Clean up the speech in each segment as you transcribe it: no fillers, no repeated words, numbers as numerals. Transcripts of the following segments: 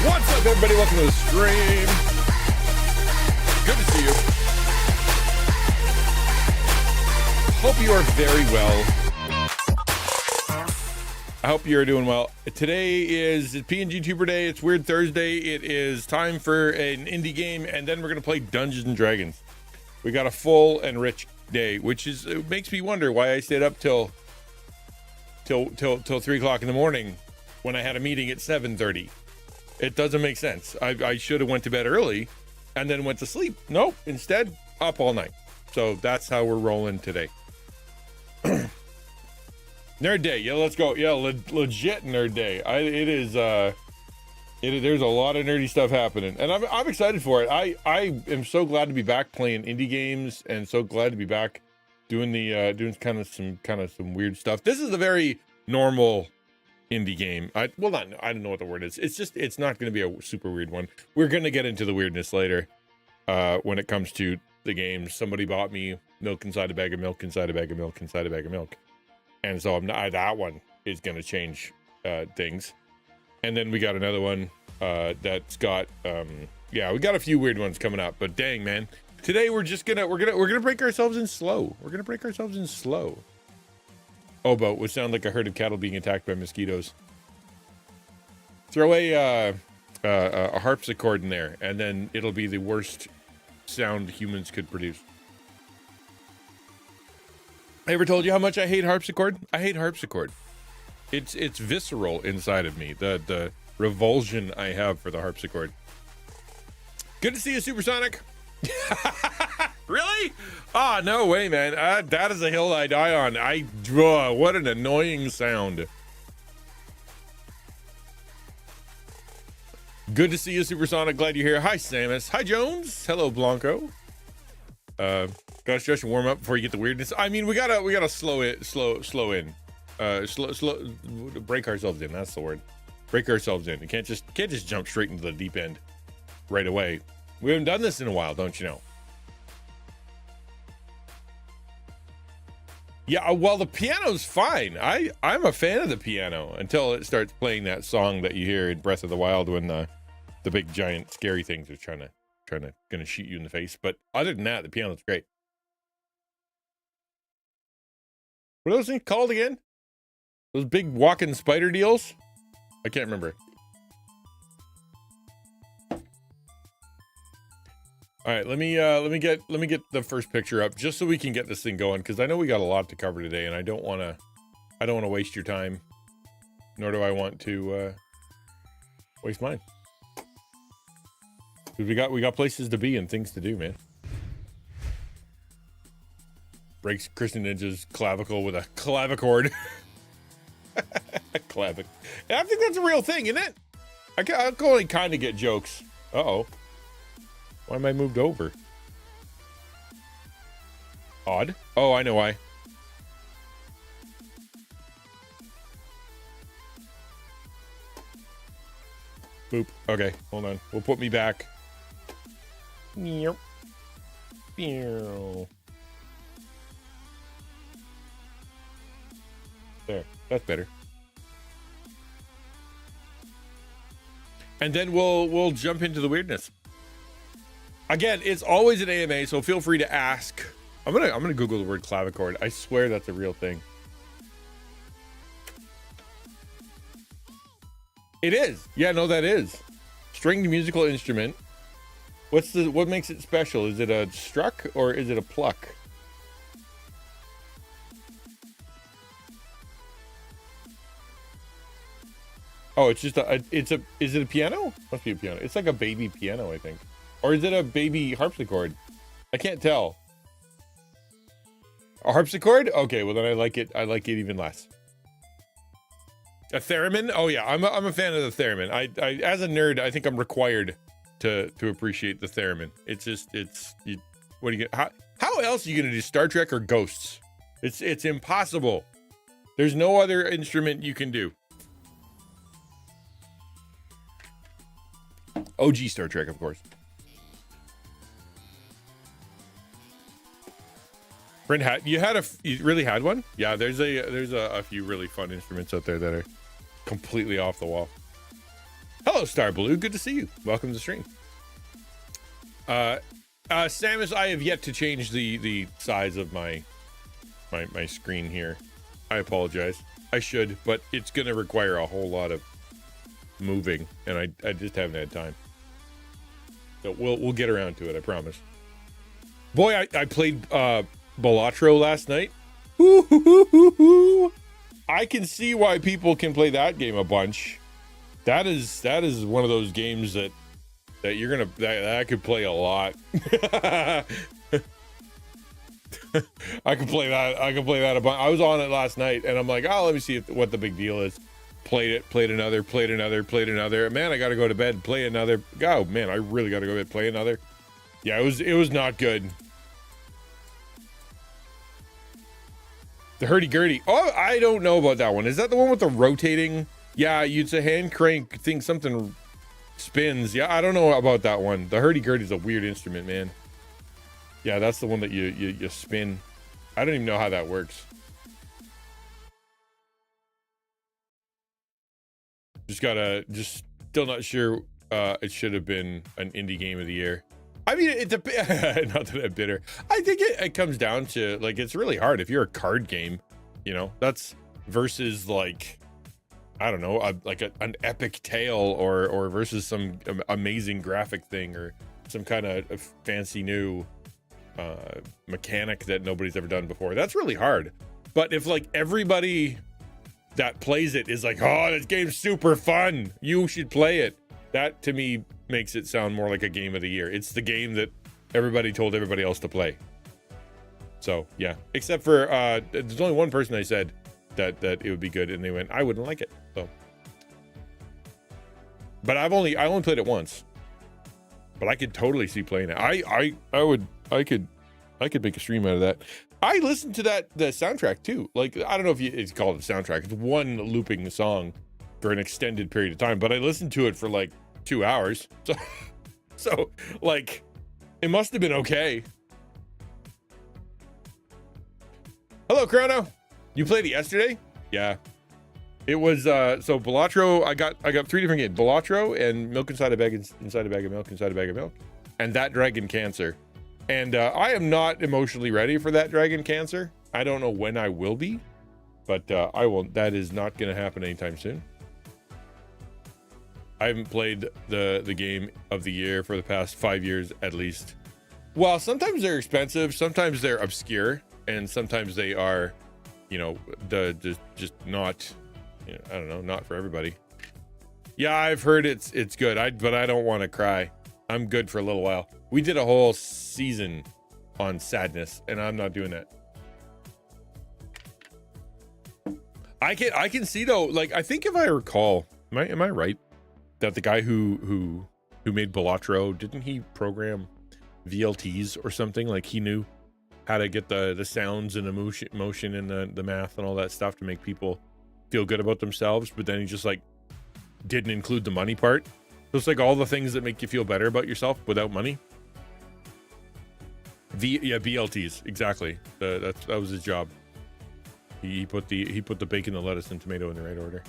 What's up, everybody? Welcome to the stream. Good to see you. Hope you are very well. I hope you're doing well. Today is PNG Tuber Day. It's Weird Thursday. It is time for an indie game, and then we're going to play Dungeons and Dragons. We got a full and rich day, which is, it makes me wonder why I stayed up till 3 o'clock in the morning when I had a meeting at 7:30. It doesn't make sense. I should have went to bed early and then went to sleep. Nope. Instead, up all night. So that's how we're rolling today. Nerd day. Yeah, let's go. Yeah, legit nerd day. There's a lot of nerdy stuff happening, and I'm excited for it. I am so glad to be back playing indie games, and so glad to be back doing doing kind of some weird stuff. This is a very normal indie game. I don't know what the word is. It's not going to be a super weird one. We're going to get into the weirdness later when it comes to the games. Somebody bought me milk inside a bag of milk inside a bag of milk inside a bag of milk, and so that one is going to change things. And then we got another one that's got we got a few weird ones coming up, but dang, man, today we're gonna break ourselves in slow. Oboe would sound like a herd of cattle being attacked by mosquitoes. Throw a harpsichord in there, and then it'll be the worst sound humans could produce. I ever told you how much I hate harpsichord? I hate harpsichord. It's visceral inside of me, the revulsion I have for the harpsichord. Good to see you, Supersonic. Really? Oh, no way, man. That is a hill I die on. What an annoying sound. Good to see you, Supersonic. Glad you're here. Hi, Samus. Hi, Jones. Hello, Blanco. Gotta stretch and warm up before you get the weirdness. I mean, we gotta slow in. Break ourselves in. That's the word. Break ourselves in. You can't just jump straight into the deep end right away. We haven't done this in a while, don't you know? Yeah, well, the piano's fine. I'm a fan of the piano until it starts playing that song that you hear in Breath of the Wild when the big giant scary things are gonna shoot you in the face. But other than that, the piano's great. What are those things called again? Those big walking spider deals? I can't remember. All right, let me get the first picture up just so we can get this thing going, because I know we got a lot to cover today, and I don't want to waste your time, nor do I want to waste mine. Because we got places to be and things to do, man. Breaks XtianNinja's clavicle with a clavichord. Clavic. I think that's a real thing, isn't it? I can only kind of get jokes. Uh-oh. Why am I moved over? Odd. Oh, I know why. Boop. Okay, hold on. We'll put me back. There. That's better. And then we'll jump into the weirdness. Again, it's always an AMA, so feel free to ask. I'm gonna Google the word clavichord. I swear that's a real thing. It is. Yeah, no, that is. Stringed musical instrument. What makes it special? Is it a struck or is it a pluck? Oh, it's just is it a piano? Must be a piano. It's like a baby piano, I think. Or is it a baby harpsichord? I can't tell. A harpsichord? Okay, well then I like it even less. A theremin? Oh yeah, I'm a fan of the theremin. I as a nerd, I think I'm required to appreciate the theremin. What do you get? How else are you gonna do Star Trek or Ghosts? It's impossible. There's no other instrument you can do. OG Star Trek, of course. Brent, you really had one? Yeah, there's a few really fun instruments out there that are completely off the wall. Hello, Star Blue. Good to see you. Welcome to the stream. Samus, I have yet to change the size of my screen here. I apologize. I should, but it's going to require a whole lot of moving, and I just haven't had time. So we'll get around to it, I promise. Boy, I played Balatro last night. I can see why people can play that game a bunch. That is one of those games that you're gonna that I could play a lot. I can play that a bunch. I was on it last night, and I'm like, oh, let me see what the big deal is. Played another. Man, I gotta go to bed. Play another. Oh man, I really gotta go to bed. Play another. Yeah, it was not good. The hurdy-gurdy. Oh, I don't know about that one. Is that the one with the rotating? Yeah, it's a hand crank thing. Something spins. Yeah, I don't know about that one. The hurdy-gurdy is a weird instrument, man. Yeah, that's the one that you spin. I don't even know how that works. Just still not sure. It should have been an indie game of the year. I mean, it's not that I'm bitter. I think it comes down to, like, it's really hard if you're a card game, you know, that's versus like, I don't know, an epic tale or versus some amazing graphic thing or some kind of fancy new mechanic that nobody's ever done before. That's really hard. But if like everybody that plays it is like, oh, this game's super fun, you should play it. That to me makes it sound more like a game of the year. It's the game that everybody told everybody else to play. So yeah, except for there's only one person I said that it would be good, and they went, I wouldn't like it. So, but I only played it once, but I could totally see playing it. I could make a stream out of that. I listened to the soundtrack too. Like, I don't know if it's called a soundtrack. It's one looping song for an extended period of time, but I listened to it for like 2 hours. So like, it must have been okay. Hello, Chrono. You played it yesterday? Yeah. It was so Balatro. I got 3 different games: Balatro and Milk Inside a Bag of Milk, Inside a Bag of Milk, and That Dragon Cancer. And I am not emotionally ready for That Dragon Cancer. I don't know when I will be, but I will. That is not going to happen anytime soon. I haven't played the game of the year for the past 5 years at least. Well, sometimes they're expensive, sometimes they're obscure, and sometimes they are, you know, just not, you know, I don't know, not for everybody. Yeah, I've heard it's good, but I don't want to cry. I'm good for a little while. We did a whole season on sadness, and I'm not doing that. I can see though, like, I think if I recall, am I right that the guy who made Balatro, didn't he program VLTs or something? Like, he knew how to get the sounds and emotion and the math and all that stuff to make people feel good about themselves, but then he just like didn't include the money part. So it's like all the things that make you feel better about yourself without money. BLTs, exactly. That was his job. He put the bacon, the lettuce, and tomato in the right order.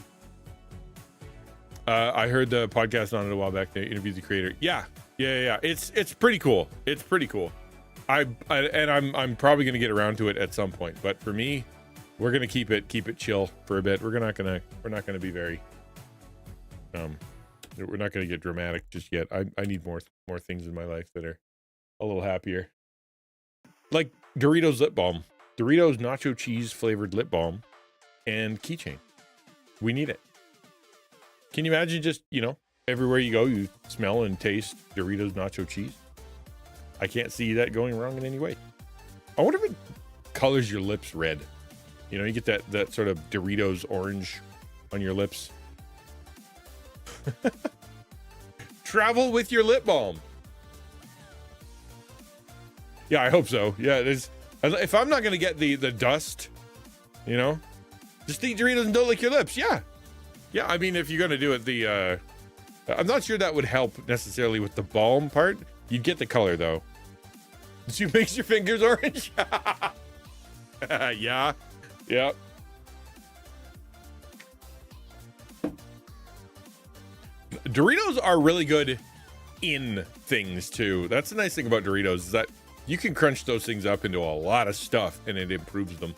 I heard the podcast on it a while back. They interviewed the creator. Yeah. It's pretty cool. It's pretty cool. I'm probably gonna get around to it at some point. But for me, we're gonna keep it chill for a bit. We're not gonna be very we're not gonna get dramatic just yet. I need more things in my life that are a little happier. Like Doritos lip balm, Doritos nacho cheese flavored lip balm, and keychain. We need it. Can you imagine just, you know, everywhere you go, you smell and taste Doritos nacho cheese? I can't see that going wrong in any way. I wonder if it colors your lips red. You know, you get that sort of Doritos orange on your lips. Travel with your lip balm. Yeah, I hope so. Yeah, if I'm not gonna get the dust, you know, just eat Doritos and don't lick your lips. Yeah. I mean, if you're gonna do it, I'm not sure that would help necessarily with the balm part. You'd get the color though. It makes your fingers orange. Yeah. Doritos are really good in things too. That's the nice thing about Doritos, is that you can crunch those things up into a lot of stuff and it improves them.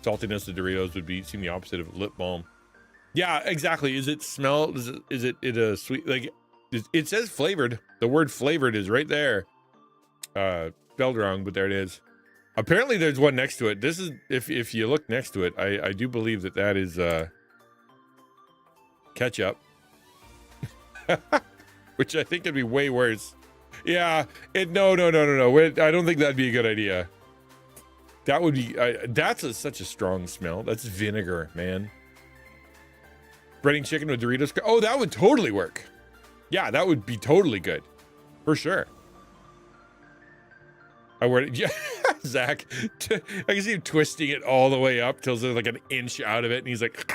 Saltiness of Doritos would seem the opposite of lip balm. Yeah, exactly. Is it smell? Is it a sweet, like it says flavored. The word flavored is right there. Spelled wrong, but there it is. Apparently there's one next to it. This is, if you look next to it, I do believe that is ketchup. Which I think would be way worse. Yeah, no. I don't think that'd be a good idea. That would be, such a strong smell. That's vinegar, man. Breading chicken with Doritos. Oh, that would totally work. Yeah, that would be totally good. For sure. Yeah, Zach, I can see him twisting it all the way up till there's like an inch out of it. And he's like,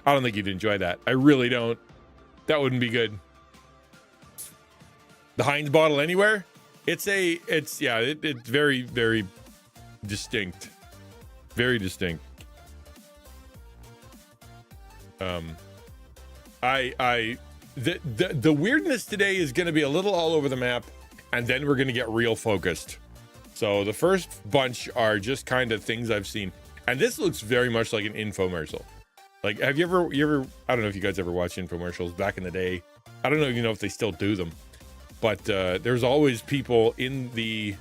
I don't think you'd enjoy that. I really don't. That wouldn't be good. The Heinz bottle anywhere? It's very, very distinct. Very distinct. The weirdness today is going to be a little all over the map, and then we're going to get real focused. So the first bunch are just kind of things I've seen, and this looks very much like an infomercial. Like, have you ever, I don't know if you guys ever watched infomercials back in the day. I don't even know if they still do them, but there's always people in the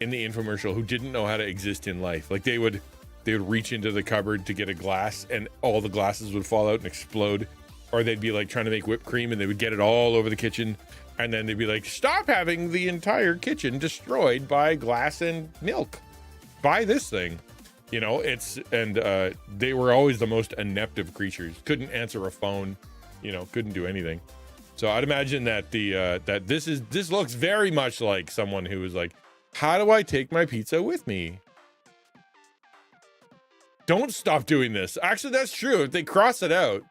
infomercial who didn't know how to exist in life. Like they would reach into the cupboard to get a glass and all the glasses would fall out and explode. Or they'd be like trying to make whipped cream and they would get it all over the kitchen. And then they'd be like, stop having the entire kitchen destroyed by glass and milk. Buy this thing. You know, they were always the most inept of creatures. Couldn't answer a phone, couldn't do anything. So I'd imagine that that this looks very much like someone who was like, how do I take my pizza with me? Don't stop doing this. Actually, that's true. If they cross it out,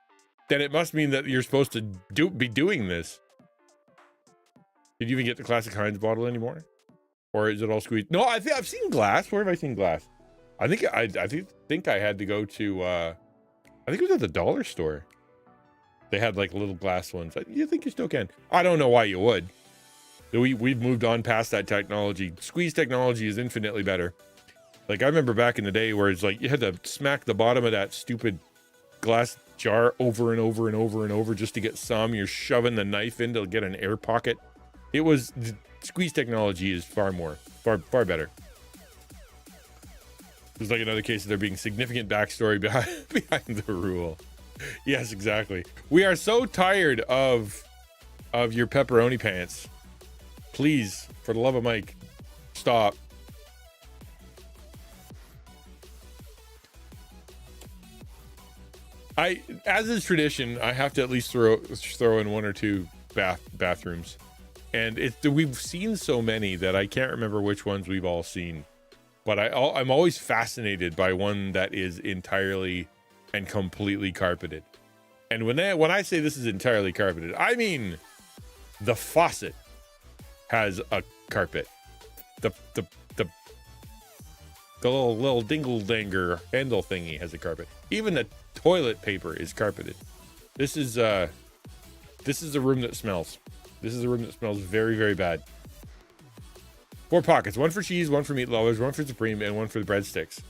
then it must mean that you're supposed to be doing this. Did you even get the classic Heinz bottle anymore? Or is it all squeezed? No, I think I've seen glass. Where have I seen glass? I think I had to go to I think it was at the dollar store. They had like little glass ones. You think you still can? I don't know why you would. We've moved on past that technology. Squeeze technology is infinitely better. Like I remember back in the day where it's like you had to smack the bottom of that stupid glass jar over and over and over and over just to get some. You're shoving the knife in to get an air pocket. Squeeze technology is far better. There's like another case of there being significant backstory behind the rule. Yes, exactly. We are so tired of your pepperoni pants. Please, for the love of Mike, stop. As is tradition, I have to at least throw in one or two bathrooms, and we've seen so many that I can't remember which ones we've all seen. But I'm always fascinated by one that is entirely and completely carpeted. And when I say this is entirely carpeted, I mean the faucet has a carpet. The little dingle danger handle thingy has a carpet. Even the toilet paper is carpeted. This is a room that smells. This is a room that smells very, very bad. 4 pockets, one for cheese, one for meat lovers, one for supreme, and one for the breadsticks.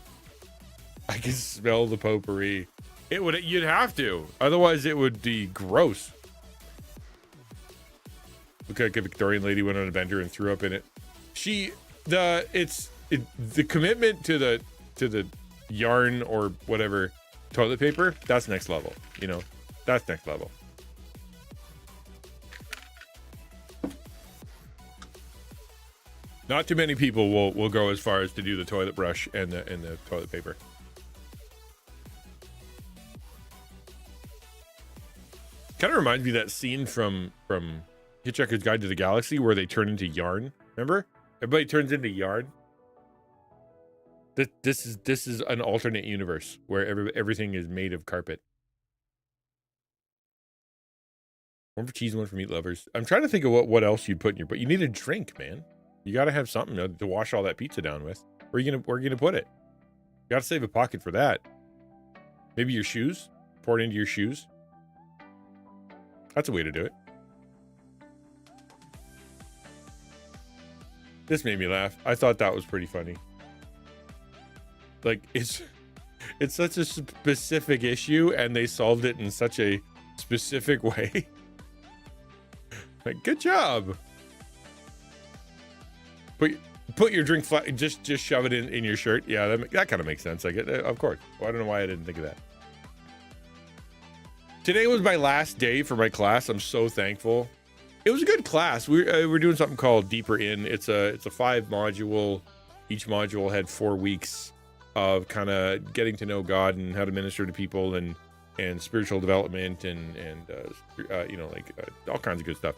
I can smell the potpourri. You'd have to, otherwise it would be gross. Look like a Victorian lady went on a bender and threw up in it. The commitment to the yarn or whatever toilet paper, that's next level. That's next level. Not too many people will go as far as to do the toilet brush and the toilet paper. Kind of reminds me of that scene from Hitchhiker's Guide to the Galaxy where they turn into yarn. Remember? Everybody turns into yarn. This is an alternate universe where everything is made of carpet. One for cheese, one for meat lovers. I'm trying to think of what else you'd put in your, but you need a drink, man. You got to have something to wash all that pizza down with. Where are you gonna put it? You got to save a pocket for that. Maybe your shoes. Pour it into your shoes. That's a way to do it. This made me laugh. I thought that was pretty funny. Like, it's such a specific issue, and they solved it in such a specific way. Like, good job. Put your drink flat. Just shove it in your shirt. Yeah, that kind of makes sense. Like, of course. Well, I don't know why I didn't think of that. Today was my last day for my class. I'm so thankful. It was a good class. We're doing something called Deeper In. It's a 5 module. Each module had 4 weeks of kind of getting to know God and how to minister to people and spiritual development and you know, like all kinds of good stuff.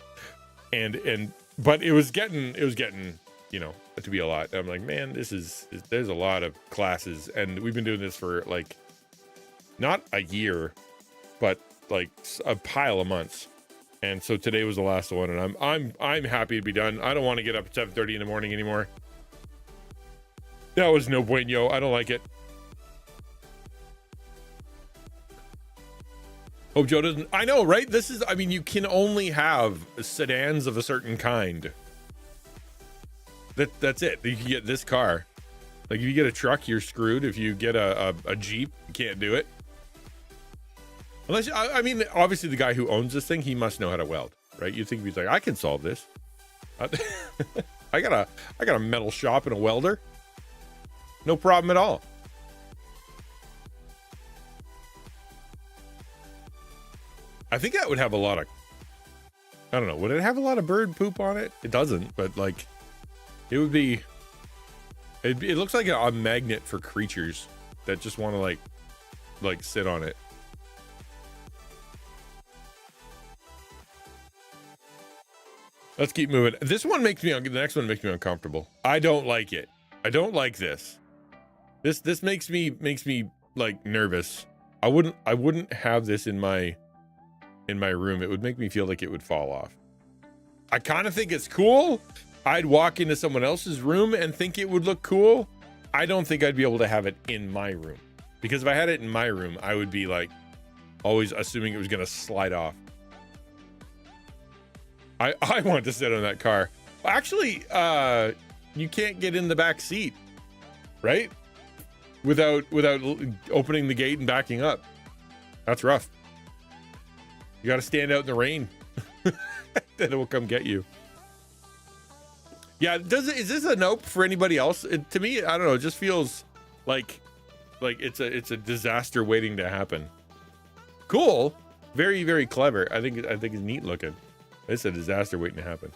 But it was getting you know, to be a lot. I'm like, man, there's a lot of classes, and we've been doing this for like not a year, but like a pile of months. And so today was the last one, and I'm happy to be done. I don't want to get up at 7:30 in the morning anymore. That was no bueno. I don't like it. Hope Joe doesn't. I know, right? I mean, you can only have sedans of a certain kind. That's it. You can get this car. Like, if you get a truck, you're screwed. If you get a Jeep, you can't do it. Unless, I mean, obviously the guy who owns this thing, he must know how to weld, right? You think he's like, I can solve this. I got a metal shop and a welder. No problem at all. I think that would have a lot of, I don't know, would it have a lot of bird poop on it? It doesn't, but like, it would be, it looks like a magnet for creatures that just want to like sit on it. Let's keep moving. The next one makes me uncomfortable. I don't like it. I don't like this. This makes me like nervous. I wouldn't have this in my room. It would make me feel like it would fall off. I kind of think it's cool. I'd walk into someone else's room and think it would look cool. I don't think I'd be able to have it in my room, because if I had it in my room, I would be like always assuming it was going to slide off. I want to sit on that car. Actually, you can't get in the back seat, right? Without opening the gate and backing up. That's rough. You got to stand out in the rain. Then it will come get you. Yeah, is this a nope for anybody else? To me, I don't know. It just feels like it's a disaster waiting to happen. Cool, very, very clever. I think it's neat looking. It's a disaster waiting to happen.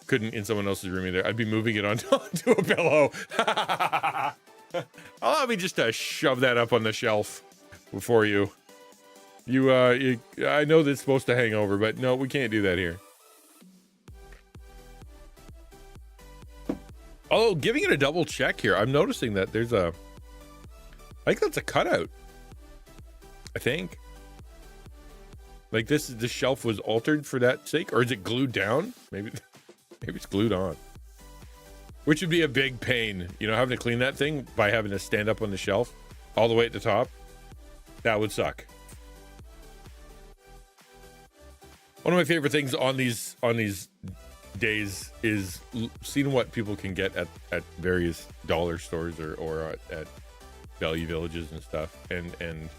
Couldn't in someone else's room either. I'd be moving it onto a pillow. Allow me just to shove that up on the shelf before you. I know that's supposed to hang over, but no, we can't do that here. Oh, giving it a double check here. I'm noticing that there's I think that's a cutout. I think. Like this shelf was altered for that sake, or is it glued down? Maybe it's glued on. Which would be a big pain, you know, having to clean that thing by having to stand up on the shelf all the way at the top. That would suck. One of my favorite things on these days is seeing what people can get at various dollar stores or at value villages and stuff. And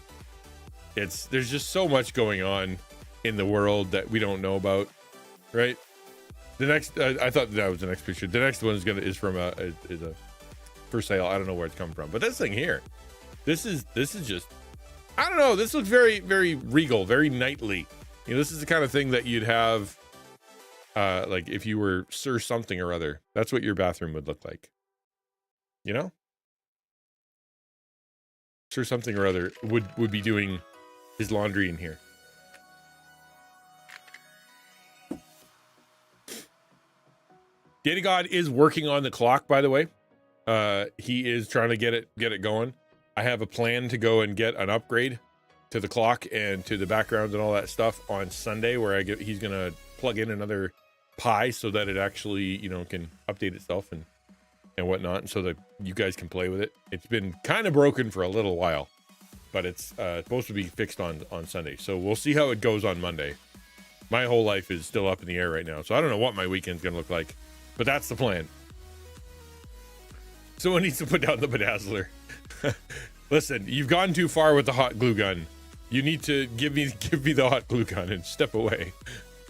there's just so much going on in the world that we don't know about, right? The next, I thought that was the next picture. The next one is from a for sale. I don't know where it's coming from, but this thing here, this is just, I don't know. This looks very, very regal, very knightly. You know, this is the kind of thing that you'd have, like if you were Sir something or other. That's what your bathroom would look like. You know, Sir something or other would be doing his laundry in here. Data God is working on the clock, by the way. He is trying to get it going. I have a plan to go and get an upgrade to the clock and to the background and all that stuff on Sunday, where he's gonna plug in another Pi so that it actually, you know, can update itself and whatnot, and so that you guys can play with it. It's been kind of broken for a little while, but it's supposed to be fixed on Sunday. So we'll see how it goes on Monday. My whole life is still up in the air right now, so I don't know what my weekend's gonna look like, but that's the plan. Someone needs to put down the bedazzler. Listen, you've gone too far with the hot glue gun. You need to give me the hot glue gun and step away.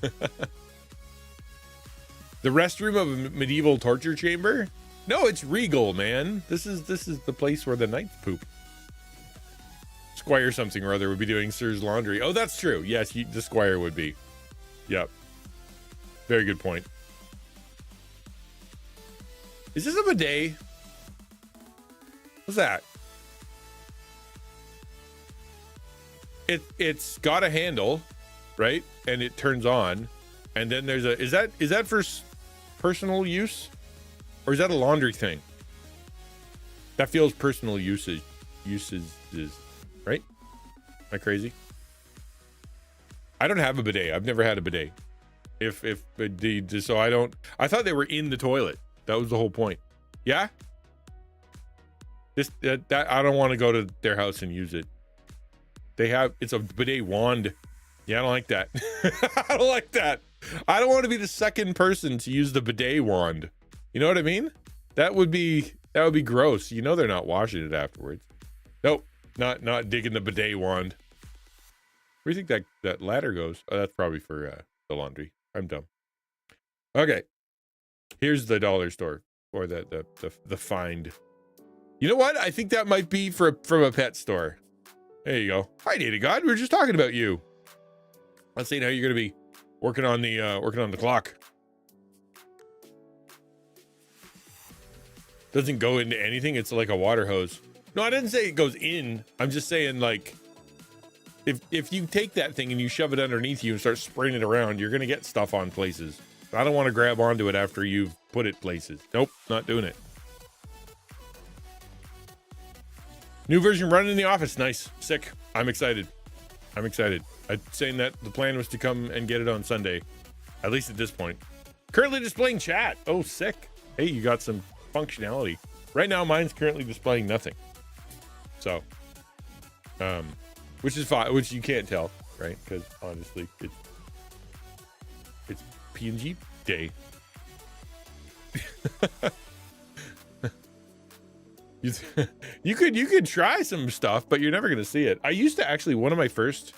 The restroom of a medieval torture chamber? No, it's regal, man. This is the place where the knights poop. Squire something or other would be doing Sir's laundry. Oh, that's true. Yes, the Squire would be. Yep. Very good point. Is this a bidet? What's that? It's got a handle, right? And it turns on, and then there's a. Is that for personal use, or is that a laundry thing? That feels personal uses, right? Am I crazy? I don't have a bidet. I've never had a bidet. So I don't. I thought they were in the toilet. That was the whole point. Yeah. That I don't want to go to their house and use it. It's a bidet wand. Yeah, I don't like that. I don't like that. I don't want to be the second person to use the bidet wand. You know what I mean? That would be gross. You know they're not washing it afterwards. Nope, not digging the bidet wand. Where do you think that ladder goes? Oh, that's probably for the laundry. I'm dumb. Okay, here's the dollar store or the find. You know what? I think that might be from a pet store. There you go. Hi, Data God. We were just talking about you. Let's see how you're going to be working on the clock. Doesn't go into anything. It's like a water hose. No, I didn't say it goes in. I'm just saying, like, if you take that thing and you shove it underneath you and start spraying it around, you're going to get stuff on places. I don't want to grab onto it after you've put it places. Nope, not doing it. New version running in the office. Nice. Sick. I'm excited. I'm saying that the plan was to come and get it on Sunday, at least at this point. Currently displaying chat. Oh, sick. Hey, you got some functionality. Right now, mine's currently displaying nothing. So, which is fine, which you can't tell, right? Because honestly, it's PNG day. You could try some stuff, but you're never gonna see it. I used to actually, one of my first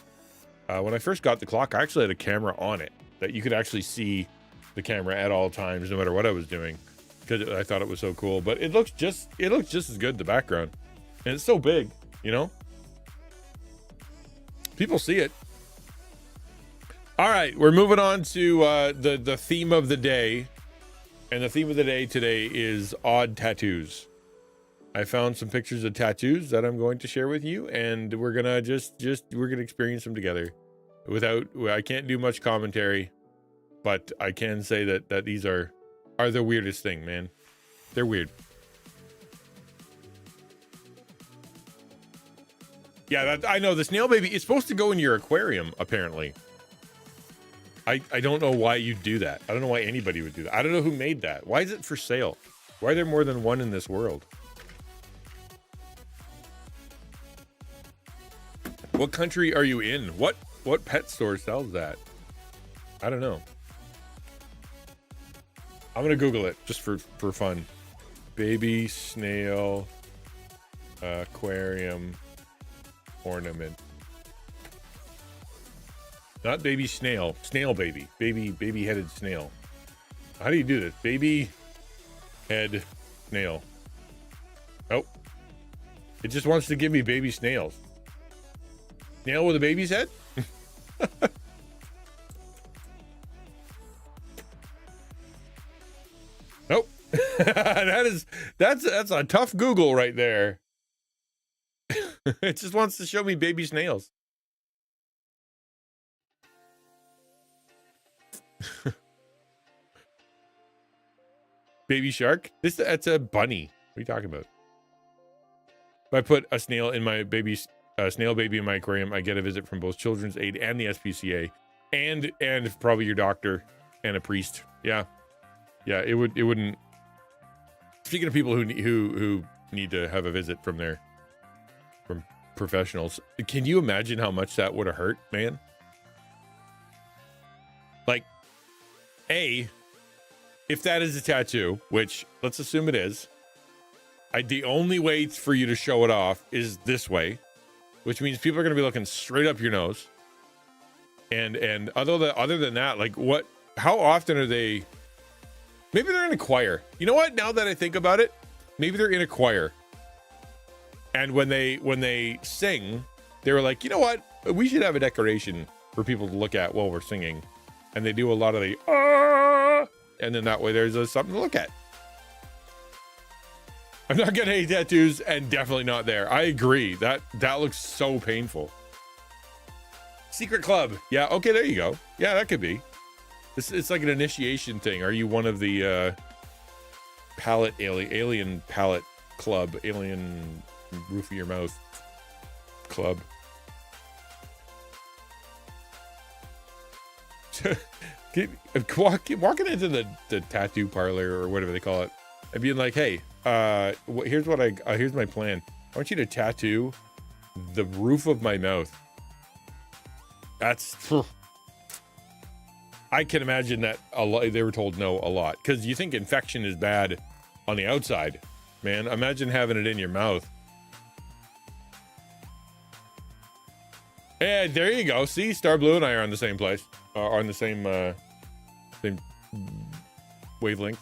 when I first got the clock, I actually had a camera on it that you could actually see the camera at all times, no matter what I was doing, because I thought it was so cool. But it looks just as good in the background, and it's so big, you know. People see it. All right, we're moving on to the theme of the day, and the theme of the day today is odd tattoos. I found some pictures of tattoos that I'm going to share with you, and we're gonna we're gonna experience them together. I can't do much commentary, but I can say that these are the weirdest thing, man. They're weird. Yeah, I know. The snail baby is supposed to go in your aquarium, apparently. I don't know why you'd do that. I don't know why anybody would do that. I don't know who made that. Why is it for sale? Why are there more than one in this world? What country are you in? What pet store sells that? I don't know. I'm gonna Google it just for fun. Baby snail aquarium ornament. Not baby snail. Snail baby. Baby headed snail. How do you do this? Baby head snail. Oh. It just wants to give me baby snails. Snail with a baby's head? Nope. That's a tough Google right there. It just wants to show me baby snails. Baby shark? That's a bunny. What are you talking about? If I put a snail in my snail baby in my aquarium, I get a visit from both Children's Aid and the SPCA, and probably your doctor and a priest. Yeah, it wouldn't. Speaking of people who need to have a visit from professionals, can you imagine how much that would have hurt, man? Like, if that is a tattoo, which let's assume it is, the only way for you to show it off is this way, which means people are going to be looking straight up your nose. And other than that, like how often are they? Maybe they're in a choir. You know what? Now that I think about it, maybe they're in a choir. And when they sing, they were like, you know what? We should have a decoration for people to look at while we're singing. And they do a lot of the and then that way there's something to look at. I'm not getting any tattoos, and definitely not there. I agree. That looks so painful. Secret club. Yeah, okay, there you go. Yeah, that could be. It's like an initiation thing. Are you one of the alien palate club, alien roof of your mouth club? Walking into the tattoo parlor or whatever they call it, and being like, hey, here's my plan. I want you to tattoo the roof of my mouth. That's I can imagine that they were told no a lot, because you think infection is bad on the outside, man. Imagine having it in your mouth. And there you go. See, Star Blue and I are on the same place, on the same wavelength.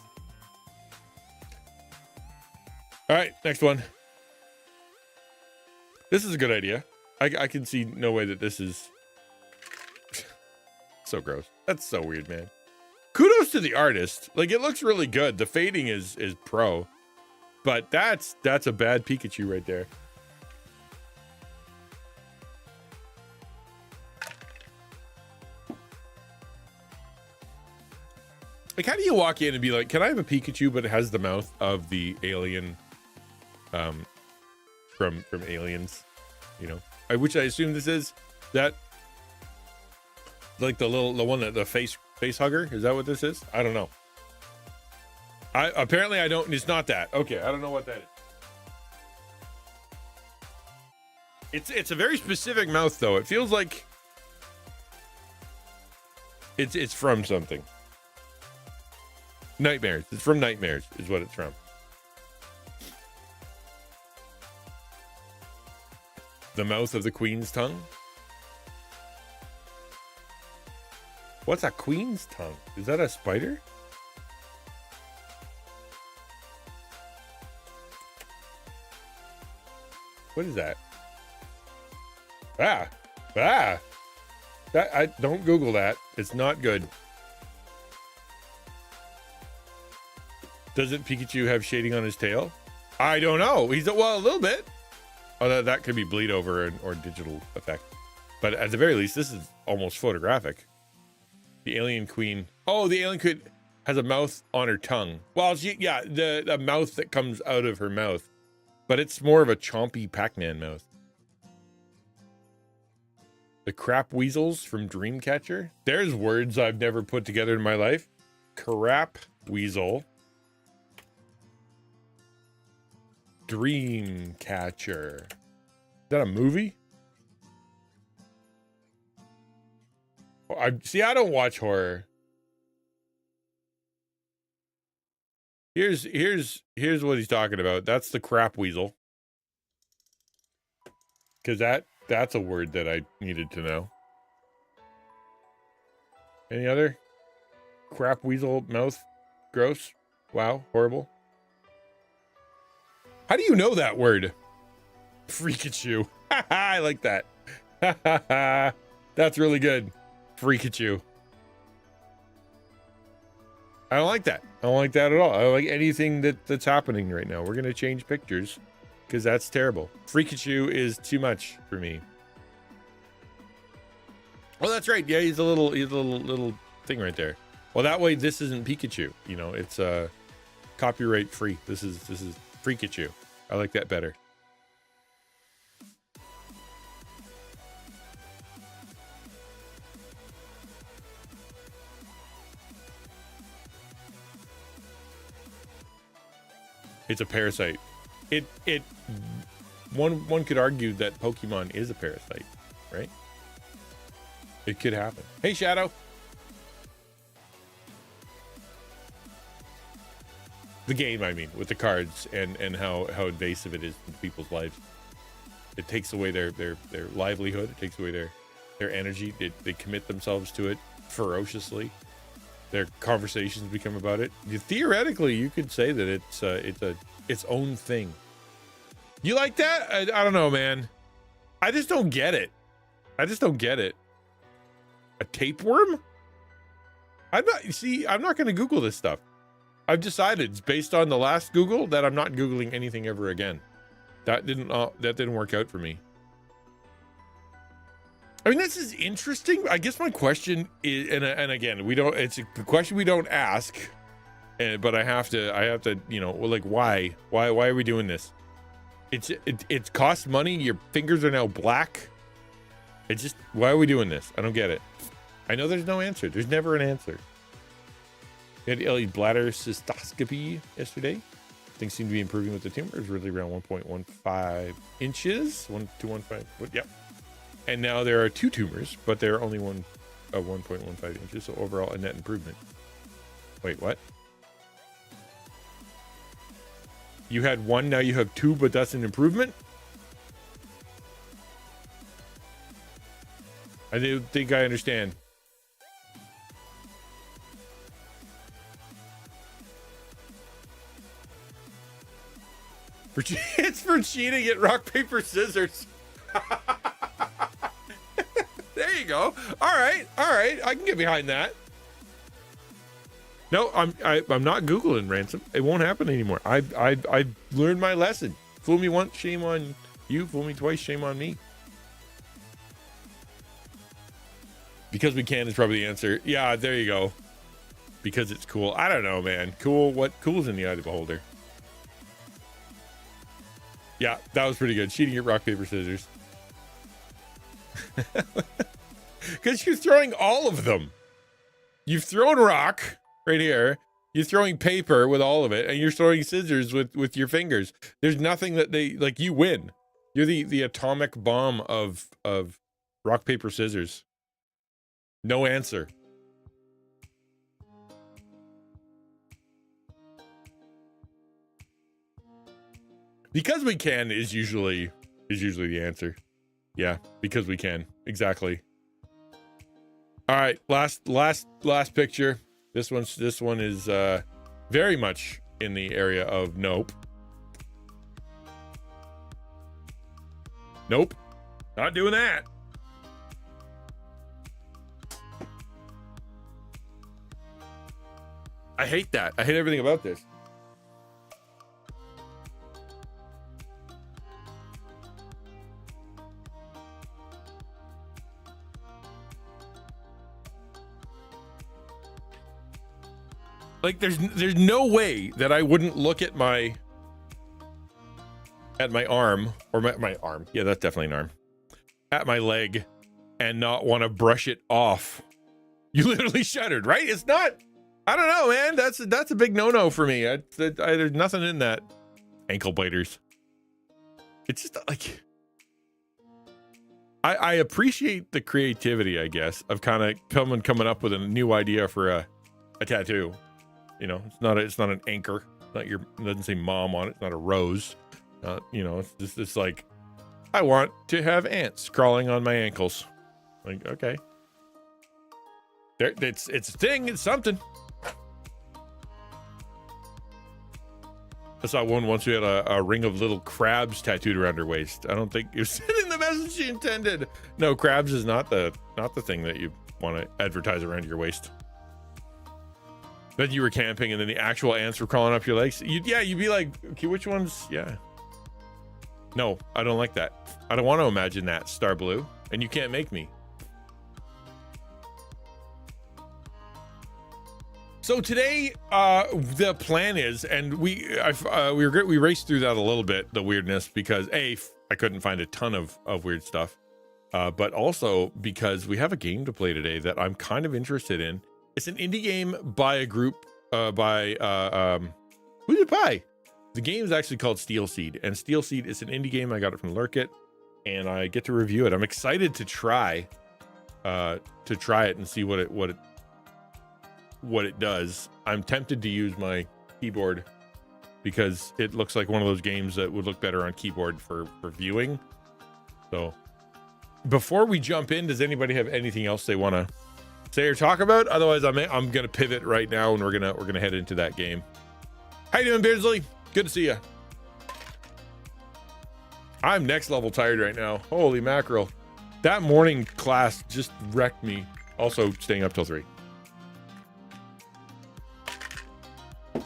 All right, next one. This is a good idea. I can see no way that this is so gross. That's so weird, man. Kudos to the artist. Like, it looks really good. The fading is pro, but that's a bad Pikachu right there. Like, how do you walk in and be like, can I have a Pikachu, but it has the mouth of the alien from Aliens, you know? Which I assume this is that, like the one that the face hugger. Is that what this is? I don't know. Apparently I don't. It's not that. Okay, I don't know what that is. It's a very specific mouth though. It feels like it's from something. Nightmares. It's from Nightmares is what it's from. The mouth of the queen's tongue. What's a queen's tongue? Is that a spider? What is that? That I don't Google that. It's not good. Doesn't Pikachu have shading on his tail? I don't know. Well, a little bit. Oh, that could be bleed over or digital effect. But at the very least, this is almost photographic. The alien queen. Oh, the alien queen has a mouth on her tongue. Well, the mouth that comes out of her mouth. But it's more of a chompy Pac-Man mouth. The crap weasels from Dreamcatcher. There's words I've never put together in my life. Crap weasel. Dreamcatcher. Is that a movie? I don't watch horror. Here's what he's talking about. That's the crap weasel. Because that's a word that I needed to know. Any other? Crap weasel mouth. Gross. Wow. Horrible. How do you know that word? Freakachu. I like that. That's really good. Freakachu. I don't like that. I don't like that at all. I don't like anything that's happening right now. We're gonna change pictures because that's terrible. Freakachu is too much for me. Oh, that's right. Yeah, he's a little thing right there. Well, that way this isn't Pikachu. You know, it's copyright free. This is Freakachu. I like that better. It's a parasite. One could argue that Pokemon is a parasite, right? It could happen. Hey, Shadow. The game, I mean, with the cards and how invasive it is in people's lives. It takes away their livelihood. It takes away their energy. They commit themselves to it ferociously. Their conversations become about it. Theoretically, you could say that it's its own thing. You like that? I don't know, man. I just don't get it. I just don't get it. A tapeworm? I'm not going to Google this stuff. I've decided, it's based on the last Google, that I'm not Googling anything ever again. That didn't work out for me. I mean, this is interesting. I guess my question is, and again, it's a question we don't ask, but I have to, you know, like, why are we doing this? It's cost money. Your fingers are now black. It's just, why are we doing this? I don't get it. I know there's no answer. There's never an answer. We had early bladder cystoscopy yesterday. Things seem to be improving with the tumor. It's really around 1.15 inches. 1.15. Yep. And now there are 2 tumors, but they're only 1.15 inches. So overall, a net improvement. Wait, what? You had 1, now you have 2, but that's an improvement? I don't think I understand. It's for cheating at rock, paper, scissors. There you go. All right. I can get behind that. No, I'm not Googling ransom. It won't happen anymore. I learned my lesson. Fool me once, shame on you. Fool me twice, shame on me. Because we can is probably the answer. Yeah, there you go. Because it's cool. I don't know, man. Cool. What cool's in the eye of the beholder? Yeah, that was pretty good. Cheating at rock, paper, scissors. Because you're throwing all of them. You've thrown rock right here. You're throwing paper with all of it, and you're throwing scissors with your fingers. There's nothing that they like. You win. You're the atomic bomb of rock, paper, scissors. No answer. Because we can is usually the answer. Yeah, because we can. Exactly. All right, last picture. This one is very much in the area of nope. Nope. Not doing that. I hate that. I hate everything about this. Like there's no way that I wouldn't look at my arm or my arm. Yeah, that's definitely an arm. At my leg and not want to brush it off. You literally shuddered, right? It's not, I don't know, man. That's a big no-no for me. There's nothing in that. Ankle biters. It's just like, I appreciate the creativity, I guess, of kind of coming up with a new idea for a tattoo. You know, it's not an anchor. It doesn't say mom on it. It's not a rose. You know, it's just like, I want to have ants crawling on my ankles. Like, okay. It's a thing. It's something. I saw one once who had a ring of little crabs tattooed around her waist. I don't think it was sending the message she intended. No, crabs is not the thing that you want to advertise around your waist. Then you were camping and then the actual ants were crawling up your legs. You'd be like, okay, which ones? Yeah. No, I don't like that. I don't want to imagine that, Star Blue. And you can't make me. So today, the plan is, and we raced through that a little bit, the weirdness, because I couldn't find a ton of weird stuff, but also because we have a game to play today that I'm kind of interested in. It's an indie game by a group, who's it by? The game is actually called Steel Seed, and Steel Seed is an indie game. I got it from Lurkit, and I get to review it. I'm excited to try it and see what it does. I'm tempted to use my keyboard because it looks like one of those games that would look better on keyboard for viewing. So before we jump in, does anybody have anything else they want to say or talk about? Otherwise, I'm gonna pivot right now, and we're gonna head into that game. How you doing, Beardsley? Good to see you. I'm next level tired right now. Holy mackerel. That morning class just wrecked me. Also staying up till 3.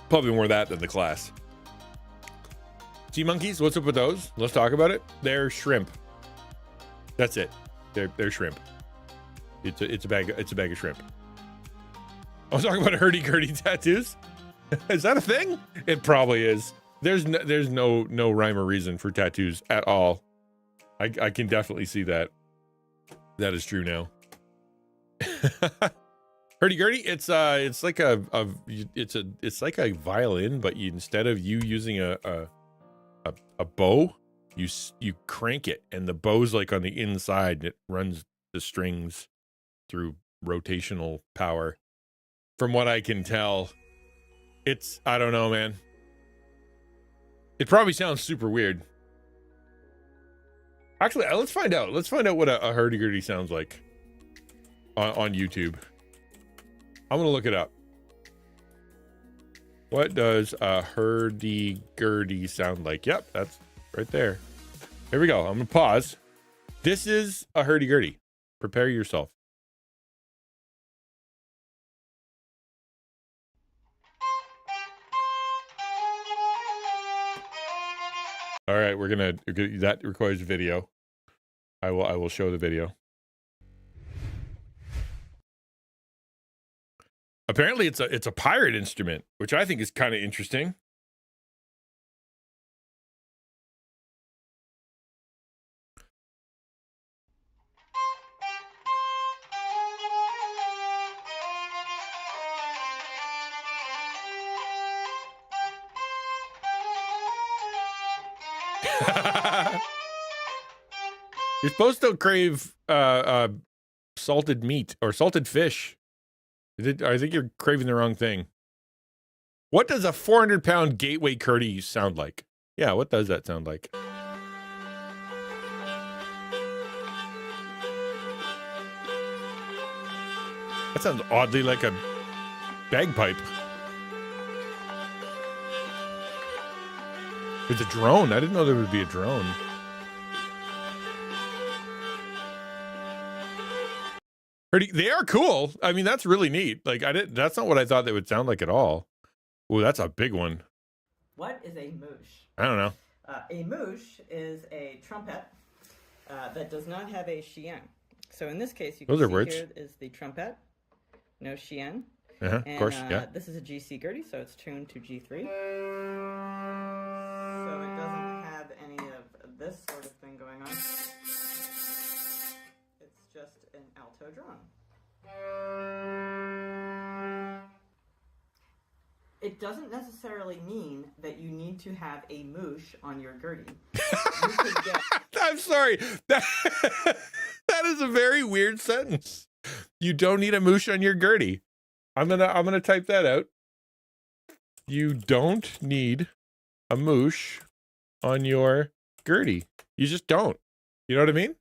Probably more that than the class. Sea monkeys, what's up with those? Let's talk about it. They're shrimp. That's it. They're shrimp. It's a bag of shrimp. I was talking about hurdy-gurdy tattoos. Is that a thing? It probably is. There's no rhyme or reason for tattoos at all. I can definitely see that. That is true now. Hurdy-gurdy, it's like a violin, but instead of you using a bow, you crank it, and the bow's like on the inside, and it runs the strings through rotational power. From what I can tell, I don't know, man. It probably sounds super weird. Actually, let's find out. Let's find out what a hurdy-gurdy sounds like on YouTube. I'm gonna look it up. What does a hurdy-gurdy sound like? Yep, that's right there. Here we go. I'm gonna pause. This is a hurdy-gurdy. Prepare yourself. All right, that requires video. I will show the video. Apparently it's a pirate instrument, which I think is kind of interesting. You're supposed to crave salted meat or salted fish. I think you're craving the wrong thing. What does a 400-pound gateway curdy sound like? Yeah, what does that sound like? That sounds oddly like a bagpipe. It's a drone. I didn't know there would be a drone. They are cool. I mean, that's really neat. Like, that's not what I thought they would sound like at all. Oh, that's a big one. What is a moosh? I don't know. A moosh is a trumpet that does not have a chien. So in this case, you can see words. Here is the trumpet, no chien. Of course, yeah. This is a GC gurdy, so it's tuned to G3. So it doesn't have any of this sort of thing going on. It's just an alto drum. It doesn't necessarily mean that you need to have a moosh on your gurdy. You could get... I'm sorry. That is a very weird sentence. You don't need a moosh on your gurdy. I'm gonna type that out. You don't need a moosh on your gurdy. You just don't. You know what I mean?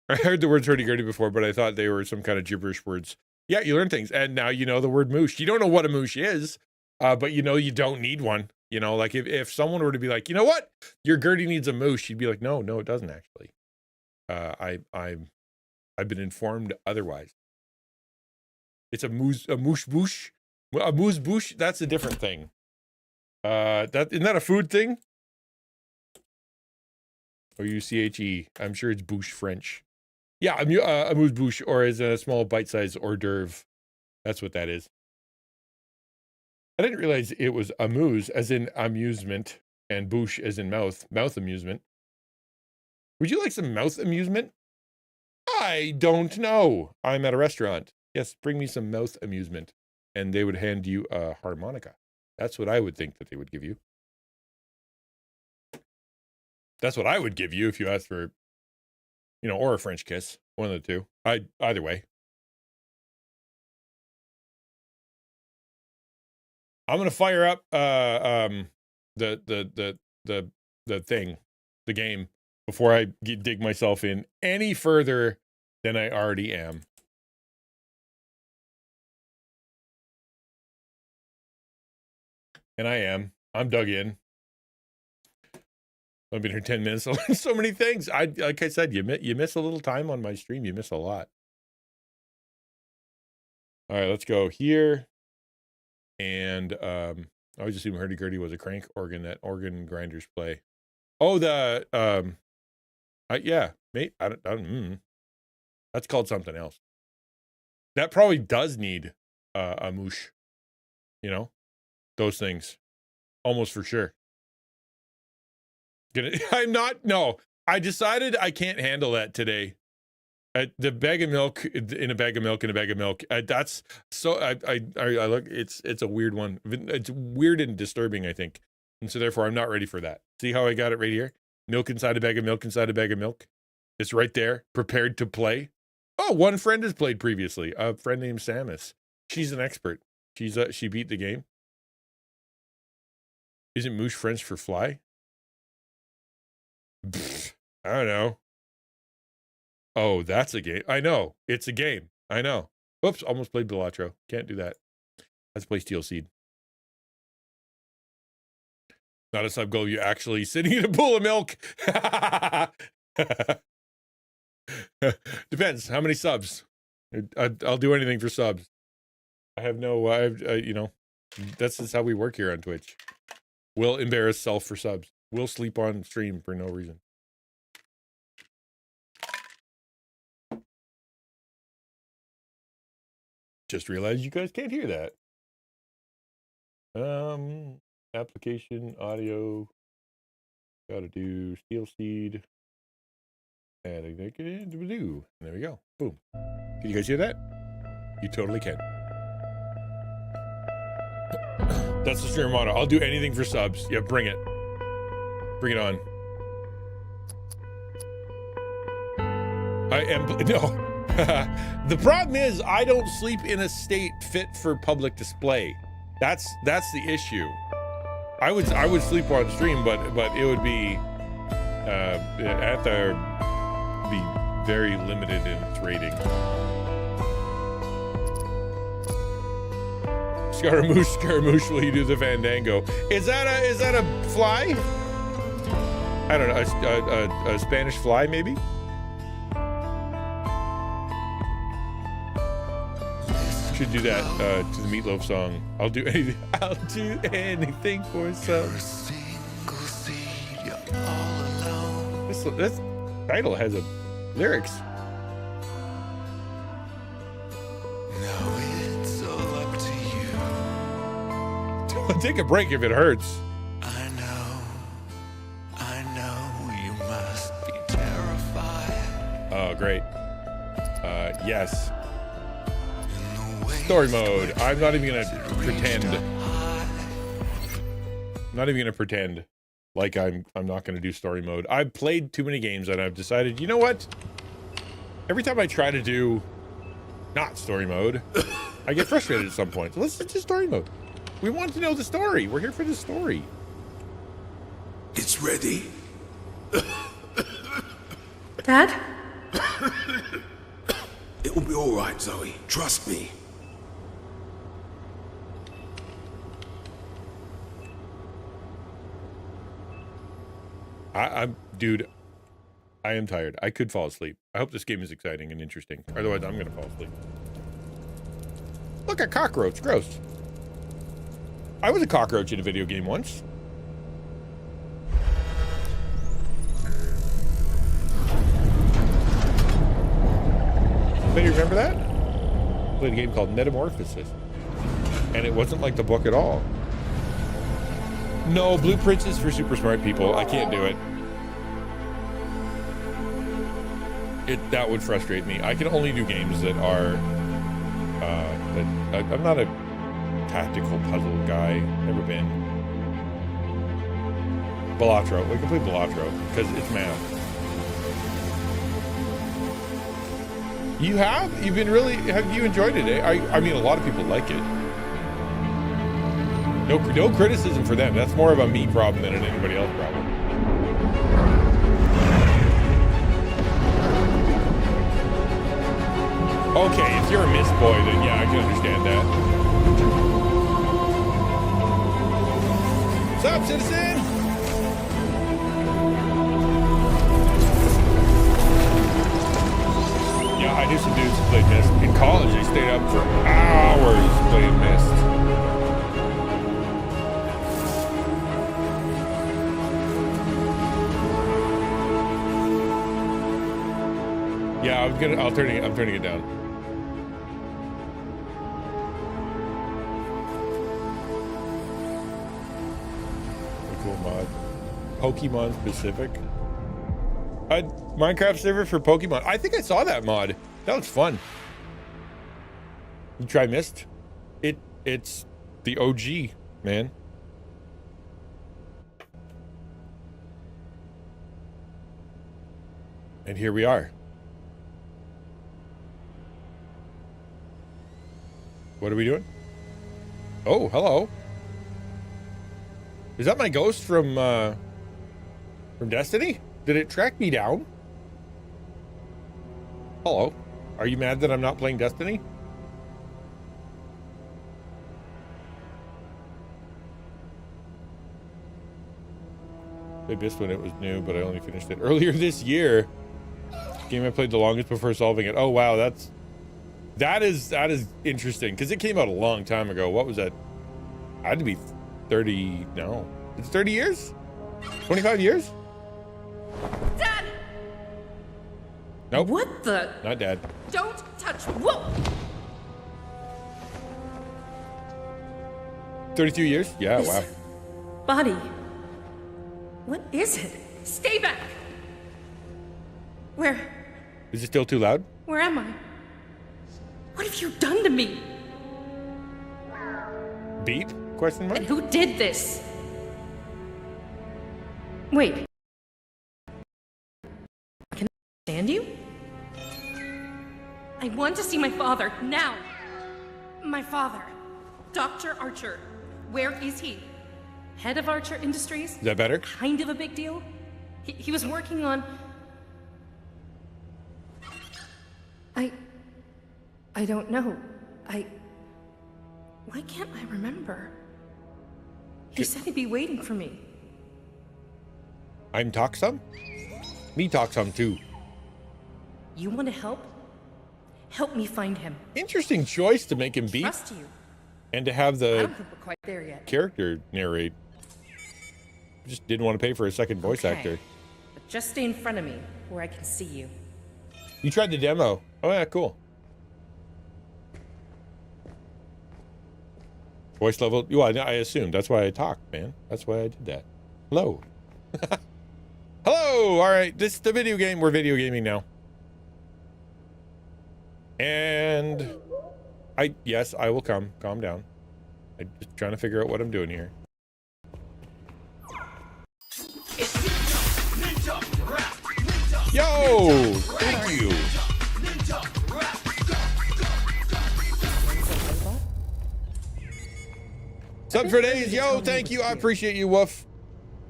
I heard the words hurdy-gurdy before, but I thought they were some kind of gibberish words. Yeah, you learn things, and now you know the word moosh. You don't know what a moosh is, but you know you don't need one. You know, like if someone were to be like, you know what, your gurdy needs a moosh, you'd be like, no, it doesn't actually. I've been informed otherwise. It's a moose bouche. A moose bouche, that's a different thing. Isn't that a food thing? Or U-C-H-E. I'm sure it's bouche French. Yeah, a moose bouche, or as a small bite-sized hors d'oeuvre. That's what that is. I didn't realize it was amuse as in amusement and bouche as in mouth amusement. Would you like some mouth amusement? I don't know. I'm at a restaurant. Yes, bring me some mouth amusement. And they would hand you a harmonica. That's what I would think that they would give you. That's what I would give you if you asked for, or a French kiss. One of the two. Either way. I'm gonna fire up the thing, the game, before I dig myself in any further than I already am. And I am. I'm dug in. I've been here 10 minutes. I learned so many things. Like I said, you miss a little time on my stream. You miss a lot. All right, let's go here. And I always assumed hurdy-gurdy was a crank organ that organ grinders play. Oh, yeah, mate. That's called something else. That probably does need a moosh. You know, those things, almost for sure. I'm not. No, I decided I can't handle that today. The bag of milk in a bag of milk in a bag of milk. That's so. I look. It's a weird one. It's weird and disturbing, I think, and so therefore I'm not ready for that. See how I got it right here? Milk inside a bag of milk inside a bag of milk. It's right there, prepared to play. Oh, one friend has played previously. A friend named Samus. She's an expert. She beat the game. Isn't moosh French for fly? Pfft, I don't know. Oh, that's a game. I know. It's a game. I know. Oops, almost played Balatro. Can't do that. Let's play Steel Seed. Not a sub goal. You actually sitting in a pool of milk. Depends. How many subs? I'll do anything for subs. I have no, you know, that's just how we work here on Twitch. We'll embarrass self for subs. We'll sleep on stream for no reason. Just realized you guys can't hear that. Application, audio. Gotta do Steel Seed. And there we go. Boom. Can you guys hear that? You totally can. That's the stream motto. I'll do anything for subs. Yeah, bring it. Bring it on. I am no. The problem is I don't sleep in a state fit for public display. That's the issue. I would sleep on stream, but it would be have to be very limited in its rating. Scaramouche, will you do the fandango? Is that a fly? I don't know, a Spanish fly maybe? Should do that to the Meatloaf song. I'll do anything for some. This title has a lyrics. Now it's all up to you. Take a break if it hurts. I know you must be terrified. Oh, great. Yes. Story mode. I'm not even gonna pretend. I'm not even gonna pretend like I'm not gonna do story mode. I've played too many games and I've decided, you know what? Every time I try to do not story mode, I get frustrated at some point. So let's just do story mode. We want to know the story. We're here for the story. It's ready. Dad? It will be all right, Zoe. Trust me. Dude, I am tired. I could fall asleep. I hope this game is exciting and interesting. Otherwise, I'm gonna fall asleep. Look, a cockroach. Gross. I was a cockroach in a video game once. Do you remember that? I played a game called Metamorphosis. And it wasn't like the book at all. No, Blueprints is for super smart people. I can't do it. That would frustrate me. I can only do games that are I'm not a tactical puzzle guy. Never been. Balatro. We can play Balatro because it's math. You have? You've been really, have you enjoyed it? Eh? I mean, a lot of people like it. No criticism for them. That's more of a me problem than an anybody else problem. Okay, if you're a Mist boy, then yeah, I can understand that. What's up, citizen? Yeah, I knew some dudes who played Mist. In college, they stayed up for hours playing Mist. Yeah, I'm turning it down. Cool mod. Pokemon specific. A Minecraft server for Pokemon. I think I saw that mod. That looks fun. You try Mist? It's the OG, man. And here we are. What are we doing? Oh, hello. Is that my ghost from Destiny? Did it track me down? Hello. Are you mad that I'm not playing Destiny? I missed when it was new, but I only finished it earlier this year. Game I played the longest before solving it. Oh wow, that is interesting because it came out a long time ago. What was that? I had to be 30. No, it's 30 years, 25 years. Dad! Nope. What the? Not Dad. Don't touch. Whoa! 32 years? Yeah, This wow. Body. What is it? Stay back! Where Is it still too loud? am I? What have you done to me? Beep? Question mark? And who did this? Wait. Can I stand you? I want to see my father, now! My father. Dr. Archer. Where is he? Head of Archer Industries? Is that better? Kind of a big deal. He was working on... I don't know. Why can't I remember? He said he'd be waiting for me. I'm talk some? Me talk some too. You want to help? Help me find him. Interesting choice to make him beep Trust you. and to have I the don't think we're quite there yet. character narrate. Just didn't want to pay for a second voice Okay. actor. But just stay in front of me, where I can see you. You tried the demo. Oh yeah, cool. Voice level. Well, I assumed. That's why I talked, man. That's why I did that. Hello. Hello. All right. This is the video game. We're video gaming now. And yes, I will come. Calm down. I'm just trying to figure out what I'm doing here. Yo! Thank you. Sub for days, yo! Thank you. I appreciate you, Woof.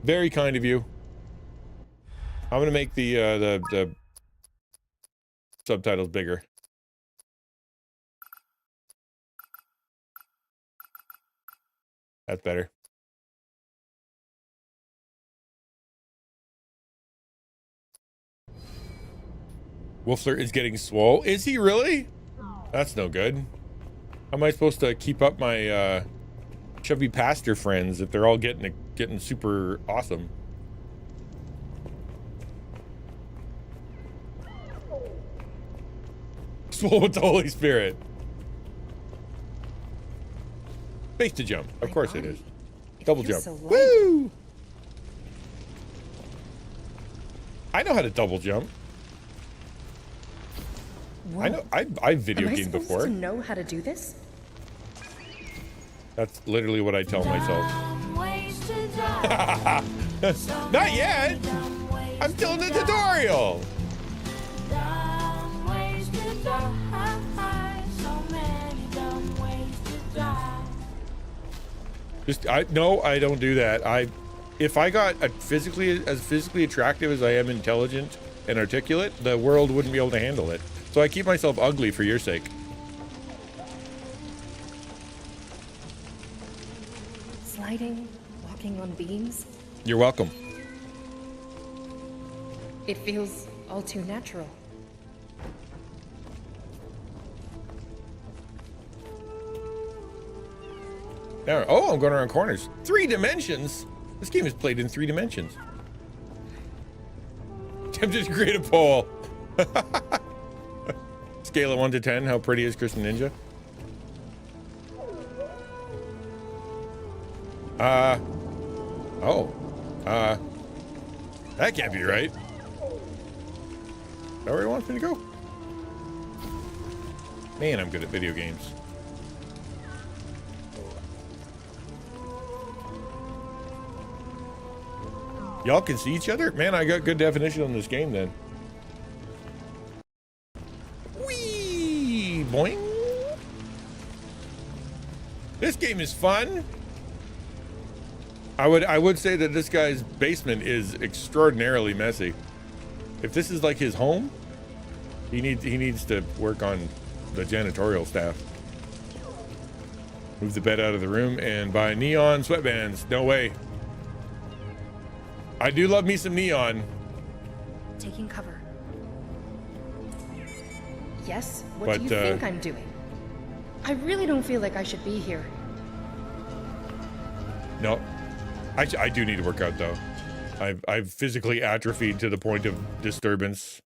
Very kind of you. I'm gonna make the subtitles bigger. That's better. Wolfler is getting swole. Is he really? That's no good. How am I supposed to keep up my chubby pastor friends if they're all getting super awesome? Swole with the Holy Spirit. Space to jump. Of course it is. Double jump. so light. Woo! I know how to double jump. Whoa. I know. I've video Am I gamed supposed before. to know how to do this? That's literally what I tell myself. Not yet. I'm still in the tutorial. No, I don't do that. If I got as physically attractive as I am intelligent and articulate, the world wouldn't be able to handle it. So I keep myself ugly for your sake. Sliding, walking on beams. You're welcome. It feels all too natural. Now, oh, I'm going around corners. 3 dimensions? This game is played in 3 dimensions. Tempted to create a poll. Scale of 1 to 10, how pretty is XtianNinja? That can't be right. Is that where he wants me to go? Man, I'm good at video games. Y'all can see each other? Man, I got good definition on this game then. Whee! Boing! This game is fun. I would say that this guy's basement is extraordinarily messy. If this is like his home, he needs to work on the janitorial staff. Move the bed out of the room and buy neon sweatbands. No way. I do love me some neon. Taking cover. Yes? What do you think I'm doing? I really don't feel like I should be here. No. I do need to work out though. I've physically atrophied to the point of disturbance.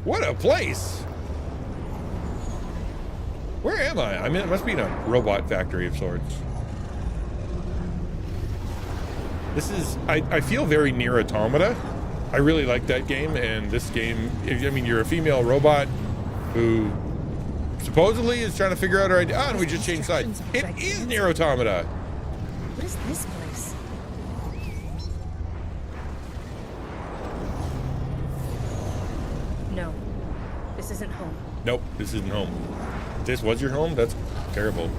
What a place! Where am I? I mean, it must be in a robot factory of sorts. This is, I feel very near Automata. I really like that game, and this game, I mean, you're a female robot who supposedly is trying to figure out her idea. Ah, and we just changed sides. It is near Automata. What is this place? No, this isn't home. Nope, this isn't home. If this was your home? That's terrible.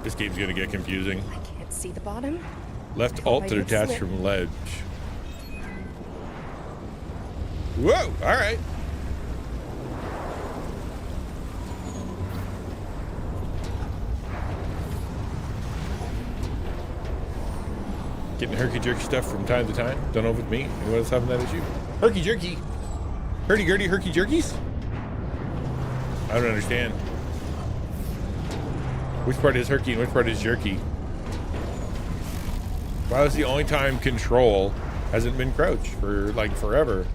This game's gonna get confusing. I can't see the bottom. Left alt to detach from ledge. Whoa, all right. Getting herky-jerky stuff from time to time. Don't know if it's me. Anyone else having that issue? Herky-jerky. Hurdy-gurdy herky-jerkies? I don't understand. Which part is herky and which part is jerky? Why was the only time control hasn't been crouch for like forever?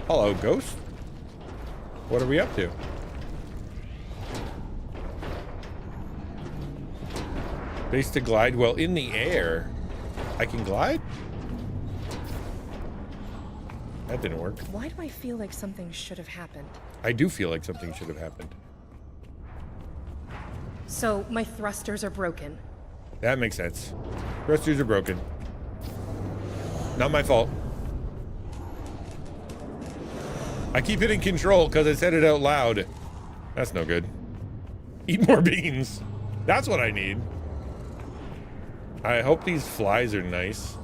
Hello, ghost. What are we up to? Base to glide while in the air. I can glide? That didn't work. Why do I feel like something should have happened? I do feel like something should have happened. So, my thrusters are broken. That makes sense. Thrusters are broken. Not my fault. I keep hitting control because I said it out loud. That's no good. Eat more beans. That's what I need. I hope these flies are nice.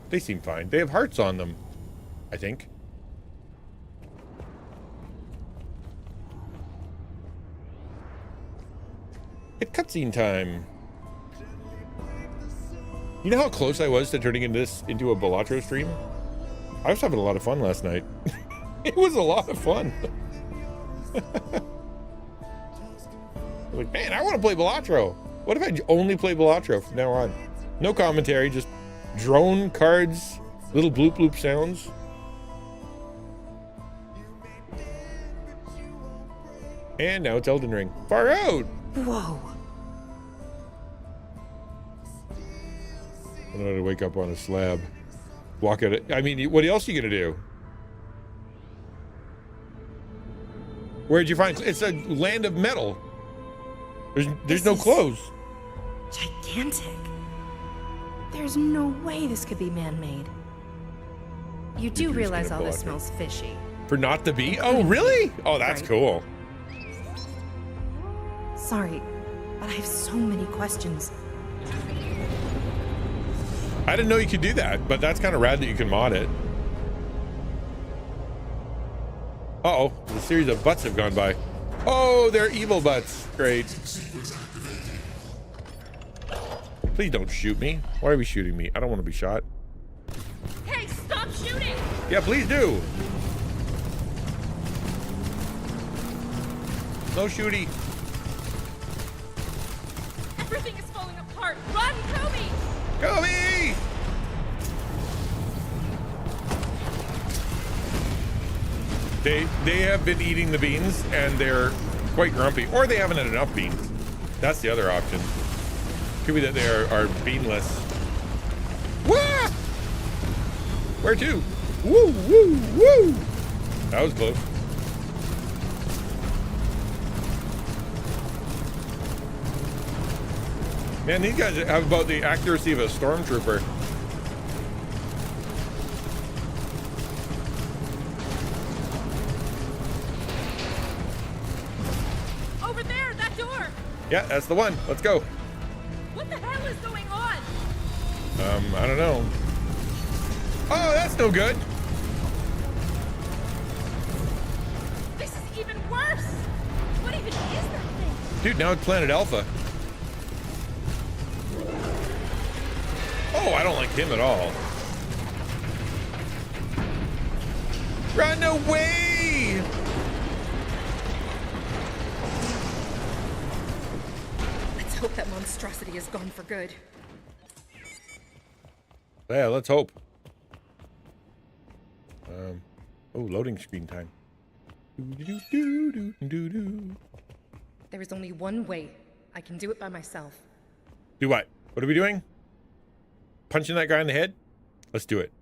They seem fine. They have hearts on them, I think. It's cutscene time. You know how close I was to turning this into a Balatro stream? I was having a lot of fun last night. It was a lot of fun. Like, man, I want to play Balatro. What if I only play Balatro from now on? No commentary, just drone cards, little bloop bloop sounds. And now it's Elden Ring. Far out! Whoa. I don't know how to wake up on a slab. Walk at it. I mean, what else are you gonna do? Where'd you find? It's a land of metal. There's no clothes. Gigantic. There's no way this could be man-made. You do realize all this smells fishy. For not to be? Oh, really? Oh, that's cool. Sorry, but I have so many questions. I didn't know you could do that, but that's kind of rad that you can mod it. Uh-oh, the series of butts have gone by. Oh, they're evil butts. Great. Please don't shoot me. Why are we shooting me? I don't want to be shot. Hey, stop shooting! Yeah, please do. No shooty. Everything is falling apart. Run, Kobe! Kobe! They have been eating the beans and they're quite grumpy, or they haven't had enough beans. That's the other option. Could be that they are beanless. Wah! Where to? Woo, woo, woo! That was close. Man, these guys have about the accuracy of a stormtrooper. Over there, that door! Yeah, that's the one. Let's go. What the hell is going on? I don't know. Oh, that's no good. This is even worse! What even is that thing? Dude, now it's Planet Alpha. Oh, I don't like him at all. Run away! Let's hope that monstrosity is gone for good. Yeah, let's hope. Oh, loading screen time. There is only one way. I can do it by myself. Do what? What are we doing? Punching that guy in the head? Let's do it.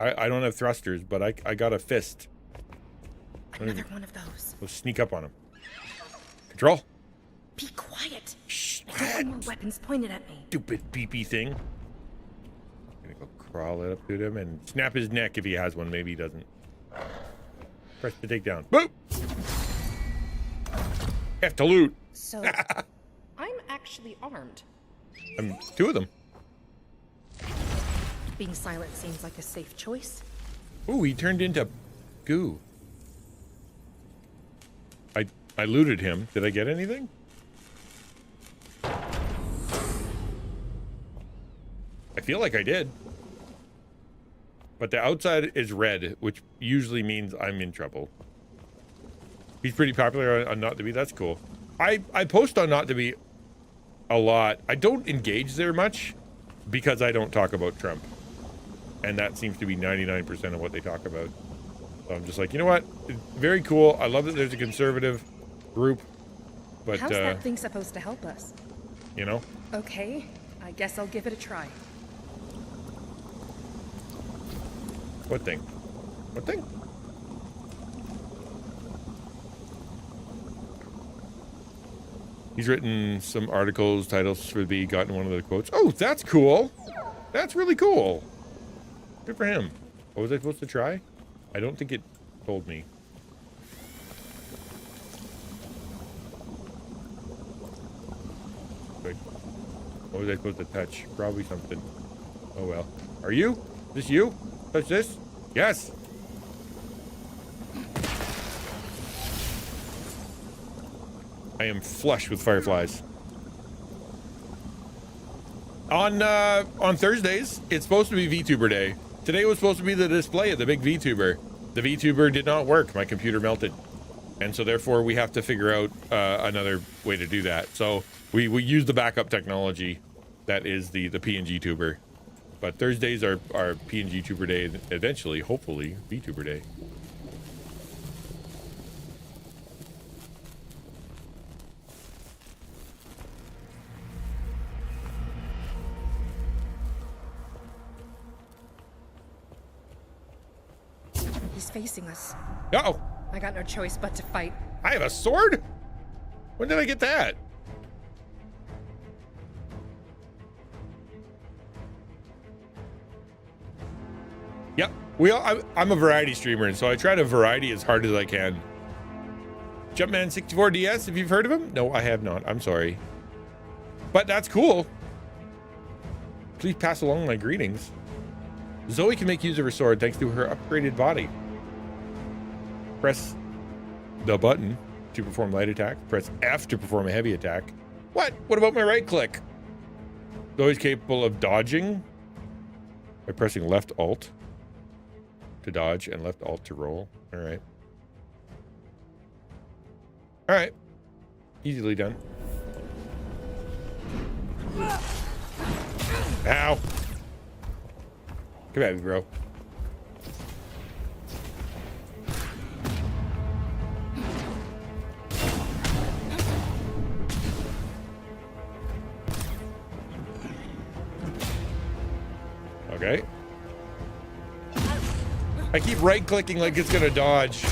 I don't have thrusters, but I got a fist. Another one of those. Let's sneak up on him. Control. Be quiet. Shh. I don't want more weapons pointed at me. Stupid beepy thing. Gonna go crawl it up to him and snap his neck if he has one. Maybe he doesn't. Press the takedown. Boop! Have to loot. So, I'm actually armed. Two of them. Being silent seems like a safe choice. Ooh, he turned into goo. I looted him. Did I get anything? I feel like I did. But the outside is red, which usually means I'm in trouble. He's pretty popular on Not To Be. That's cool. I post on Not To Be a lot. I don't engage there much because I don't talk about Trump. And that seems to be 99% of what they talk about. So I'm just like, you know what? It's very cool. I love that there's a conservative group. But, how's that thing supposed to help us? you know? Okay, I guess I'll give it a try. What thing? What thing? He's written some articles, titles for the gotten one of the quotes. Oh, that's cool. That's really cool. Good for him. What was I supposed to try? I don't think it told me. Wait. What was I supposed to touch? Probably something. Oh well. Are you? Is this you? Touch this? Yes. I am flush with fireflies. On Thursdays, it's supposed to be VTuber Day. Today was supposed to be the display of the big VTuber. The VTuber did not work. My computer melted. And so therefore we have to figure out another way to do that. So we use the backup technology that is the PNG tuber. But Thursdays are PNG tuber day, and eventually, hopefully, VTuber Day. He's facing us. Uh-oh. I got no choice but to fight. I have a sword? When did I get that? Yep. I'm a variety streamer, and so I try to variety as hard as I can. Jumpman64DS, if you've heard of him? No, I have not. I'm sorry. But that's cool. Please pass along my greetings. Zoe can make use of her sword thanks to her upgraded body. Press the button to perform light attack. Press F to perform a heavy attack. What? What about my right click? Zoe's capable of dodging by pressing left alt to dodge and left alt to roll. All right. All right. Easily done. Ow. Come at me, bro. Okay. I keep right-clicking like it's gonna dodge.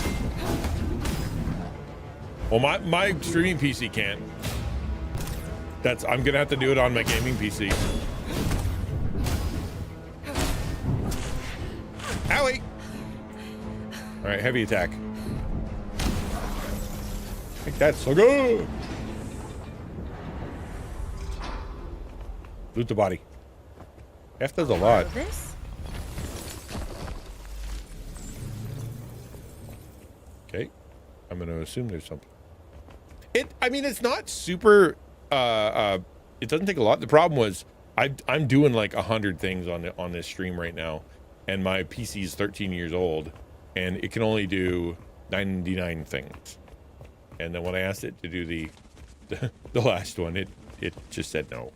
Well, my streaming PC can't. I'm gonna have to do it on my gaming PC. Owie! All right, heavy attack. Like that, so good. Loot the body. F does a lot. This? Okay, I'm gonna assume there's something. I mean, it's not super. It doesn't take a lot. The problem was I'm doing like 100 things on this stream right now, and my PC is 13 years old, and it can only do 99 things. And then when I asked it to do the last one, it just said no.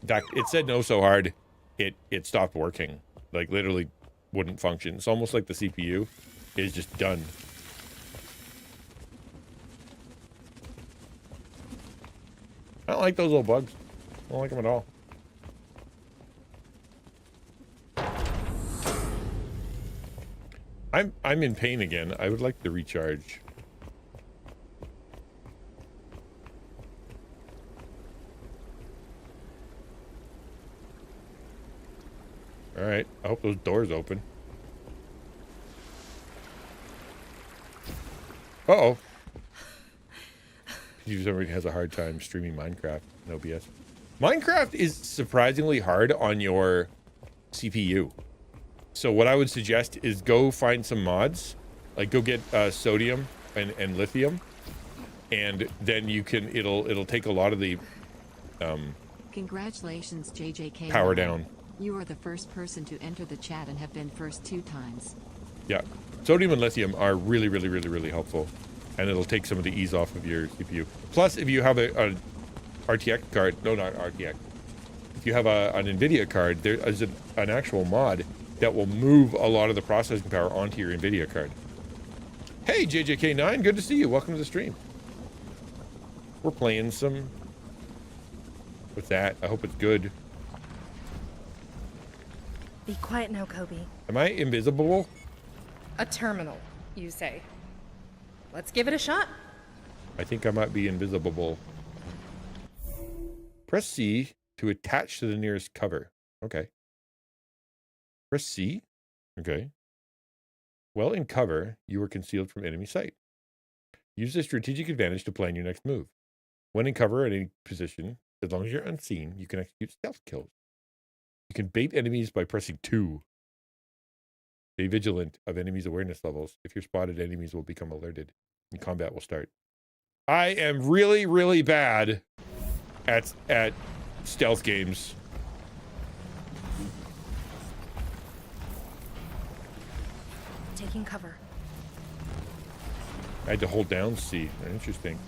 In fact, it said no so hard it stopped working. Like literally wouldn't function. It's almost like the CPU is just done. I don't like those little bugs. I don't like them at all. I'm in pain again. I would like to recharge. All right. I hope those doors open. Uh-oh. Somebody has a hard time streaming Minecraft in OBS. Minecraft is surprisingly hard on your CPU. So what I would suggest is go find some mods, like go get sodium and lithium, and then you can it'll take a lot of the Congratulations, JJK. power down. You are the first person to enter the chat and have been first 2 times. Yeah, sodium and lithium are really, really, really, really helpful, and it'll take some of the ease off of your CPU. Plus, if you have a RTX card, no, not RTX. If you have an NVIDIA card, there is an actual mod that will move a lot of the processing power onto your NVIDIA card. Hey, JJK9, good to see you. Welcome to the stream. We're playing some... What's that? I hope it's good. Be quiet now, Kobe. Am I invisible? A terminal, you say. Let's give it a shot. I think I might be invisible. Press C to attach to the nearest cover. Okay. Press C. Okay. Well, in cover, you are concealed from enemy sight. Use this strategic advantage to plan your next move. When in cover at any position, as long as you're unseen, you can execute stealth kills. You can bait enemies by pressing 2. Stay vigilant of enemies' awareness levels. If you're spotted, enemies will become alerted, and combat will start. I am really, really bad at stealth games. Taking cover. I had to hold down C. Interesting.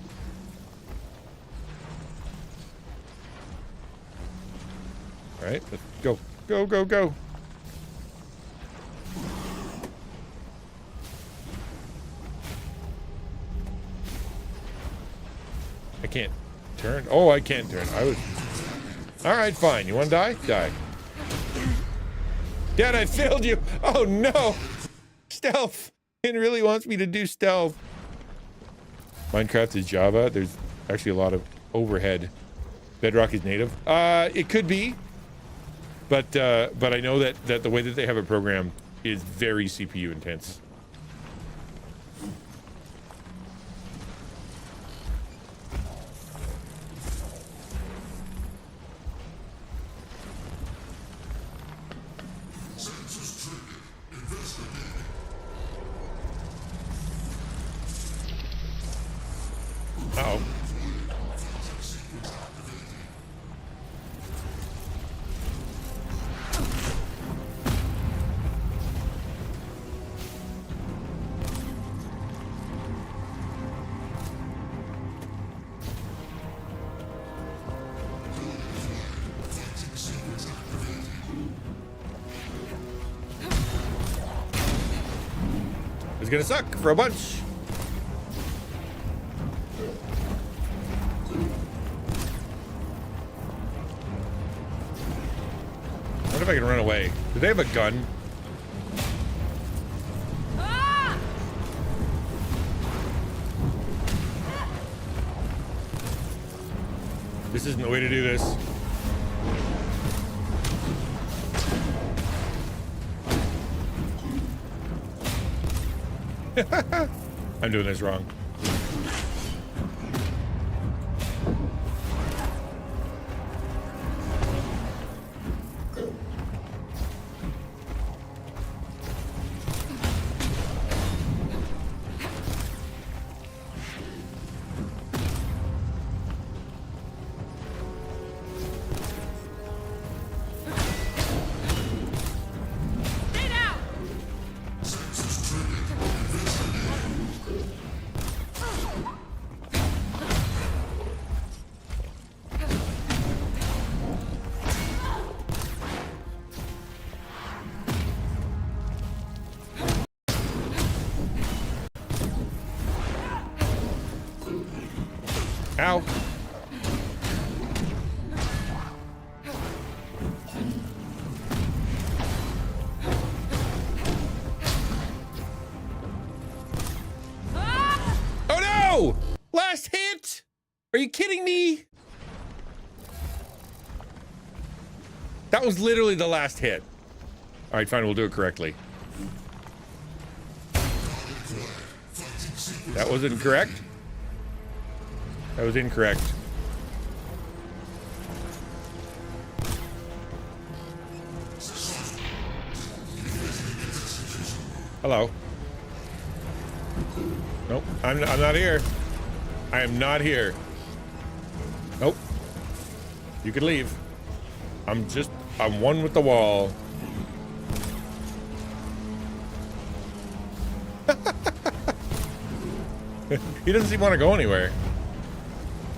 All right, let's go. Go, go, go. I can't turn. Oh, I can't turn. I was... All right, fine. You want to die? Die. Dad, I failed you. Oh, no. Stealth. It really wants me to do stealth. Minecraft is Java. There's actually a lot of overhead. Bedrock is native. It could be, but I know that the way that they have it programmed is very CPU intense. Uh-oh. It's gonna suck for a bunch. I wonder if I can run away. Do they have a gun? This isn't the way to do this. I'm doing this wrong. Ow. Oh no! Last hit! Are you kidding me? That was literally the last hit. All right, fine, we'll do it correctly. That wasn't correct. That was incorrect. Hello. Nope, I'm not here. I am not here. Nope. You can leave. I'm one with the wall. He doesn't seem to want to go anywhere.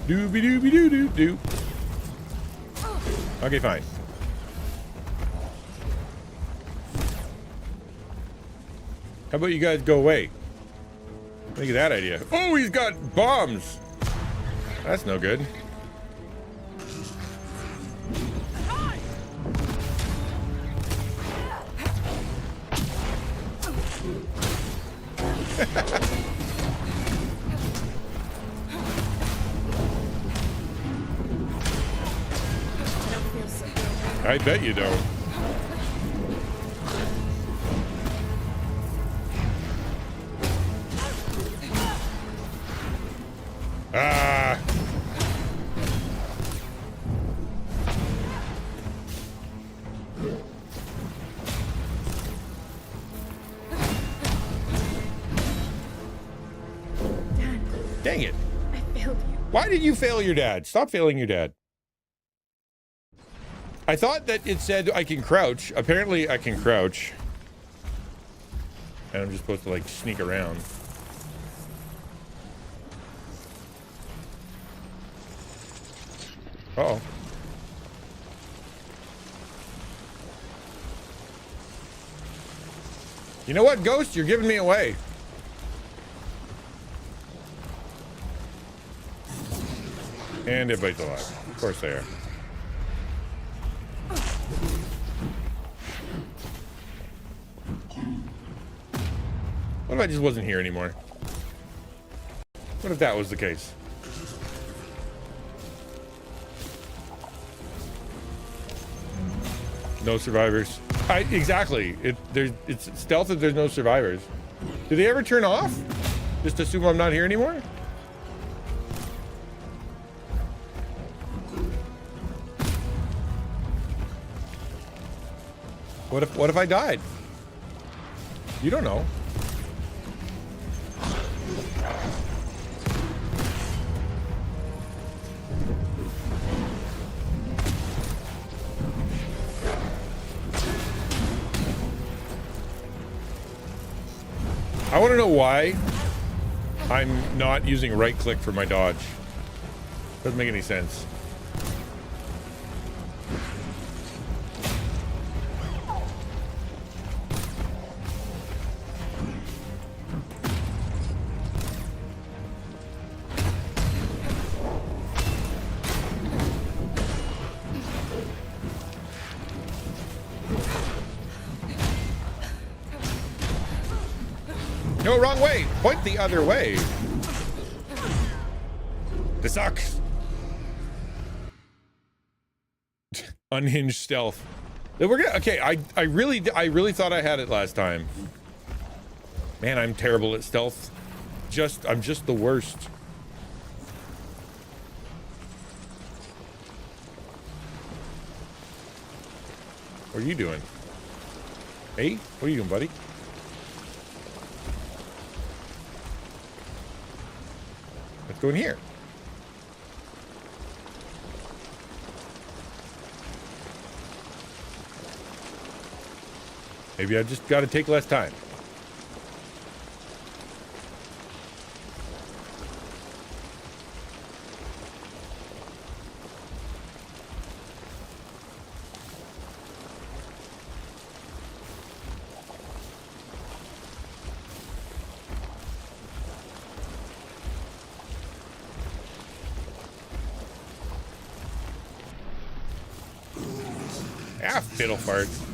Doobie doobie doo doo doo. Okay, fine. How about you guys go away? Look at that idea. Oh, he's got bombs. That's no good. I bet you don't. Ah. Dad, Dang it. I failed you. Why did you fail your dad? Stop failing your dad. I thought that it said I can crouch. Apparently I can crouch. And I'm just supposed to like sneak around. Uh-oh. You know what, Ghost? You're giving me away. And everybody's alive. Of course they are. What if I just wasn't here anymore? What if that was the case? No survivors. Exactly. It's stealth if there's no survivors. Do they ever turn off? Just assume I'm not here anymore? What if I died? You don't know. I want to know why I'm not using right click for my dodge. Doesn't make any sense. No, wrong way. Point the other way. This sucks. Unhinged stealth. We're gonna, okay, I really thought I had it last time. Man, I'm terrible at stealth. I'm just the worst. What are you doing? Hey, what are you doing, buddy? Let's go in here. Maybe I just got to take less time. Ah, fiddle farts.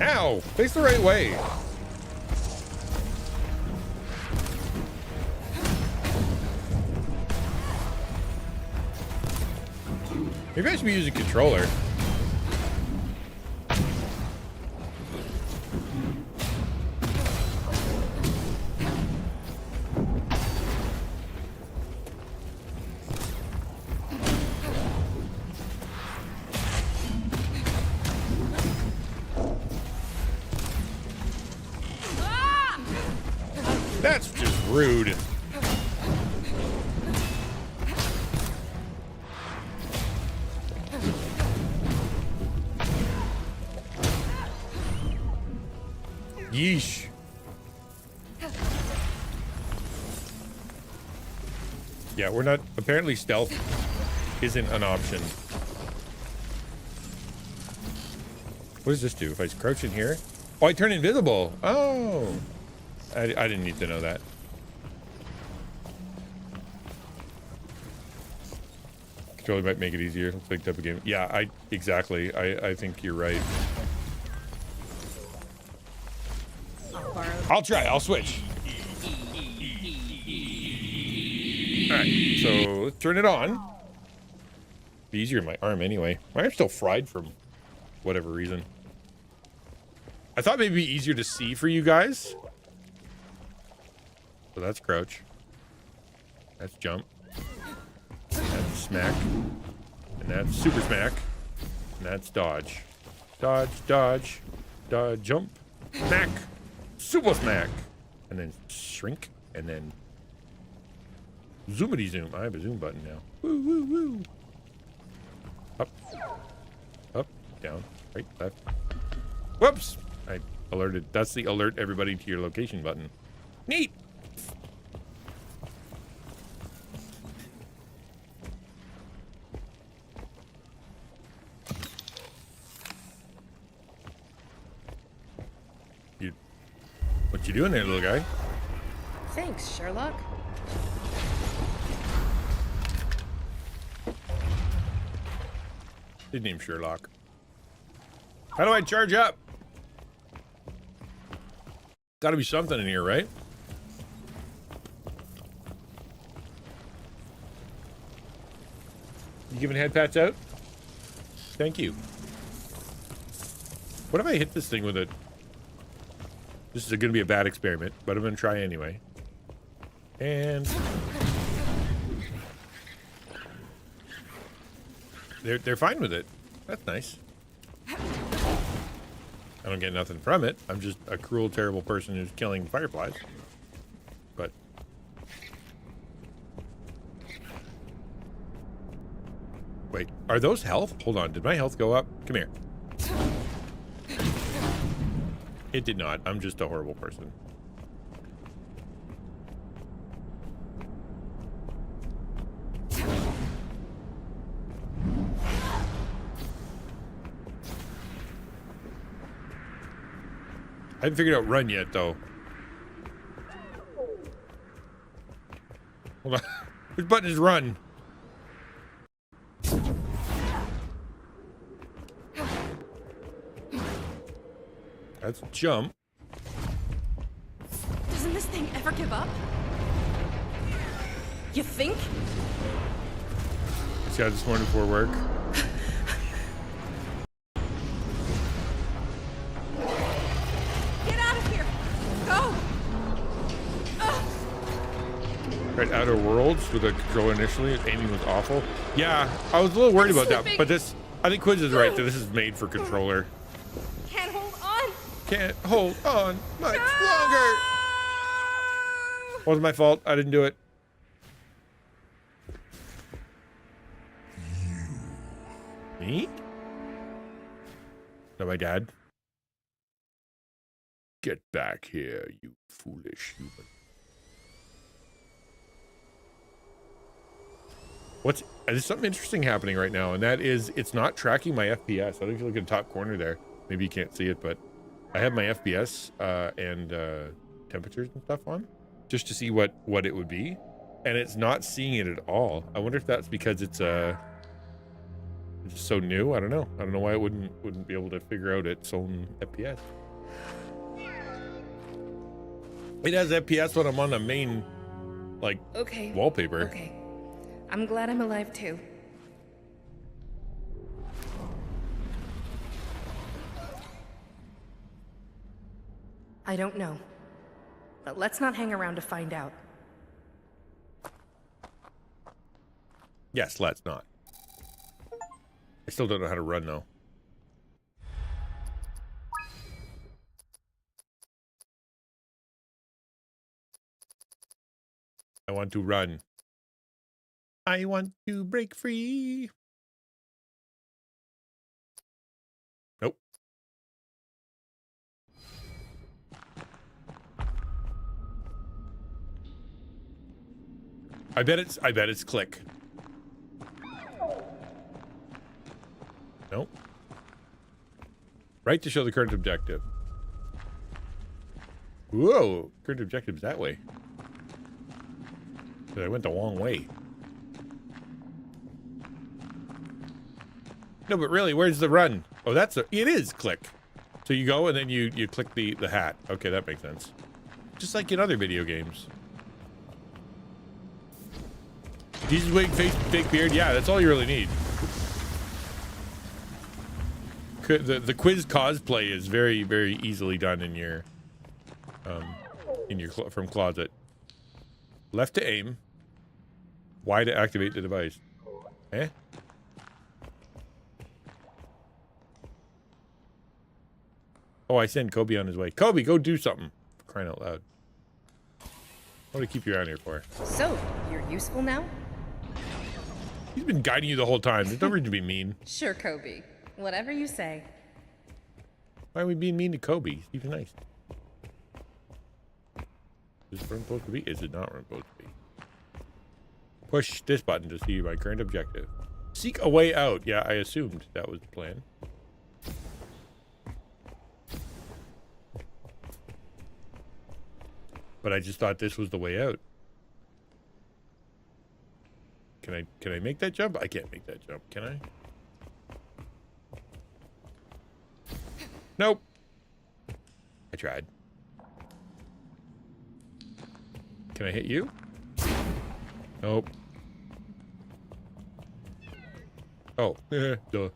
Ow! Face the right way. Maybe I should be using controller. That's just rude. Yeesh. Yeah, we're not, apparently stealth isn't an option. What does this do? If I crouch in here? Oh, I turn invisible. Oh. I didn't need to know that. Controller might make it easier. Let's pick up a game. Yeah, exactly. I think you're right. I'll try. I'll switch. All right. So let's turn it on. Be easier in my arm anyway. My arm's still fried from whatever reason. I thought maybe it'd be easier to see for you guys. So that's crouch. That's jump. That's smack. And that's super smack. And that's dodge. Dodge, dodge, dodge, jump, smack, super smack. And then shrink. And then zoomity zoom. I have a zoom button now. Woo, woo, woo. Up. Up, down, right, left. Whoops! I alerted. That's the alert everybody to your location button. Neat! What you doing there, little guy? Thanks, Sherlock. His name's Sherlock. How do I charge up? Gotta be something in here, right? You giving head pats out? Thank you. What if I hit this thing with a... This is going to be a bad experiment, but I'm going to try anyway. And... They're fine with it. That's nice. I don't get nothing from it. I'm just a cruel, terrible person who's killing fireflies. But... Wait, are those health? Hold on, did my health go up? Come here. It did not. I'm just a horrible person. I haven't figured out run yet, though. Hold on. Which button is run? That's jump. Doesn't this thing ever give up? You think? This guy this morning before work. Get out of here! Go! Right, Outer Worlds with a controller initially. Aiming was awful. Yeah, I was a little worried about that, but this... I think Quiz is right that this is made for controller. Can't hold on! Can't hold on much longer. Wasn't my fault. I didn't do it. Me? No, my dad. Get back here, you foolish human. There's something interesting happening right now, and that is it's not tracking my FPS. I don't know if you look in the top corner there. Maybe you can't see it, but I have my FPS and temperatures and stuff on just to see what it would be, and it's not seeing it at all. I wonder if that's because it's so new. I don't know why it wouldn't be able to figure out its own FPS. It has FPS when I'm on the main wallpaper. Okay. I'm glad I'm alive too. I don't know. But let's not hang around to find out. Yes, let's not. I still don't know how to run though. I want to run. I want to break free. Nope. I bet it's click. Nope. Right to show the current objective. Whoa, current objective's that way. But I went the wrong way. No, but really, where's the run? Oh, it is click. So you go and then you click the hat. Okay, that makes sense. Just like in other video games. Jesus wig, face, fake beard. Yeah, that's all you really need. The quiz cosplay is very, very easily done in your from closet. Left to aim. Y to activate the device. Eh? Oh, I send Kobe on his way. Kobe, go do something. For crying out loud. What do I keep you around here for? So, you're useful now? He's been guiding you the whole time. There's no reason to be mean. Sure, Kobe. Whatever you say. Why are we being mean to Kobe? He's nice. Is this where I'm supposed to be? Is it not where I'm supposed to be? Push this button to see my current objective. Seek a way out. Yeah, I assumed that was the plan. But I just thought this was the way out. Can I make that jump? I can't make that jump, can I? Nope. I tried. Can I hit you? Nope. Oh, duh.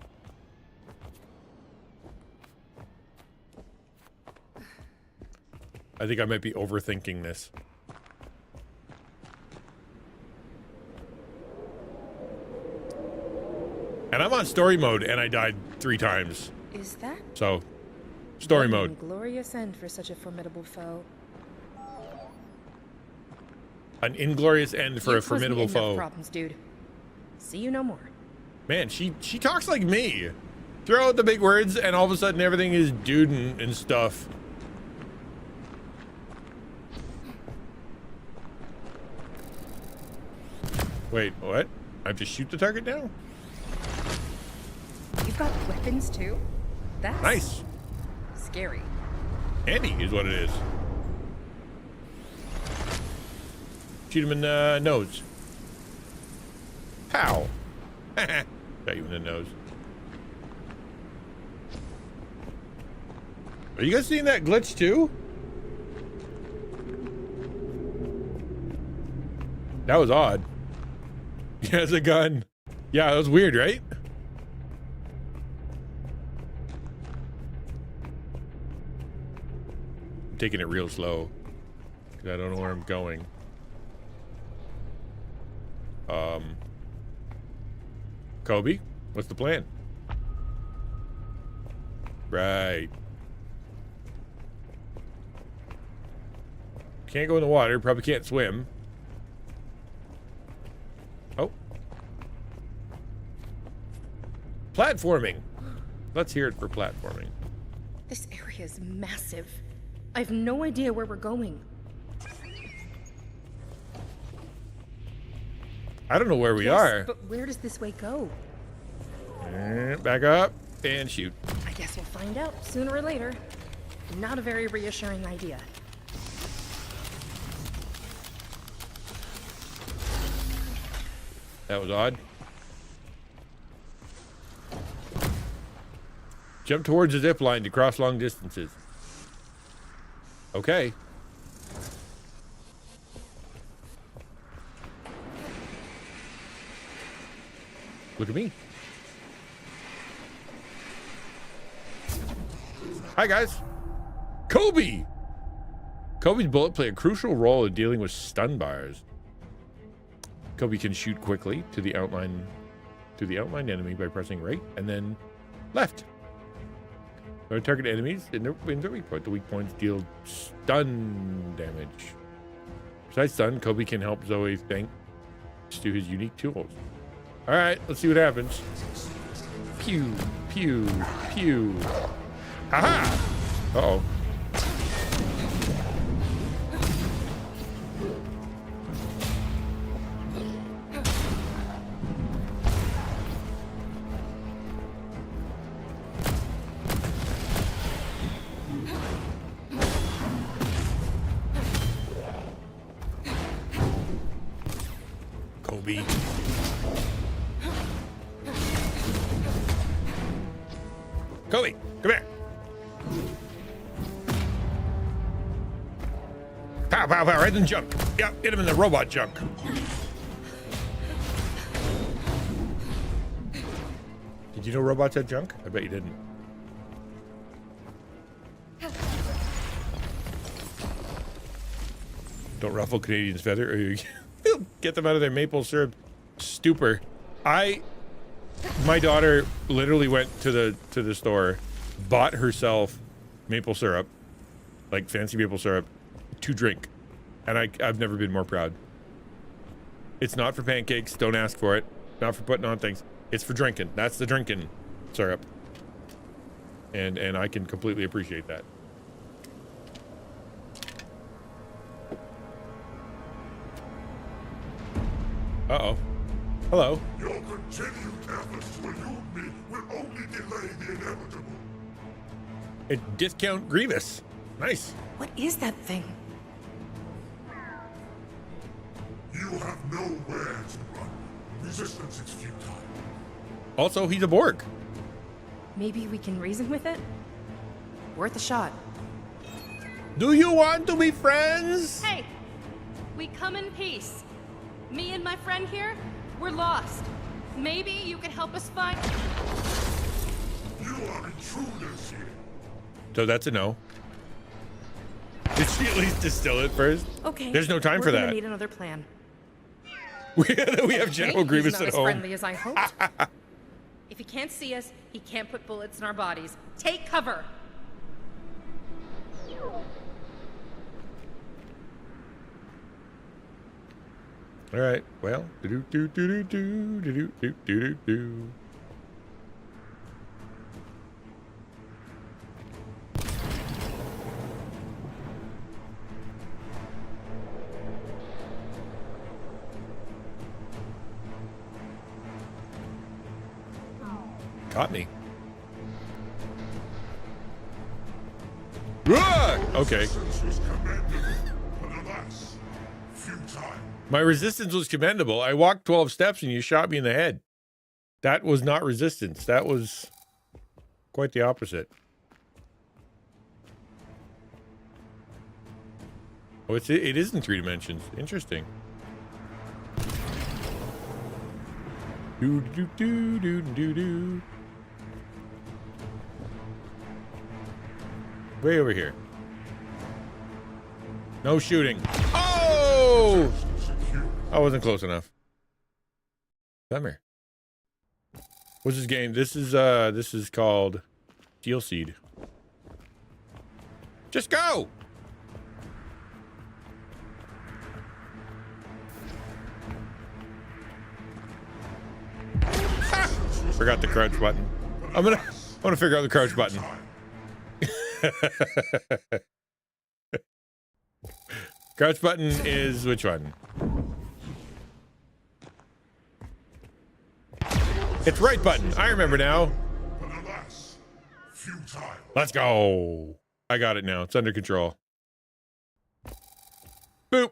I think I might be overthinking this. And I'm on story mode, and I died 3 times. Is that? So, story What an mode. Glorious end for such a formidable foe. An inglorious end for You a caused me formidable enough foe. problems, dude. See you no more. Man, she talks like me. Throw out the big words, and all of a sudden everything is dude and stuff. Wait, what? I have to shoot the target now? You've got weapons too? That's Nice. scary. Handy is what it is. Shoot him in the nose. Pow. Got you in the nose. Are you guys seeing that glitch too? That was odd. He has a gun. Yeah, that was weird, right? I'm taking it real slow because I don't know where I'm going. Kobe, what's the plan? Right. Can't go in the water, probably can't swim. Oh. Platforming. Let's hear it for platforming. This area is massive. I have no idea where we're going. I don't know where we Yes, are. but where does this way go? Back up and shoot. I guess we'll find out sooner or later. Not a very reassuring idea. That was odd. Jump towards the zip line to cross long distances. Okay. Look at me. Hi, guys. Kobe! Kobe's bullet play a crucial role in dealing with stun bars. Kobe can shoot quickly to the outlined enemy by pressing right and then left. Or target enemies in their weak point. The weak points deal stun damage. Besides stun, Kobe can help Zoe thanks to his unique tools. All right, let's see what happens. Pew, pew, pew. Haha! Uh-oh. Kobe. Kobe, come here. Pow, pow, pow, right in the junk. Yeah, hit him in the robot junk. Did you know robots had junk? I bet you didn't. Don't ruffle Canadians' feather, or you get them out of their maple syrup stupor. My daughter literally went to the store, bought herself maple syrup, like fancy maple syrup, to drink, and I've never been more proud. It's not for pancakes. Don't ask for it. Not for putting on things. It's for drinking. That's the drinking syrup. and I can completely appreciate that. Uh-oh. Hello. Your continued efforts to elude me will only delay the inevitable. A discount Grievous. Nice. What is that thing? You have nowhere to run. Resistance is futile. Also, he's a Borg. Maybe we can reason with it? Worth a shot. Do you want to be friends? Hey, we come in peace. Me and my friend here, we're lost. Maybe you can help us find... You are intruders here. So that's a no. Did she at least distill it first? Okay. There's no time we're for gonna that. Need another plan. We have General Maybe Grievous he's not at as home. friendly as I hoped. If he can't see us, he can't put bullets in our bodies. Take cover. All right. Well, do do do do do do do do do. Caught me. Ah! Okay. Resistance was commendable, but alas, futile. My resistance was commendable. I walked 12 steps and you shot me in the head. That was not resistance. That was quite the opposite. Oh, it is in 3 dimensions. Interesting. Do do do do do do. Way over here. No shooting. Oh! I wasn't close enough. Bummer. What's this game? This is called Steel Seed. Just go! Ha! Forgot the crouch button. I'm gonna figure out the crouch button. Crouch button is which one? It's right button. I remember now. But alas, futile. Let's go. I got it now. It's under control. Boop.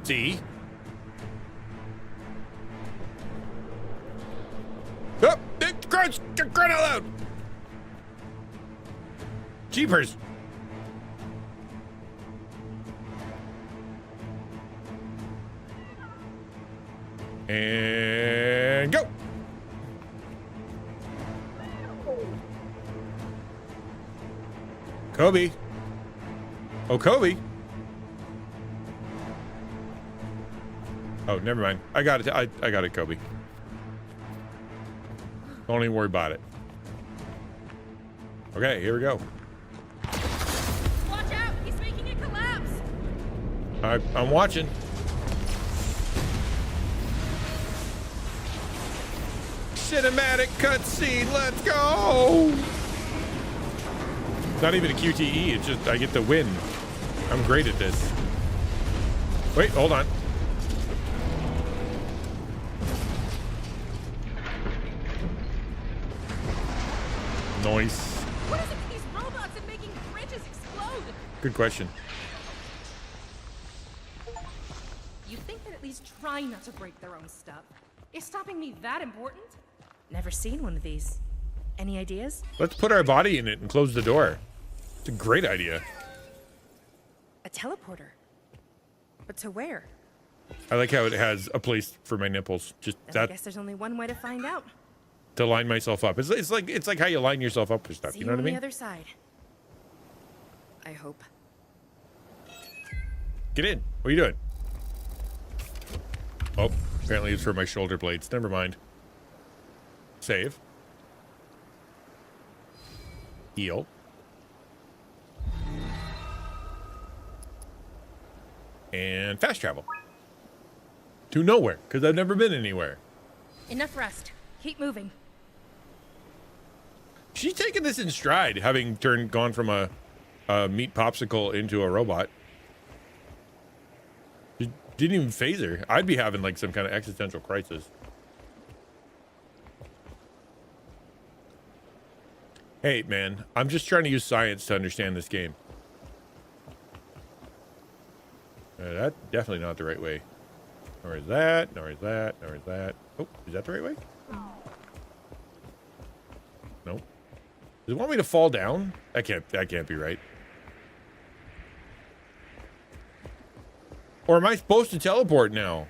See? Oh, crunch! Cry out loud! Jeepers! And go! Kobe. Oh, Kobe. Oh, never mind. I got it. I got it, Kobe. Don't even worry about it. Okay, here we go. Watch out! He's making it collapse! I'm watching. Cinematic cutscene. Let's go! It's not even a QTE. It's just I get the win. I'm great at this. Wait, hold on. Noise. What is it with these robots and making bridges explode? Good question. You think they'd at least try not to break their own stuff? Is stopping me that important? Never seen one of these. Any ideas? Let's put our body in it and close the door. It's a great idea. A teleporter. But to where? I like how it has a place for my nipples. Just Then I that guess there's only one way to find out. to line myself up. It's like how you line yourself up for stuff. See You know what I on mean? the other side. I hope. Get in. What are you doing? Oh, apparently it's for my shoulder blades. Never mind. Save. Heal. And fast travel. To nowhere, because I've never been anywhere. Enough rest. Keep moving. She's taking this in stride, having gone from a meat popsicle into a robot. It didn't even phase her. I'd be having like some kind of existential crisis. Hey, man, I'm just trying to use science to understand this game. That's definitely not the right way. Nor is that, nor is that, nor is that. Oh, is that the right way? Nope. Does it want me to fall down? That can't be right. Or am I supposed to teleport now?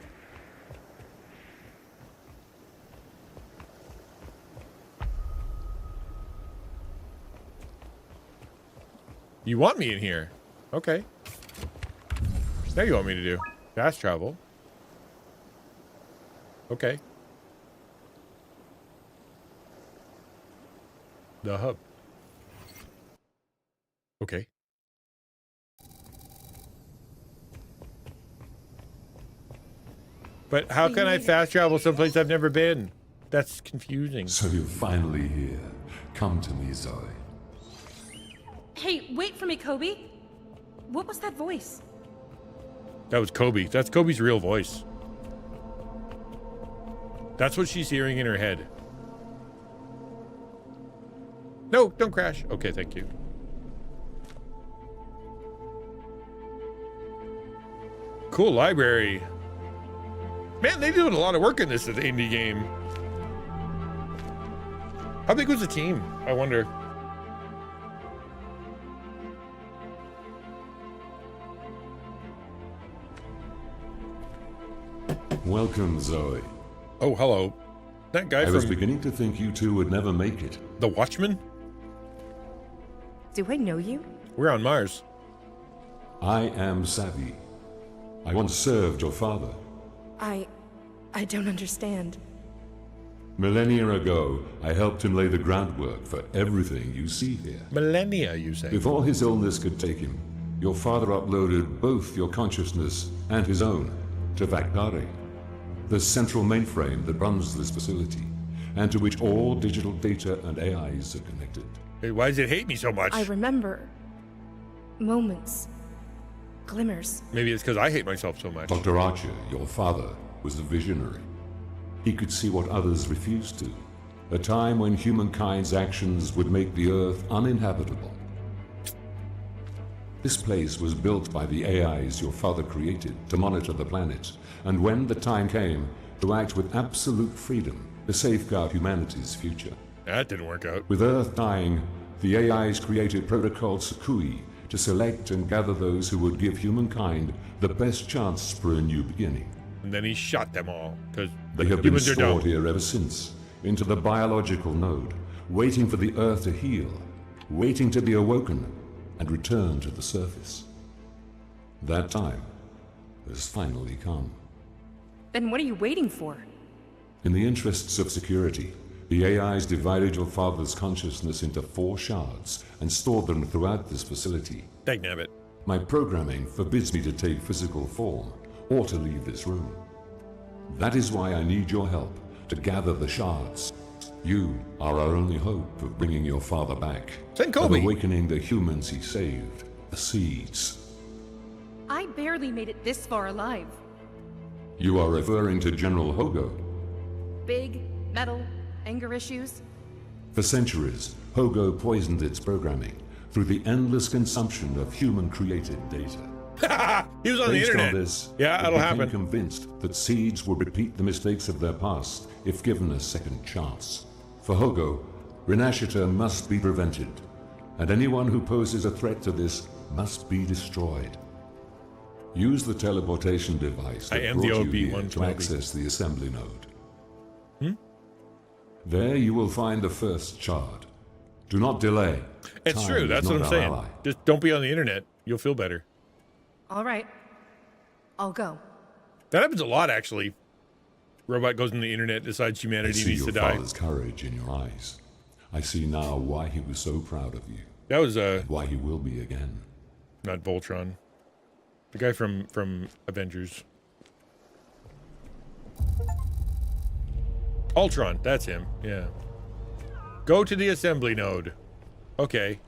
You want me in here? Okay. Now you want me to do fast travel. Okay. The hub. Okay. But how can I fast travel someplace I've never been? That's confusing. So you're finally here. Come to me, Zoe. Hey, wait for me, Kobe. What was that voice? That was Kobe. That's Kobe's real voice. That's what she's hearing in her head. No, don't crash. Okay, thank you. Cool library. Man, they did a lot of work in this indie game. How big was the team? I wonder. Welcome, Zoe. Oh, hello. That guy I was from beginning to think you two would never make it. The Watchmen? Do I know you? We're on Mars. I am Savvy. I once served your father. I don't understand. Millennia ago, I helped him lay the groundwork for everything you see here. Millennia, you say? Before his illness could take him, your father uploaded both your consciousness and his own to Vactare, the central mainframe that runs this facility, and to which all digital data and AIs are connected. Hey, why does it hate me so much? I remember moments, glimmers. Maybe it's because I hate myself so much. Dr. Archer, your father, was a visionary. He could see what others refused to, a time when humankind's actions would make the Earth uninhabitable. This place was built by the AIs your father created to monitor the planet, and when the time came, to act with absolute freedom to safeguard humanity's future. That didn't work out. With Earth dying, the AIs created Protocol Sakui to select and gather those who would give humankind the best chance for a new beginning. And then he shot them all, because They have been humans are stored dumb. here ever since, into the biological node, waiting for the Earth to heal, waiting to be awoken and return to the surface. That time has finally come. Then what are you waiting for? In the interests of security, the AIs divided your father's consciousness into 4 shards and stored them throughout this facility. Dagnabbit. My programming forbids me to take physical form or to leave this room. That is why I need your help to gather the shards. You are our only hope of bringing your father back. Send Of Kobe. awakening the humans he saved, the seeds. I barely made it this far alive. You are referring to General Hogo. Big, metal, anger issues. For centuries, Hogo poisoned its programming through the endless consumption of human-created data. He was on the Based internet. on this, Yeah, it that'll became happen. convinced that seeds would repeat the mistakes of their past if given a second chance. For Hogo, Renashita must be prevented, and anyone who poses a threat to this must be destroyed. Use the teleportation device I that am the brought you here to OB-112. access the assembly node. There you will find the first shard. Do not delay. It's Time true. is That's what not I'm our saying. ally. Just don't be on the internet. You'll feel better. All right, I'll go. That happens a lot, actually. Robot goes on the internet, decides I humanity see needs your to die. father's courage in your eyes. I see now why he was so proud of you, That was why he will be again. not Voltron. The guy from Avengers. Ultron, that's him. Yeah. Go to the assembly node. Okay.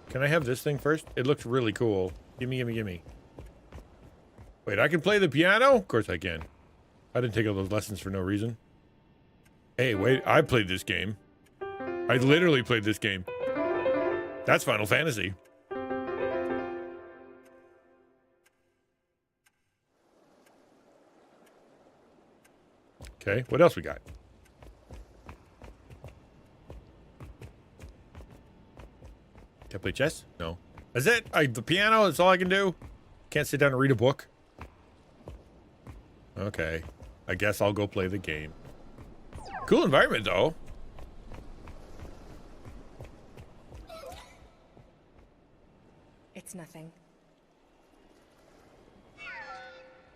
Can I have this thing first? It looks really cool. Gimme, gimme, gimme. Wait, I can play the piano? Of course I can. I didn't take all those lessons for no reason. Hey, wait, I played this game. I literally played this game. That's Final Fantasy. Okay, what else we got? Can I play chess? No. Is it? The piano, that's all I can do? Can't sit down and read a book? Okay. I guess I'll go play the game. Cool environment, though. It's nothing.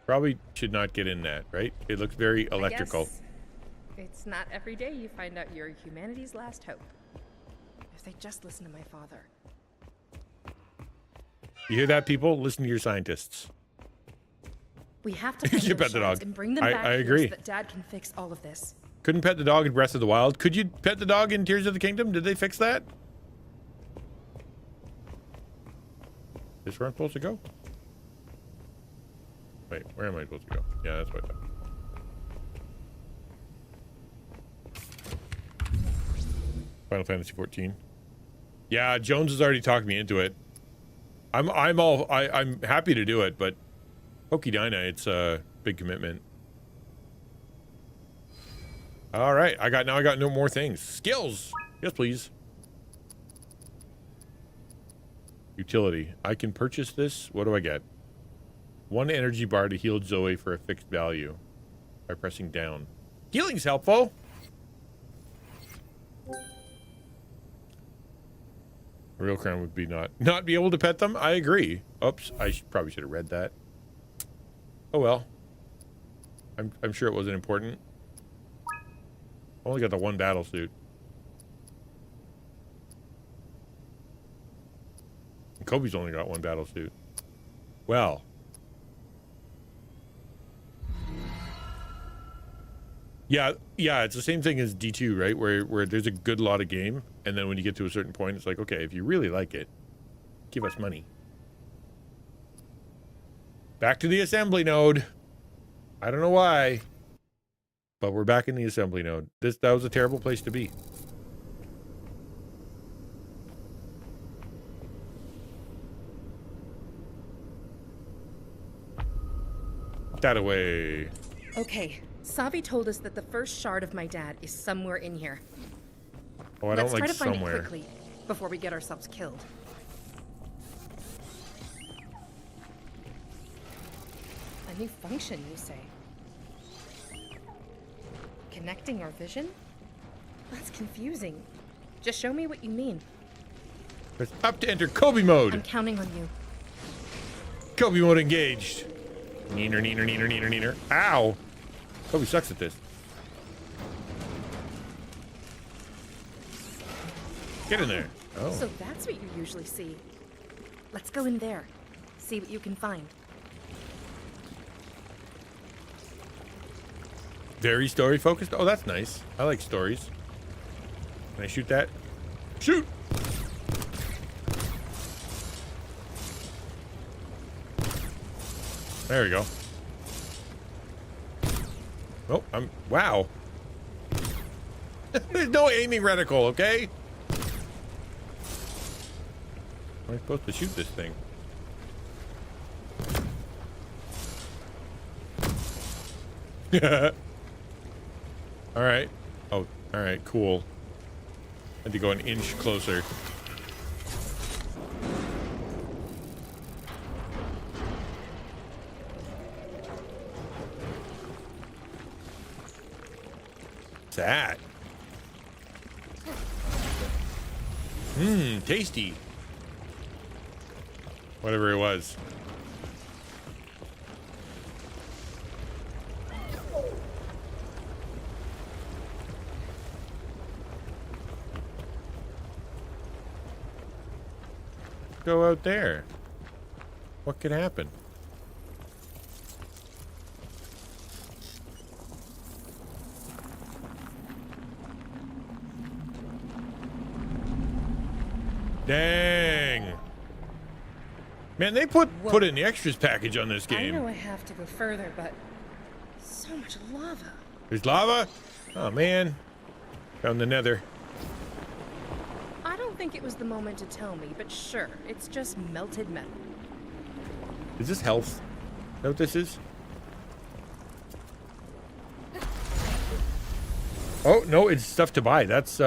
Probably should not get in that, right? It looks very electrical. I guess it's not every day you find out you're humanity's last hope. If they just listen to my father. You hear that, people? Listen to your scientists. We have to find You those pet the shards dog. and bring them I back here agree. so that Dad can fix all of this. Couldn't pet the dog in Breath of the Wild. Could you pet the dog in Tears of the Kingdom? Did they fix that? This where I'm supposed to go? Wait, where am I supposed to go? Yeah, that's what I thought. Final Fantasy 14. Yeah, Jones has already talked me into it. I'm happy to do it, but Pokidina, it's a big commitment. All right, I got no more things. Skills, yes please. Utility. I can purchase this. What do I get? 1 energy bar to heal Zoe for a fixed value by pressing down. Healing's helpful. A real crime would be not be able to pet them. I agree. Oops, I probably should have read that. Oh well. I'm sure it wasn't important. Only got the 1 battle suit. And Kobe's only got 1 battle suit. Well. Yeah, it's the same thing as D2, right? Where there's a good lot of game, and then when you get to a certain point, it's like, okay, if you really like it, give us money. Back to the assembly node. I don't know why, but we're back in the assembly node. That was a terrible place to be. That away. Okay, Savi told us that the first shard of my dad is somewhere in here. Oh, I don't Let's try like to find somewhere. it quickly before we get ourselves killed. A new function, you say? Connecting our vision? That's confusing. Just show me what you mean. Press up to enter Kobe mode. I'm counting on you. Kobe mode engaged. Neener, neener, neener, neener, neener. Ow! Kobe sucks at this. Get in there. Oh. So that's what you usually see. Let's go in there. See what you can find. Very story focused. Oh, that's nice. I like stories. Can I shoot that? Shoot! There we go. Oh, wow. There's no aiming reticle, okay? How am I supposed to shoot this thing? All right. Oh, all right, cool. Had to go an inch closer. That? Tasty. Whatever it was. Go out there. What could happen? Dang. Man, they put in the extras package on this game. I know I have to go further, but so much lava. There's lava? Oh, man. Found the nether. I don't think it was the moment to tell me, but sure, it's just melted metal. Is this health? Is that what this is? Oh, no, it's stuff to buy. That's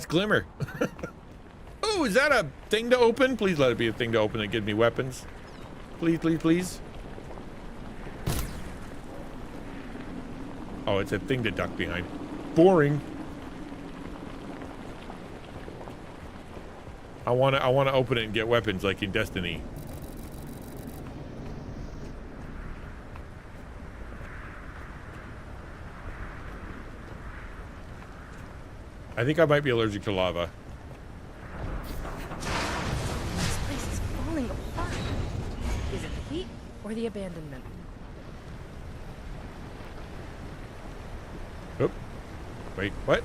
Glimmer. Oh, is that a thing to open? Please let it be a thing to open that gives me weapons. Please, please, please. Oh, it's a thing to duck behind. Boring. I wanna open it and get weapons like in Destiny. I think I might be allergic to lava. This place is falling apart. Is it the heat or the abandonment? Oh. Wait, what?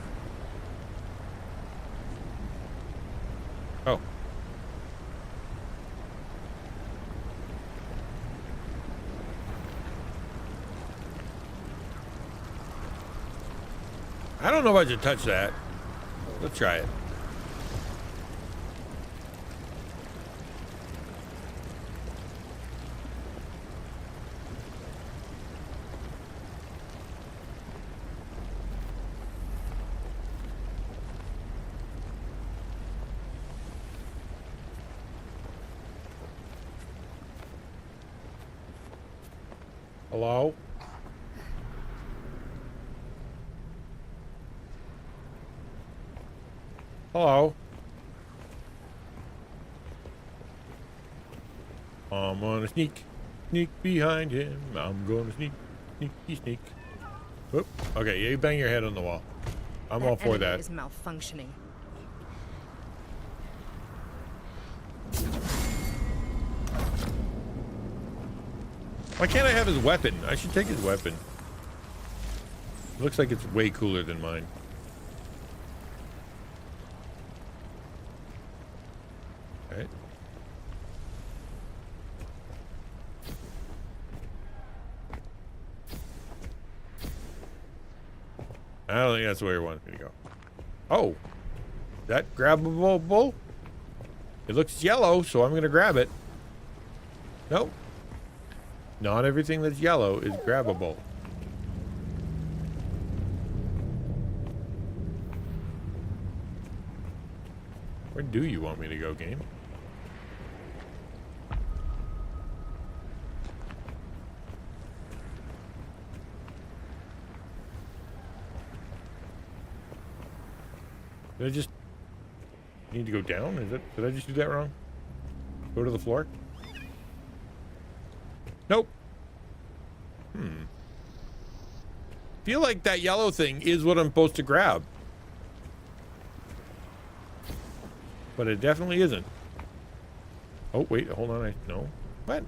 Oh. I don't know if I should touch that. Let's try it. Hello? Hello? I'm gonna sneak behind him. I'm gonna sneak. Whoop. Okay, yeah, you bang your head on the wall. I'm all for that. Is malfunctioning. Why can't I have his weapon? I should take his weapon. Looks like it's way cooler than mine. Alright. I don't think that's where he wants me to go. Oh! That grabbable bull? It looks yellow, so I'm gonna grab it. Nope. Not everything that's yellow is grabbable. Where do you want me to go, game? Did I just need to go down? Did I just do that wrong? Go to the floor? Nope. Feel like that yellow thing is what I'm supposed to grab. But it definitely isn't. Oh, wait, hold on. No. What?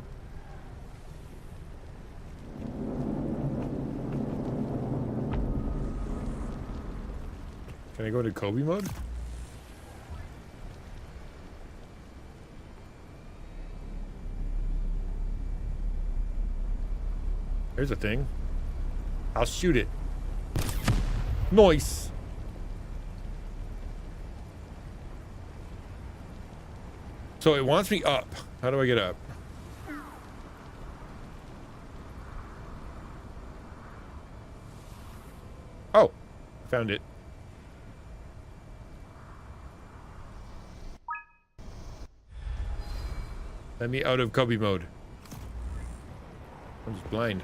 Can I go to Kobe mode? There's a thing. I'll shoot it. Nice. So it wants me up. How do I get up? Oh, found it. Let me out of Kobe mode. I'm just blind.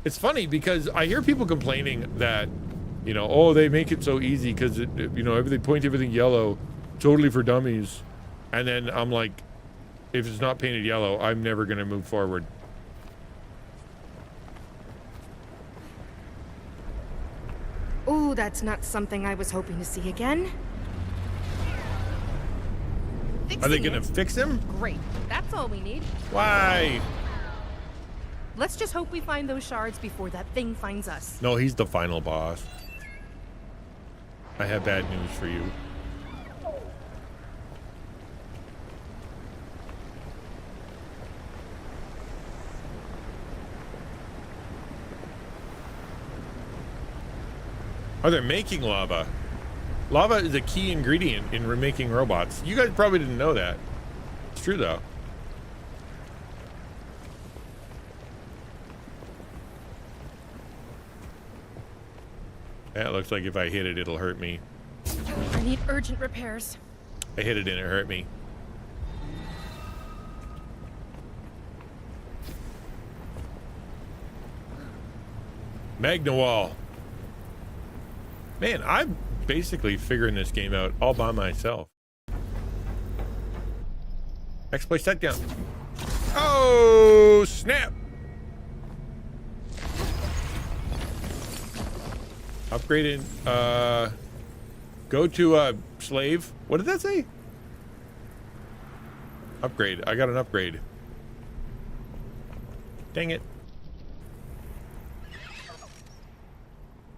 It's funny because I hear people complaining that, you know, oh, they make it so easy because, you know, they paint everything yellow, totally for dummies. And then I'm like, if it's not painted yellow, I'm never going to move forward. Oh, that's not something I was hoping to see again. Fix Are they see gonna it. fix him? Great. That's all we need. Why? Let's just hope we find those shards before that thing finds us. No, he's the final boss. I have bad news for you. Oh, they're making lava. Lava is a key ingredient in remaking robots. You guys probably didn't know that. It's true, though. That looks like if I hit it, it'll hurt me. I need urgent repairs. I hit it and it hurt me. Magna Wall. Man, I'm basically figuring this game out all by myself. Exploit set down. Oh, snap. Upgraded. Go to slave. What did that say? Upgrade. I got an upgrade. Dang it.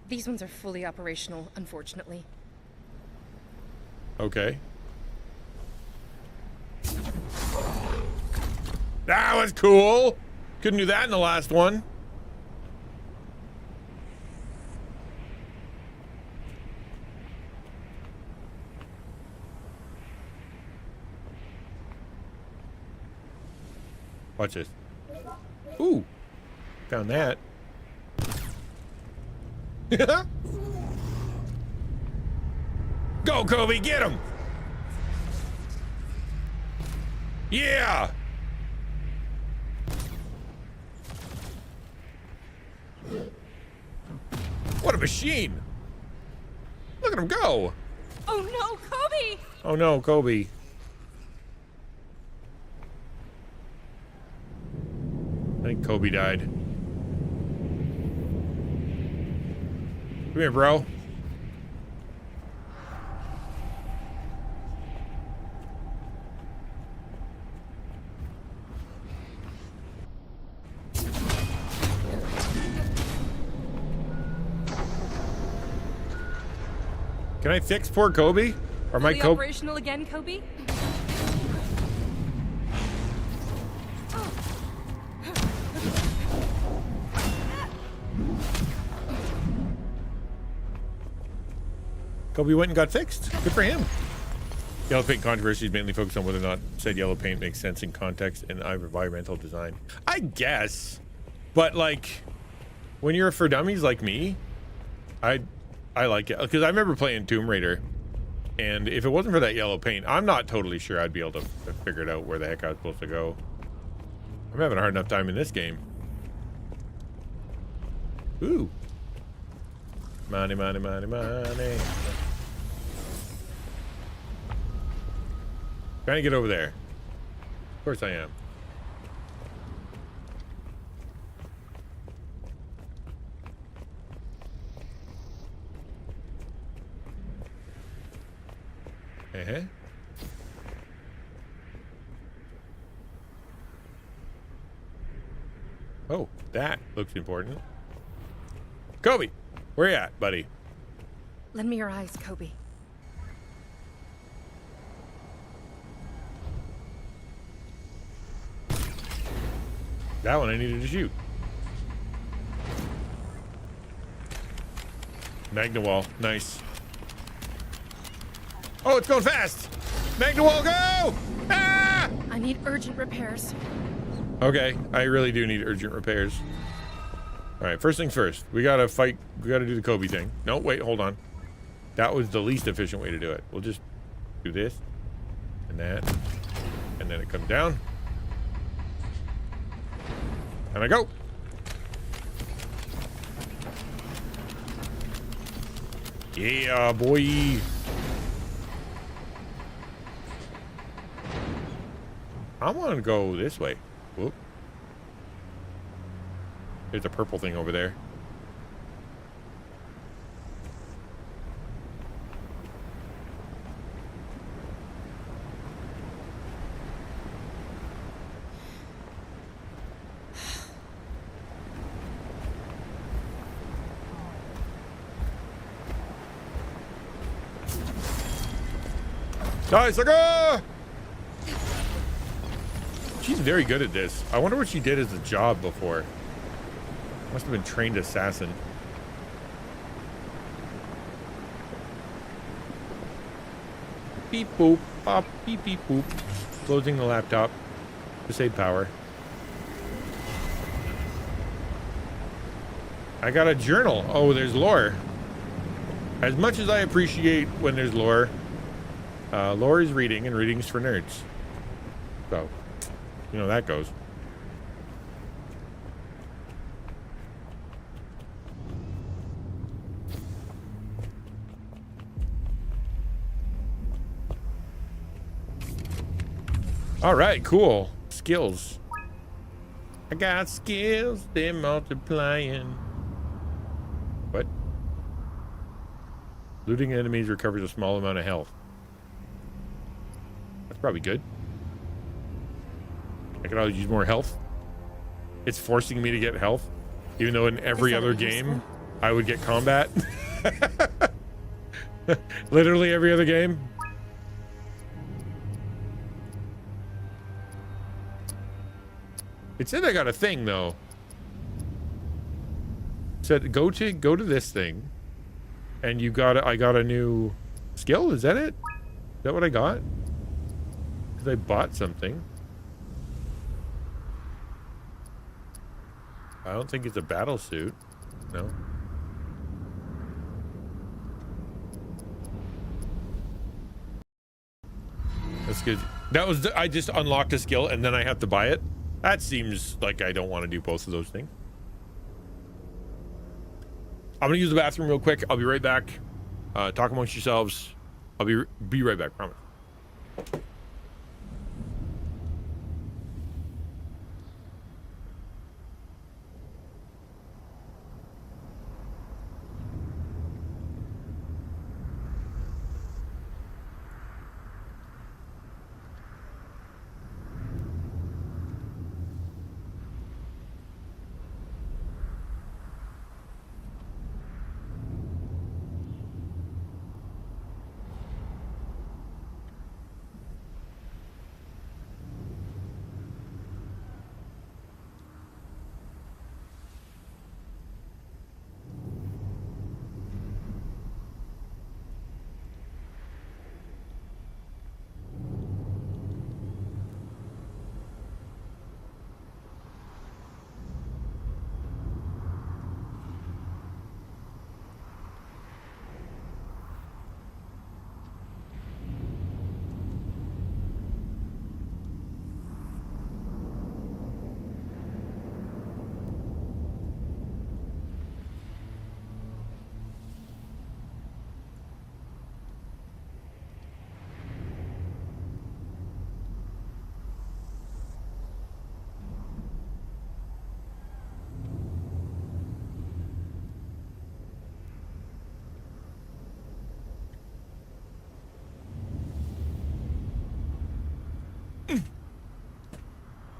These ones are fully operational, unfortunately. Okay. That was cool. Couldn't do that in the last one. Watch this. Ooh. Found that. Go, Kobe, get him! Yeah! What a machine! Look at him go! Oh no, Kobe! Oh no, Kobe. I think Kobe died. Come here, bro. Can I fix poor Kobe? Or my Fully Kobe? operational again, Kobe? Kobe went and got fixed. Good for him. Yellow paint controversy is mainly focused on whether or not said yellow paint makes sense in context and environmental design. I guess, but like, when you're for dummies like me, I like it because I remember playing Tomb Raider, and if it wasn't for that yellow paint, I'm not totally sure I'd be able to figure it out where the heck I was supposed to go. I'm having a hard enough time in this game. Ooh, money, money, money, money. Trying to get over there. Of course I am. Uh-huh. Oh, that looks important. Kobe, where you at, buddy? Lend me your eyes, Kobe. That one I needed to shoot. Magna wall, nice. Oh, it's going fast. Magna wall, go! Ah! I need urgent repairs. Okay, I really do need urgent repairs. All right, first things first. We gotta fight. We gotta do the Kobe thing. No, wait, hold on. That was the least efficient way to do it. We'll just do this and that, and then it comes down. And I go. Yeah, boy. I want to go this way. Whoop. There's a purple thing over there. Die, sucker! She's very good at this. I wonder what she did as a job before. Must have been trained assassin. Beep boop, pop, beep beep boop. Closing the laptop to save power. I got a journal. Oh, there's lore. As much as I appreciate when there's lore, lore is reading, and reading's for nerds. So, you know that goes. All right, cool. Skills. I got skills, they're multiplying. What? Looting enemies recovers a small amount of health. That's probably good. I could always use more health. It's forcing me to get health, even though in every other game I would get combat. Literally every other game. It said I got a thing though. It said go to this thing, and I got a new skill. Is that it? Is that what I got? Because I bought something. I don't think it's a battle suit. No. That's good. That was I just unlocked a skill and then I have to buy it. That seems like I don't want to do both of those things. I'm gonna use the bathroom real quick. I'll be right back. Talk amongst yourselves. I'll be right back. Promise.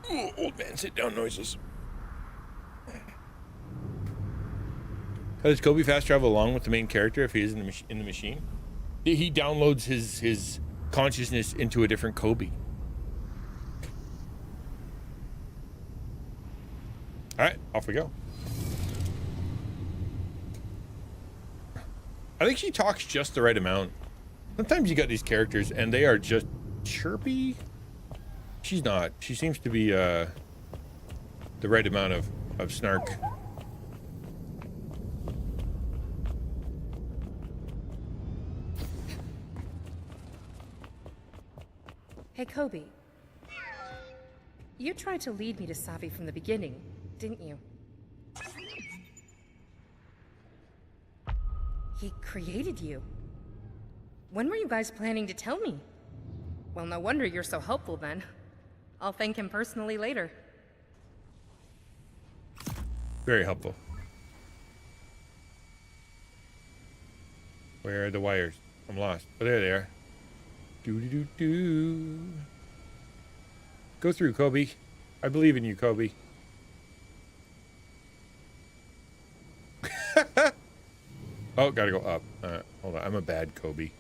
Ooh, old man sit down noises. How does Kobe fast travel along with the main character if he is in the machine? He downloads his consciousness into a different Kobe. All right, off we go. I think she talks just the right amount. Sometimes you got these characters and they are just chirpy. She's not. She seems to be the right amount of snark. Hey, Kobe. You tried to lead me to Savi from the beginning, didn't you? He created you. When were you guys planning to tell me? Well, no wonder you're so helpful then. I'll thank him personally later. Very helpful. Where are the wires? I'm lost. Oh, there they are. Do. Go through, Kobe. I believe in you, Kobe. Oh, gotta go up. Hold on. I'm a bad Kobe.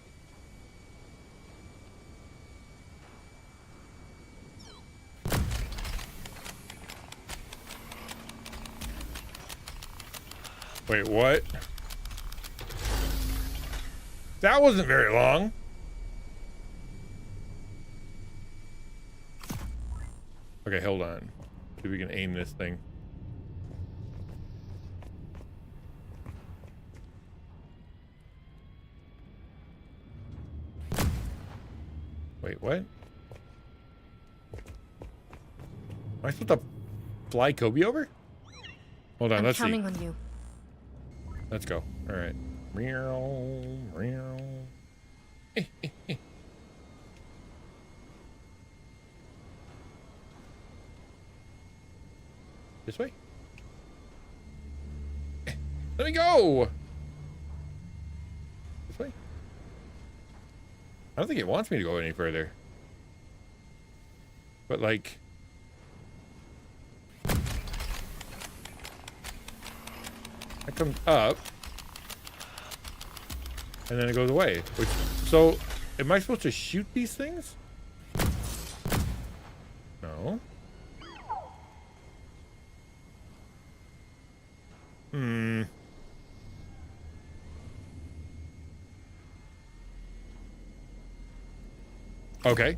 Wait, what? That wasn't very long. Okay, hold on. See if we can aim this thing. Wait, what? Am I supposed to fly Kobe over? Hold on, let's see. I'm counting on you. Let's go. All right. Meow, meow. This way. Let me go. This way. I don't think it wants me to go any further. But like, I come up, and then it goes away. Which, so, am I supposed to shoot these things? No. Hmm. Okay.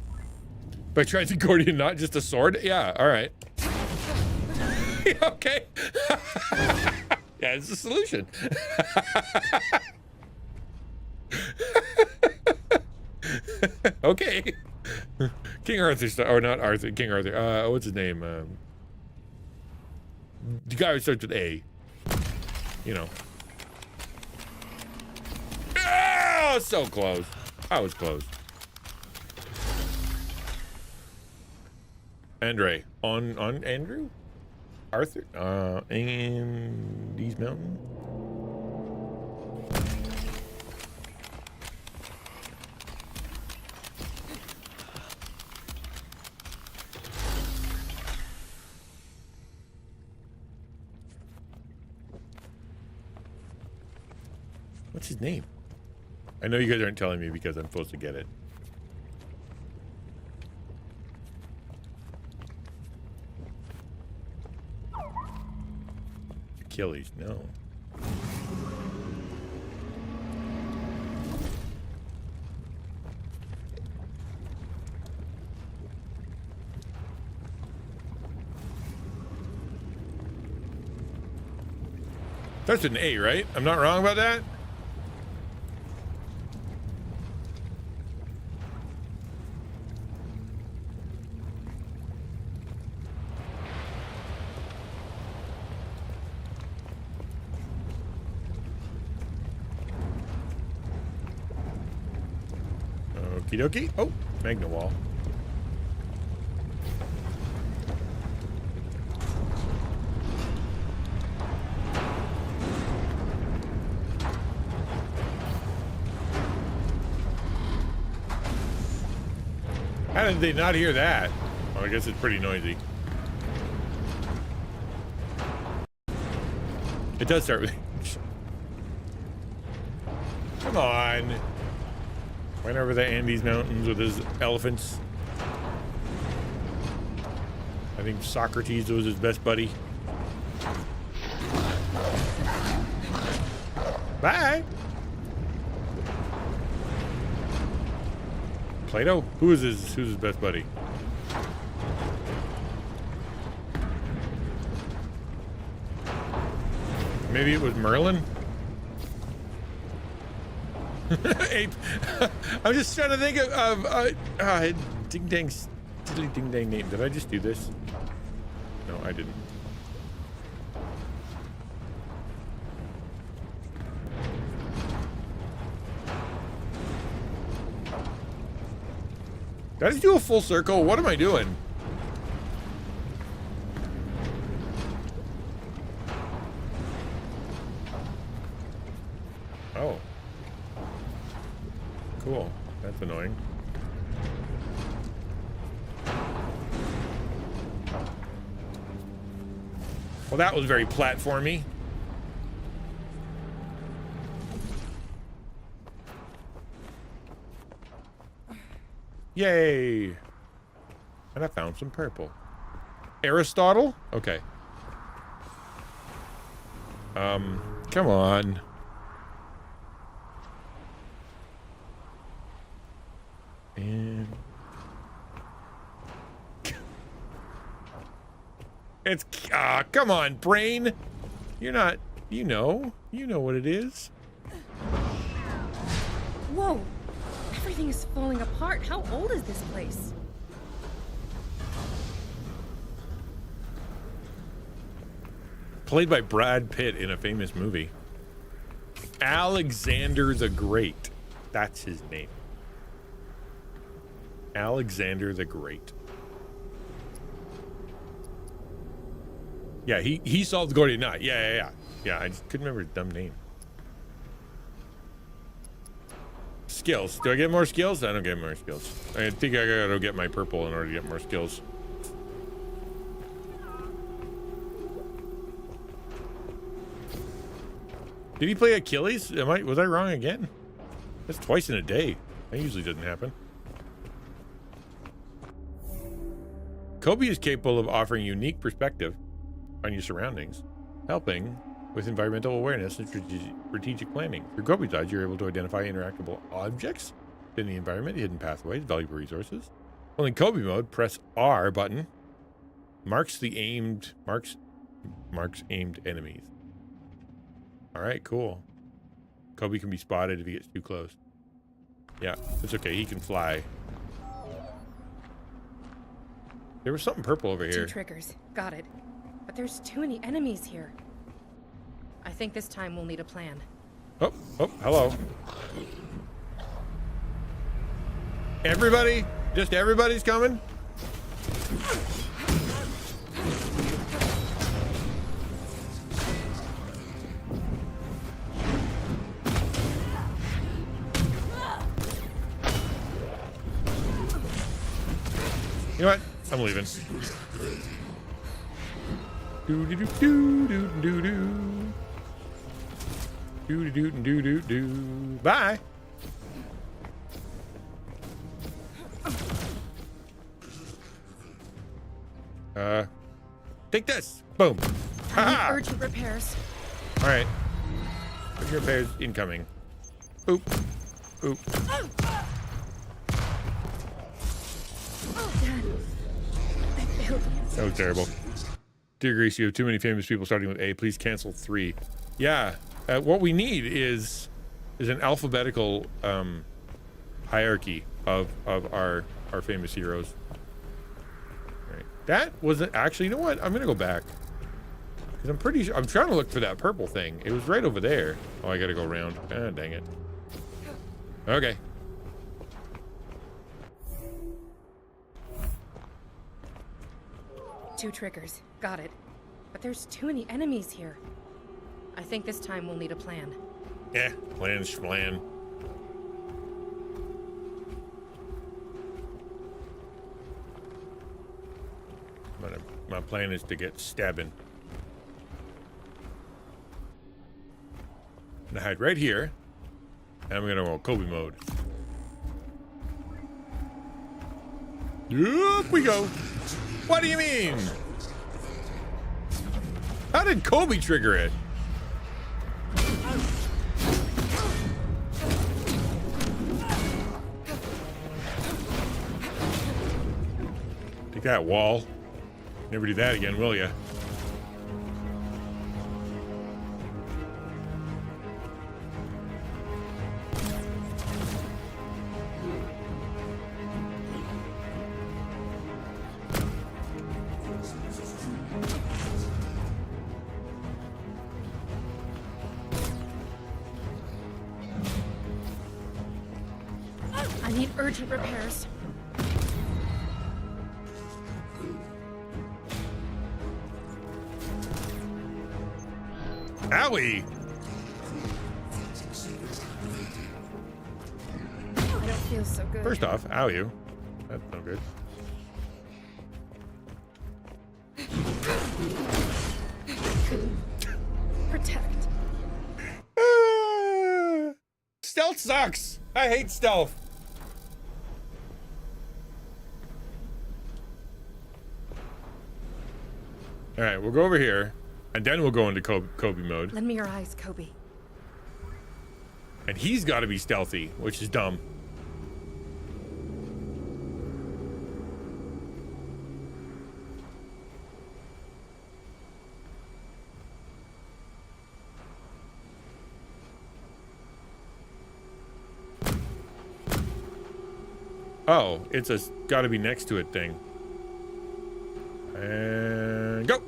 But tries a Gordian knot, just a sword? Yeah, alright. Okay. Yeah, it's a solution. Okay. King Arthur, or not Arthur, King Arthur. What's his name? The guy who starts with A. You know. Oh, so close. I was close. Andre. On Andrew? Arthur? And these mountains? What's his name? I know you guys aren't telling me because I'm supposed to get it. Achilles, no. That's an A, right? I'm not wrong about that? Okie dokie. Oh, magna wall. How did they not hear that? Well, I guess it's pretty noisy. It does start with... Come on. Went over the Andes Mountains with his elephants. I think Socrates was his best buddy. Bye. Plato? Who's his best buddy? Maybe it was Merlin? Ape. I'm just trying to think of ding dang diddly ding dang name. Did I just do this? No, I didn't. Did I just do a full circle? What am I doing? Oh. Cool. That's annoying. Well, that was very platformy. Yay! And I found some purple. Aristotle? Okay. Come on. And it's come on, brain. You're not, you know what it is. Whoa! Everything is falling apart. How old is this place? Played by Brad Pitt in a famous movie. Alexander the Great. That's his name. Alexander the Great. Yeah, he solved the Gordian knot. Yeah. I just couldn't remember his dumb name. Skills. Do I get more skills? I don't get more skills. I think I gotta get my purple in order to get more skills. Did he play Achilles? Was I wrong again? That's twice in a day. That usually doesn't happen. Kobe is capable of offering unique perspective on your surroundings, helping with environmental awareness and strategic planning. Through Kobe's eyes, you're able to identify interactable objects in the environment, hidden pathways, valuable resources. Well, in Kobe mode, press R button. Marks aimed enemies. All right, cool. Kobe can be spotted if he gets too close. Yeah, it's okay. He can fly. There was something purple over here. 2 triggers. Got it. But there's too many enemies here. I think this time we'll need a plan. Oh, hello. Everybody? Just everybody's coming? You know what? I'm leaving. Bye. Take this. Boom. I need urgent repairs. All right. Urgent repairs incoming. Oop. Oop. That was terrible. Dear Grace, you have too many famous people starting with A. Please cancel 3. Yeah. What we need is an alphabetical hierarchy of our famous heroes. Right. That wasn't actually. You know what? I'm gonna go back because I'm pretty sure. I'm trying to look for that purple thing. It was right over there. Oh, I gotta go around. Ah, dang it. Okay. Two triggers. Got it. But there's too many enemies here. I think this time we'll need a plan. Yeah, plan's plan. My plan is to get stabbing. I'm gonna hide right here. And I'm gonna go Kobe mode. Up we go. What do you mean? How did Kobe trigger it? Take that, wall. Never do that again, will ya? I need urgent repairs. Owie! I don't feel so good. First off, ow you. That's no good. Protect. Stealth sucks! I hate stealth. Alright, we'll go over here. And then we'll go into Kobe mode. Lend me your eyes, Kobe. And he's got to be stealthy, which is dumb. Oh, it's a got to be next to it thing. And go.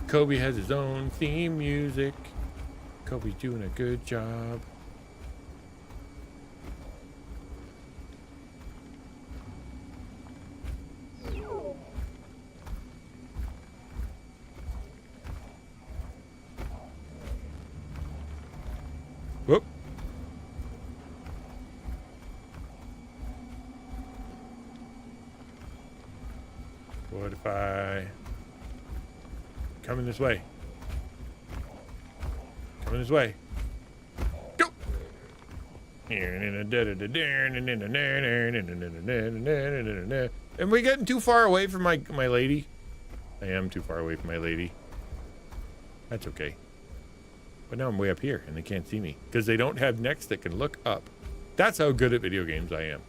Kobe has his own theme music. Kobe's doing a good job. Whoop. What if I... Coming this way. Coming this way. Go! Am we getting too far away from my lady? I am too far away from my lady. That's okay. But now I'm way up here and they can't see me because they don't have necks that can look up. That's how good at video games I am.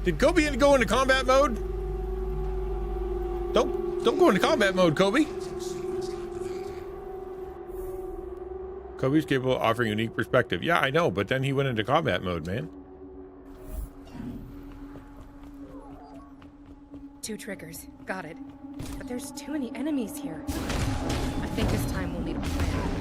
Did Kobe go into combat mode? Don't go into combat mode, Kobe. Kobe's capable of offering a unique perspective. Yeah, I know, but then he went into combat mode, man. 2 triggers. Got it. But there's too many enemies here. I think this time we'll need a plan.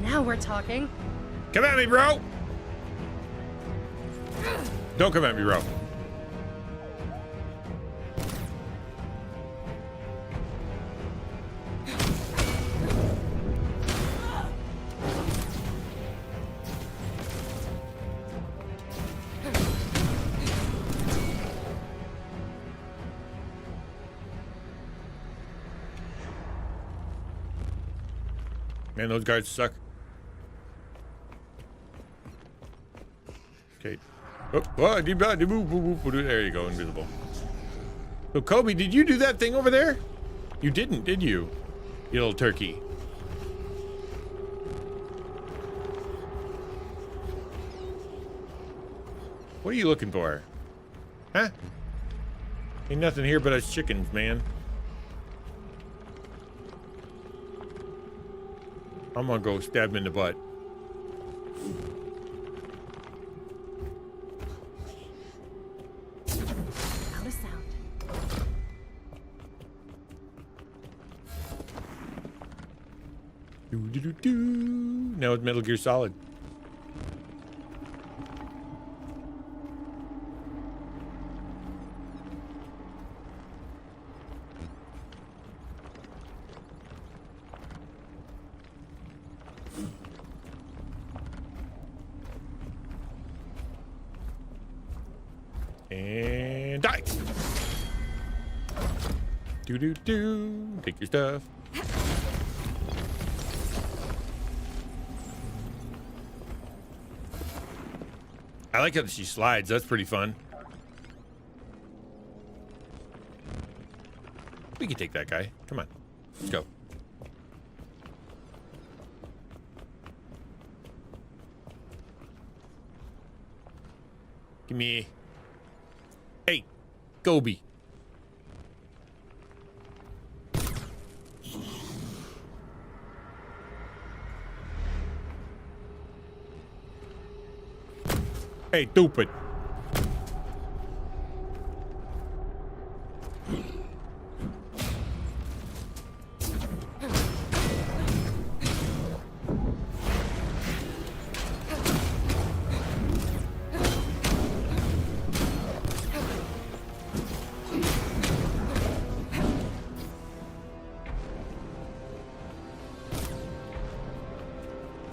Now we're talking. Come at me, bro. Don't come at me, bro. Man, those guards suck. Okay. Oh, there you go, invisible. So, Kobe, did you do that thing over there? You didn't, did you? You little turkey. What are you looking for? Huh? Ain't nothing here but us chickens, man. I'm gonna go stab him in the butt. Out of sound. Now it's Metal Gear Solid. And die. Take your stuff. I like how she slides. That's pretty fun. We can take that guy. Come on. Let's go. Give me. Hey, Kobe. Hey, stupid.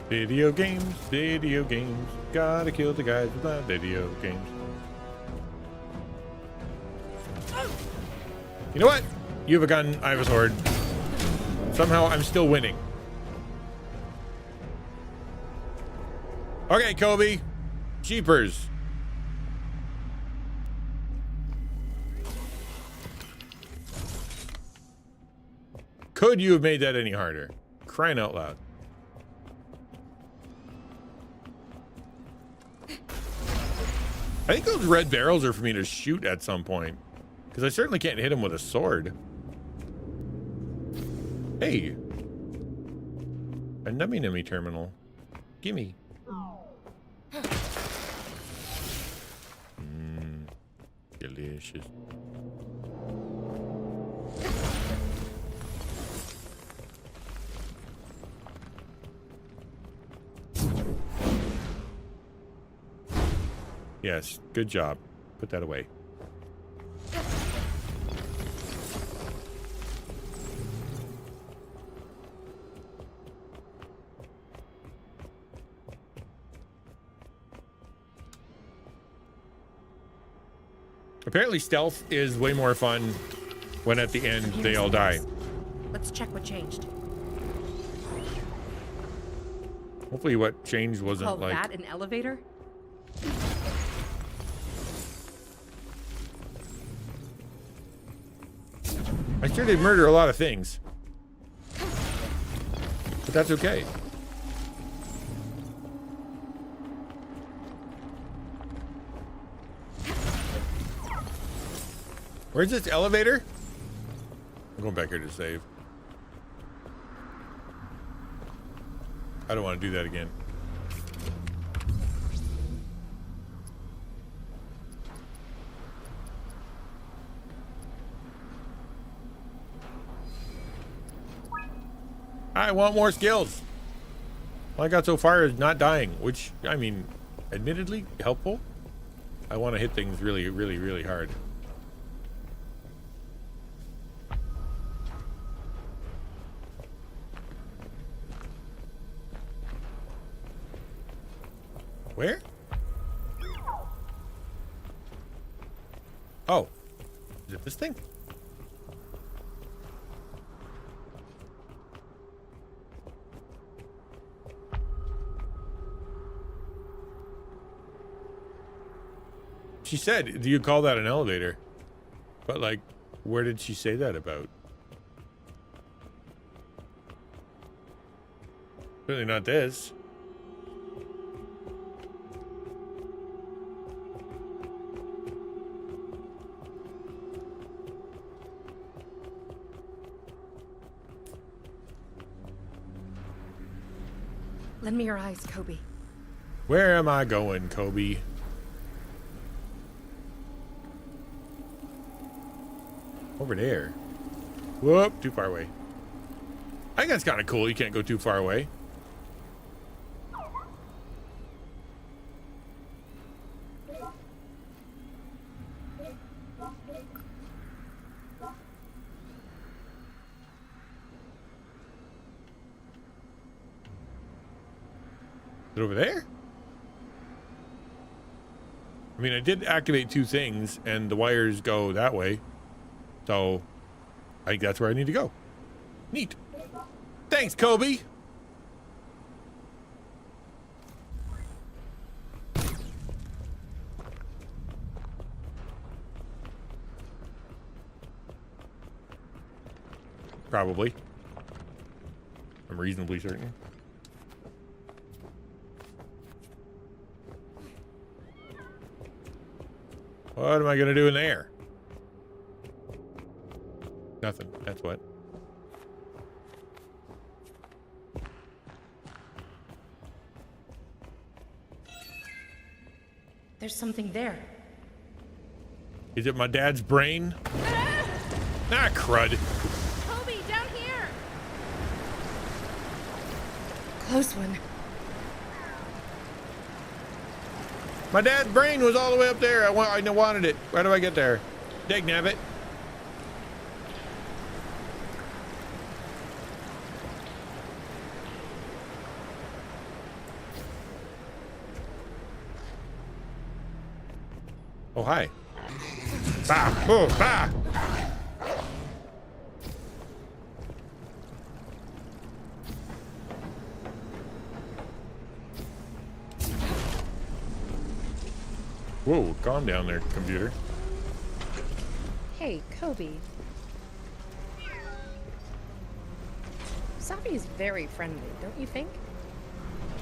Video games, video games. Gotta kill the guys with my video games. You know what? You have a gun, I have a sword. Somehow I'm still winning. Okay, Kobe. Jeepers. Could you have made that any harder? Crying out loud. I think those red barrels are for me to shoot at some point. Because I certainly can't hit him with a sword. Hey. A nummy terminal. Gimme. Delicious. Yes, good job. Put that away. Apparently stealth is way more fun when at the end they all die. Let's check what changed. Hopefully what changed wasn't Call like... that an elevator? I sure did murder a lot of things. But that's okay. Where's this elevator? I'm going back here to save. I don't want to do that again. I want more skills. All I got so far is not dying, which, I mean, admittedly helpful. I want to hit things really, really, really hard. Where? Oh, is it this thing? She said, do you call that an elevator? But like, where did she say that about? Really not this. Lend me your eyes, Kobe. Where am I going, Kobe? Over there. Whoop, too far away. I think that's kind of cool. You can't go too far away. Is it over there? I mean, I did activate two things and the wires go that way. So I think that's where I need to go. Neat. Thanks, Kobe. Probably. I'm reasonably certain. What am I going to do in there? Nothing. That's what. There's something there. Is it my dad's brain? Ah, crud. Kobe, down here! Close one. My dad's brain was all the way up there. I wanted it. How do I get there? Dag nabbit. Oh, hi. Bah! Oh, bah! Whoa, calm down there, computer. Hey, Kobe. Safi's very friendly, don't you think?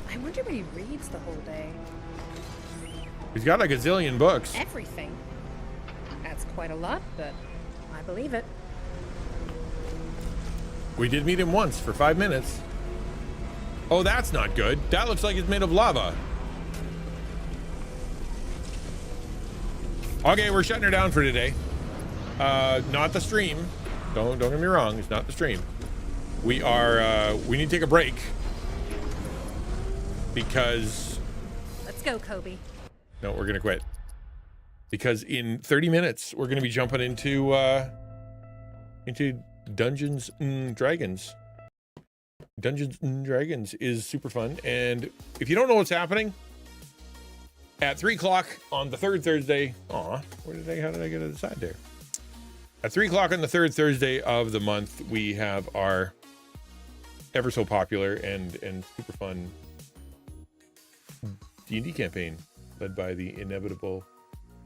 I wonder what he reads the whole day. He's got like a zillion books. Everything. That's quite a lot, but I believe it. We did meet him once for 5 minutes. Oh, that's not good. That looks like it's made of lava. Okay, we're shutting her down for today. Not the stream. Don't get me wrong. It's not the stream. We need to take a break because. Let's go, Kobe. No, we're gonna quit because in 30 minutes we're gonna be jumping into Dungeons and Dragons. Dungeons and Dragons is super fun, and if you don't know what's happening, at 3 o'clock on the third Thursday. How did I get to the side there? At 3 o'clock on the third Thursday of the month, we have our ever so popular and super fun D&D campaign led by the inevitable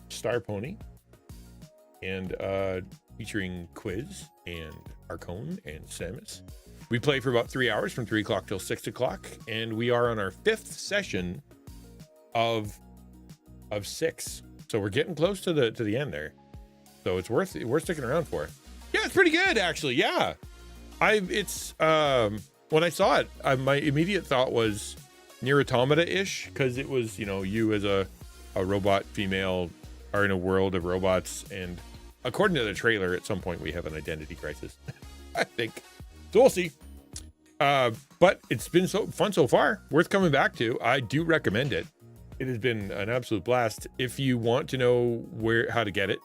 Star Pony, and featuring Quiz and Arcone and Samus. We play for about 3 hours from 3 o'clock till 6 o'clock, and we are on our 5th session of 6. So we're getting close to the end there. So it's worth sticking around for. Yeah, it's pretty good actually. Yeah. When I saw it, my immediate thought was Nier Automata-ish, because it was, you as a robot female are in a world of robots, and according to the trailer, at some point we have an identity crisis. I think. So we'll see. But it's been so fun so far. Worth coming back to. I do recommend it. It has been an absolute blast. If you want to know how to get it,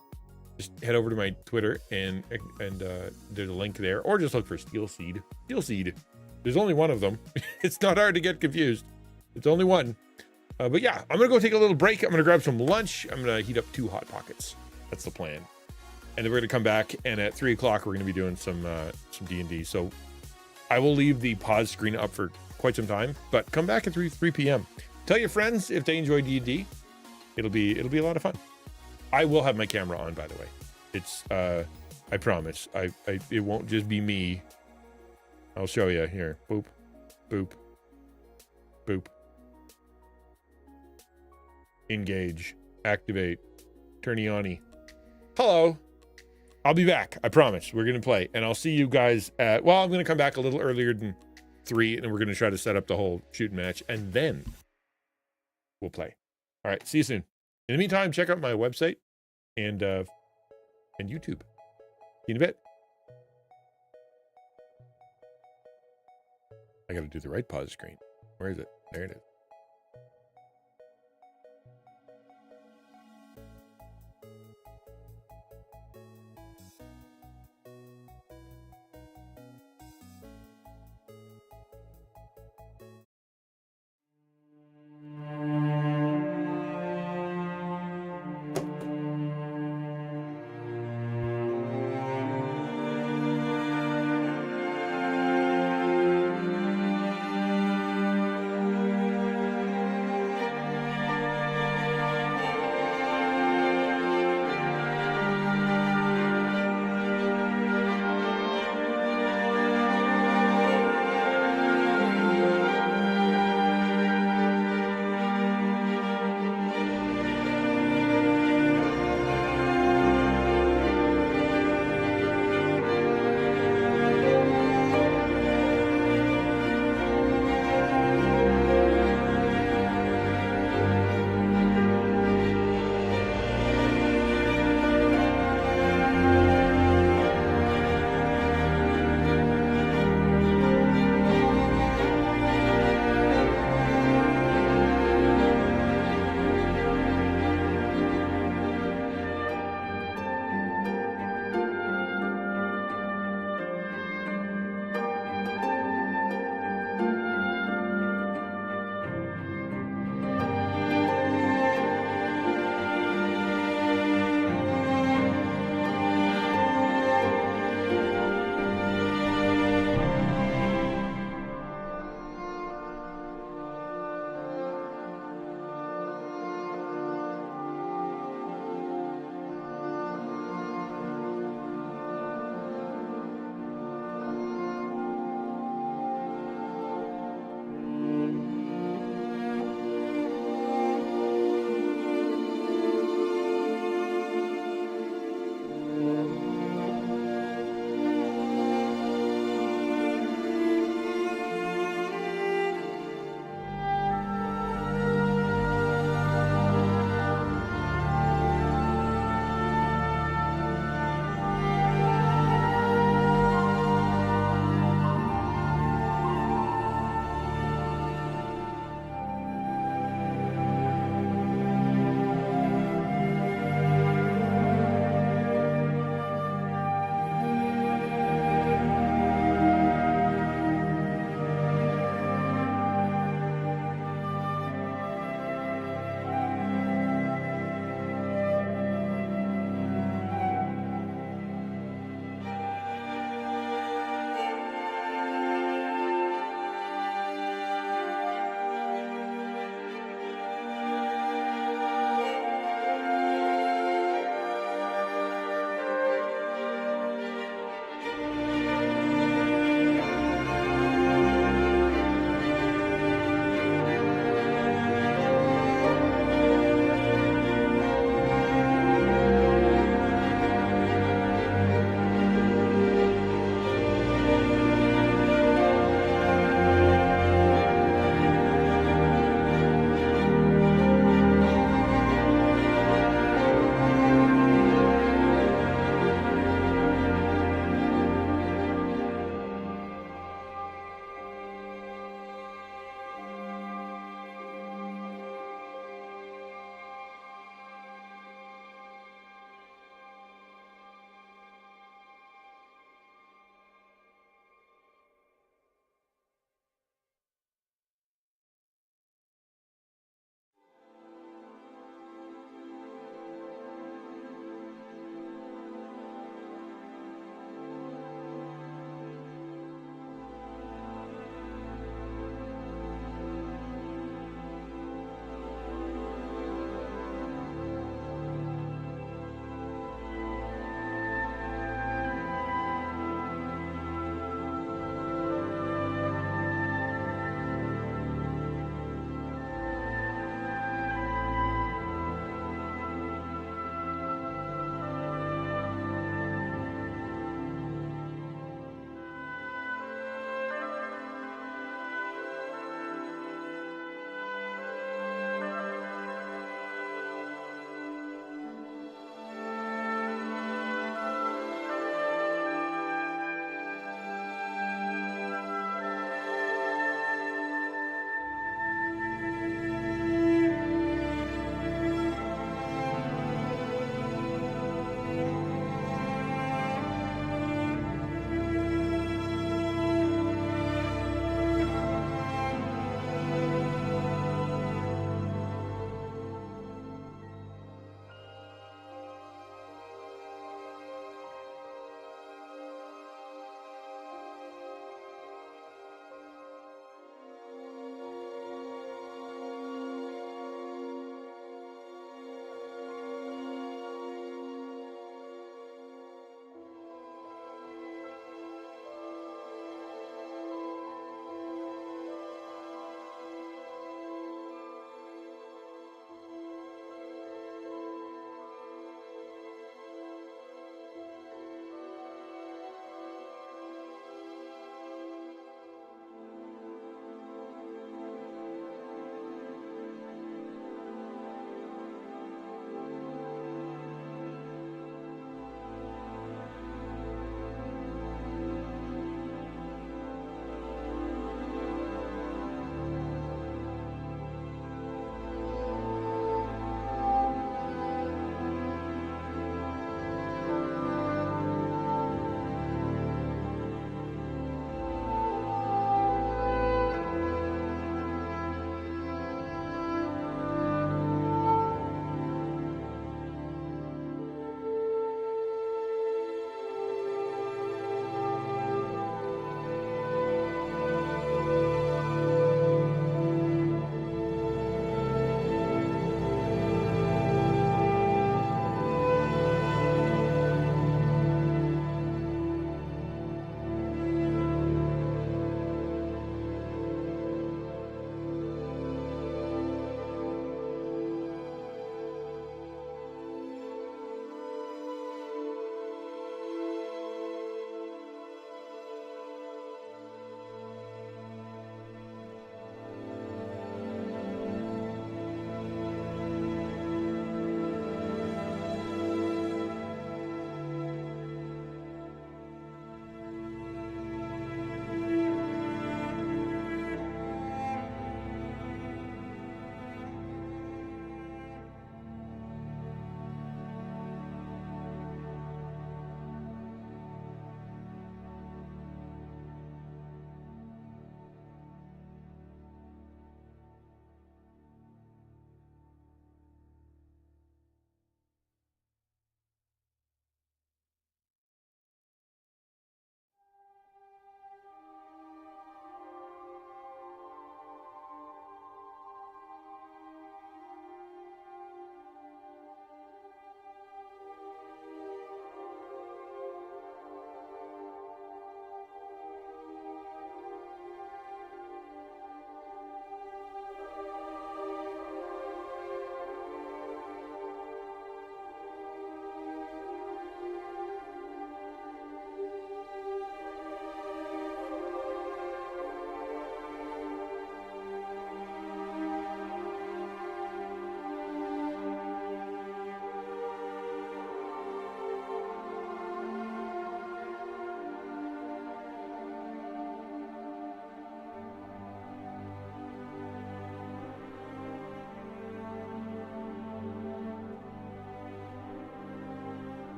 just head over to my Twitter and there's a link there, or just look for Steel Seed. Steel Seed. There's only one of them. It's not hard to get confused. It's only one. But yeah, I'm gonna go take a little break. I'm gonna grab some lunch. I'm gonna heat up 2 Hot Pockets. That's the plan. And then we're gonna come back, and at 3 o'clock we're gonna be doing some D&D. So I will leave the pause screen up for quite some time, but come back at 3 p.m. Tell your friends if they enjoy D&D. It'll be a lot of fun. I will have my camera on, by the way. It's I promise. It won't just be me. I'll show you here. Boop, boop, boop. Engage, activate, turniani. Hello. I'll be back. I promise. We're gonna play, and I'll see you guys at. Well, I'm gonna come back a little earlier than 3, and we're gonna try to set up the whole shooting match, and then we'll play. All right. See you soon. In the meantime, check out my website and YouTube. See you in a bit. I got to do the right pause screen. Where is it? There it is.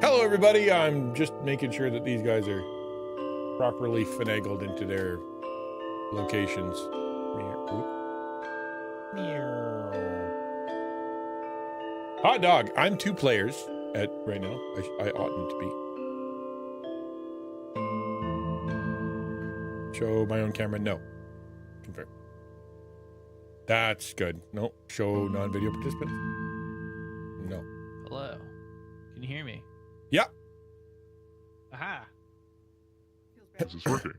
Hello, everybody. I'm just making sure that these guys are properly finagled into their locations. Hot dog. I'm 2 players at right now. I oughtn't to be. Show my own camera. No. Confirm. That's good. No. Show non-video participants. No. Hello. Can you hear me? Yeah. Aha. Is this working?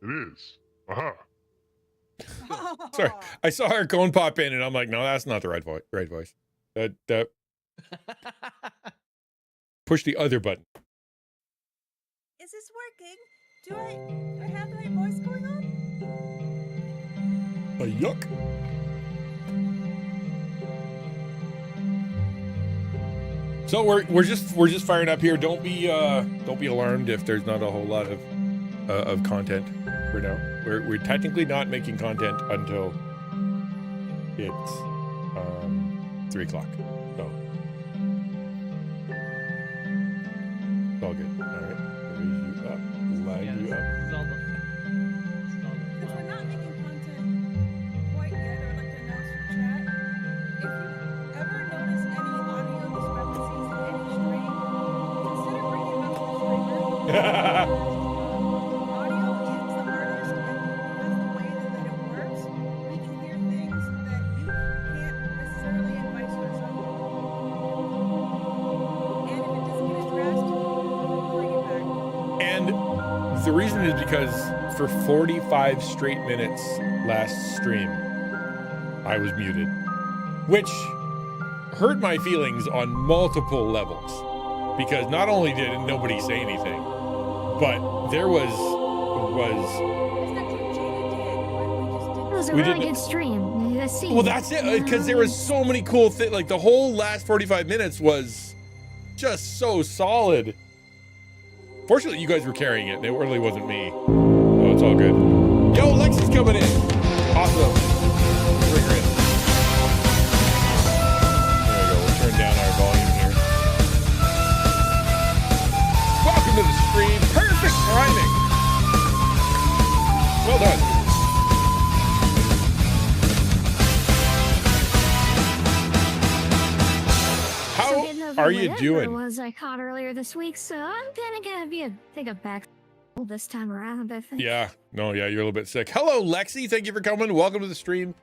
It is. Aha. Sorry. I saw her cone pop in and I'm like, no, that's not the right voice. That push the other button. Is this working? Do I have the right voice going on? A yuck. So we're just firing up here. Don't be alarmed if there's not a whole lot of content for now. We're technically not making content until it's 3 o'clock. So it's all good. All right, raise you up, lag you up. Since we're not making content quite yet, I would like to announce for chat. If you ever notice any audio discrepancies in any stream, consider bringing up the streamer. Audio is the hardest, and because the way that it works, we can hear things that you can't necessarily, and vice versa. And if it doesn't get addressed, bring it back. And the reason is because for 45 straight minutes last stream, I was muted, which hurt my feelings on multiple levels. Because not only did nobody say anything, but there was It's not true. Jada did, but we just didn't. It was a We really didn't- good stream. The scene. well, that's it. Because there was so many cool things. Like the whole last 45 minutes was just so solid. Fortunately, you guys were carrying it. It really wasn't me. Oh, it's all good. Yo, Lexi's coming in. Awesome. Bring her in. There we go. We'll turn down our volume here. Welcome to the stream. Perfect timing. Well done. How Getting over are you whatever doing? it was I caught earlier this week, so I'm gonna take a back this time around, I think. Yeah, no, yeah, you're a little bit sick. Hello, Lexi. Thank you for coming. Welcome to the stream.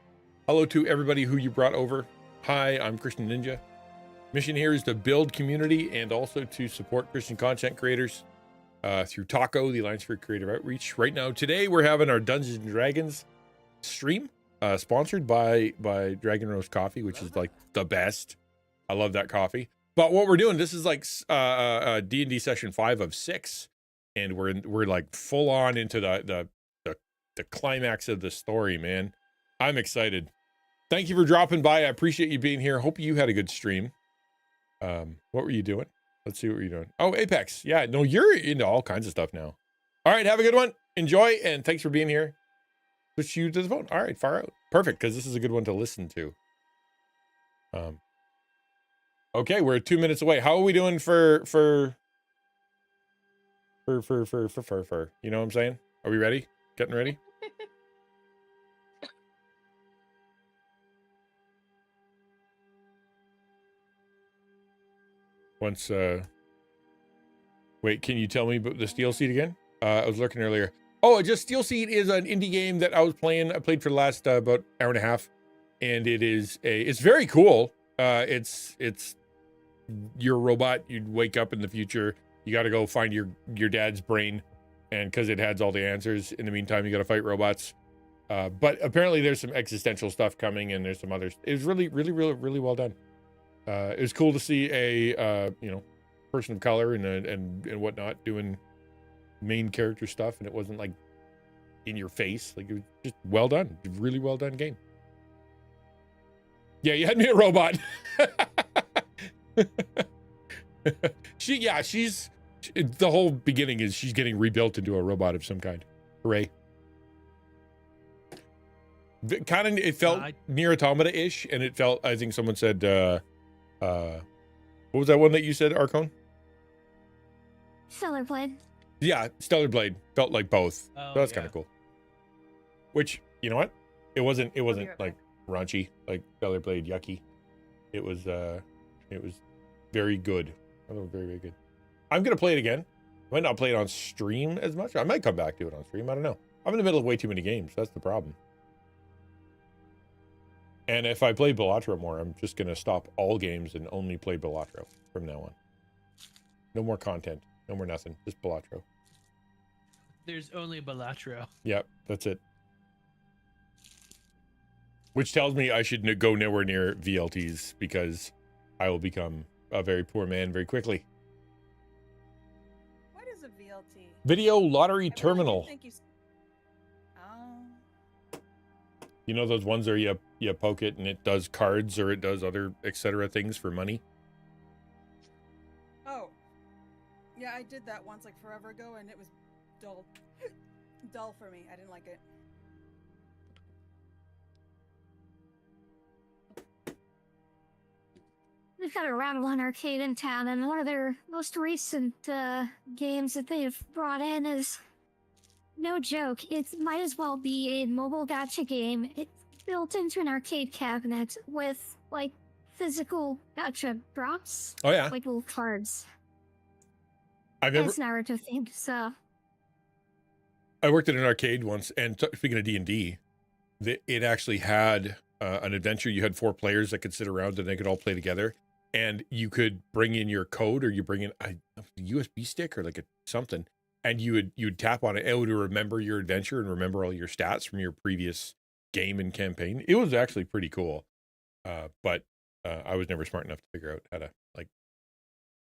Hello to everybody who you brought over. Hi, I'm XtianNinja. Mission here is to build community and also to support Christian content creators through Taco, the Alliance for Creative Outreach. Right now, today, we're having our Dungeons and Dragons stream, sponsored by Dragon Roast Coffee, which is like the best. I love that coffee. But what we're doing, this is like D&D session 5 of 6. And we're like full on into the climax of the story, man. I'm excited. Thank you for dropping by. I appreciate you being here. Hope you had a good stream. What were you doing? Let's see what you're doing. Oh, Apex. Yeah, no, you're into all kinds of stuff now. All right, have a good one. Enjoy, and thanks for being here. Switch you to the phone. All right, far out. Perfect, because this is a good one to listen to. Okay, we're 2 minutes away. How are we doing for you know what I'm saying? Are we ready? Getting ready? Once wait, can you tell me about the Steel Seed again? I was looking earlier. Oh, just Steel Seed is an indie game that I was playing. I played for the last about hour and a half, and it's very cool. It's you're a robot. You wake up in the future. You got to go find your dad's brain, and because it has all the answers. In the meantime, you got to fight robots. But apparently, there's some existential stuff coming, and there's some others. It was really well done. It was cool to see a person of color and whatnot doing main character stuff, and it wasn't like in your face. Like, it was just well done. Really well done game. Yeah, you had me a robot. She's the whole beginning is she's getting rebuilt into a robot of some kind. Hooray. It felt near automata-ish, and it felt, I think someone said, what was that one that you said, Arcone? Stellar Blade. Yeah, Stellar Blade felt like both. Oh, So that's yeah. kind of cool. Which, you know what? It wasn't right like raunchy, like Stellar Blade yucky. It was very good. I thought it was very, very good. I'm gonna play it again. I might not play it on stream as much. I might come back to it on stream. I don't know. I'm in the middle of way too many games. That's the problem. And if I play Balatro more, I'm just gonna stop all games and only play Balatro from now on. No more content. No more nothing. Just Balatro. There's only Balatro. Yep, that's it. Which tells me I should go nowhere near VLTs because I will become a very poor man very quickly. What is a VLT? Video lottery I really terminal. think you s- Oh. You know those ones where you poke it and it does cards or it does other etc. things for money? Oh. Yeah, I did that once, like forever ago, and it was dull. Dull for me. I didn't like it. They've got a Round 1 arcade in town, and one of their most recent games that they've brought in is, no joke, it might as well be a mobile gacha game. It's built into an arcade cabinet with, like, physical gacha drops. Oh yeah. Like little cards. I've And never it's Naruto themed, so... I worked at an arcade once, and speaking of D&D, it actually had an adventure. You had 4 players that could sit around and they could all play together, and you could bring in your code, or you bring in a USB stick or like something, and you would tap on it, and it would remember your adventure and remember all your stats from your previous game and campaign. It was actually pretty cool, but I was never smart enough to figure out how to like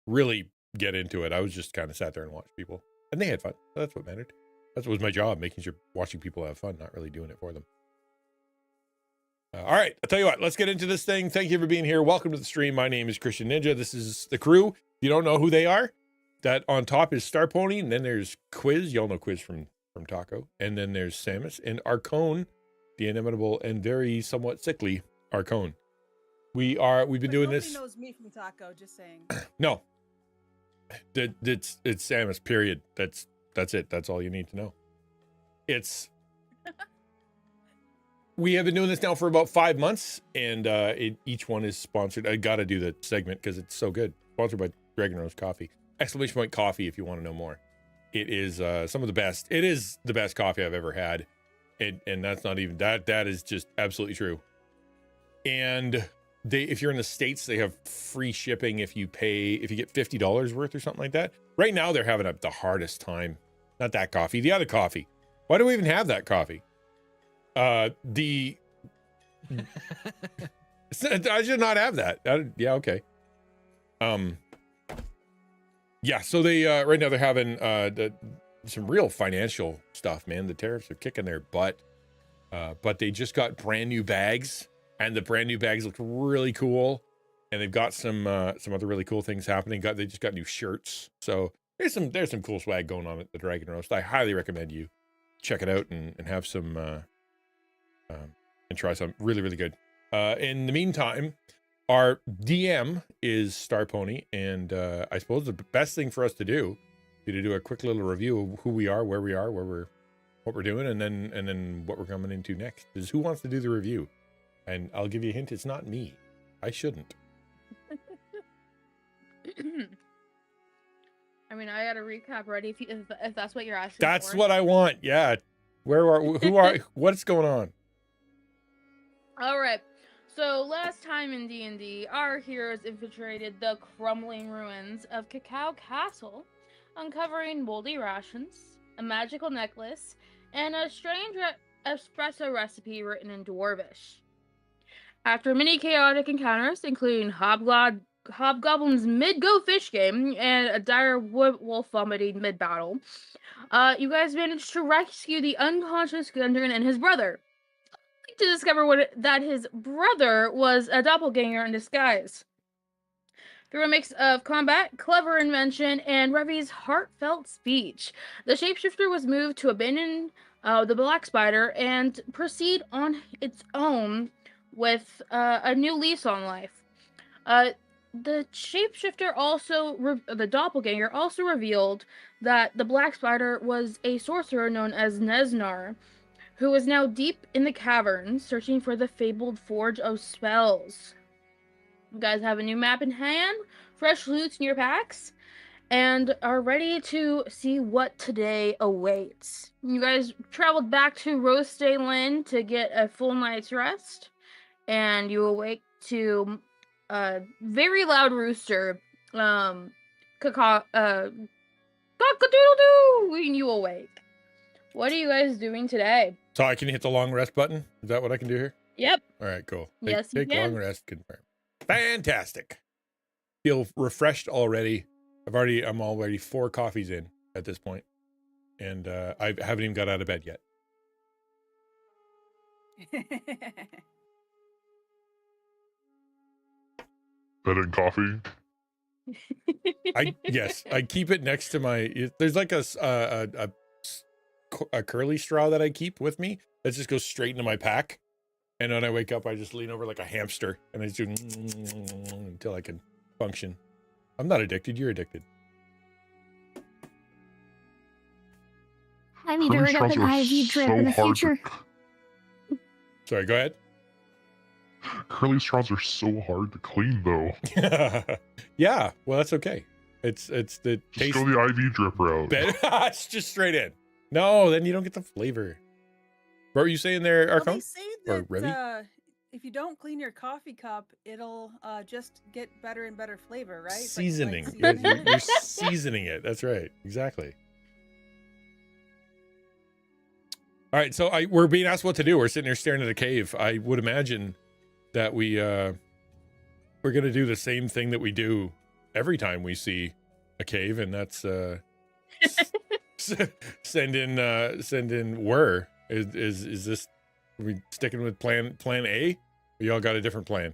really get into it. I was just kind of sat there and watched people, and they had fun. That's what mattered. That was my job, making sure watching people have fun, not really doing it for them. All right, I'll tell you what, let's get into this thing. Thank you for being here. Welcome to the stream. My name is XtianNinja. This is the crew. If you don't know who they are, that on top is Star Pony, and then there's Quiz. Y'all know Quiz from Taco. And then there's Samus and Arcone, the inimitable and very somewhat sickly Arcone. We've been doing this. Nobody knows me from Taco, just saying. No. It's Samus, period. That's it. That's all you need to know. We have been doing this now for about 5 months, and each one is sponsored. I got to do the segment because it's so good. Sponsored by Dragon Rose Coffee. Exclamation point coffee if you want to know more. It is some of the best. It is the best coffee I've ever had. And that's not even, that is just absolutely true. And if you're in the States, they have free shipping if you get $50 worth or something like that. Right now, they're having the hardest time. Not that coffee, the other coffee. Why do we even have that coffee? I should not have that. Yeah, okay. Yeah, so they right now they're having some real financial stuff, man. The tariffs are kicking their butt. But they just got brand new bags, and the brand new bags look really cool. And they've got some other really cool things happening. They just got new shirts. So there's some cool swag going on at the Dragon Roast. I highly recommend you check it out and have some and try some. Really, really good. In the meantime, our DM is Star Pony, and I suppose the best thing for us to do is to do a quick little review of who we are, where we are, what we're doing, and then what we're coming into next. Is who wants to do the review? And I'll give you a hint, it's not me. I shouldn't. I mean, I got a recap ready if that's what you're asking. That's for. what I want. Yeah. What's going on? All right. So last time in D&D, our heroes infiltrated the crumbling ruins of Cacao Castle, uncovering moldy rations, a magical necklace, and a strange espresso recipe written in Dwarvish. After many chaotic encounters, including Hobgoblin's mid-go fish game and a dire wolf vomiting mid-battle, you guys managed to rescue the unconscious Gundren and his brother, to discover that his brother was a doppelganger in disguise. Through a mix of combat, clever invention, and Revi's heartfelt speech, the shapeshifter was moved to abandon the Black Spider and proceed on its own with a new lease on life. the shapeshifter the doppelganger also revealed that the Black Spider was a sorcerer known as Nesnar, who is now deep in the caverns searching for the fabled Forge of Spells. You guys have a new map in hand, fresh loot in your packs, and are ready to see what today awaits. You guys traveled back to Rose-Day Lynn to get a full night's rest, and you awake to a very loud rooster, cock-a-doodle-doo when you awake. What are you guys doing today? So I can hit the long rest button? Is that what I can do here? Yep. All right, cool. Yes, you take can. long rest, confirm. Fantastic. Feel refreshed already. I'm already 4 coffees in at this point, and I haven't even got out of bed yet. Bed and coffee. Yes, I keep it next to my. There's like a curly straw that I keep with me that just goes straight into my pack, and when I wake up, I just lean over like a hamster and I just do until I can function. I'm not addicted. You're addicted. I need to rig up an IV drip in the future. Sorry, go ahead. Curly straws are so hard to clean, though. Yeah, well, that's okay. It's the Just taste. go the IV drip route. It's just straight in. No, then you don't get the flavor. What were you saying there, Well, Arcon? they say Or that Revy? if you don't clean your coffee cup, it'll just get better and better flavor, right? It's Seasoning. like You're seasoning it. That's right. Exactly. All right, so we're being asked what to do. We're sitting here staring at a cave. I would imagine that we're gonna do the same thing that we do every time we see a cave, and that's send in where is this? Are we sticking with plan A? Or y'all got a different plan?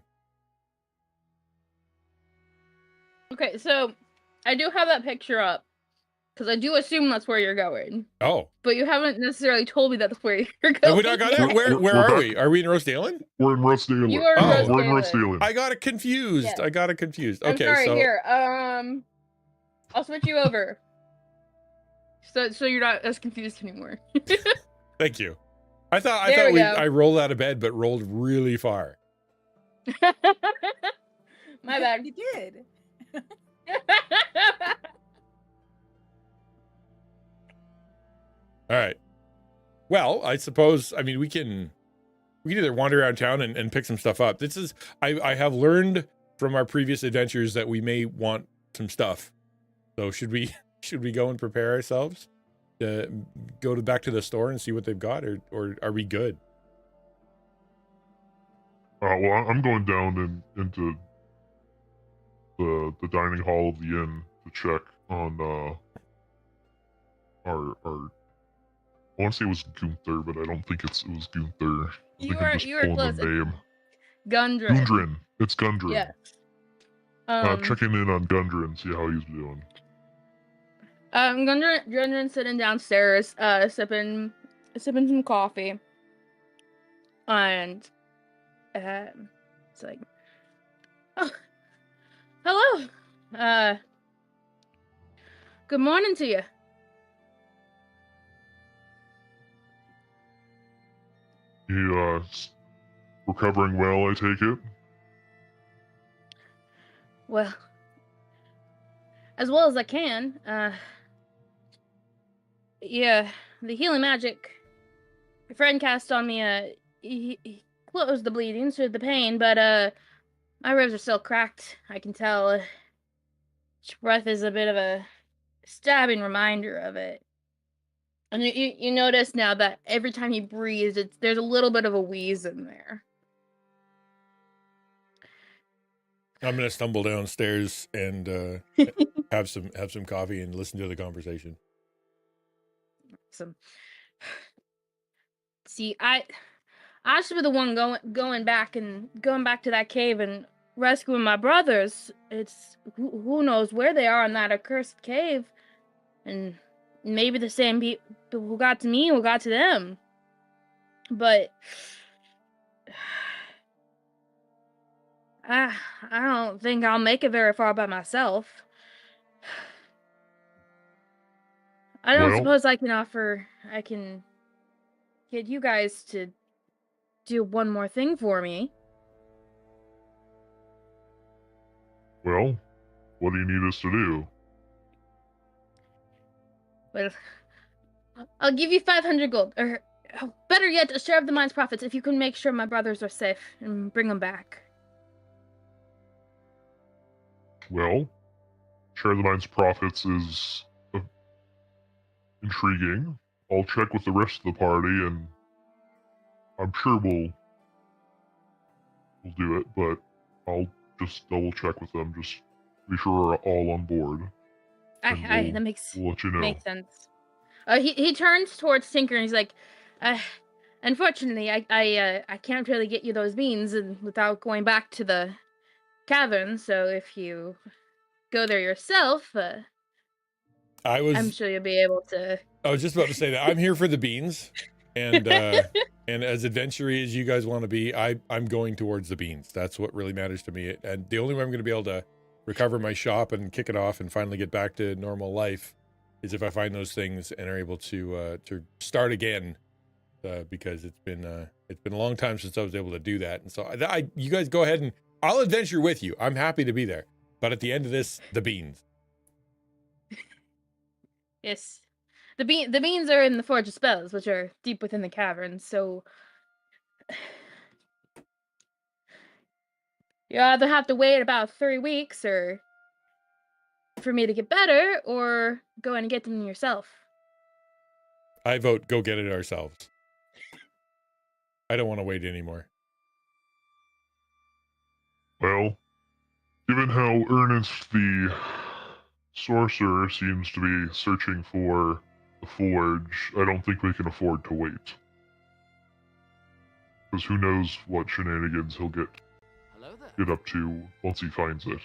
Okay, so I do have that picture up because I do assume that's where you're going. Oh, but you haven't necessarily told me that's where you're have going. we not got it? Where are we? Are we in Rosedalen? We're in Rosedalen. You are in Rosedalen. We're in Rosedalen. I got it confused. Yes. I got it confused. I'm Okay, sorry. so Here, I'll switch you over, so you're not as confused anymore. thank you. I thought There we go. I rolled out of bed, but rolled really far. My bad. You did. All right. Well, I suppose, I mean, we can either wander around town and pick some stuff up. This is, I have learned from our previous adventures that we may want some stuff. So should we go and prepare ourselves to go back to the store and see what they've got, or are we good? Well, I'm going down into the dining hall of the inn to check on our I want to say it was Gunther, but I don't think it was Gunther. You were close. The name. Gundren. Gundren. It's Gundren. Yes. Checking in on Gundren, see how he's doing. Gundren sitting downstairs, sipping some coffee, and it's like, oh, hello. Good morning to you. You recovering well, I take it? Well as I can. Yeah, the healing magic your friend cast on me, he closed the bleeding, soothed the pain, but my ribs are still cracked. I can tell. Each breath is a bit of a stabbing reminder of it. And you notice now that every time he breathes, there's a little bit of a wheeze in there. I'm gonna stumble downstairs and have some coffee and listen to the conversation. See, I should be the one going back to that cave and rescuing my brothers. It's who knows where they are in that accursed cave, and maybe the same people who got to me will got to them. But I don't think I'll make it very far by myself. I don't Well, suppose I can get you guys to do one more thing for me. well, what do you need us to do? Well, I'll give you 500 gold, or better yet, a share of the mine's profits if you can make sure my brothers are safe and bring them back. Well, share the mine's profits is intriguing. I'll check with the rest of the party, and I'm sure we'll do it, but I'll just double check with them, just be sure we're all on board. And That makes we'll let you know. makes sense. He turns towards Tinker and he's like, unfortunately, I can't really get you those beans without going back to the cavern. So if you go there yourself, I'm sure you'll be able to. I was just about to say that I'm here for the beans, and and as adventurous as you guys want to be, I'm going towards the beans. That's what really matters to me. And the only way I'm going to be able to recover my shop and kick it off and finally get back to normal life is if I find those things and are able to start again. Because it's been a long time since I was able to do that, and so you guys go ahead and I'll adventure with you. I'm happy to be there, but at the end of this, the beans. Yes, the beans are in the Forge of Spells, which are deep within the cavern. So you either have to wait about 3 weeks, or for me to get better, or go and get them yourself. I vote go get it ourselves. I don't want to wait anymore. Well, given how earnest the sorcerer seems to be searching for the forge, I don't think we can afford to wait. Because who knows what shenanigans he'll get up to once he finds it.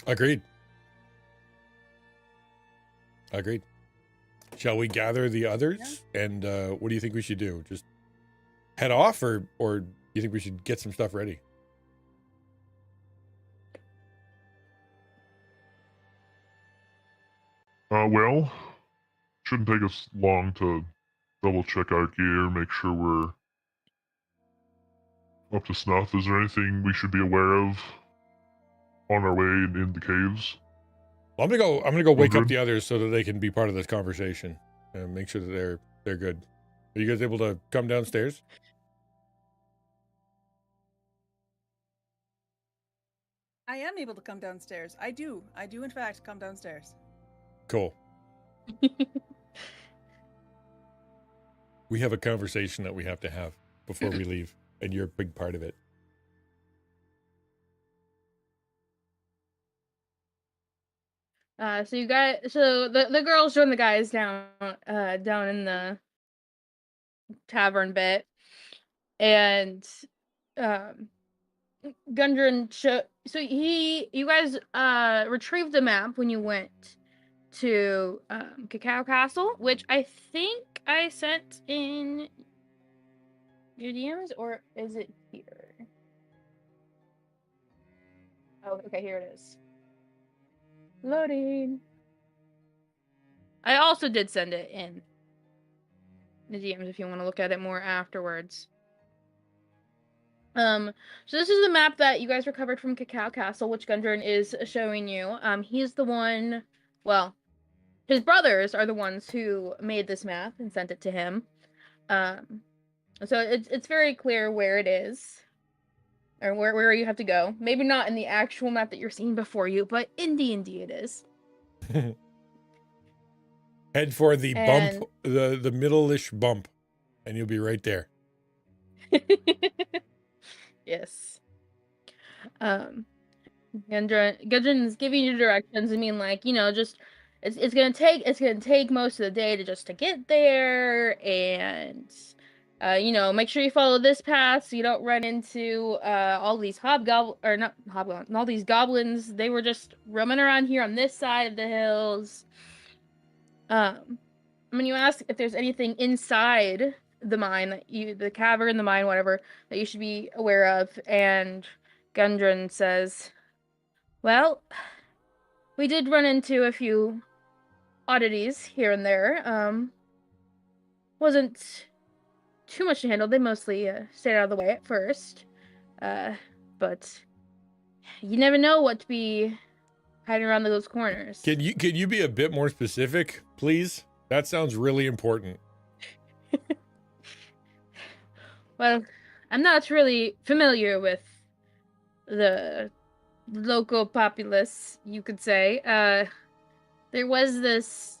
Agreed. Shall we gather the others? Yeah. And what do you think we should do? Just head off, or do you think we should get some stuff ready? Well, shouldn't take us long to double check our gear, make sure we're up to snuff. Is there anything we should be aware of on our way in the caves? Well, I'm gonna go wake up the others so that they can be part of this conversation and make sure that they're good. Are you guys able to come downstairs? I am able to come downstairs. I do in fact come downstairs. Cool. We have a conversation that we have to have before we leave, and you're a big part of it. So the girls join the guys down in the tavern bit, and Gundren you guys retrieved the map when you went to Cacao Castle, which I think I sent in your DMs, or is it here? Oh, okay, here it is. Loading. I also did send it in the DMs if you want to look at it more afterwards. So this is the map that you guys recovered from Cacao Castle, which Gundren is showing you. He's the one, well, his brothers are the ones who made this map and sent it to him. So it's very clear where it is, or where you have to go. Maybe not in the actual map that you're seeing before you, but in D&D it is. Head for the bump, the middle-ish bump, and you'll be right there. Yes. Gundren is giving you directions. I mean, like, just it's gonna take most of the day to get there, and make sure you follow this path so you don't run into all these all these goblins. They were just roaming around here on this side of the hills. When you ask if there's anything inside the mine the cavern, the mine, whatever, that you should be aware of, and Gundren says, well, we did run into a few oddities here and there. Wasn't too much to handle. They mostly stayed out of the way at first. But you never know what to be hiding around those corners. Can you be a bit more specific, please? That sounds really important. Well, I'm not really familiar with the local populace, you could say. There was this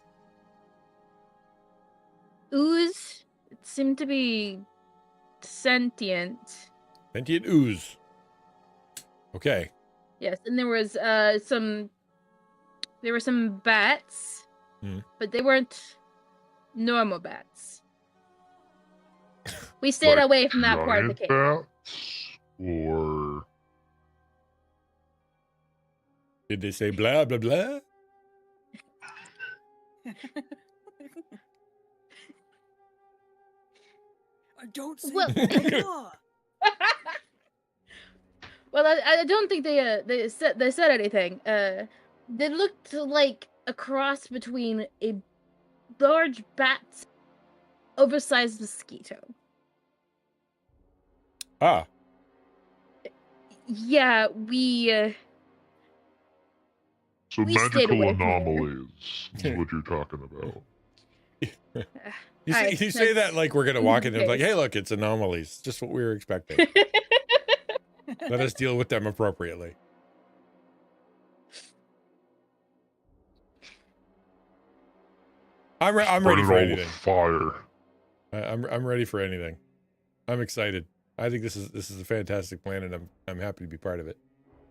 ooze. It seemed to be sentient. Sentient ooze. Okay. Yes, and there was some bats, but they weren't normal bats. We stayed away from that part of the cave. Bats, or did they say blah blah blah? Don't say Well, blah. Well, I don't think they said anything. They looked like a cross between a large bat, oversized mosquito. Ah. Yeah, we. so We stayed magical away from there. anomalies is what you're talking about. You say that like we're gonna walk in there like, hey, look, it's anomalies. Just what we were expecting. Let us deal with them appropriately. I'm ready for anything. Fire. I'm ready for anything. I'm excited. I think this is a fantastic plan, and I'm happy to be part of it.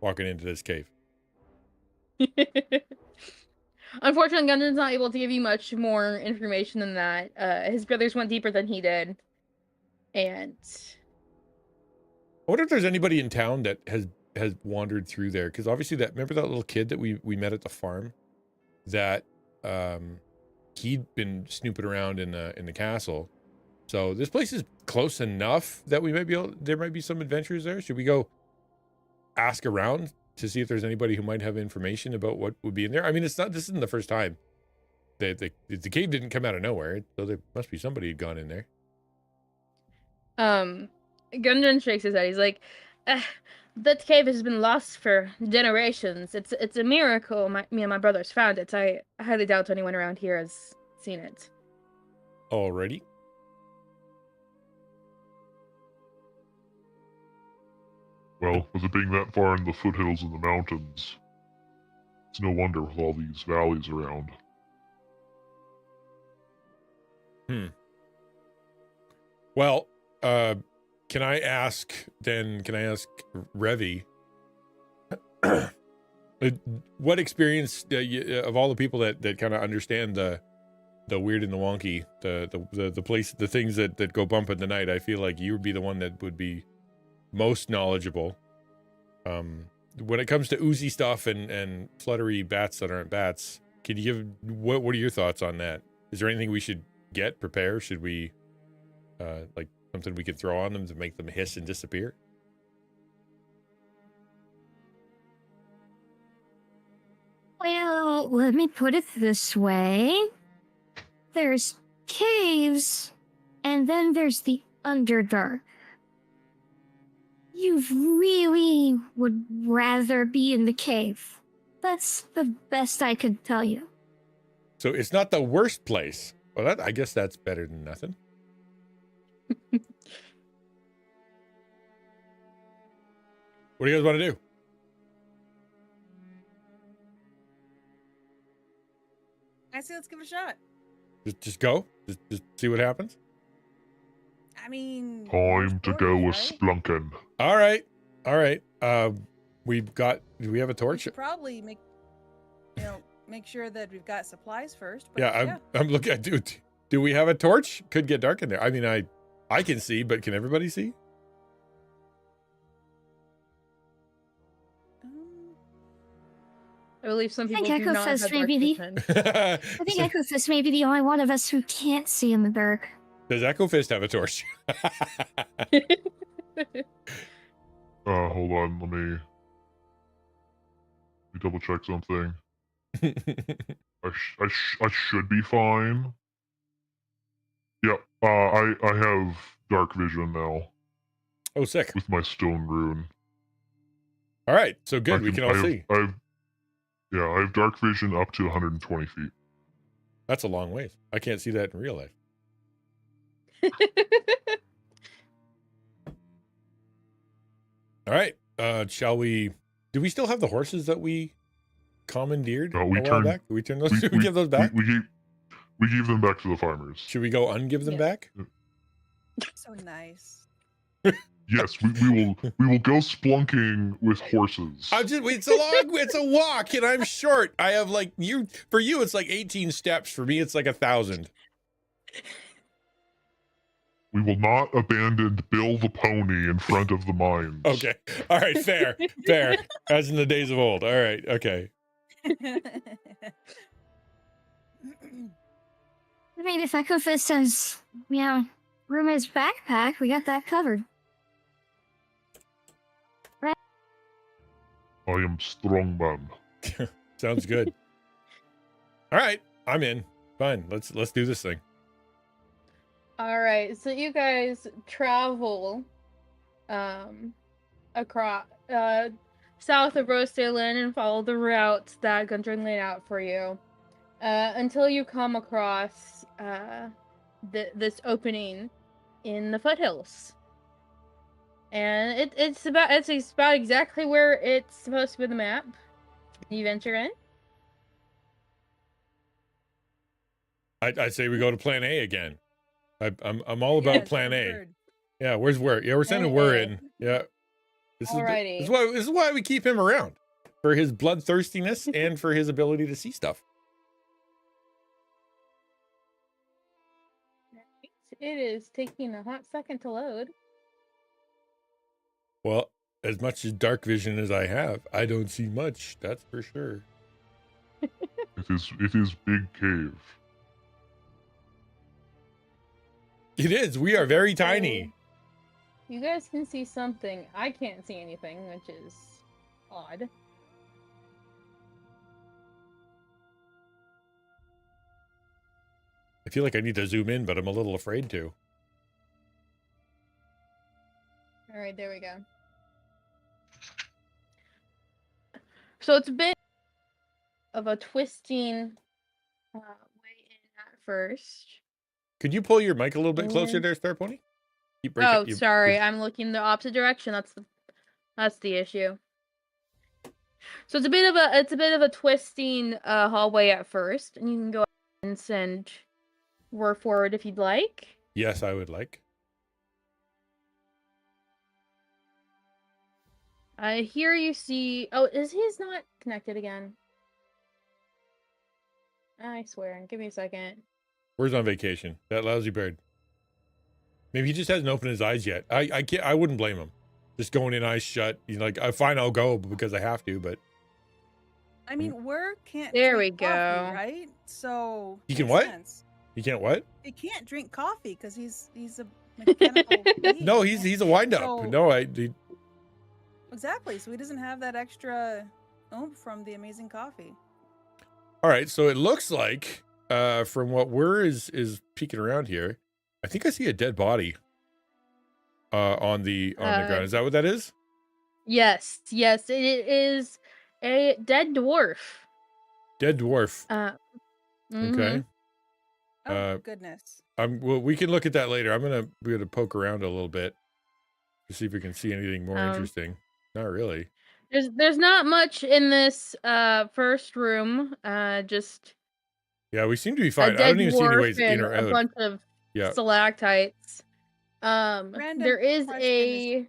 Walking into this cave. Unfortunately, Gundren's not able to give you much more information than that. His brothers went deeper than he did, and I wonder if there's anybody in town that has wandered through there, because obviously remember that little kid that we met at the farm, that he'd been snooping around in the castle. So this place is close enough that we might there might be some adventures there. Should we go ask around to see if there's anybody who might have information about what would be in there? I mean, this isn't the first time. The cave didn't come out of nowhere, so there must be somebody who'd gone in there. Gundren shakes his head. He's like, that cave has been lost for generations. It's a miracle me and my brothers found it. I highly doubt anyone around here has seen it. Already? Well, with it being that far in the foothills of the mountains, it's no wonder with all these valleys around. Well, can I ask Revy, what experience of all the people that kind of understand the weird and the wonky, the place, the things that go bump in the night, I feel like you would be the one that would be most knowledgeable. When it comes to oozy stuff and fluttery bats that aren't bats, can you give, what are your thoughts on that? Is there anything we should prepare? Should we, like something we could throw on them to make them hiss and disappear? Well, let me put it this way. There's caves, and then there's the Underdark. You really would rather be in the cave. That's the best I could tell you. So it's not the worst place. Well, I guess that's better than nothing. What do you guys want to do? I say let's give it a shot. Just go? Just see what happens? I mean... Time to go with Splunkin'. All right. Do we have a We torch? should probably make sure that we've got supplies first. But Yeah, I'm looking at, do we have a torch? Could get dark in there. I mean, I can see, but can everybody see? I believe some people think do not have Echo dark vision. I think Echo Fist may be the only one of us who can't see in the dark. Does Echo Fist have a torch? Hold on, let me double check something. I should be fine. Yeah, I have dark vision now. Oh, sick. With my stone rune. All right, so good. We can all see. I have dark vision up to 120 feet. That's a long ways. I can't see that in real life. All right. Shall we? Do we still have the horses that we commandeered a while back? Do we turn those? We give those back? We give them back to the farmers. Should we go ungive them back? So nice. Yes, we will go splunking with horses. It's a walk, and I'm short. I have like you. For you, it's like 18 steps. For me, it's like 1,000. We will not abandon Bill the pony in front of the mines. Okay. All right. Fair. Fair. As in the days of old. All right. Okay. I mean, if Ecofist has, room in his backpack, we got that covered. Right? I am strong man. Sounds good. All right. I'm in. Fine. Let's do this thing. All right, so you guys travel across south of Rosedale Inn and follow the route that Gundren laid out for you until you come across this opening in the foothills, and it's about exactly where it's supposed to be on the map. You venture in. I say we go to Plan A again. I'm all about Plan A. Yeah, where's where? Yeah, we're sending we're in. Yeah. This is why we keep him around. For his bloodthirstiness and for his ability to see stuff. It is taking a hot second to load. Well, as much as dark vision as I have, I don't see much, that's for sure. It is big cave. It is. We are very tiny. You guys can see something. I can't see anything, which is odd. I feel like I need to zoom in, but I'm a little afraid to. All right, there we go. So it's a bit of a twisting way in at first. Could you pull your mic a little bit closer there, Star Pony? Sorry, I'm looking the opposite direction. That's the issue. So it's a bit of a twisting hallway at first, and you can go and send word forward if you'd like. Yes, I would like. Here you see. Oh, he's not connected again? I swear. Give me a second. Where's on vacation? That lousy bird. Maybe he just hasn't opened his eyes yet. I wouldn't blame him. Just going in eyes shut. He's like, fine, I'll go because I have to, but. I mean, Wur can't. There we drink go. coffee, right? So. He can makes what? sense. He can't what? He can't drink coffee because he's a mechanical being. No, he's a wind up. So- No, Exactly. So he doesn't have that extra oomph from the amazing coffee. All right, so it looks like from what is peeking around here, I think I see a dead body on the ground. Is that what that is? Yes, it is a dead dwarf. Dead dwarf. Mhm. Okay. Oh goodness. Well, we can look at that later. We're gonna poke around a little bit to see if we can see anything more interesting. Not really. There's not much in this first room. Just yeah, we seem to be fine. a dead I don't even see any dwarf ways in and or a out. bunch of stalactites. There is a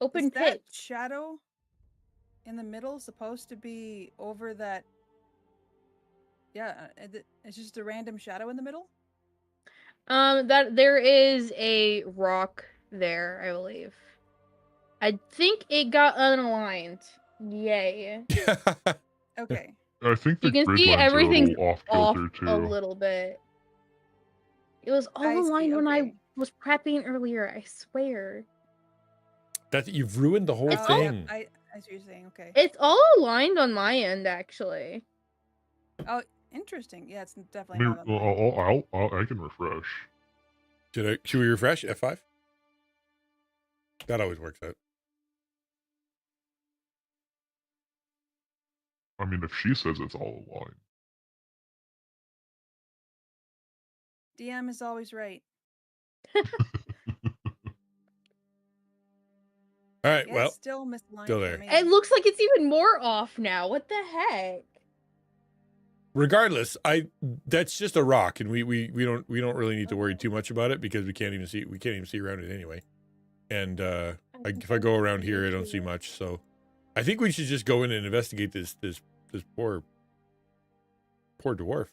open Is pit. that shadow in the middle supposed to be over that? Yeah, it's just a random shadow in the middle. That there is a rock there, I believe. I think it got unaligned. Yay. Okay. I think the You can grid see lines are a everything's little off off kilter too. a little bit. It was all I see, aligned when I okay. was prepping earlier, I swear. That you've ruined the whole It's thing. I see what you're saying. Okay. It's all aligned on my end, actually. Oh, interesting. Yeah, it's I definitely mean, not on mine. I can refresh. Should we refresh F5? That always works out. I mean, if she says it's all aligned. DM is always right. All right, Yeah, well, it's still misaligned still for there. me. It looks like it's even more off now. What the heck? Regardless, that's just a rock, and we don't really need to worry too much about it because we can't even see around it anyway. And if I go around here, I don't see much. So I think we should just go in and investigate this poor dwarf.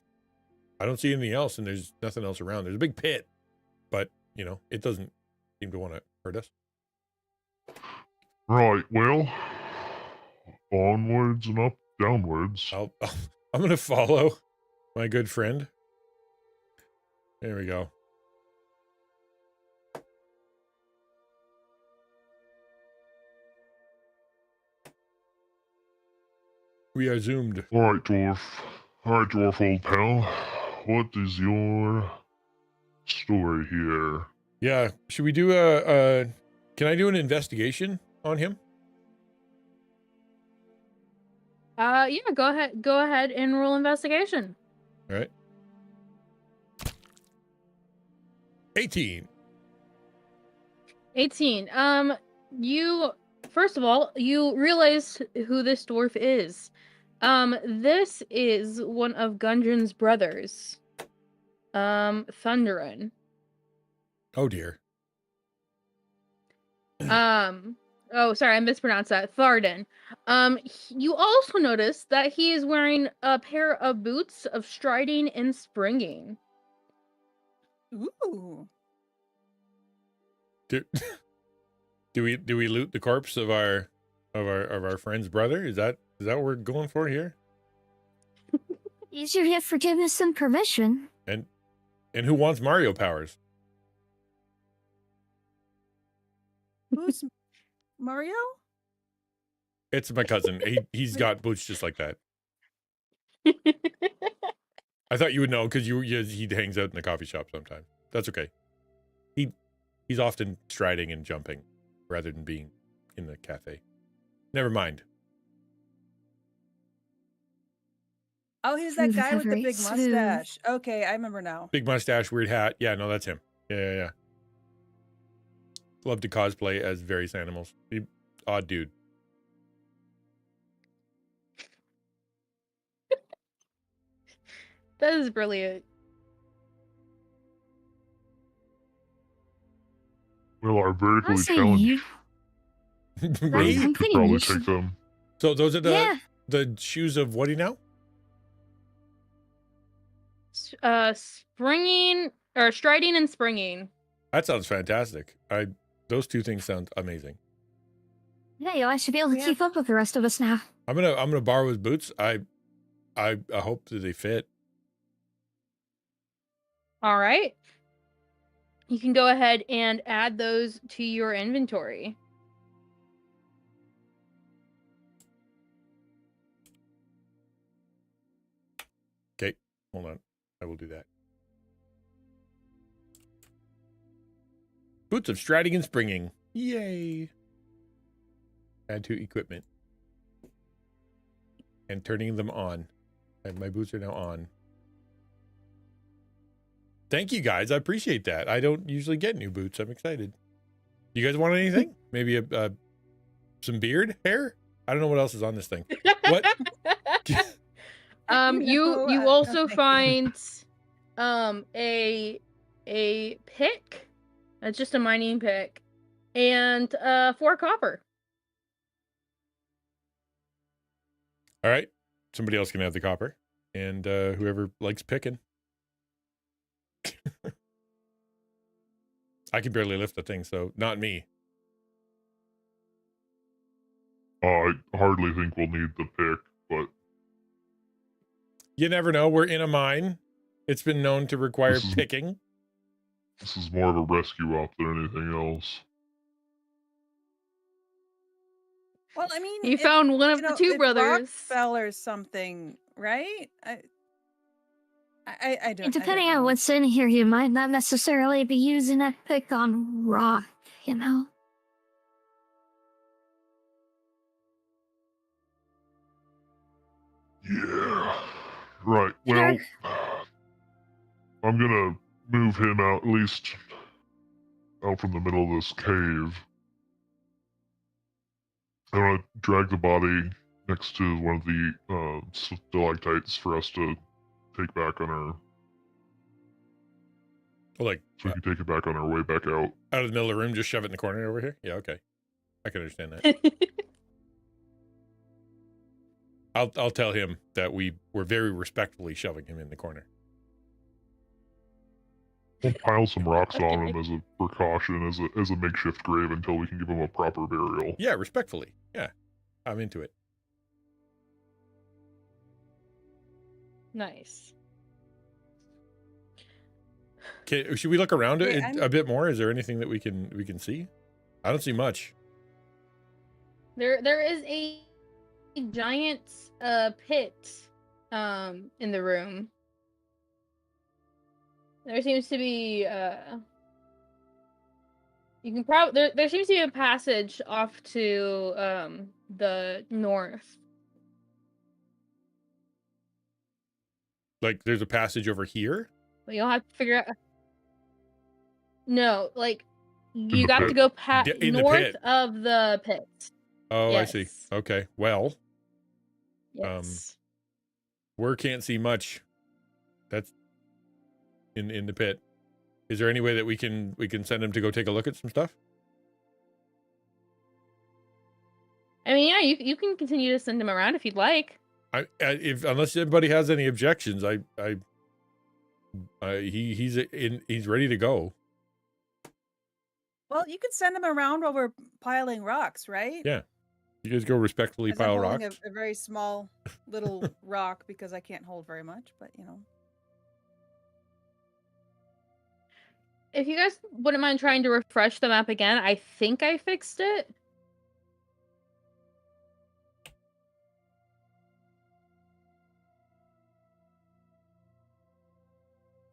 I don't see anything else, and there's nothing else around. There's a big pit, but it doesn't seem to want to hurt us. Right, well, onwards and up, downwards. I'm gonna follow my good friend. There we go. We are zoomed. All right, dwarf, old pal. What is your story here? Yeah, should we do can I do an investigation on him? Yeah, go ahead and roll investigation. All right. 18. 18. You first of all, you realize who this dwarf is. This is one of Gundren's brothers. Thunderin. Oh dear. Oh, sorry, I mispronounced that. Tharden. You also notice that he is wearing a pair of boots of striding and springing. Ooh. Do we loot the corpse of our friend's brother? Is that what we're going for here? Easier to get forgiveness than permission. And who wants Mario powers? Who's Mario? It's my cousin. He's got boots just like that. I thought you would know because he hangs out in the coffee shop sometimes. That's okay. He's often striding and jumping rather than being in the cafe. Never mind. Oh, he's that guy with the Very big smooth. mustache. Okay, I remember now. Big mustache, weird hat. Yeah, no, that's him. Yeah. Love to cosplay as various animals. Odd dude. That is brilliant. Well, our vertically Honestly, challenged I'm friends could pretty probably used to- take them. So those are Yeah. the shoes of Woody now? Springing or striding and springing. That sounds fantastic. Those two things sound amazing. Yeah, I should be able to Yeah. keep up with the rest of us now. I'm gonna borrow his boots. I hope that they fit. All right. You can go ahead and add those to your inventory. Okay, hold on. I will do that. Boots of striding and springing. Yay. Add to equipment. And turning them on. And my boots are now on. Thank you guys. I appreciate that. I don't usually get new boots. I'm excited. You guys want anything? Maybe some beard hair? I don't know what else is on this thing. What? You also find a pick. It's just a mining pick. And 4 copper. All right. Somebody else can have the copper. And whoever likes picking. I can barely lift the thing, so not me. I hardly think we'll need the pick, but You never know. We're in a mine. It's been known to require picking. this is more of a rescue op than anything else. Well, I mean, You if, found one of you the know, two if rock brothers. fell or something, right? I don't Depending know. on what's in here, you might not necessarily be using a pick on rock, you know? Yeah. Right. Sure. Well, I'm gonna move him out, at least out from the middle of this cave. I'm gonna drag the body next to one of the stalactites for us to take back on our. Like, so we can take it back on our way back out. Out of the middle of the room, just shove it in the corner over here? Yeah, okay. I can understand that. I'll tell him that we were very respectfully shoving him in the corner. We'll pile some rocks on him as a precaution, as a makeshift grave until we can give him a proper burial. Yeah, respectfully. Yeah, I'm into it. Nice. Okay, should we look around Wait, it a bit more? Is there anything that we can see? I don't see much. There is a giant pit in the room. There seems to be you can probably there seems to be a passage off to the north. Like there's a passage over here? But you'll have to figure out. No, like you got to go north of the pit. Oh, yes. I see. Okay. Well, yes. we can't see much. That's in the pit. Is there any way that we can send him to go take a look at some stuff? I mean, yeah, you can continue to send him around if you'd like. Unless anybody has any objections, he's ready to go. Well, you could send him around while we're piling rocks, right? Yeah. You guys go respectfully As I'm pile holding rocks. a very small little rock because I can't hold very much, but you know. If you guys wouldn't mind trying to refresh the map again, I think I fixed it.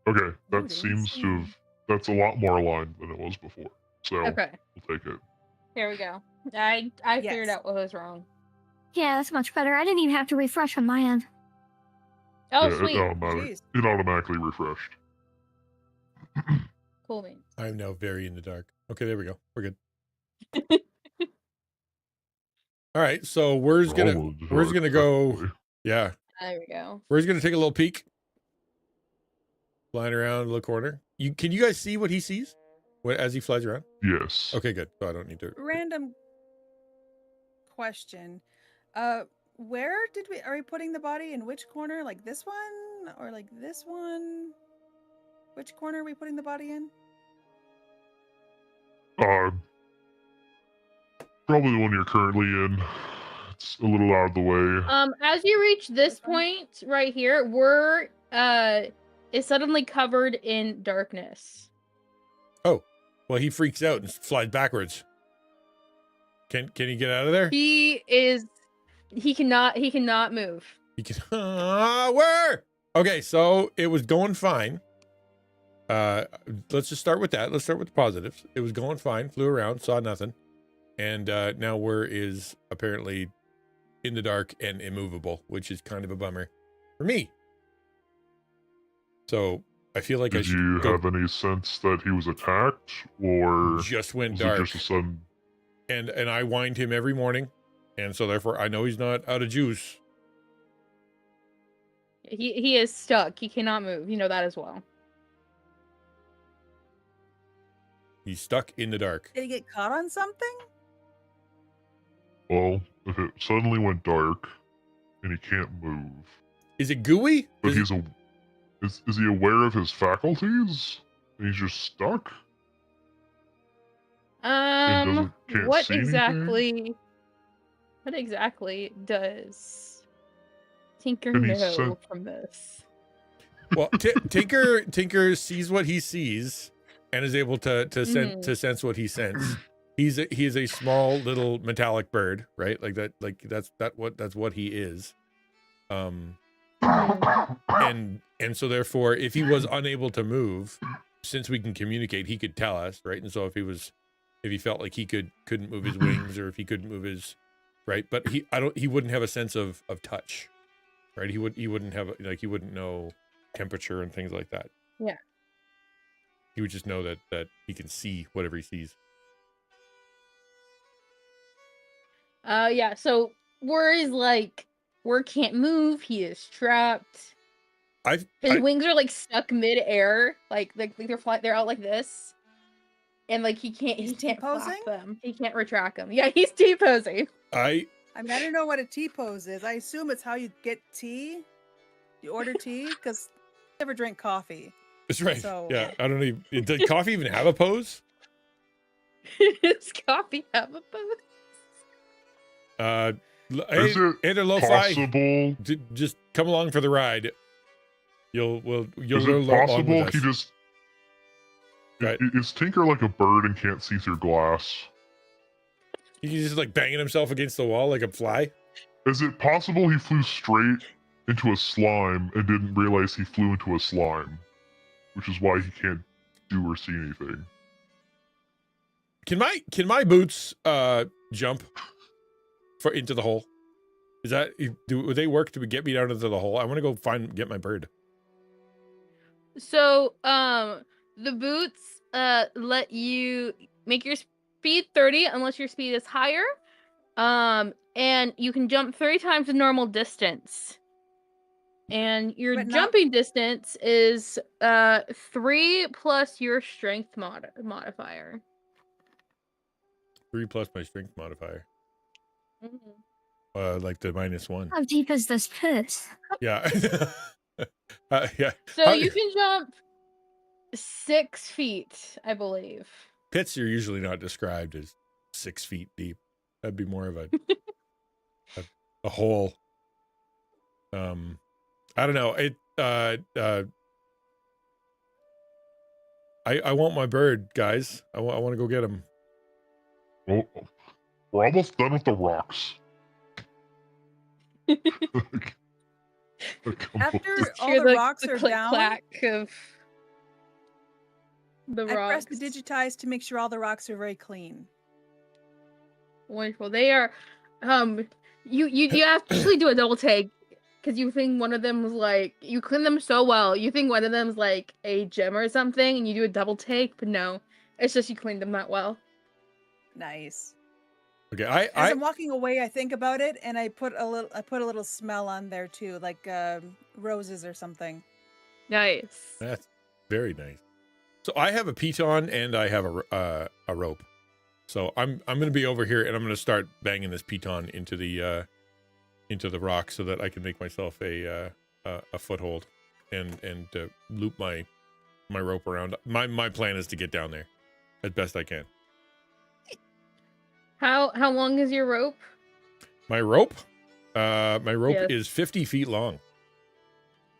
Okay, that seems to have. That's a lot more aligned than it was before. So okay, we'll take it. Here we go. I figured out what was wrong. Yeah, that's much better. I didn't even have to refresh on my end. Oh, yeah, sweet. It automatically refreshed. Cool beans. I'm now very in the dark. Okay, there we go. We're good. All right, so we're gonna go. Yeah. There we go. We're gonna take a little peek. Flying around the little corner. Can you guys see what he sees? As he flies around? Yes. Okay, good. So I don't need to. Random question. Where are we putting the body? In which corner? Like this one? Or like this one? Which corner are we putting the body in? Probably the one you're currently in. It's a little out of the way. As you reach this point right here, we're is suddenly covered in darkness. Oh, well, he freaks out and flies backwards. Can he get out of there? He cannot move. He can. Where? Okay, so it was going fine. Let's just start with that. Let's start with the positives. It was going fine. Flew around, saw nothing, and now is apparently in the dark and immovable, which is kind of a bummer for me. So I feel like Did you have any sense that he was attacked, or just went was dark? It just a sudden... And I wind him every morning, and so therefore I know he's not out of juice. He is stuck. He cannot move. You know that as well. He's stuck in the dark. Did he get caught on something? Well, if it suddenly went dark and he can't move, is it gooey? But is he aware of his faculties? And he's just stuck. What exactly does Tinker know from this? Well, Tinker sees what he sees and is able to sense what he senses. he is a small little metallic bird, right? Like that, like that's what he is. And so therefore, if he was unable to move, since we can communicate, he could tell us, right? And so if he felt like he couldn't move his wings, or if he couldn't move his, right? But he wouldn't have a sense of touch, right? He wouldn't have, like, he wouldn't know temperature and things like that. Yeah. He would just know that he can see whatever he sees. Yeah, so Worry's like, Worry can't move, he is trapped. His wings are like stuck mid-air, like they're out like this. And like he can't flap them. He can't retract them. Yeah, he's T-posing. I mean, I don't know what a T-pose is. I assume it's how you get tea. You order tea, because I never drink coffee. That's right. So... Yeah, I don't even. Does coffee even have a pose? Does coffee have a pose? Is it possible? Just come along for the ride. You'll Is learn it along possible with he us. just... Right. Is Tinker like a bird and can't see through glass? He's just like banging himself against the wall like a fly. Is it possible he flew straight into a slime and didn't realize he flew into a slime? Which is why he can't do or see anything. Can my boots jump into the hole? Is that would they work to get me down into the hole? I want to go get my bird. So the boots let you make your speed 30 unless your speed is higher. And you can jump 3 times the normal distance. And your jumping distance is 3 plus your strength modifier. 3 plus my strength modifier. Like the -1. How deep is this pit? Yeah. Yeah. So you can jump 6 feet, I believe. Pits are usually not described as 6 feet deep. That'd be more of a hole. I don't know. I want my bird, guys. I want to go get him. Well, we're almost done with the rocks. After all the rocks are click down, clack of the I rocks. press the digitize to make sure all the rocks are very clean. Wonderful. They are. You have to actually do a double take because you think one of them was like you clean them so well. You think one of them's like a gem or something, and you do a double take, but no, it's just you cleaned them that well. Nice. Okay, As I'm walking away, I think about it, and I put a little smell on there too, like roses or something. Nice. That's very nice. So I have a piton and I have a rope. So I'm gonna be over here and I'm gonna start banging this piton into the rock so that I can make myself a foothold and loop my rope around. My plan is to get down there as best I can. How long is your rope? My rope? Yes. is 50 feet long.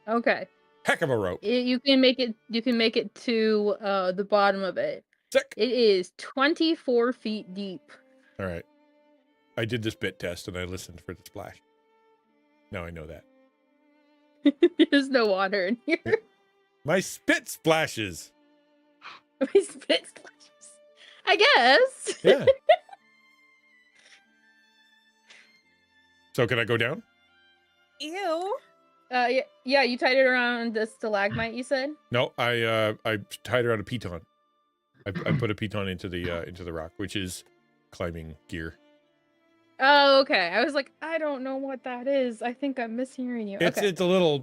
Okay. Heck of a rope. You can make it to the bottom of it. Sick. It is 24 feet deep. All right. I did this bit test and I listened for the splash. Now I know that. There's no water in here. My spit splashes. My spit splashes. I guess. Yeah. So can I go down? Ew. Yeah, you tied it around the stalagmite, you said? No, I tied around a piton. I put a piton into the rock, which is climbing gear. Oh, okay. I was like, I don't know what that is. I think I'm mishearing you. It's Okay. it's a little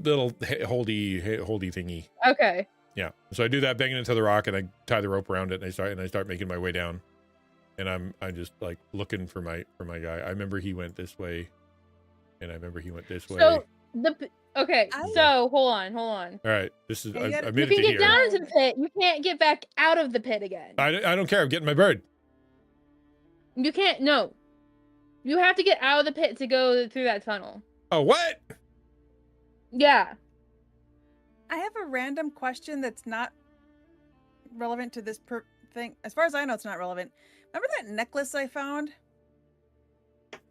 holdy thingy. Okay. Yeah. So I do that, banging into the rock, and I tie the rope around it, and I start making my way down. And I'm just like looking for my guy. I remember he went this way, and I remember he went this way. So so hold on. All right, this is I You made it can to get here. down into the pit. You can't get back out of the pit again. I don't care. I'm getting my bird. You can't. No. You have to get out of the pit to go through that tunnel. Oh, what? Yeah. I have a random question that's not relevant to this thing. As far as I know, it's not relevant. Remember that necklace I found?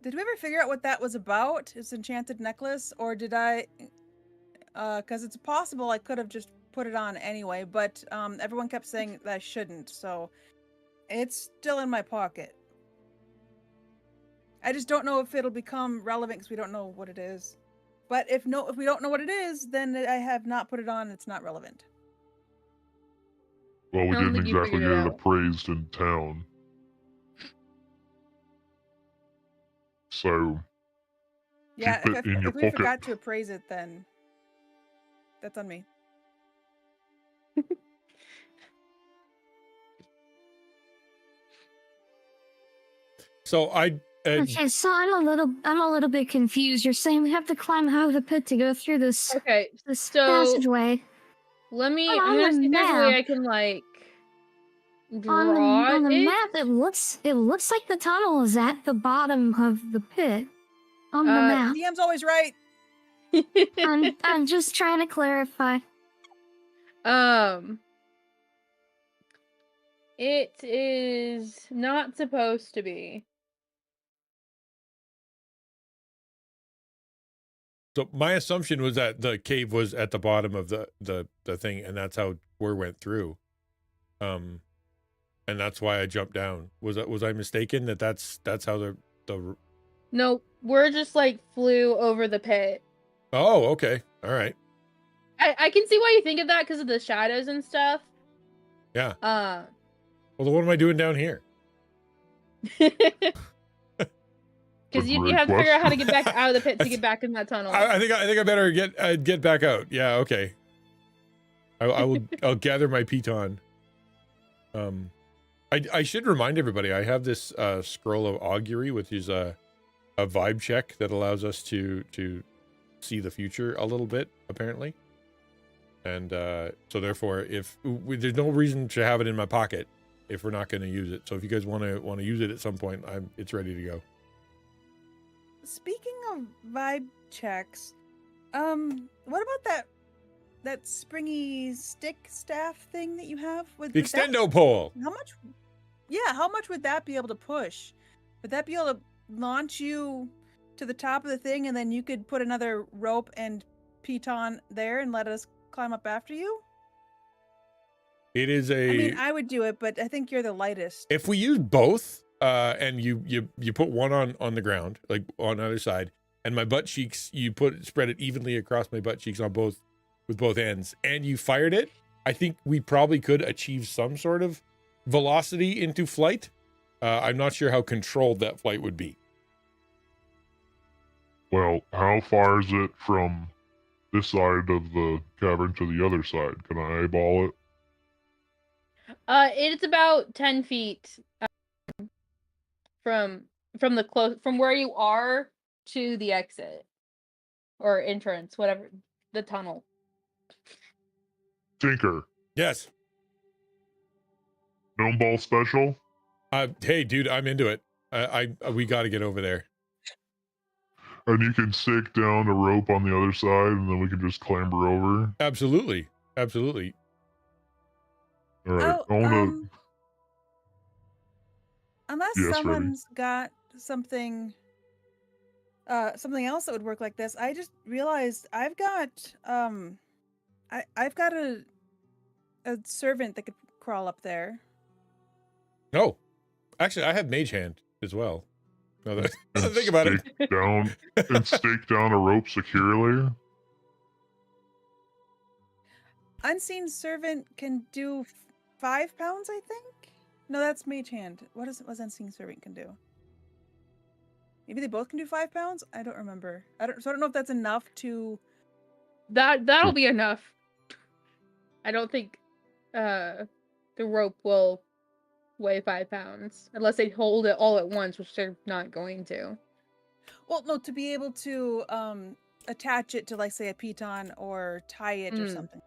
Did we ever figure out what that was about? It's enchanted necklace, or did I? Because it's possible I could have just put it on anyway, but everyone kept saying that I shouldn't, so it's still in my pocket. I just don't know if it'll become relevant because we don't know what it is. But if we don't know what it is, then I have not put it on. It's not relevant. Well, we I don't didn't think you exactly figured get it it out. appraised in town. So, Yeah, keep it in your if we pocket. forgot to appraise it, then that's on me. So Okay, so I'm a little bit confused. You're saying we have to climb out of the pit to go through this Okay, this so passageway. I'm on gonna the see if there's a way map. I can like On draw the it. map, it looks like the tunnel is at the bottom of the pit. On the map. DM's always right. I'm just trying to clarify. It is not supposed to be. So my assumption was that the cave was at the bottom of the thing, and that's how we went through. And that's why I jumped down. Was I mistaken that's how the No, we're just like flew over the pit. Oh, okay. All right. I can see why you think of that because of the shadows and stuff. Yeah. Well, then what am I doing down here? Because you have to figure out how to get back out of the pit to get back in that tunnel. I think I better get back out. Yeah, okay. I'll gather my piton. I should remind everybody I have this scroll of augury, which is a vibe check that allows us to see the future a little bit, apparently. And so therefore, there's no reason to have it in my pocket if we're not going to use it. So if you guys want to use it at some point, it's ready to go. Speaking of vibe checks, what about that springy stick staff thing that you have with The extendo pole? How much would that be able to push? Would that be able to launch you to the top of the thing, and then you could put another rope and piton there and let us climb up after you? It is I mean, I would do it, but I think you're the lightest. If we use both, and you put one on the ground, like on the other side, and my butt cheeks, spread it evenly across my butt cheeks with both ends, and you fired it, I think we probably could achieve some sort of velocity into flight. I'm not sure how controlled that flight would be. Well, how far is it from this side of the cavern to the other side? Can I eyeball it? It's about 10 feet from where you are to the exit or entrance, whatever, the tunnel. Tinker. Yes. Gnome ball special? Hey, dude, I'm into it. We got to get over there. And you can stick down a rope on the other side, and then we can just clamber over. Absolutely. All right. I want to. Unless someone's got something else that would work like this. I just realized I've got I've got a servant that could crawl up there. No, actually, I have mage hand as well. No, think about it. Stake down a rope securely. Unseen servant can do 5 pounds, I think. No, that's mage hand. What unseen servant can do? Maybe they both can do 5 pounds. I don't remember. I don't know if that's enough to. That'll be enough. I don't think the rope will weigh 5 pounds unless they hold it all at once, which they're not going to. Well, no, to be able to attach it to, like, say, a piton or tie it or something.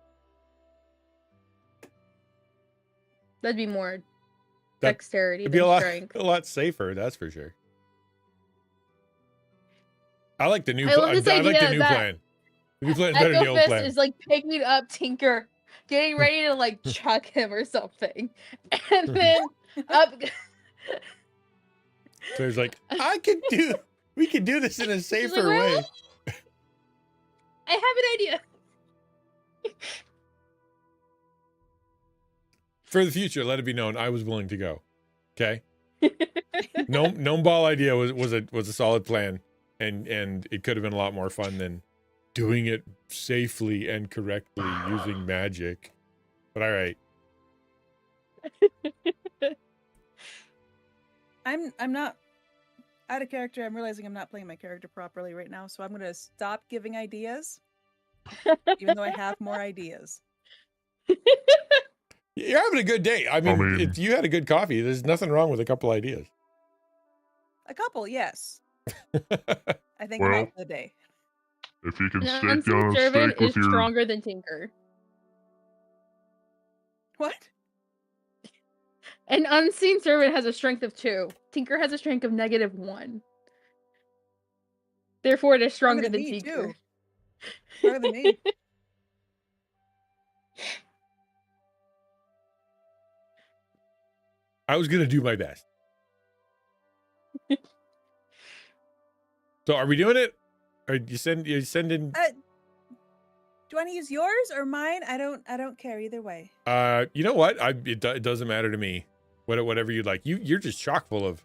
That'd be more dexterity It'd be than a strength. lot safer, that's for sure. I like the new I love plan. this I like the idea new that plan. The new plan is better than the old Fist plan. is like picking up Tinker, getting ready to like chuck him or something, and then So he's like, we could do this in a safer like, way. "Well, I have an idea. For the future, let it be known I was willing to go. Okay. Gnome ball idea was a solid plan, and it could have been a lot more fun than doing it safely and correctly using magic. But all right. I'm not out of character. I'm realizing I'm not playing my character properly right now, so I'm gonna stop giving ideas, even though I have more ideas. You're having a good day. I mean, if you had a good coffee, there's nothing wrong with a couple ideas. A couple, yes. I think Well, I'm out for the day. If you can An stake unseen on a servant stake with is your stronger than Tinker. What? An unseen servant has a strength of 2. Tinker has a strength of -1. Therefore, it is stronger than me, Tinker. too. Stronger than me. I was gonna do my best. So are we doing it? Or you send in? Do you want to use yours or mine? I don't care either way. You know what? It doesn't matter to me. Whatever you'd like. You're just chock full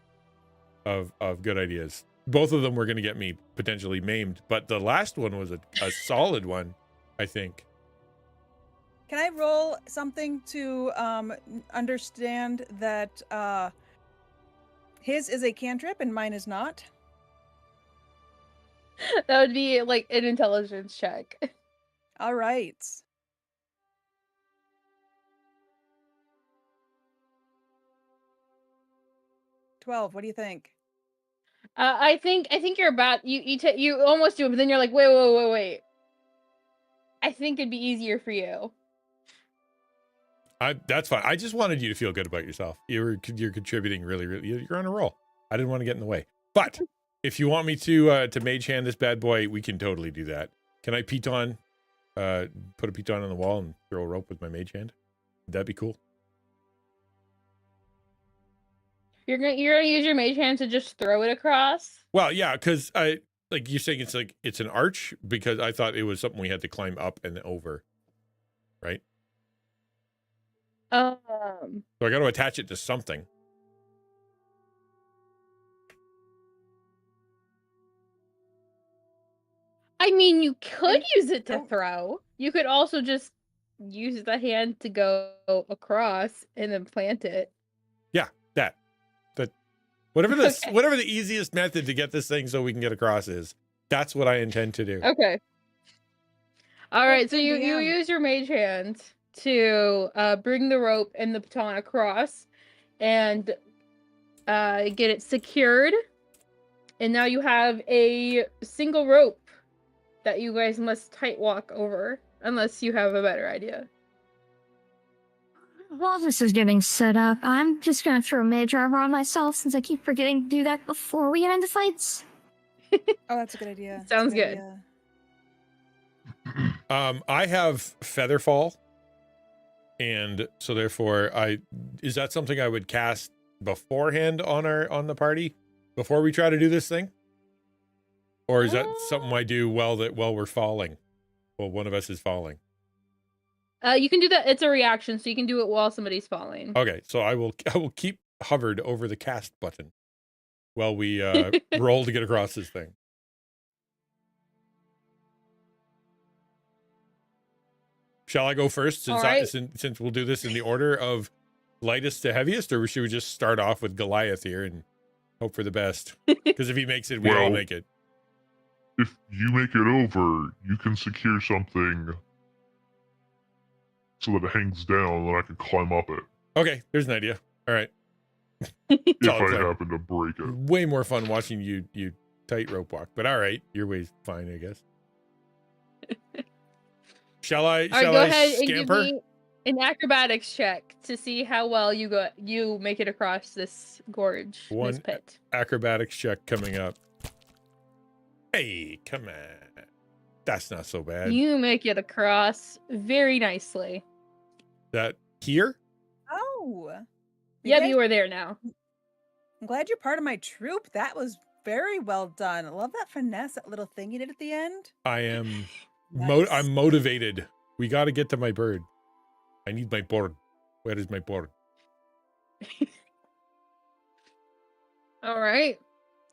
of good ideas. Both of them were gonna get me potentially maimed, but the last one was a solid one, I think. Can I roll something to understand that his is a cantrip and mine is not? That would be like an intelligence check. All right. $12. What do you think? I think you're about you almost do it, but then you're like, wait. I think it'd be easier for you. That's fine. I just wanted you to feel good about yourself. You're contributing really. You're on a roll. I didn't want to get in the way. But if you want me to mage hand this bad boy, we can totally do that. Can I piton, put a piton on the wall and throw a rope with my mage hand? That'd be cool. You're gonna use your mage hand to just throw it across? Well, yeah, because you're saying it's an arch, because I thought it was something we had to climb up and over, right? So I got to attach it to something. I mean, you could use it to throw. You could also just use the hand to go across and then plant it. Yeah, that whatever the easiest method to get this thing so we can get across is. That's what I intend to do. Okay. All right, so you use your mage hand to bring the rope and the baton across and get it secured. And now you have a single rope that you guys must tight walk over, unless you have a better idea. While this is getting set up, I'm just gonna throw Mage Armor on myself since I keep forgetting to do that before we get into fights. Oh, that's a good idea. Sounds good. I have Featherfall, and so therefore is that something I would cast beforehand on the party before we try to do this thing? Or is that something I do while we're falling? Well, one of us is falling. You can do that. It's a reaction, so you can do it while somebody's falling. Okay, so I will keep hovered over the cast button while we roll to get across this thing. Shall I go first since we'll do this in the order of lightest to heaviest, or should we just start off with Goliath here and hope for the best? Because if he makes it, we all make it. If you make it over, you can secure something so that it hangs down and I can climb up it. Okay, there's an idea. All right. If I happen to break it. Way more fun watching you tightrope walk, but all right, your way's fine, I guess. Shall I go ahead scamper? and give me an acrobatics check to see how well you make it across this gorge, this pit. Acrobatics check coming up. Hey, come on. That's not so bad. You make it across very nicely. That here? Oh. Yep, you are there now. I'm glad you're part of my troop. That was very well done. I love that finesse, that little thing you did at the end. I am, Nice. I'm motivated. We got to get to my bird. I need my board. Where is my board? All right.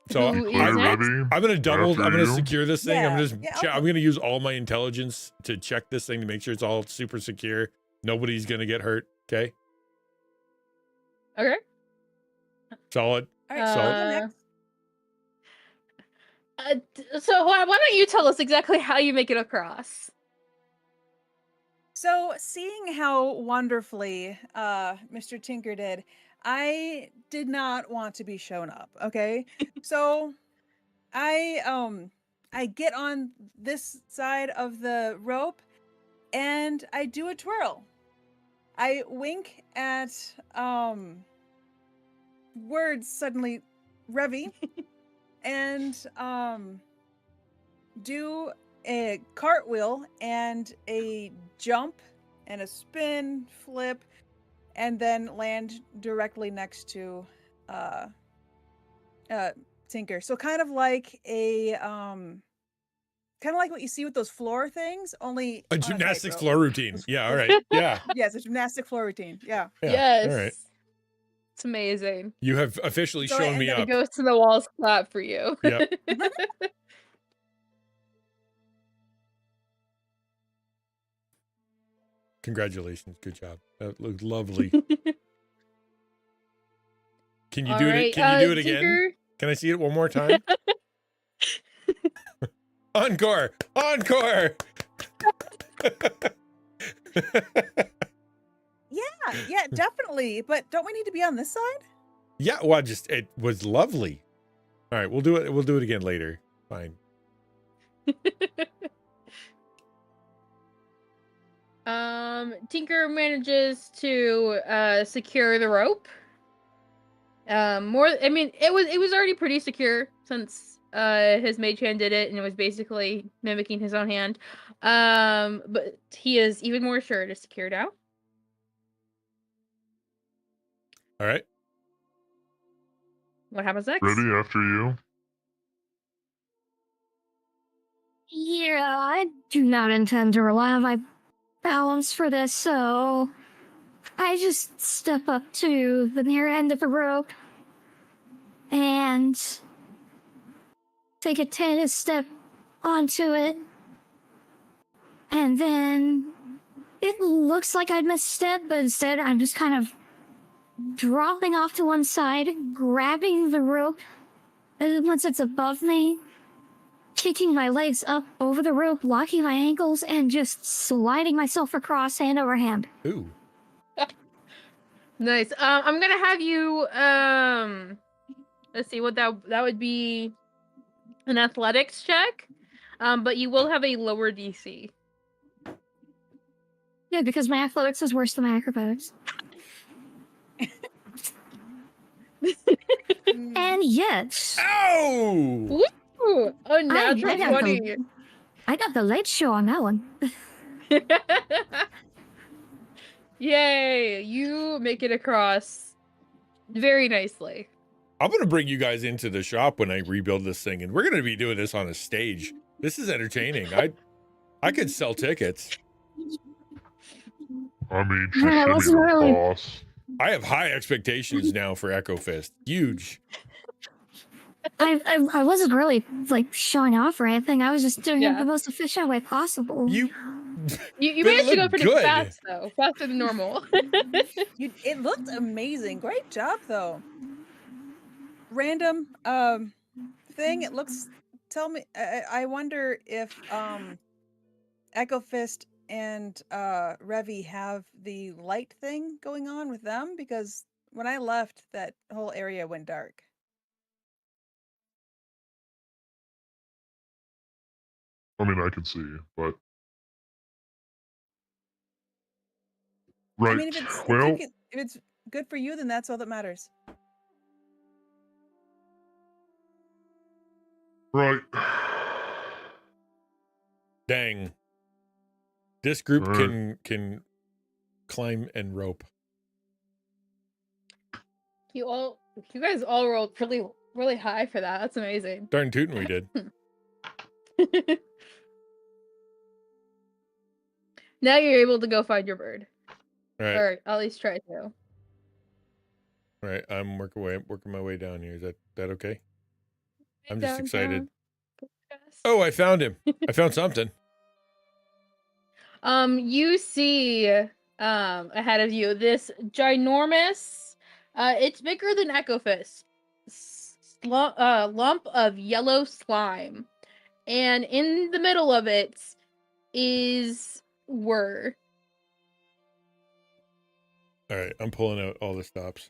So Who is Clear, next? Revy? I'm gonna double. After I'm gonna you. secure this thing. Yeah, I'm just. yeah, I'm gonna use all my intelligence to check this thing to make sure it's all super secure. Nobody's gonna get hurt. Okay. Okay. Solid. All right, Solid. So why don't you tell us exactly how you make it across? So, seeing how wonderfully Mr. Tinker did, I did not want to be shown up, okay? So, I get on this side of the rope and I do a twirl. I wink at words suddenly Revy and do a cartwheel and a jump and a spin, flip, and then land directly next to Tinker. So kind of like a kind of like what you see with those floor things, only A on gymnastics tightrope. floor routine. Yeah. All right. Yeah. Yes, a gymnastic floor routine. Yeah. Yeah. Yes. All right. It's amazing. You have officially So, shown and me then It up. goes to the walls clap for you. Yep. Congratulations. Good job. That looked lovely. Can you All do it? right, Can you do it again? Tinker? Can I see it one more time? Encore! Encore! Yeah, definitely. But don't we need to be on this side? Yeah, well, it was lovely. All right, we'll do it. We'll do it again later. Fine. Tinker manages to secure the rope. I mean, it was already pretty secure since his mage hand did it, and it was basically mimicking his own hand. But he is even more sure to secure it out. All right. What happens next? Ready after you. Yeah, I do not intend to rely on my balance for this, so I just step up to the near end of the rope and take a tentative step onto it. And then it looks like I'd misstep, but instead I'm just kind of dropping off to one side, grabbing the rope, and once it's above me, kicking my legs up over the rope, locking my ankles, and just sliding myself across hand over hand. Ooh. Nice. I'm gonna have you let's see what that would be an athletics check. But you will have a lower DC. Yeah, because my athletics is worse than my acrobatics. And yes. Ow! Ooh, a natural 20. I got the late show on that one. Yay! You make it across very nicely. I'm gonna bring you guys into the shop when I rebuild this thing, and we're gonna be doing this on a stage. This is entertaining. I could sell tickets. I mean, Yeah, it wasn't really- boss. I have high expectations now for Echo Fist. Huge. I wasn't really like showing off or anything. I was just doing it Yeah. the most efficient way possible. You But managed to it go looked pretty good. fast though, faster than normal. It looked amazing. Great job, though. Random thing. It looks. Tell me. I wonder if Echo Fist and Revy have the light thing going on with them, because when I left, that whole area went dark. I mean, I can see, but right. I mean, if it's good for you, then that's all that matters. Right. Dang. This group Alright. can climb and rope. You guys all rolled really high for that. That's amazing. Darn tootin' we did. Now you're able to go find your bird. All right. Or at least try to. All right. I'm working my way down here. Is that okay? I'm just excited. Oh, I found him. I found something. You see ahead of you this ginormous, it's bigger than Echofist, lump of yellow slime, and in the middle of it is Whir. All right, I'm pulling out all the stops.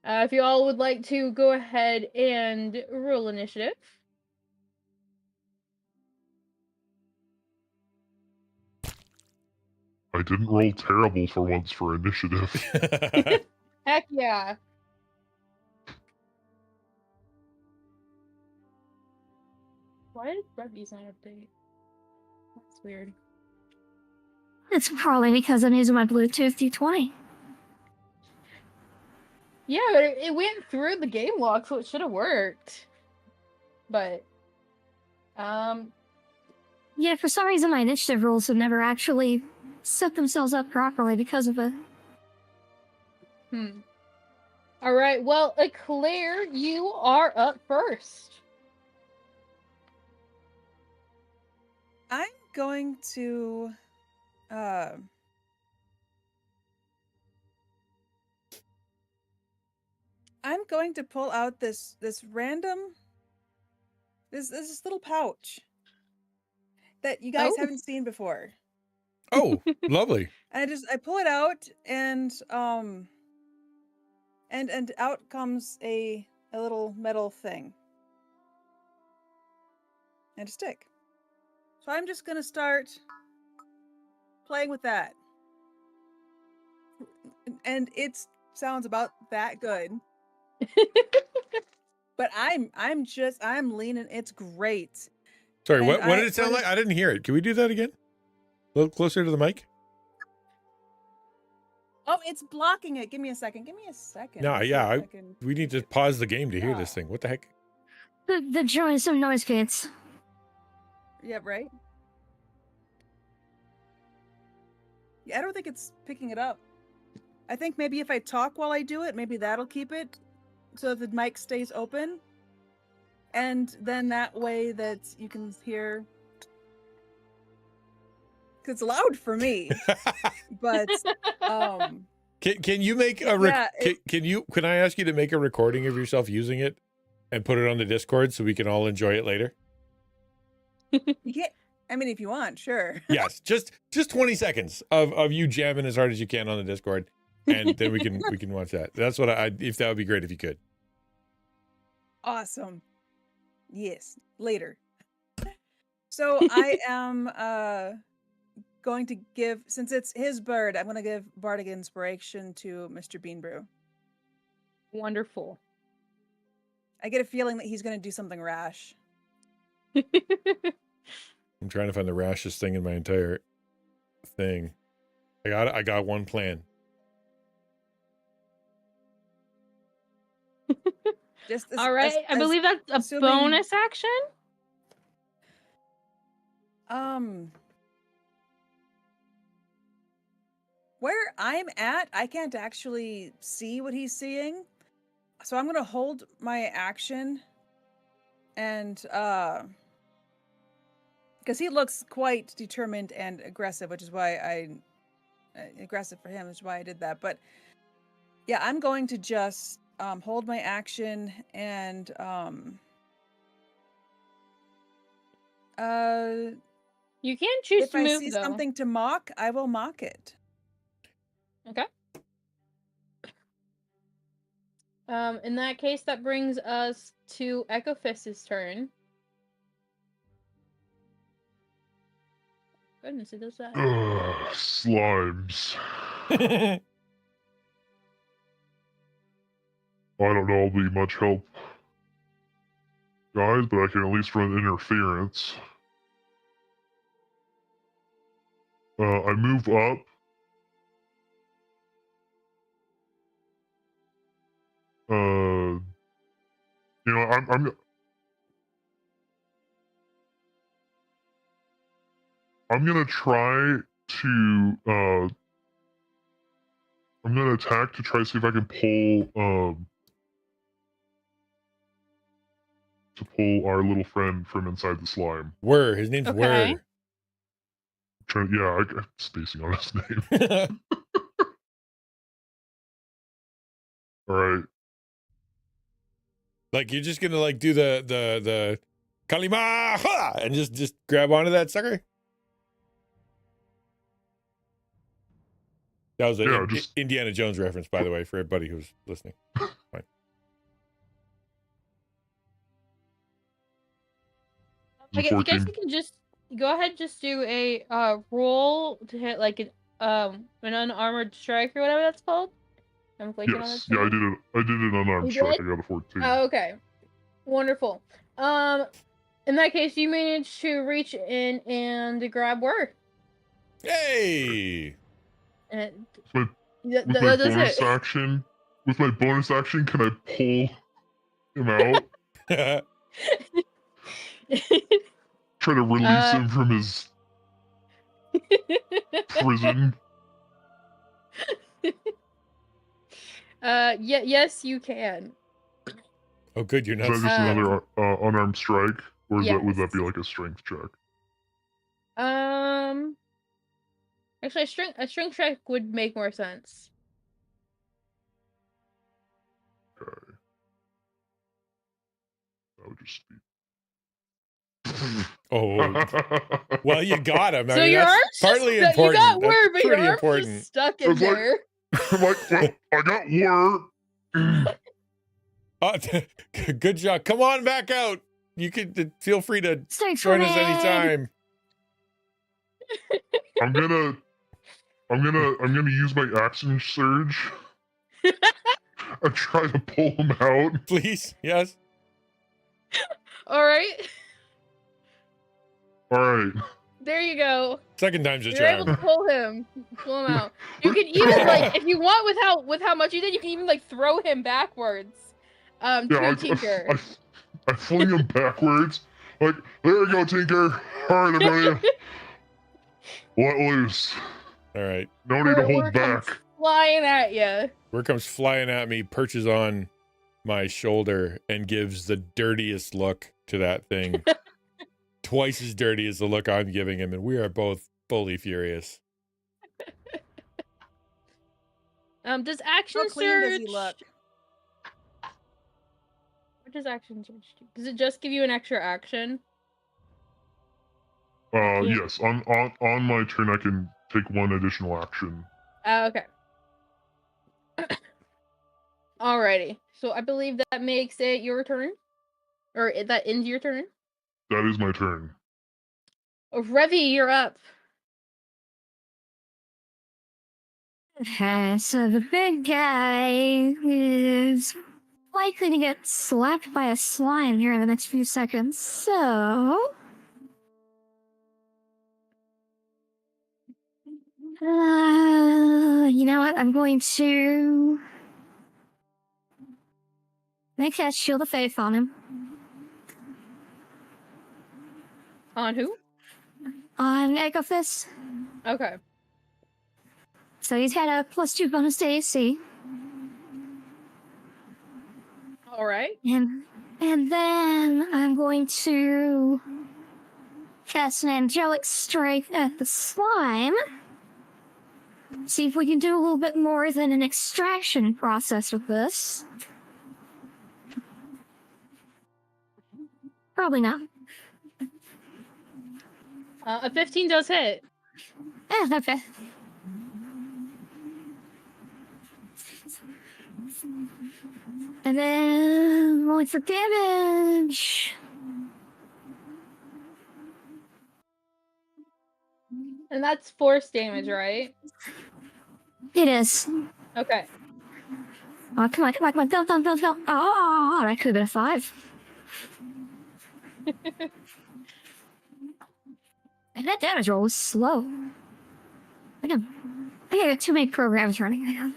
If you all would like to go ahead and roll initiative. I didn't roll terrible for once for initiative. Heck yeah. Why did Brevi's not update? That's weird. It's probably because I'm using my Bluetooth D20. Yeah, but it went through the game log, so it should have worked. But, Yeah, for some reason my initiative rules have never actually set themselves up properly because of it. Alright, well, Eclair, you are up first. I'm going to pull out this random this little pouch that you guys haven't seen before. Oh, lovely. And I pull it out and out comes a little metal thing. And a stick. So I'm just gonna start playing with that. And it sounds about that good. But I'm leaning. It's great. Sorry, what did it sound like? I didn't hear it. Can we do that again? A little closer to the mic? Oh, it's blocking it. Give me a second. No, yeah, we need to pause the game to hear this thing. What the heck? The joy some noise gates. Yeah, right? Yeah, I don't think it's picking it up. I think maybe if I talk while I do it, maybe that'll keep it so that the mic stays open. And then that way that you can hear. 'Cause it's loud for me. But Can you make a can I ask you to make a recording of yourself using it and put it on the Discord so we can all enjoy it later? Yeah, I mean, if you want, sure. Yes, just 20 seconds of you jamming as hard as you can on the Discord, and then we can watch that. That's what if that would be great if you could. Awesome. Yes, later. So I am going to give, since it's his bird, I'm going to give Bardic Inspiration to Mr. Beanbrew. Wonderful. I get a feeling that he's going to do something rash. I'm trying to find the rashest thing in my entire thing. I got one plan. All right, I believe that's a bonus action. Where I'm at, I can't actually see what he's seeing. So I'm going to hold my action and because he looks quite determined and aggressive, which is why aggressive for him, which is why I did that. But yeah, I'm going to just hold my action and you can choose to move. If I see something to mock, I will mock it. Okay. In that case, that brings us to Echofist's turn. Goodness, it does that. Slimes. I don't know I'll be much help, guys, but I can at least run interference. I move up You know, I'm gonna try to I'm gonna attack to try to see if I can pull our little friend from inside the slime. Whir. His name's Whir. Yeah, I'm spacing on his name. All right. Like you're just gonna like do the Kalima and just grab onto that sucker. That was a Indiana Jones reference, by the way, for everybody who's listening. Fine. I guess you can just go ahead and just do a roll to hit like an unarmored strike or whatever that's called. I'm clicking on it. Yeah, I did it. I did an unarmed strike. I got a 14. Oh, okay. Wonderful. In that case, you managed to reach in and grab Whir. Hey! And with my bonus action, can I pull him out? Try to release him from his prison. Yes, you can. Oh, good, you're not. Is that just another unarmed strike, or would that be like a strength check? Actually, a strength check would make more sense. Okay. That would just be. Oh, well, you got him. So your arm's partly just, important. You got Whir, but your arm's important. just stuck in there. I'm like, well, I got Whir. Good job. Come on back out. You could feel free to join us anytime. I'm gonna use my action surge. I try to pull him out. Please, yes. All right. There you go. Second time's a charm. You're able to pull him out. You can even like, if you want, with how much you did, you can even like throw him backwards. To Tinker. I fling him backwards. Like, there you go, Tinker. All right, everybody. Let loose. All right. No need to hold back. Flying at you. Whir comes flying at me, perches on my shoulder, and gives the dirtiest look to that thing. Twice as dirty as the look I'm giving him, and we are both fully furious. Does action How clean surge? does he look? What does action surge do? Does it just give you an extra action? Yes. On my turn, I can take one additional action. Okay. Alrighty. So I believe that makes it your turn, or that ends your turn. That is my turn. Revy, you're up. Okay, so the big guy is likely to get slapped by a slime here in the next few seconds, so... you know what? I'm going to make that Shield of Faith on him. On who? On Echo Fist. Okay. So he's had a +2 bonus to AC. Alright. And then I'm going to cast an Angelic Strike at the slime. See if we can do a little bit more than an extraction process with this. Probably not. A 15 does hit. Okay. And then rolling for damage. And that's force damage, right? It is. Okay. Oh, come on. Don't. Oh, that could have been a 5. And that damage roll was slow. I got too many programs running.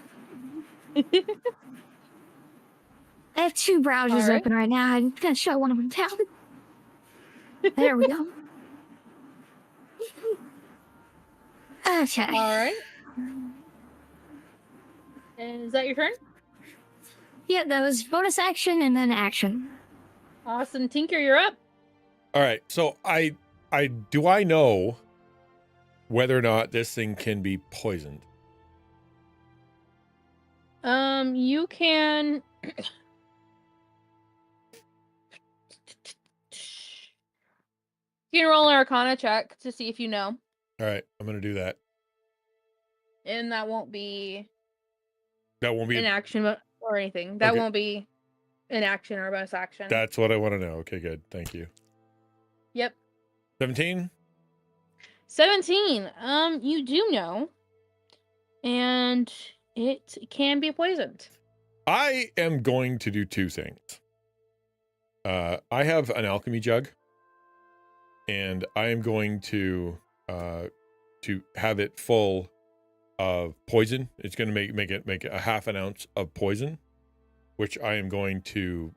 I have two browsers Alright. open right now. I'm gonna shut one of them down. There we go. Okay. Alright. And is that your turn? Yeah, that was bonus action and then action. Awesome. Tinker, you're up. All right. So I know whether or not this thing can be poisoned. You can. You can roll an Arcana check to see if you know, All right. I'm going to do that. and that won't be That won't be an action or anything. That Okay. won't be an action or a bonus action. That's what I want to know. Okay, good. Thank you. Yep. 17? 17. You do know, and it can be poisoned. I am going to do two things. I have an alchemy jug, and I am going to have it full of poison. It's going to make a half an ounce of poison, which I am going to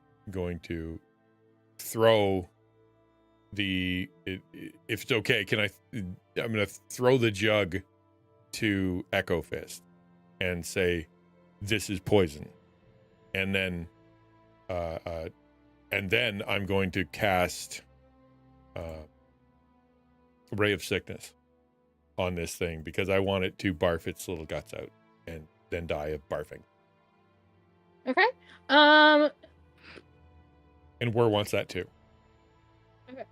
throw if it's okay. I'm going to throw the jug to Echo Fist and say, "This is poison," and then I'm going to cast Ray of Sickness on this thing because I want it to barf its little guts out and then die of barfing. Okay. And Whir wants that too. Okay.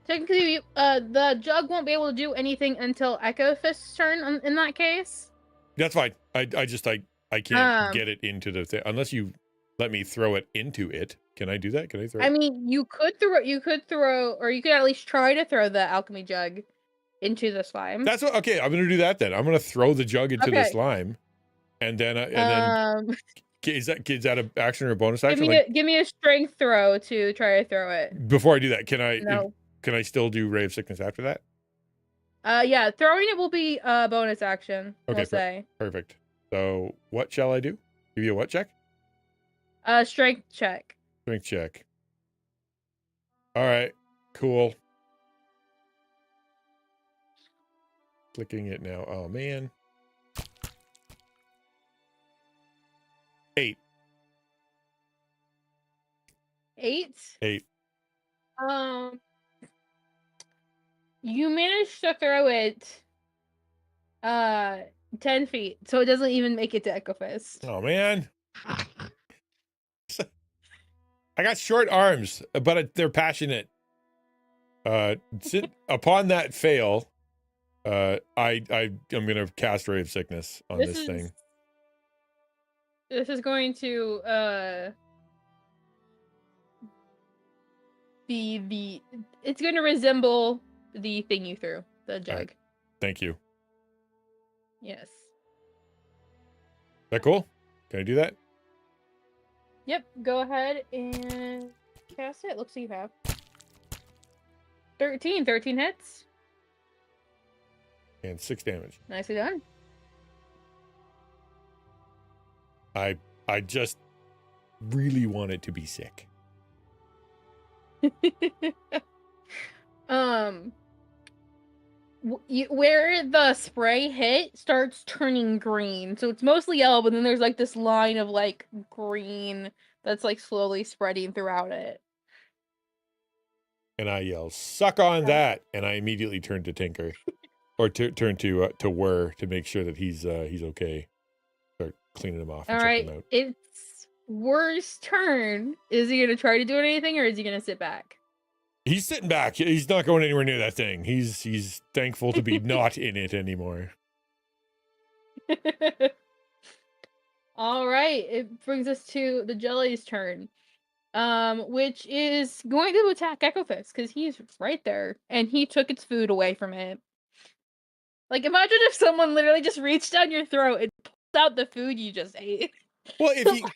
Technically, the jug won't be able to do anything until Echo Fist's turn. In that case, That's fine. I can't get it into the thing unless you let me throw it into it. Can I do that? Can I throw? I mean, you could throw, or you could at least try to throw the alchemy jug into the slime. That's what. Okay, I'm gonna do that then. I'm gonna throw the jug into the Okay. slime, and then is that an action or a bonus action? Give me a strength throw to try to throw it. Before I do that, can I still do Ray of Sickness after that? Yeah, throwing it will be a bonus action. Okay, We'll say. Perfect. So what shall I do? Give you a what check? Strength check. Strength check. All right, cool. Clicking it now. Oh man. 8. 8. 8. You managed to throw it 10 feet, so it doesn't even make it to Echo Fist. Oh man. I got short arms, but they're passionate. Upon that fail, I'm gonna cast Ray of Sickness on this thing. This is going to it's going to resemble the thing you threw, the jug. Right. Thank you. Yes. Is that cool? Can I do that? Yep. Go ahead and cast it. Looks like you have 13. 13 hits. And 6 damage. Nicely done. I just really want it to be sick. Where the spray hit starts turning green, so it's mostly yellow, but then there's like this line of like green that's like slowly spreading throughout it. And I yell, "Suck on that!" And I immediately turn to Tinker, or turn to Whir to make sure that he's okay. Start cleaning him off. All And right, check him out. it's Whir's turn. Is he gonna try to do anything, or is he gonna sit back? He's sitting back. He's not going anywhere near that thing. He's thankful to be not in it anymore. All right, it brings us to the jelly's turn, which is going to attack Echo Fist because he's right there and he took its food away from it. Like, imagine if someone literally just reached down your throat and pulled out the food you just ate. Well, if you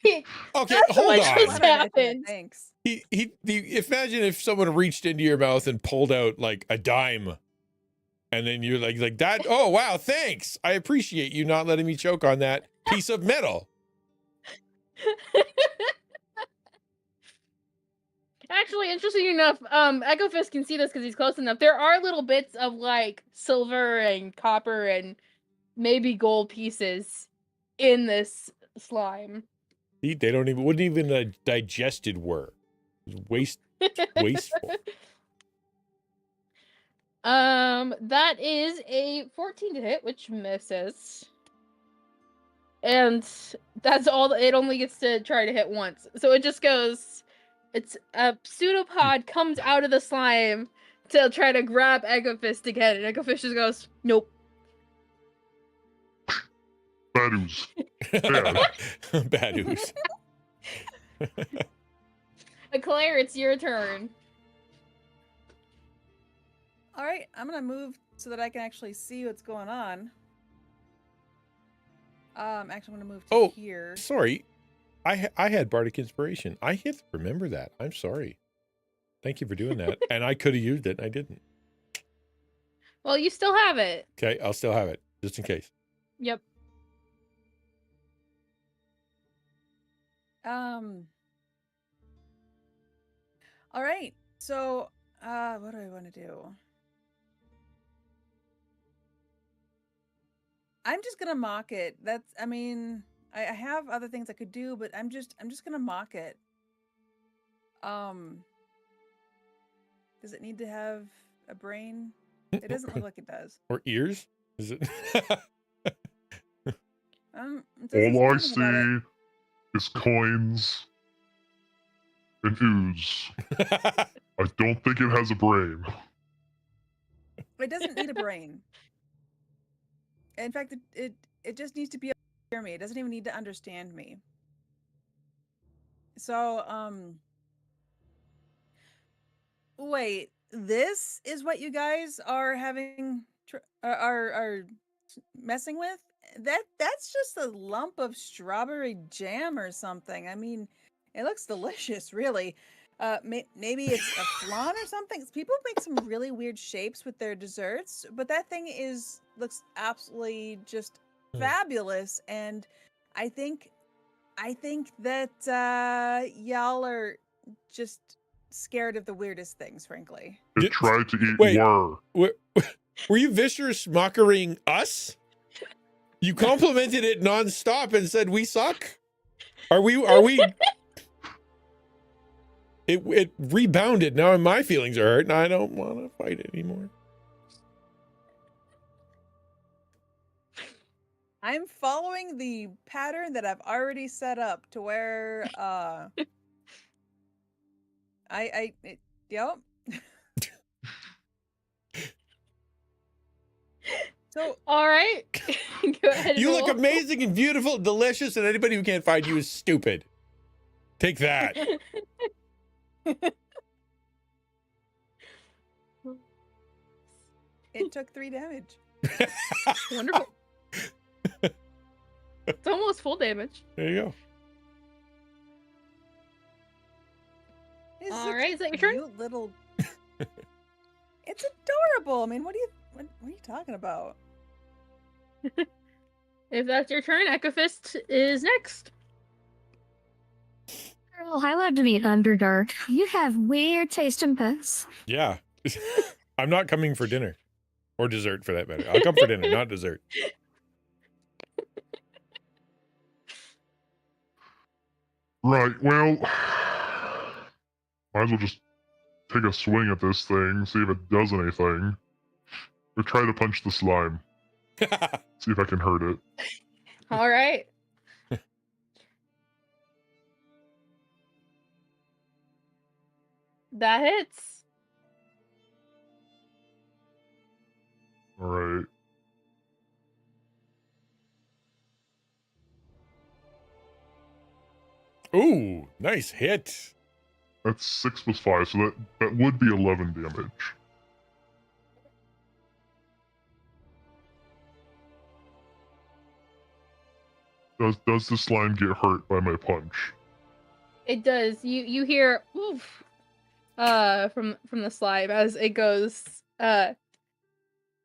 okay, That's hold what on. just happened. Thanks. Imagine if someone reached into your mouth and pulled out like a dime, and then you're like that. Oh wow, thanks. I appreciate you not letting me choke on that piece of metal. Actually, interesting enough, Echo Fist can see this because he's close enough. There are little bits of like silver and copper and maybe gold pieces in this slime. They wouldn't even digested were. It was wasteful. That is a 14 to hit, which misses. And that's all. It only gets to try to hit once. So it just goes. It's a pseudopod comes out of the slime to try to grab Eggofist again, and Eggofist just goes, "Nope." Bad ooze. Bad ooze. Claire, it's your turn. All right, I'm gonna move so that I can actually see what's going on. Actually, I'm gonna move to here. Sorry. I had Bardic Inspiration. I have to remember that. I'm sorry. Thank you for doing that. And I could have used it, and I didn't. Well, you still have it. Okay, I'll still have it, just in case. Yep. All right. So, what do I want to do? I'm just gonna mock it. I mean, I have other things I could do, but I'm just gonna mock it. Does it need to have a brain? It doesn't look like it does. Or ears? Is it? All I see is coins and ooze. I don't think it has a brain. It doesn't need a brain. In fact, it just needs to be able to hear me. It doesn't even need to understand me. So, wait, this is what you guys are having are messing with? That's just a lump of strawberry jam or something. I mean, it looks delicious, really. Maybe it's a flan or something. People make some really weird shapes with their desserts, but that thing looks absolutely just fabulous. And I think that y'all are just scared of the weirdest things, frankly. It tried to eat Were you vicious mocking us? You complimented it nonstop and said we suck. Are we? It rebounded. Now my feelings are hurt, and I don't want to fight it anymore. I'm following the pattern that I've already set up to where yep. So all right. Go ahead. You look amazing and beautiful, and delicious, and anybody who can't find you is stupid. Take that. It took 3 damage. Wonderful. It's almost full damage. There you go. All right, is that your turn? Cute little. It's adorable. I mean, what are you talking about? If that's your turn, Echofist is next. Girl, I love to meet Underdark. You have weird taste in piss. Yeah. I'm not coming for dinner. Or dessert, for that matter. I'll come for dinner, not dessert. Right, well, might as well just take a swing at this thing, see if it does anything. Or try to punch the slime. See if I can hurt it. All right. That hits. All right. Ooh, nice hit. That's 6 plus 5, so that would be 11 damage. Does the slime get hurt by my punch? It does. You hear oof from the slime as it goes. Have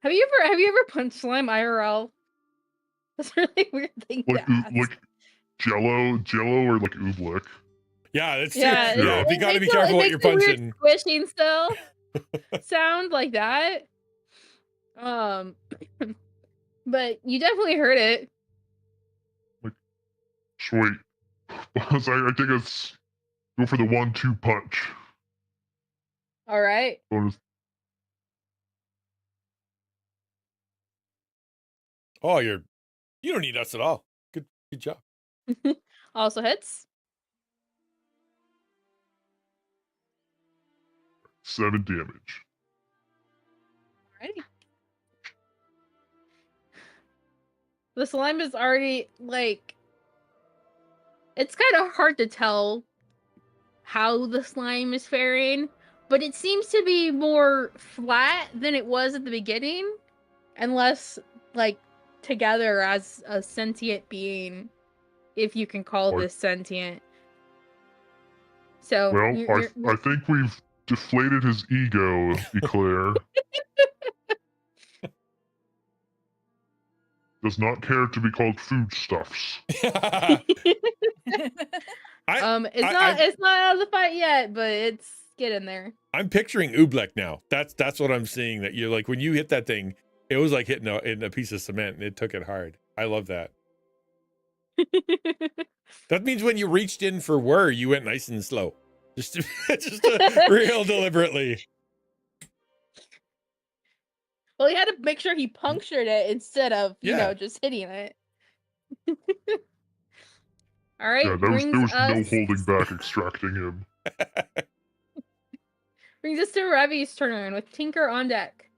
you ever punched slime IRL? That's a really weird thing to ask. Like Jello or like oobleck? Yeah, that's Yeah, true. Yeah, you got to be careful what you're it makes a punching. weird squishing still sound like that. But you definitely heard it. Sweet. I think it's go for the 1-2 punch. All right. Bonus. Oh, you don't need us at all. Good job. Also hits. 7 damage. Alrighty. The slime is already like, it's kind of hard to tell how the slime is faring, but it seems to be more flat than it was at the beginning, and less like together as a sentient being, if you can call this sentient. So Well, I think we've deflated his ego, Eclair. Does not care to be called foodstuffs. It's not out of the fight yet, but it's getting there. I'm picturing Oobleck now. That's what I'm seeing. That you're like, when you hit that thing, it was like hitting a piece of cement, and it took it hard. I love that. That means when you reached in for whir, you went nice and slow, just real deliberately. Well, he had to make sure he punctured it instead of you know just hitting it. All right. Yeah, there was no holding back extracting him. Brings us to Revy's turn with Tinker on deck.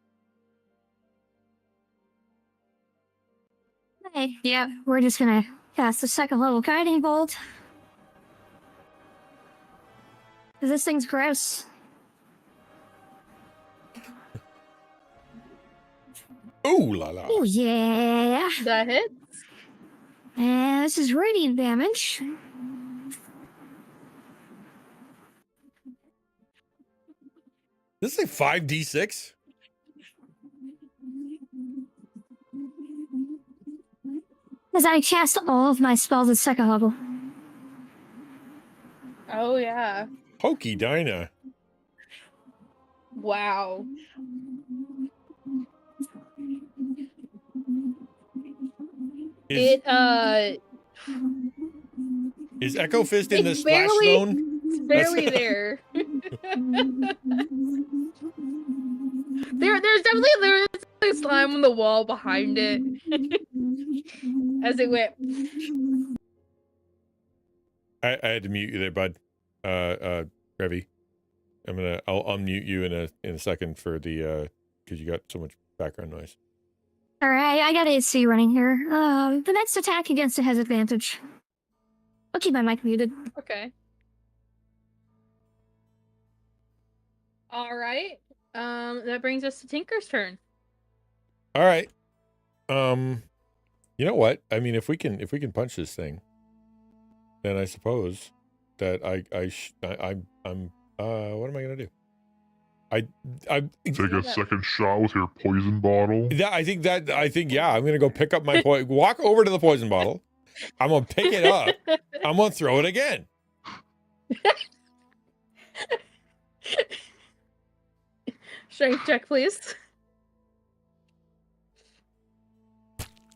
Hey, yeah, we're just gonna cast the second level guiding bolt. This thing's gross. Ooh la la. Oh yeah. That hits. And this is radiant damage. This is a 5d6. As I cast all of my spells at second level. Oh yeah. Hokey Dinah. Wow. Is Echo Fist in the it's splash zone? It's barely there. There's definitely slime on the wall behind it as it went. I had to mute you there, bud. Revy. I'll unmute you in a second for the because you got so much background noise. All right, I got AC running here. The next attack against it has advantage. I'll keep my mic muted. Okay. All right. That brings us to Tinker's turn. All right. You know what? I mean, if we can punch this thing, then I suppose that I'm what am I gonna do? I take a second shot with your poison bottle. I think yeah, I'm gonna go pick up my walk over to the poison bottle. I'm gonna pick it up. I'm gonna throw it again. Strength check, please.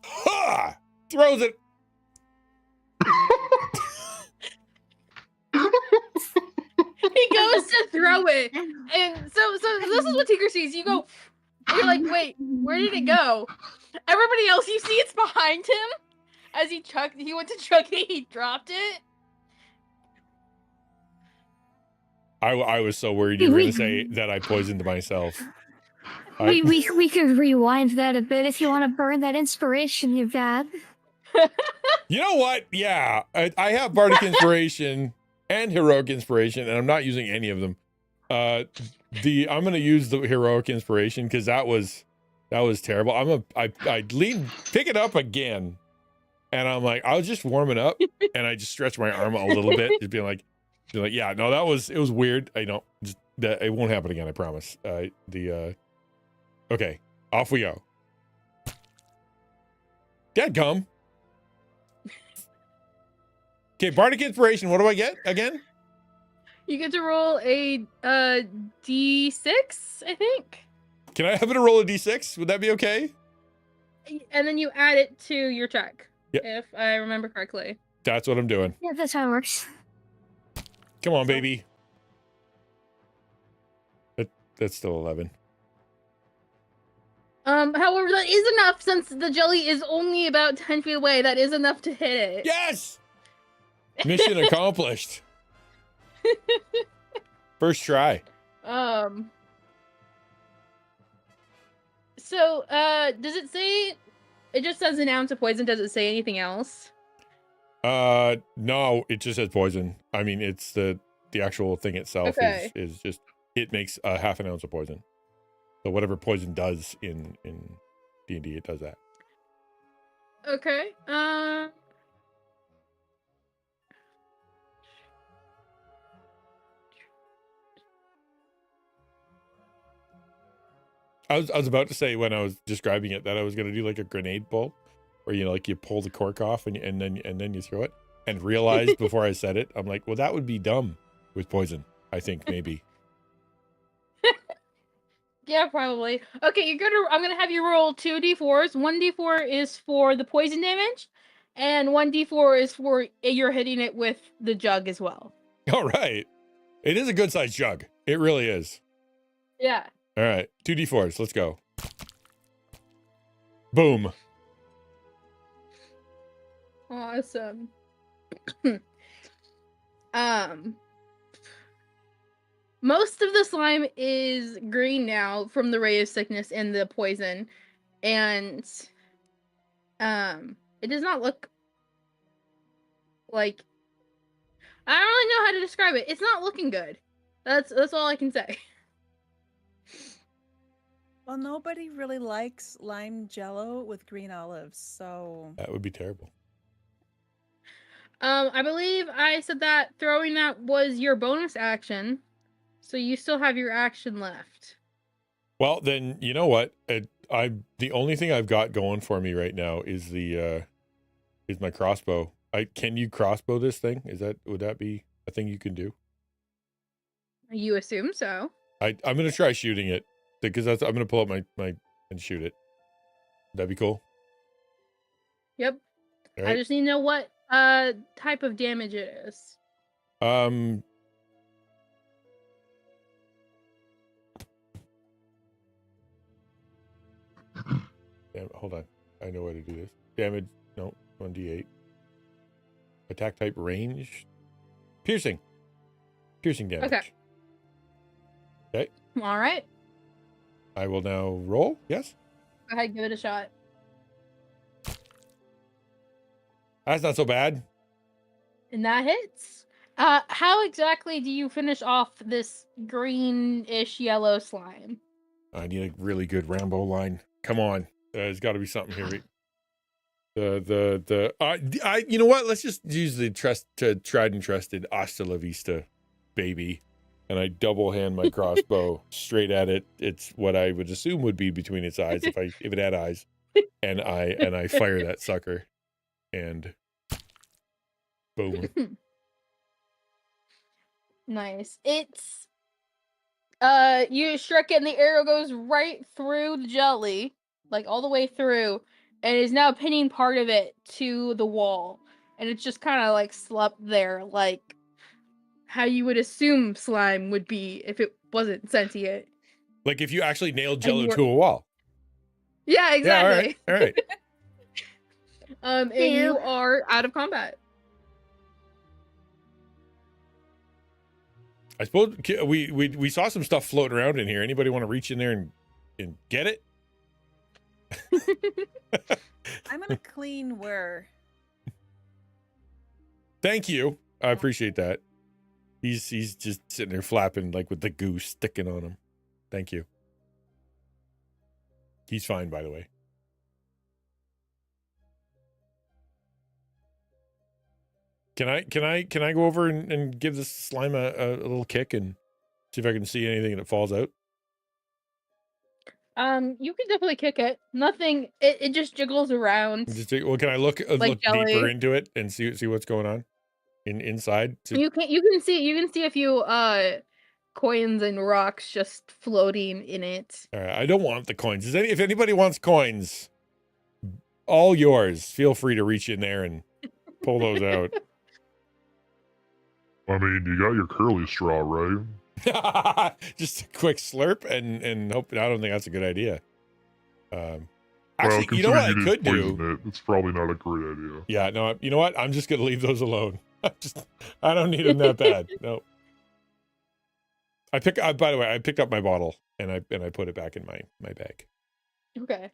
Ha! Throws it. He goes to throw it, and so this is what Tinker sees. You go, you're like, wait, where did it go? Everybody else, you see it's behind him as he went to chuck it, he dropped it. I was so worried you were gonna say that I poisoned myself. We could rewind that a bit if you want to burn that inspiration you've got. You know what? Yeah, I have Bardic Inspiration and Heroic Inspiration, and I'm not using any of them. I'm gonna use the Heroic Inspiration because that was terrible. I pick it up again, and I'm like, I was just warming up, and I just stretched my arm a little bit, just being like, yeah, no, it was weird. I know, it won't happen again. I promise. Okay, off we go. Dadgum. Okay, Bardic Inspiration. What do I get again? You get to roll a d6, I think. Can I have it a roll a d6? Would that be okay? And then you add it to your check, Yep. if I remember correctly. That's what I'm doing. Yeah, that's how it works. Come on, baby. That's still 11. However, that is enough since the jelly is only about 10 feet away. That is enough to hit it. Yes! Mission accomplished. First try. So, does it say... It just says an ounce of poison. Does it say anything else? No, it just says poison. I mean, it's the actual thing itself is just, it makes a half an ounce of poison. So whatever poison does in D&D, it does that. Okay. I was about to say when I was describing it that I was going to do like a grenade pull, where you pull the cork off and then you throw it, and realized before I said it, I'm like, well, that would be dumb with poison. I think maybe. Yeah, probably. Okay, I'm gonna have you roll 2d4s. 1d4 is for the poison damage, and 1d4 is for you're hitting it with the jug as well. All right. It is a good sized jug. It really is. Yeah. All right. 2d4s. Let's go. Boom. Awesome. Most of the slime is green now from the ray of sickness and the poison, and it does not look like, I don't really know how to describe it. It's not looking good. That's all I can say. Well, nobody really likes lime jello with green olives, so That would be terrible. I believe I said that throwing that was your bonus action. So you still have your action left. Well, then you know what? The only thing I've got going for me right now is my crossbow. Can you crossbow this thing? Would that be a thing you can do? You assume so. I'm gonna try shooting it because I'm gonna pull up my and shoot it. That'd be cool. Yep. All right. I just need to know what type of damage it is. Damn, hold on. I know how to do this. Damage, no, 1d8. Attack type range. Piercing damage. Okay. Okay. All right. I will now roll. Yes. Go ahead, give it a shot. That's not so bad. And that hits. How exactly do you finish off this greenish yellow slime? I need a really good Rambo line. Come on. There's got to be something here. You know what? Let's just use the tried and trusted hasta la vista, baby. And I double hand my crossbow straight at it. It's what I would assume would be between its eyes if it had eyes. And I fire that sucker. And boom. Nice. It's you struck it and the arrow goes right through the jelly, like all the way through, and is now pinning part of it to the wall. And it's just kind of like slumped there, like how you would assume slime would be if it wasn't sentient. Like if you actually nailed Jello to a wall. Yeah, exactly. Yeah, all right. And you are out of combat. I suppose we saw some stuff floating around in here. Anybody want to reach in there and get it? I'm gonna clean where. Thank you. I appreciate that. He's just sitting there flapping like with the goose sticking on him. Thank you. He's fine, by the way. Can I go over and give this slime a little kick and see if I can see anything that falls out? You can definitely kick it. Nothing. It just jiggles around. Well, can I look Like deeper jelly. into it and see what's going on? inside. You can see a few coins and rocks just floating in it. All right, I don't want the coins. If anybody wants coins, all yours. Feel free to reach in there and pull those out. I mean, you got your curly straw, right? Just a quick slurp and hope. I don't think that's a good idea. Actually, well, you know what I did could poison do? It's probably not a great idea. Yeah, no. You know what? I'm just gonna leave those alone. I don't need them that bad. No. By the way, I picked up my bottle and I put it back in my bag. Okay.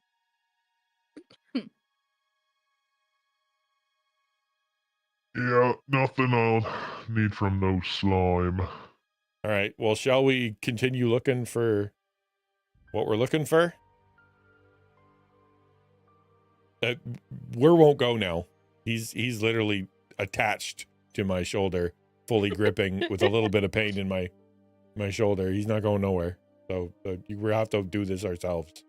Yeah, nothing I'll need from no slime. All right. Well, shall we continue looking for what we're looking for? Where won't go now. He's literally attached to my shoulder, fully gripping with a little bit of pain in my shoulder. He's not going nowhere. So we have to do this ourselves.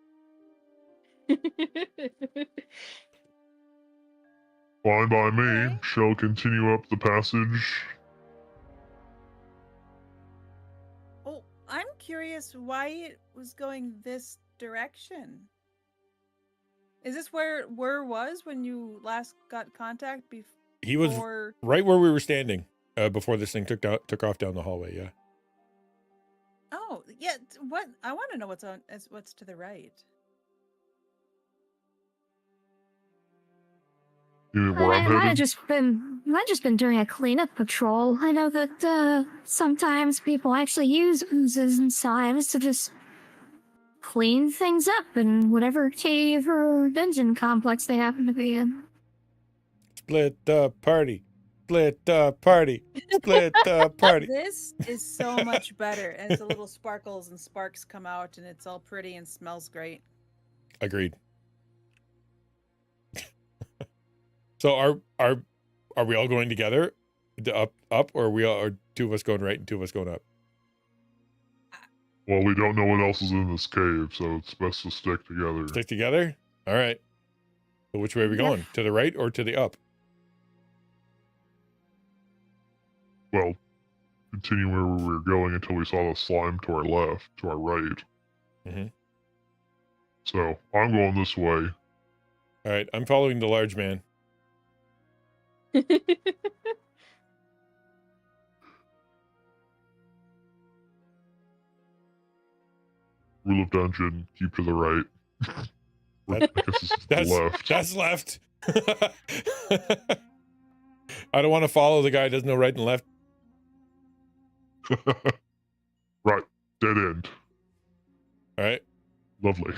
Fine by me. Shall continue up the passage. Oh, I'm curious why it was going this direction. Is this where was when you last got contact before? He was right where we were standing before this thing took off down the hallway. Yeah. Oh, yeah. What I want to know what's to the right. I might have just been doing a cleanup patrol. I know that sometimes people actually use oozes and slimes to just clean things up in whatever cave or dungeon complex they happen to be in. Split the party. Split the party. Split the party. This is so much better as the little sparkles and sparks come out and it's all pretty and smells great. Agreed. So are we all going together, up, or are two of us going right and two of us going up? Well, we don't know what else is in this cave, so it's best to stick together. Stick together? All right. So which way are we going? To the right or to the up? Well, continue where we were going until we saw the slime to our left, to our right. Mm-hmm. So I'm going this way. All right, I'm following the large man. Rule of dungeon, keep to the right. I guess That's left. That's left. I don't want to follow the guy who doesn't know right and left. Right, dead end. All right. Lovely.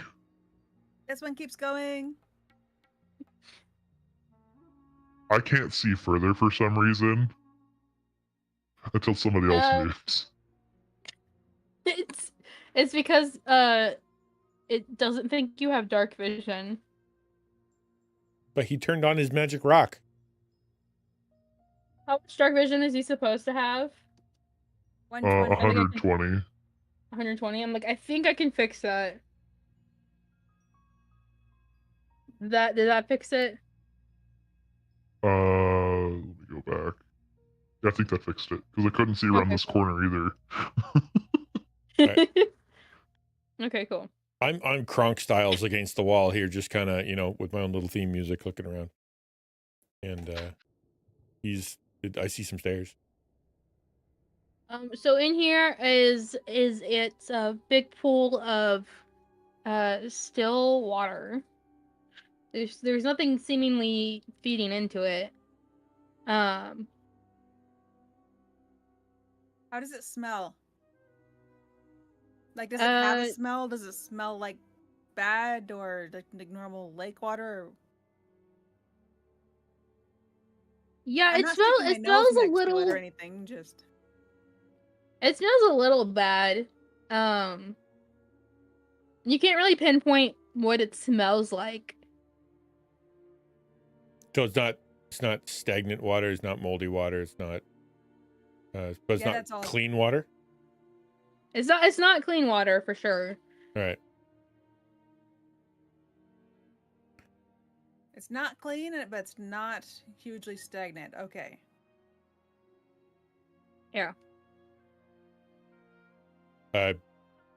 This one keeps going. I can't see further for some reason until somebody else moves. It's because it doesn't think you have dark vision. But he turned on his magic rock. How much dark vision is he supposed to have? 120. 120. I'm like, I think I can fix that. Did that fix it? Let me go back. Yeah, I think that fixed it because I couldn't see around this corner either. Right. Okay, cool. I'm Kronk Styles against the wall here, just kind of, with my own little theme music looking around. And I see some stairs. So in here is it's a big pool of still water. There's nothing seemingly feeding into it. How does it smell? Like, does it have a smell? Does it smell like bad or like normal lake water? Yeah, I'm it not smells. sticking It my nose smells a next to it little. or anything. Just It smells a little bad. You can't really pinpoint what it smells like. So it's not stagnant water, it's not moldy water, it's not but it's Yeah, not that's all. clean water. It's not clean water for sure. All right. it's not clean, but it's not hugely stagnant. Okay. Yeah.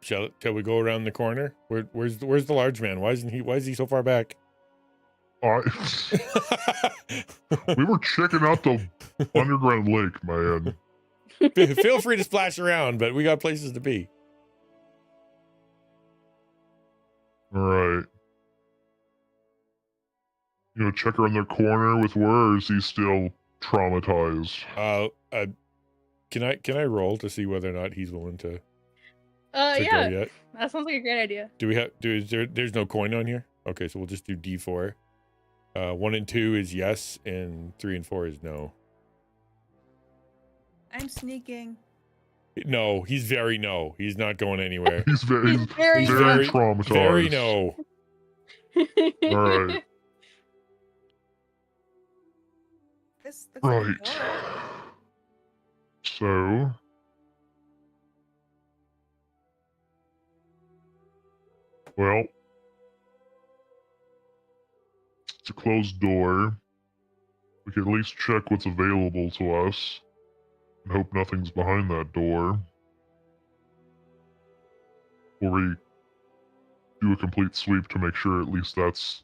Shall we go around the corner? Where's the large man? Why is he so far back? We were checking out the underground lake, man. Feel free to splash around, but we got places to be. All right. You know, check around the corner with where, or is he still traumatized? Can I roll to see whether or not he's willing to Yeah. go yet? That sounds like a great idea. There's no coin on here? Okay, so we'll just do D4. 1 and 2 is yes, and 3 and 4 is no. I'm sneaking. No, he's very no. He's not going anywhere. He's very traumatized. Very no. All right. This looks Right. like a door. So, well, it's a closed door. We can at least check what's available to us and hope nothing's behind that door. Or we do a complete sweep to make sure at least that's...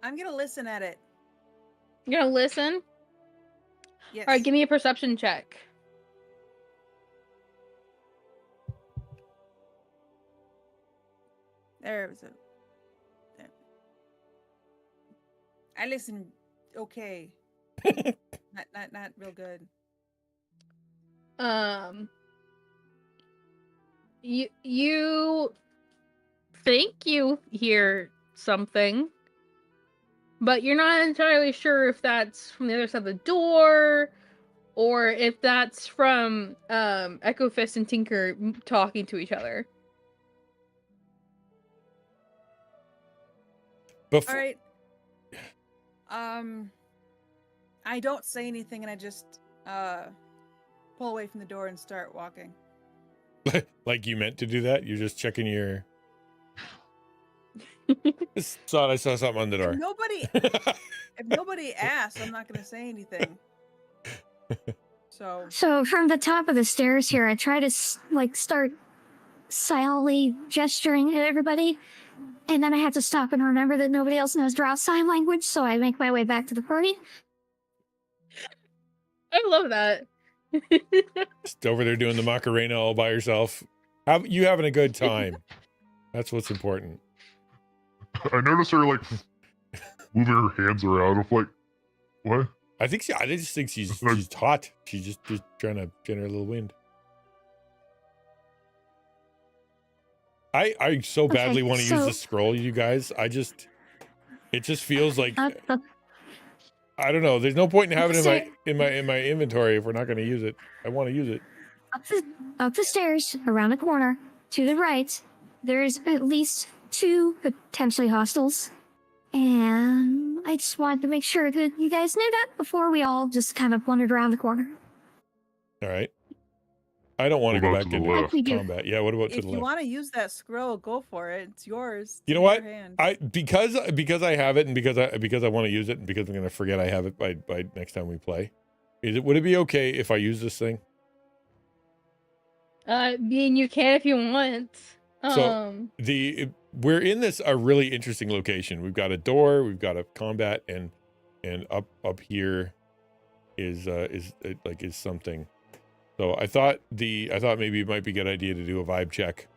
I'm gonna listen at it. You're gonna listen? Yes. All right, give me a perception check. There was a. There. I listen. Okay. not real good. You think you hear something, but you're not entirely sure if that's from the other side of the door or if that's from Echo Fist and Tinker talking to each other. All right. I don't say anything, and I just pull away from the door and start walking. Like you meant to do that? You're just checking your... Just thought I saw something on the door. If nobody asks, I'm not going to say anything. So from the top of the stairs here, I try to start silently gesturing at everybody, and then I have to stop and remember that nobody else knows draw sign language, so I make my way back to the party. I love that. Just over there doing the Macarena all by yourself. You having a good time. That's what's important. I noticed her like moving her hands around. I'm like, what? I just think she's hot. She's just trying to generate a little wind. I so badly want to use the scroll, you guys. It just feels like I don't know. There's no point in having it in my inventory if we're not going to use it. I want to use it. Up the stairs, around the corner, to the right, there's at least 2 potentially hostiles. And I just wanted to make sure that you guys knew that before we all just kind of wandered around the corner. All right. I don't want to go back into combat. Yeah, what about to the If you left? want to use that scroll, go for it. It's yours. You know what? Because I have it and because I want to use it and because I'm going to forget I have it by next time we play. Would it be okay if I use this thing? You can if you want. So we're in a really interesting location. We've got a door, we've got a combat, and up here is something. So I thought maybe it might be a good idea to do a vibe check.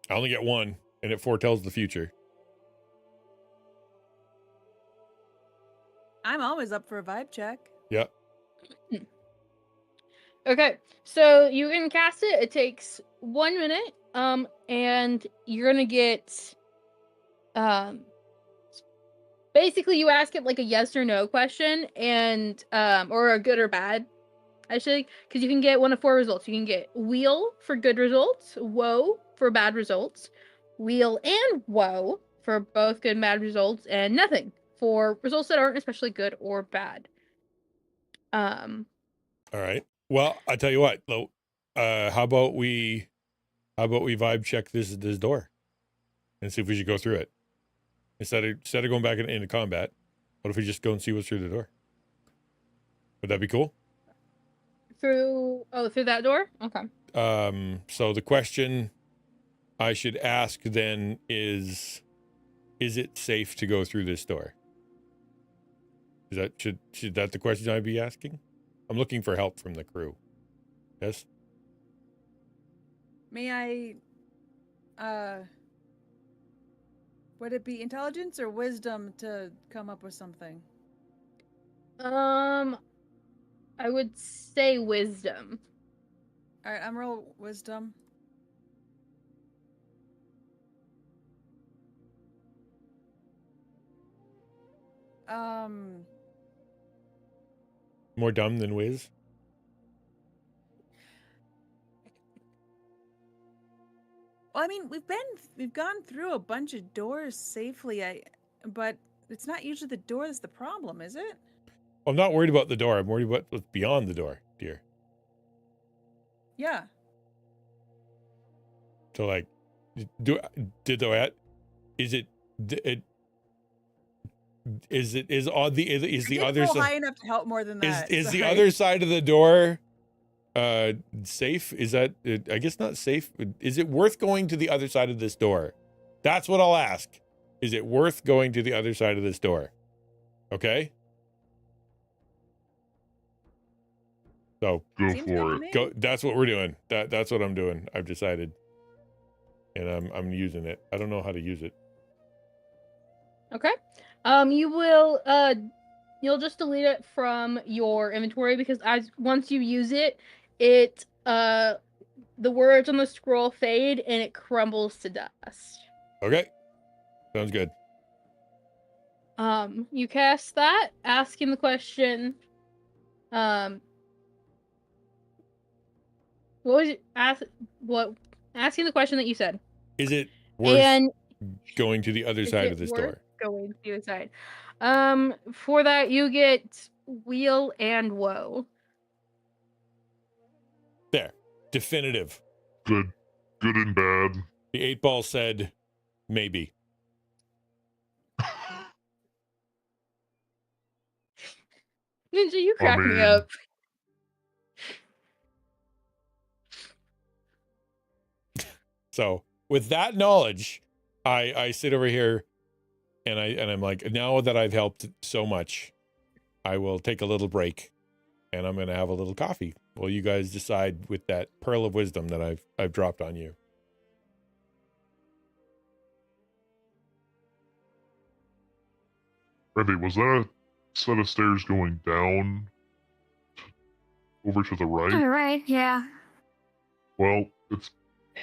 I only get 1, and it foretells the future. I'm always up for a vibe check. Yeah. Okay, so you can cast it. It takes 1 minute. And you're gonna get basically you ask it like a yes or no question, and or a good or bad, actually, because you can get 1 of 4 results. You can get wheel for good results, woe for bad results, wheel and woe for both good and bad results, and nothing for results that aren't especially good or bad. All right. Well, I tell you what, though. How about we vibe check this door, and see if we should go through it. Instead of going back into combat, what if we just go and see what's through the door? Would that be cool? Through that door? Okay. So the question I should ask then is it safe to go through this door? Is that should that the question I'd be asking? I'm looking for help from the crew. Yes? May I, would it be intelligence or wisdom to come up with something? I would say wisdom. All right, I'm roll wisdom. More dumb than whiz? Well, I mean, we've gone through a bunch of doors safely. But it's not usually the door that's the problem, is it? I'm not worried about the door. I'm worried about what's beyond the door, dear. Yeah. So, like, is the other high side enough to help more than that? is the other side of the door safe? Is that I guess not safe? Is it worth going to the other side of this door? That's what I'll ask. Is it worth going to the other side of this door? Okay. So go for it. Go. That's what we're doing. That's what I'm doing. I've decided, and I'm using it. I don't know how to use it. Okay. You'll just delete it from your inventory because once you use it, the words on the scroll fade and it crumbles to dust. Okay. Sounds good. You cast that, asking the question, asking the question that you said. Is it worth going to the other side of this door? Going to the other side. For that you get wheel and woe. There. Definitive. Good and bad. The 8-ball said maybe. Ninja, you crack me up. So with that knowledge, I sit over here and I'm like, now that I've helped so much, I will take a little break and I'm gonna have a little coffee while you guys decide with that pearl of wisdom that I've dropped on you. Rebby, was that a set of stairs going down over to the right? All right, yeah. Well, it's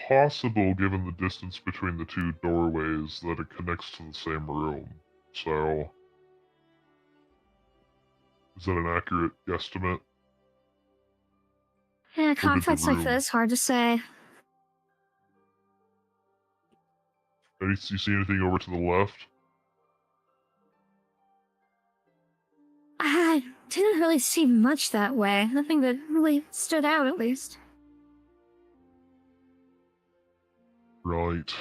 possible, given the distance between the two doorways, that it connects to the same room. So, is that an accurate guesstimate? Yeah, conflicts like this, hard to say. You see anything over to the left? I didn't really see much that way. Nothing that really stood out, at least. Right.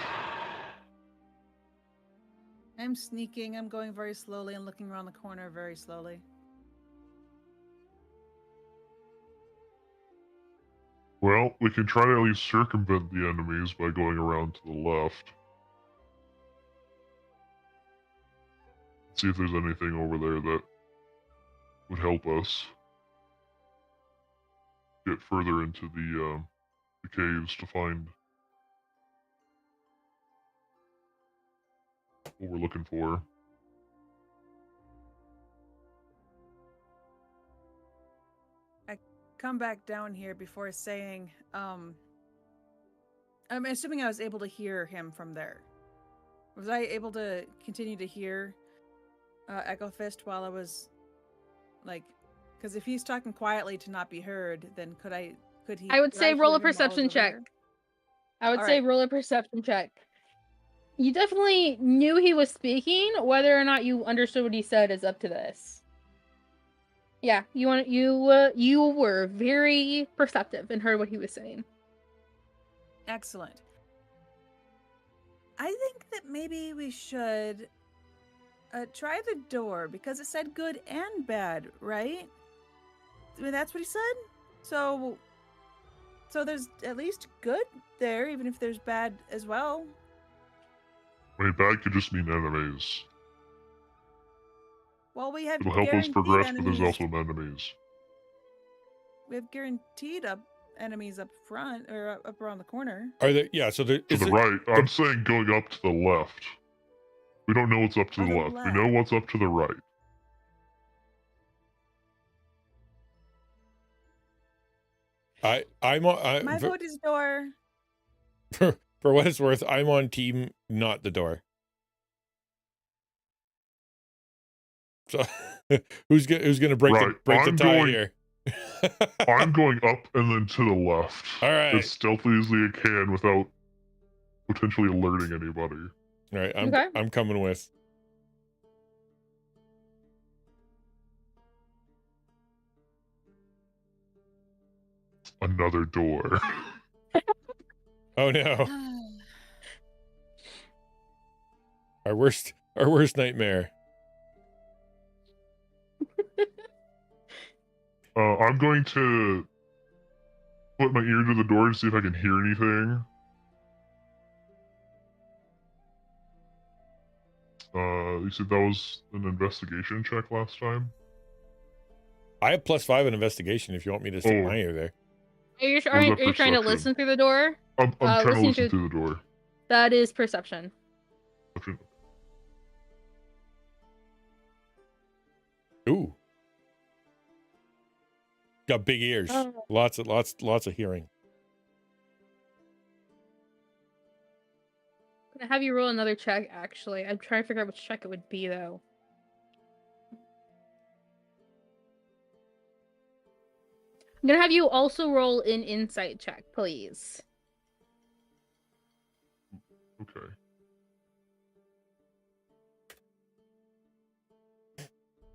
I'm sneaking. I'm going very slowly and looking around the corner very slowly. Well, we can try to at least circumvent the enemies by going around to the left. See if there's anything over there that would help us get further into the caves to find what we're looking for. I come back down here before saying, I'm assuming I was able to hear him from there. Was I able to continue to hear Echo Fist while I was, like, because if he's talking quietly to not be heard, then could he? I would say roll a hear him while I was perception over check. there? I would All say right. roll a perception check. You definitely knew he was speaking. Whether or not you understood what he said is up to this. Yeah, you were very perceptive and heard what he was saying. Excellent. I think that maybe we should try the door because it said good and bad, right? I mean, that's what he said. So there's at least good there, even if there's bad as well. I mean, bad could just mean enemies. Well, we have It'll help us guaranteed progress, enemies. but there's also enemies. We have guaranteed enemies up front or up around the corner. Are there? Yeah. So there To the right. I'm saying going up to the left. We don't know what's up to the left. We know what's up to the right. My vote is door. For what it's worth, I'm on team not the door. So who's gonna break the tie here? I'm going up and then to the left. All right. As stealthy as I can without potentially alerting anybody. All right, Okay. I'm coming with. Another door. Oh no. Our worst nightmare. I'm going to put my ear to the door to see if I can hear anything. You said that was an investigation check last time? I have +5 in investigation if you want me to stick my ear there. Are you trying to listen through the door? I'm trying to listen through the door. That is perception. Ooh. Got big ears. Lots of hearing. I'm gonna have you roll another check, actually. I'm trying to figure out which check it would be, though. I'm gonna have you also roll an insight check, please. Okay.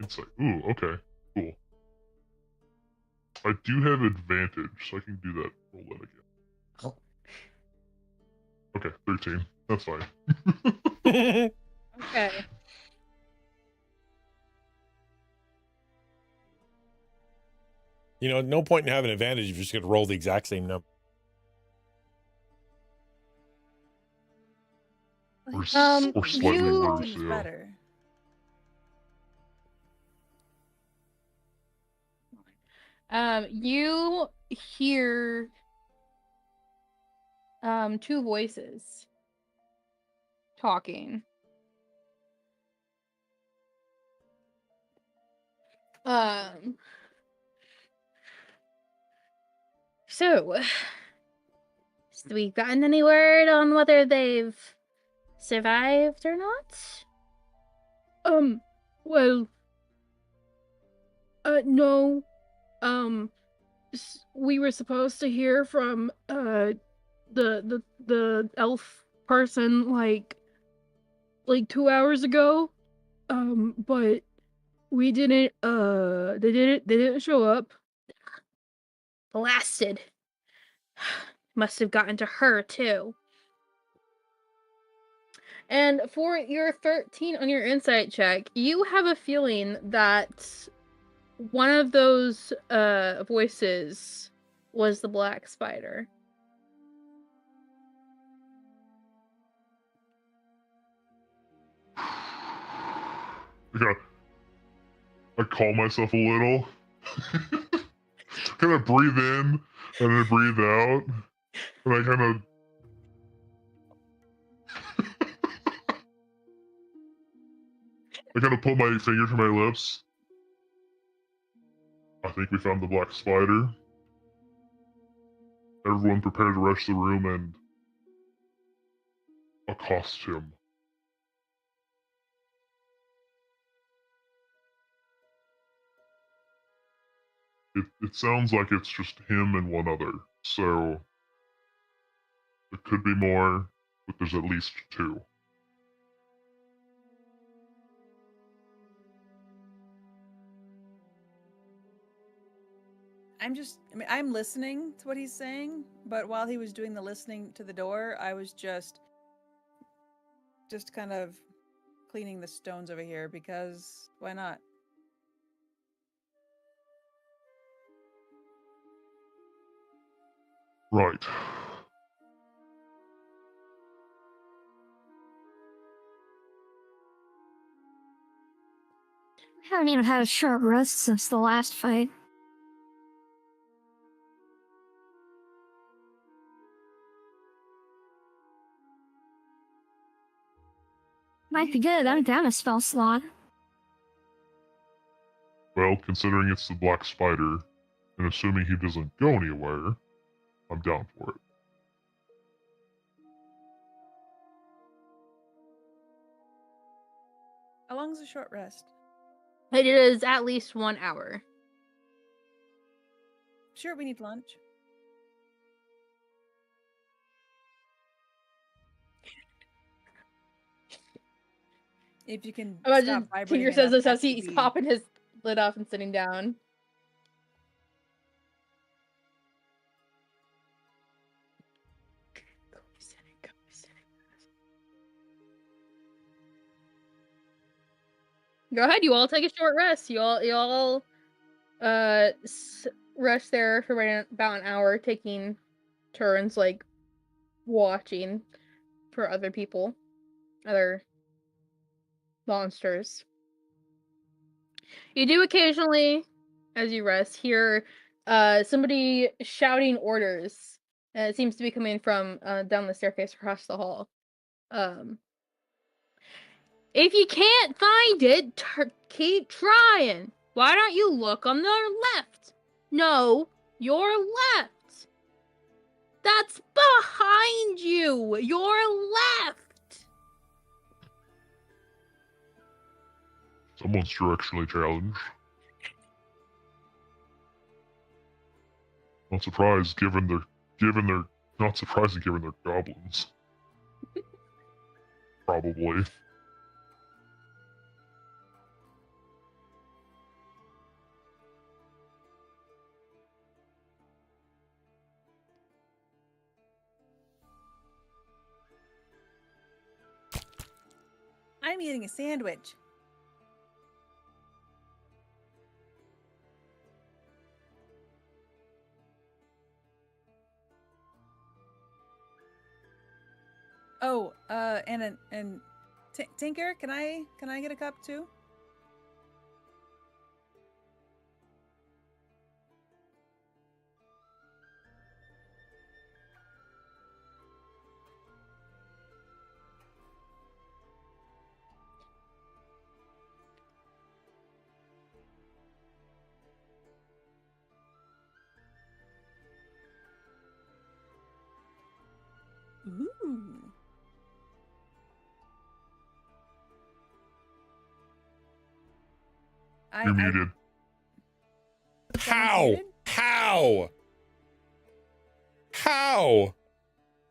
Insight. Ooh, okay. Cool. I do have advantage, so I can do that. Roll that again. Okay, 13. That's fine. Okay. You know, no point in having an advantage if you're just gonna roll the exact same number. Or slightly worse, yeah. Better. You hear two voices talking. So we gotten any word on whether they've survived or not? Well, no. We were supposed to hear from the elf person like 2 hours ago. But we didn't they didn't show up. Blasted. Must have gotten to her too. And for your 13 on your insight check, you have a feeling that one of those voices was the black spider. I calm myself a little. Kind of breathe in and then breathe out. And I kind of... I kind of put my finger to my lips. I think we found the black spider. Everyone prepare to rush the room and accost him. It sounds like it's just him and one other, so it could be more, but there's at least two. I'm listening to what he's saying, but while he was doing the listening to the door, I was just just kind of cleaning the stones over here because why not? Right. I haven't even had a short rest since the last fight. Might be good. I'm down a spell slot. Well, considering it's the Black Spider, and assuming he doesn't go anywhere, I'm down for it. How long's a short rest? It is at least 1 hour. Sure, we need lunch. If you can stop Imagine vibrating Tinker says enough, this as that he's could be- popping his lid off and sitting down. Go ahead, you all take a short rest. You all rest there for about an hour, taking turns like watching for other people, other monsters. You do occasionally, as you rest, hear somebody shouting orders. It seems to be coming from down the staircase across the hall. If you can't find it, keep trying. Why don't you look on the left? No, your left. That's behind you. Your left. Someone's directionally challenged. Not surprised, given they're not surprising given they're goblins. Probably. I'm eating a sandwich. Oh, and Tinker, can I get a cup too? Ooh. You're muted. How?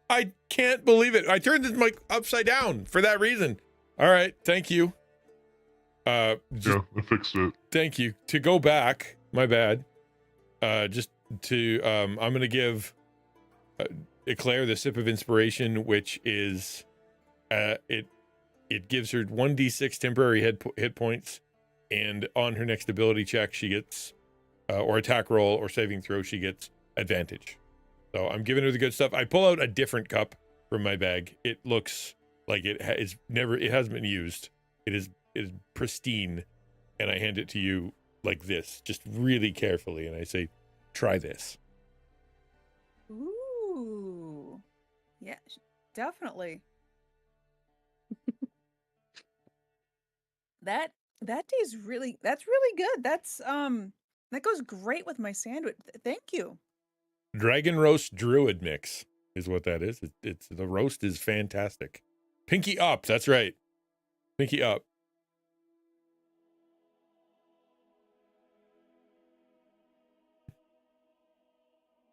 I can't believe it. I turned this mic upside down for that reason. All right, thank you. Yeah, I fixed it. Thank you. To go back, my bad. Just to I'm gonna give Eclair the sip of inspiration, which is it gives her 1d6 temporary hit points, and on her next ability check she gets or attack roll or saving throw she gets advantage. So I'm giving her the good stuff. I pull out a different cup from my bag. It looks like it hasn't been used. It is pristine, and I hand it to you like this, just really carefully, and I say, try this. Ooh. Yeah, definitely. That tastes that's really good. That's that goes great with my sandwich. Thank you. Dragon roast druid mix is what that is. It's the roast is fantastic. Pinky up, that's right. Pinky up.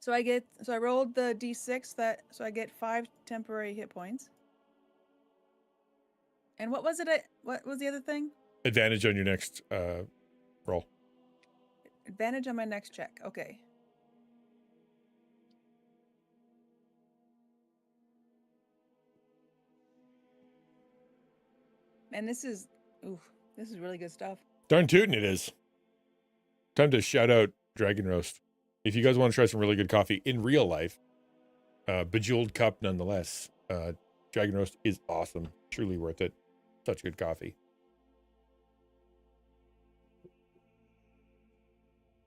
So I rolled the d6 so I get 5 temporary hit points. And what was it? What was the other thing? Advantage on your next roll. Advantage on my next check. Okay. Man, this is really good stuff. Darn tootin' it is. Time to shout out Dragon Roast. If you guys want to try some really good coffee in real life, Bejeweled Cup nonetheless, Dragon Roast is awesome. Truly worth it. Such good coffee.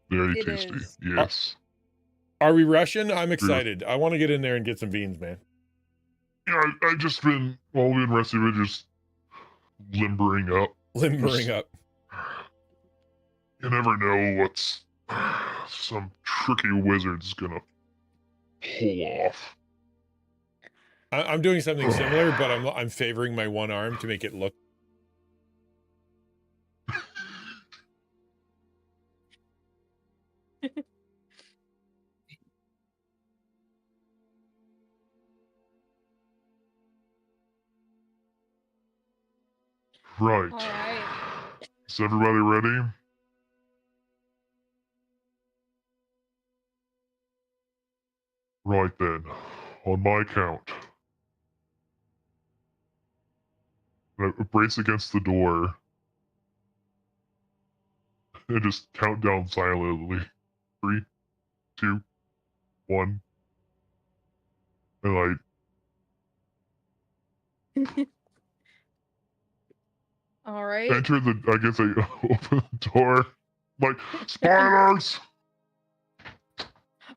Very It tasty. is. Yes. Are we rushing? I'm excited. I want to get in there and get some beans, man. Yeah, I just been, while we've been resting, we're just limbering up. Limbering up. You never know what's some tricky wizard's gonna pull off. I'm doing something similar, but I'm favoring my one arm to make it look. Right. All right. Is everybody ready? Right then. On my count. I brace against the door. And just count down silently. 3, 2, 1. And All right. enter the, I guess I open the door. Like, spoilers!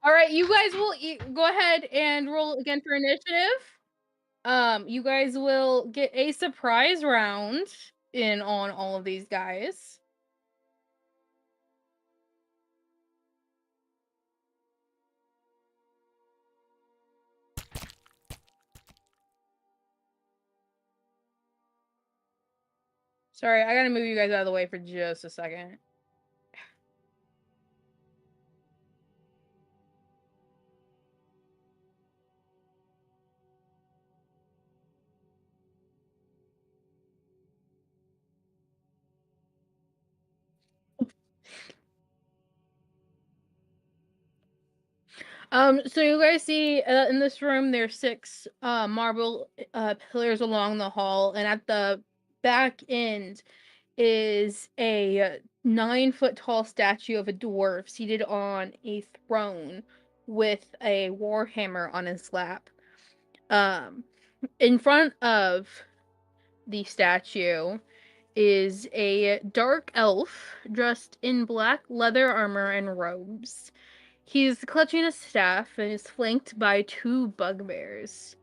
All right, you guys will go ahead and roll again for initiative. You guys will get a surprise round in on all of these guys. Sorry, I gotta move you guys out of the way for just a second. So you guys see in this room there's 6 marble pillars along the hall, and at the back end is a 9-foot tall statue of a dwarf seated on a throne with a warhammer on his lap. In front of the statue is a dark elf dressed in black leather armor and robes. He's clutching a staff and is flanked by 2 bugbears.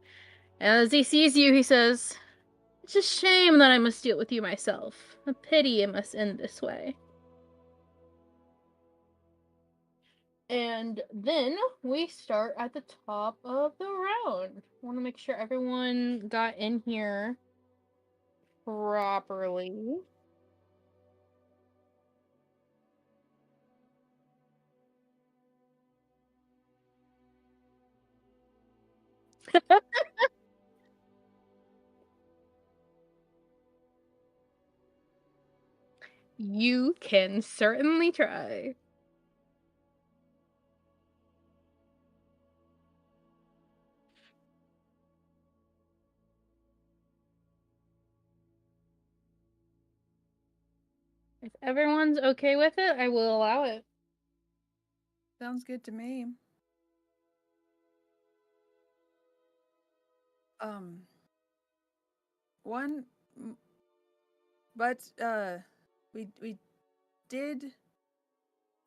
And as he sees you, he says, "It's a shame that I must deal with you myself. A pity it must end this way." And then we start at the top of the round. I want to make sure everyone got in here properly. You can certainly try. If everyone's okay with it, I will allow it. Sounds good to me. We did.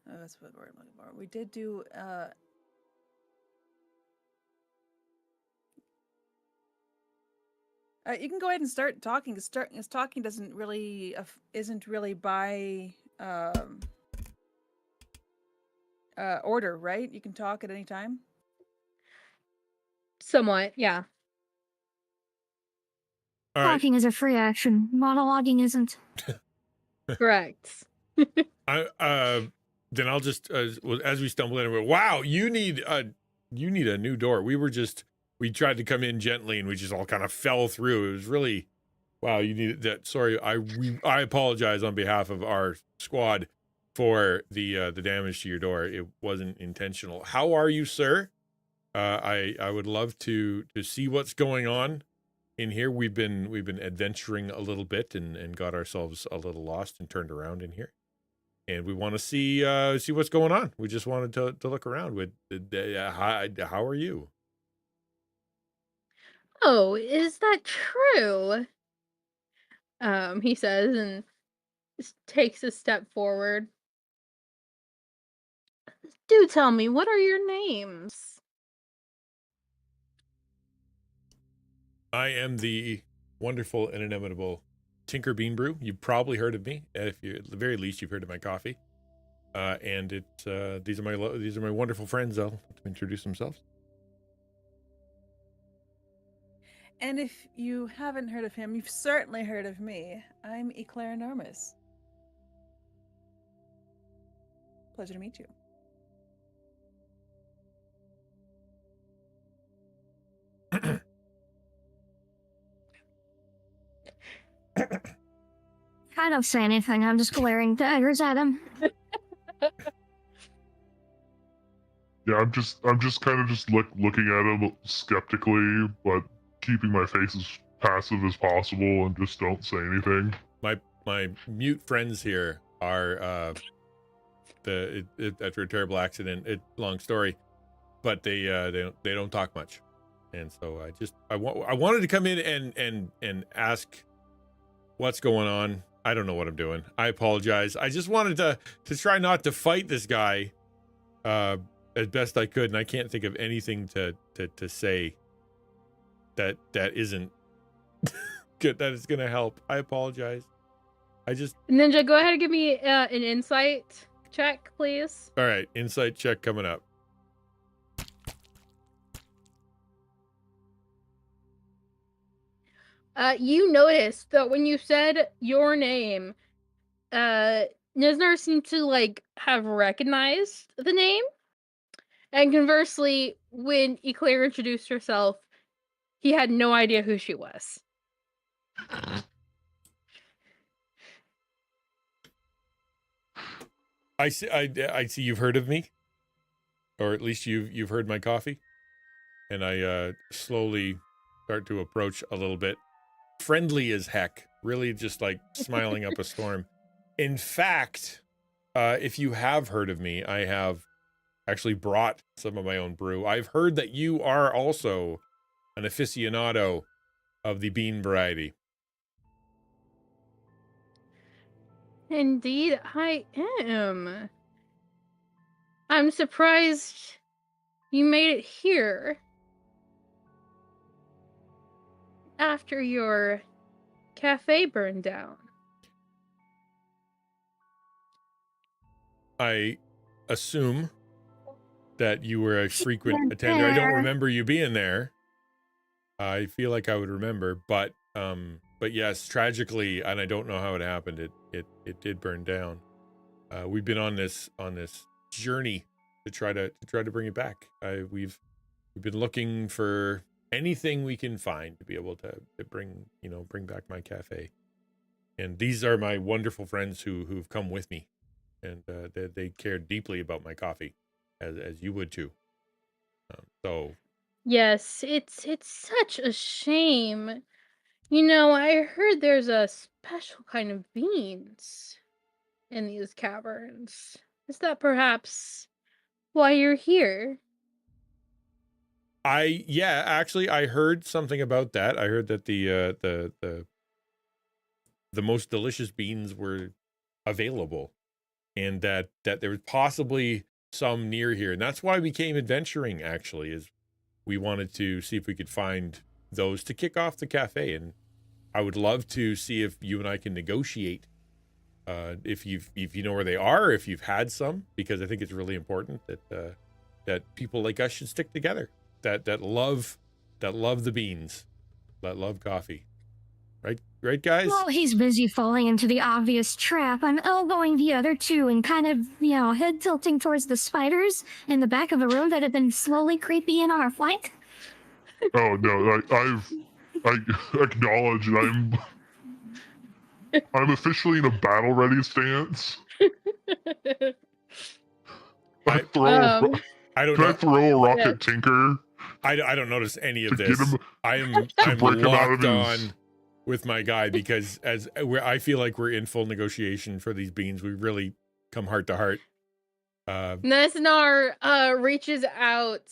Oh, that's what we're looking for. We did do. You can go ahead and start talking. Because talking doesn't really isn't really by order, right? You can talk at any time. Somewhat, yeah. All right. Talking is a free action. Monologuing isn't. Correct. Then I'll just as we stumble in, wow, you need a new door. We tried to come in gently and we just all kind of fell through. It was really, wow, you needed that. Sorry, I apologize on behalf of our squad for the damage to your door. It wasn't intentional. How are you, sir? I would love to see what's going on. in here. We've been adventuring a little bit and got ourselves a little lost and turned around in here. And we want to see what's going on. We just wanted to look around. With how are you? Oh, is that true? He says and takes a step forward. Do tell me, what are your names? I am the wonderful and inimitable Tinker Bean Brew. You've probably heard of me. If you, at the very least, you've heard of my coffee. And these are my wonderful friends. I'll let them introduce themselves. And if you haven't heard of him, you've certainly heard of me. I'm XtianNinja. Pleasure to meet you. I don't say anything. I'm just glaring daggers at him. Yeah, I'm just kind of just looking at him skeptically, but keeping my face as passive as possible and just don't say anything. My mute friends here are after a terrible accident. Long story, but they don't talk much, and so I wanted to come in and ask what's going on. I don't know what I'm doing. I apologize. I just wanted to try not to fight this guy as best I could, and I can't think of anything to say that isn't good, that is going to help. I apologize. Ninja, go ahead and give me an insight check, please. All right, insight check coming up. You noticed that when you said your name, Nisner seemed to like have recognized the name, and conversely, when Eclair introduced herself, he had no idea who she was. I see you've heard of me, or at least you've heard my coffee, and I slowly start to approach a little bit, friendly as heck, really just like smiling up a storm. In fact, if you have heard of me, I have actually brought some of my own brew. I've heard that you are also an aficionado of the bean variety. Indeed, I am. I'm surprised you made it here after your cafe burned down. I assume that you were a frequent attender. I don't remember you being there. I feel like I would remember, but yes, tragically, and I don't know how it happened. It did burn down. We've been on this journey to try to bring it back. We've been looking for anything we can find to be able to bring back my cafe. And these are my wonderful friends who've come with me, and they care deeply about my coffee, as you would too. So Yes, it's such a shame. You know, I heard there's a special kind of beans in these caverns. Is that perhaps why you're here? Actually, I heard something about that. I heard that the most delicious beans were available, and that there was possibly some near here, and that's why we came adventuring. Actually, is we wanted to see if we could find those to kick off the cafe, and I would love to see if you and I can negotiate. If you know where they are, if you've had some, because I think it's really important that people like us should stick together. That love the beans, that love coffee, right guys? Well, he's busy falling into the obvious trap. I'm elbowing the other two and kind of, head tilting towards the spiders in the back of the room that have been slowly creeping in on our flank. Oh no, I acknowledge that I'm officially in a battle ready stance. I don't know. Can I throw a rock at Tinker I don't notice any of To get this. him- I'm break him out of locked his- on with my guy because I feel like we're in full negotiation for these beans. We really come heart to heart. Nesnar reaches out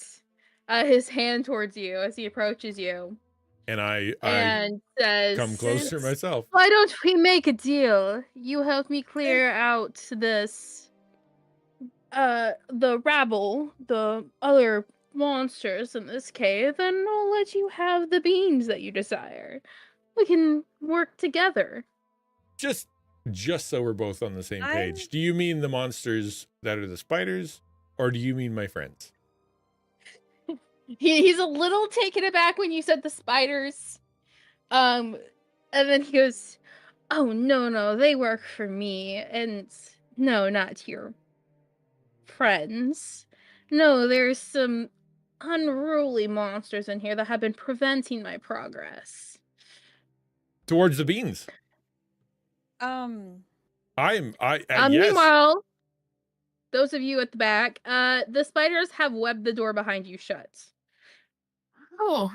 his hand towards you as he approaches you And I and says, come closer myself. "Why don't we make a deal? You help me clear out this, the rabble, the other monsters in this cave, and I'll let you have the beans that you desire. We can work together." Just so we're both on the same page. Do you mean the monsters that are the spiders, or do you mean my friends? He's a little taken aback when you said the spiders. And then he goes, "Oh, no, they work for me. And no, not your friends. No, there's some unruly monsters in here that have been preventing my progress." Towards the beans. Yes. Meanwhile, those of you at the back, the spiders have webbed the door behind you shut. Oh,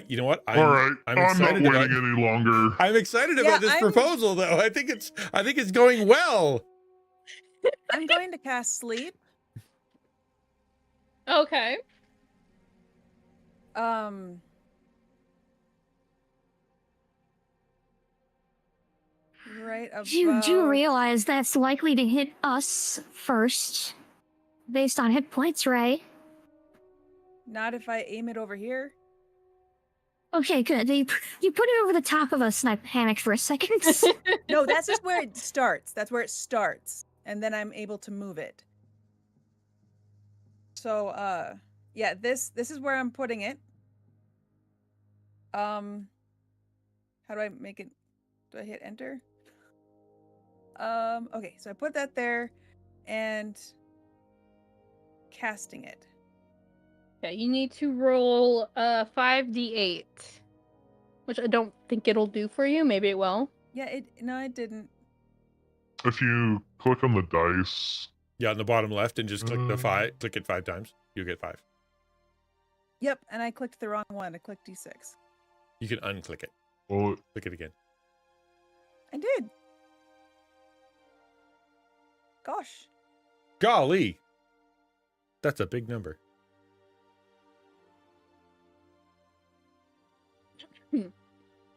you know what? All right, I'm I'm not excited waiting about, any longer. I'm excited about this proposal, though. I think it's going well. I'm going to cast sleep. Okay. Right about... You do realize that's likely to hit us first, based on hit points, right? Not if I aim it over here. Okay, good. You put it over the top of us, and I panicked for a second. No, that's just where it starts. That's where it starts, and then I'm able to move it. So, yeah, this is where I'm putting it. How do I make it? Do I hit enter? Okay, so I put that there, and casting it. Okay, you need to roll 5d8, which I don't think it'll do for you. Maybe it will. Yeah, no, it didn't. If you click on the dice, yeah, on the bottom left, and just click click it 5 times, you'll get 5. Yep, and I clicked the wrong one. I clicked D6. You can unclick it. Well, click it again. I did. Gosh. Golly, that's a big number.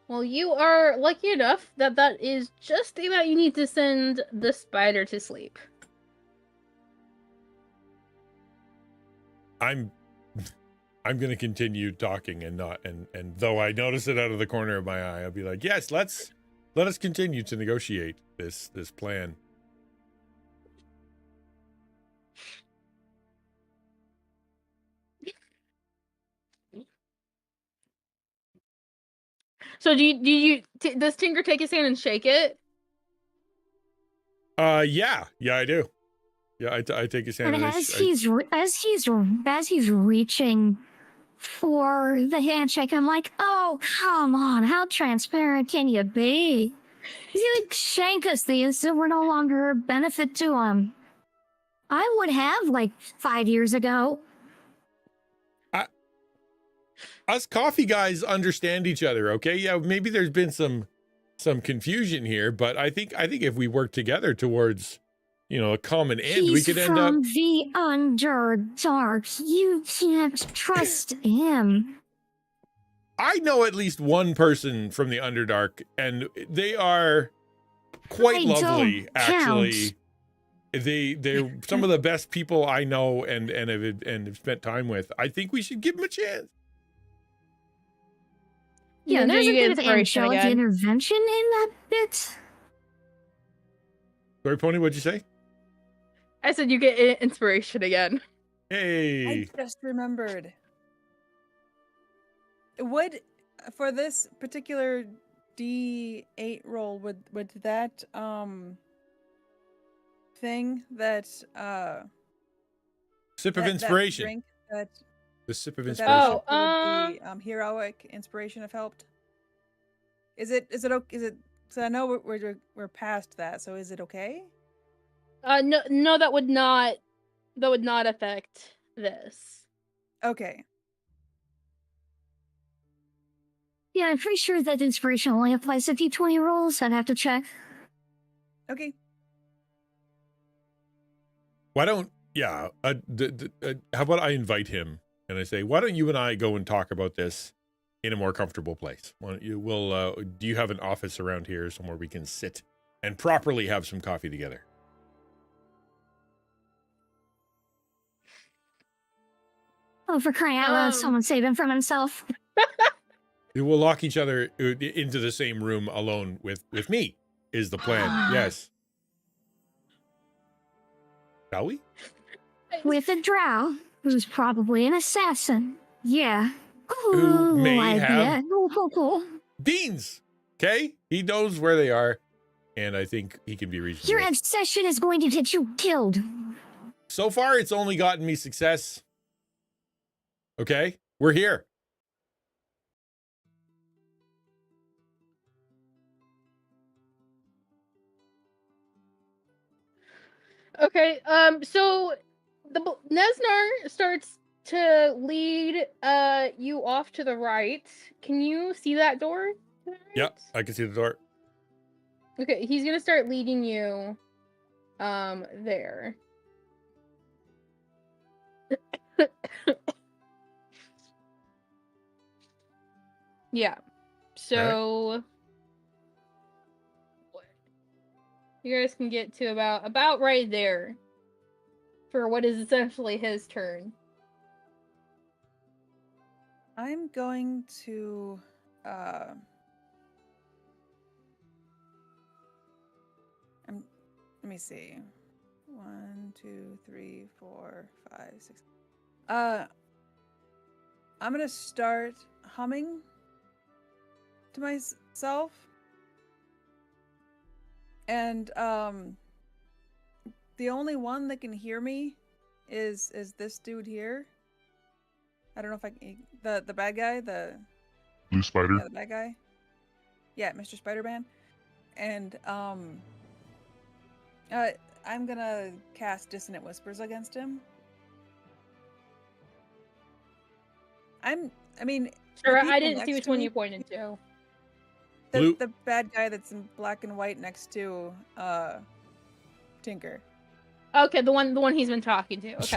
Well, you are lucky enough that is just the amount you need to send the spider to sleep. I'm gonna continue talking and though I notice it out of the corner of my eye, I'll be like, yes, let us continue to negotiate this plan. So does Tinker take his hand and shake it? Yeah, I do. Yeah, I take his hand. And as he's reaching for the handshake, I'm like, "Oh, come on! How transparent can you be? You like shank us the instant we're no longer a benefit to him. I would have like 5 years ago." Us coffee guys understand each other, okay? Yeah, maybe there's been some confusion here, but I think if we work together towards, a common end, we could end up. He's from the Underdark. You can't trust him. I know at least one person from the Underdark, and they are quite lovely, actually. They're some of the best people I know and have spent time with. I think we should give them a chance. Yeah, there's a bit of angelic again. intervention in that bit. Sorry, Pony, what'd you say? I said you get inspiration again. Hey. I just remembered. For this particular D8 roll, would that thing that sip of inspiration. That drink that the sip of would inspiration. the heroic inspiration have helped? Is it okay? So I know we're past that. So is it okay? No, that would not affect this. Okay. Yeah, I'm pretty sure that inspiration only applies to D20 rolls. I'd have to check. Okay. Why don't, yeah, how about I invite him and I say, why don't you and I go and talk about this in a more comfortable place? Why don't you, do you have an office around here somewhere we can sit and properly have some coffee together? Oh, for crying out loud, someone save him from himself. We'll lock each other into the same room alone with me, is the plan. Yes. Shall we? With a drow, who's probably an assassin. Yeah. Who may idea. have Cool. beans. Okay? He knows where they are, and I think he can be reasonable. Your obsession is going to get you killed. So far, it's only gotten me success. Okay? We're here. Okay, so the Nesnar starts to lead you off to the right. Can you see that door? Yep, I can see the door. Okay, he's gonna start leading you there. Yeah. So you guys can get to about right there for what is essentially his turn. I'm going to let me see. 1, 2, 3, 4, 5, 6. I'm gonna start humming to myself. And the only one that can hear me is this dude here. I don't know if I can, the bad guy, the Blue Spider. Yeah, the bad guy. Yeah, Mr. Spider-Man. And I'm gonna cast Dissonant Whispers against him. I mean, Sure, I didn't see which one you pointed to. The bad guy that's in black and white next to Tinker. Okay, the one he's been talking to. Okay.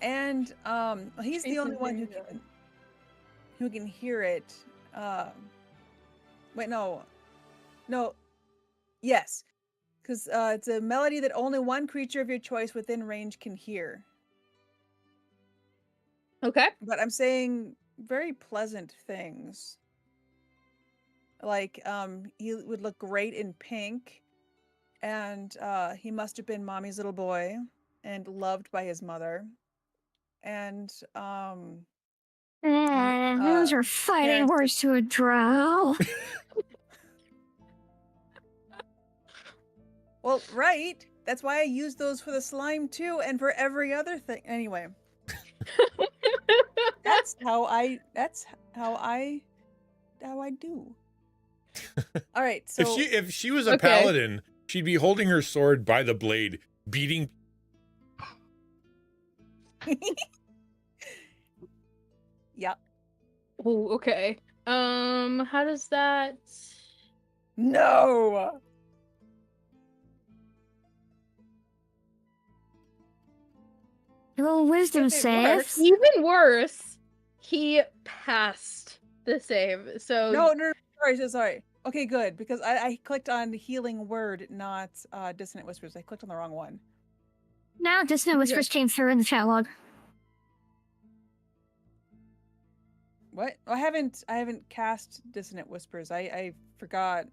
And he's the only one who can hear it. Wait, no, yes, because it's a melody that only one creature of your choice within range can hear. Okay. But I'm saying very pleasant things. Like, he would look great in pink, and he must have been mommy's little boy and loved by his mother. And those are fighting words to a drow. Well, right. That's why I use those for the slime too, and for every other thing. Anyway, that's how I do. All right. So if she was a paladin, she'd be holding her sword by the blade, beating. Yeah. Oh, okay. How does that? No. Little wisdom save. Even worse, he passed the save. So No, sorry. Okay, good, because I clicked on healing word, not Dissonant Whispers. I clicked on the wrong one. Now Dissonant Whispers came through in the chat log. What? I haven't cast Dissonant Whispers. I forgot,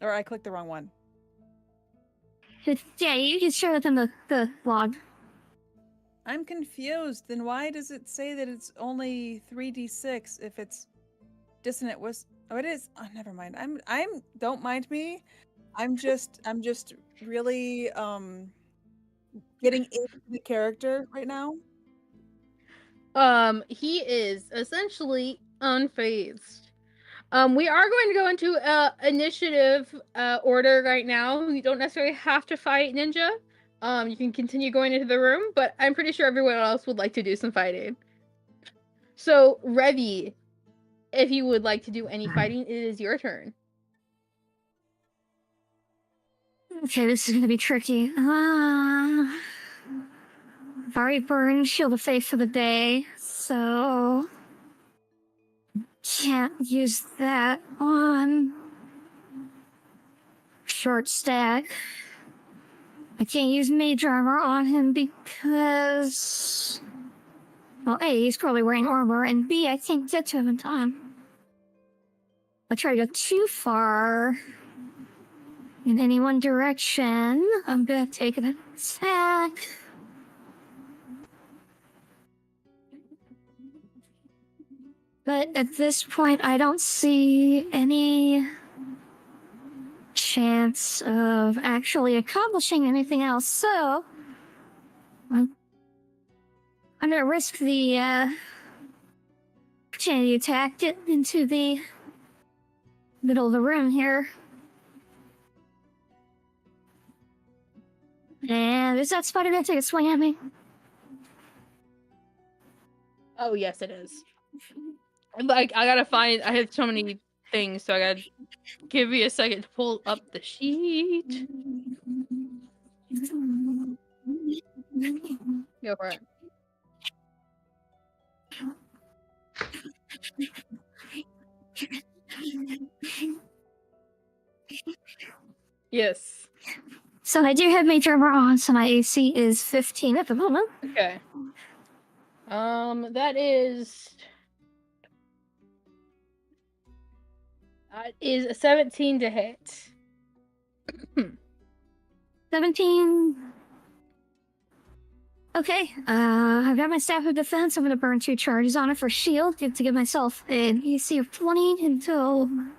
or I clicked the wrong one. Yeah, you can share it in the log. I'm confused. Then why does it say that it's only 3d6 if it's Dissonant Whisper? Oh, it is. Oh, never mind. I'm. Don't mind me. I'm just really getting into the character right now. He is essentially unfazed We are going to go into initiative order right now. You don't necessarily have to fight Ninja. You can continue going into the room, but I'm pretty sure everyone else would like to do some fighting. So, Revy, if you would like to do any fighting, it is your turn. Okay, this is gonna be tricky. Very burn, shield of faith for the day, so can't use that on short stack. I can't use mage armor on him because, well, A, he's probably wearing armor, and B, I can't get to him in time. I try to go too far in any one direction. I'm gonna take an attack. But at this point, I don't see any chance of actually accomplishing anything else, so I'm gonna risk the opportunity to attack, get into the middle of the room here. And is that spider gonna take a swing at me? Oh, yes, it is. Like, I gotta find, I have so many things, so I gotta give me a second to pull up the sheet. Go for it. Yes. So I do have mage armor on, so my AC is 15 at the moment. Okay. That is a 17 to hit. 17. Okay, I've got my staff of defense. I'm gonna burn 2 charges on it for shield, to give myself an AC of 20 until my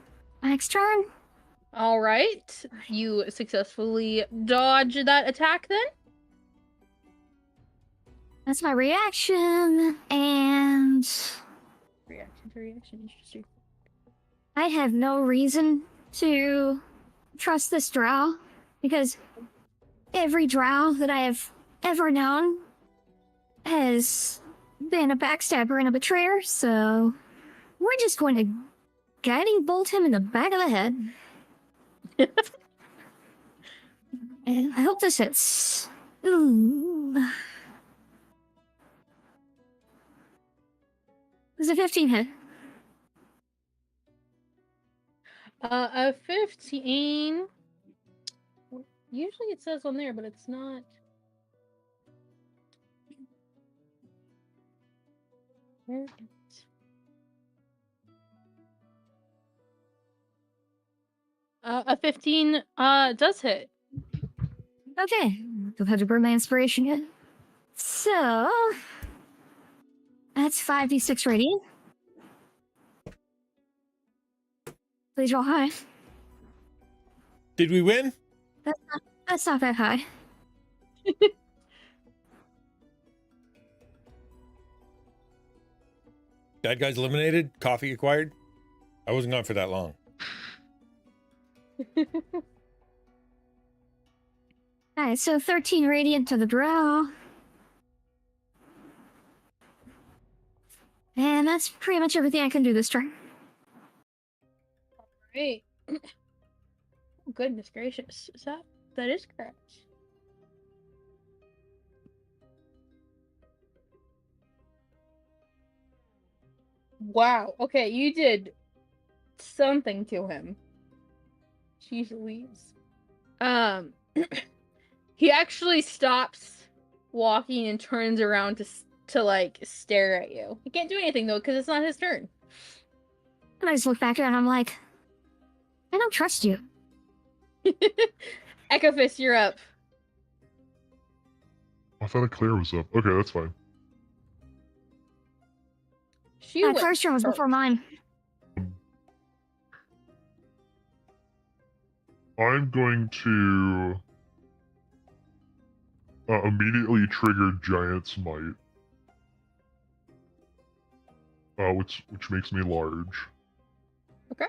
next turn. All right, you successfully dodge that attack then? That's my reaction, and Reaction to reaction, interesting. I have no reason to trust this drow, because every drow that I have ever known has been a backstabber and a betrayer, so we're just going to guiding bolt him in the back of the head. And I hope this hits. Ooh. Does a 15 hit? A 15. Usually it says on there, but it's not. Where is it? A 15 does hit. Okay. Don't have to burn my inspiration yet. So that's 5d6 radiant. Please roll high. Did we win? That's not that high. Bad guys eliminated, coffee acquired. I wasn't gone for that long. Alright, so 13 radiant to the drow. And that's pretty much everything I can do this turn. Right. Oh, goodness gracious. That is correct. Wow. Okay, you did something to him. Jeez Louise. He actually stops walking and turns around to like stare at you. He can't do anything though because it's not his turn. And I just look back at him and I'm like, I don't trust you. Echo Fist, you're up. I thought Claire was up. Okay, that's fine. My first turn was before mine. I'm going to immediately trigger Giant Smite, which makes me large. Okay.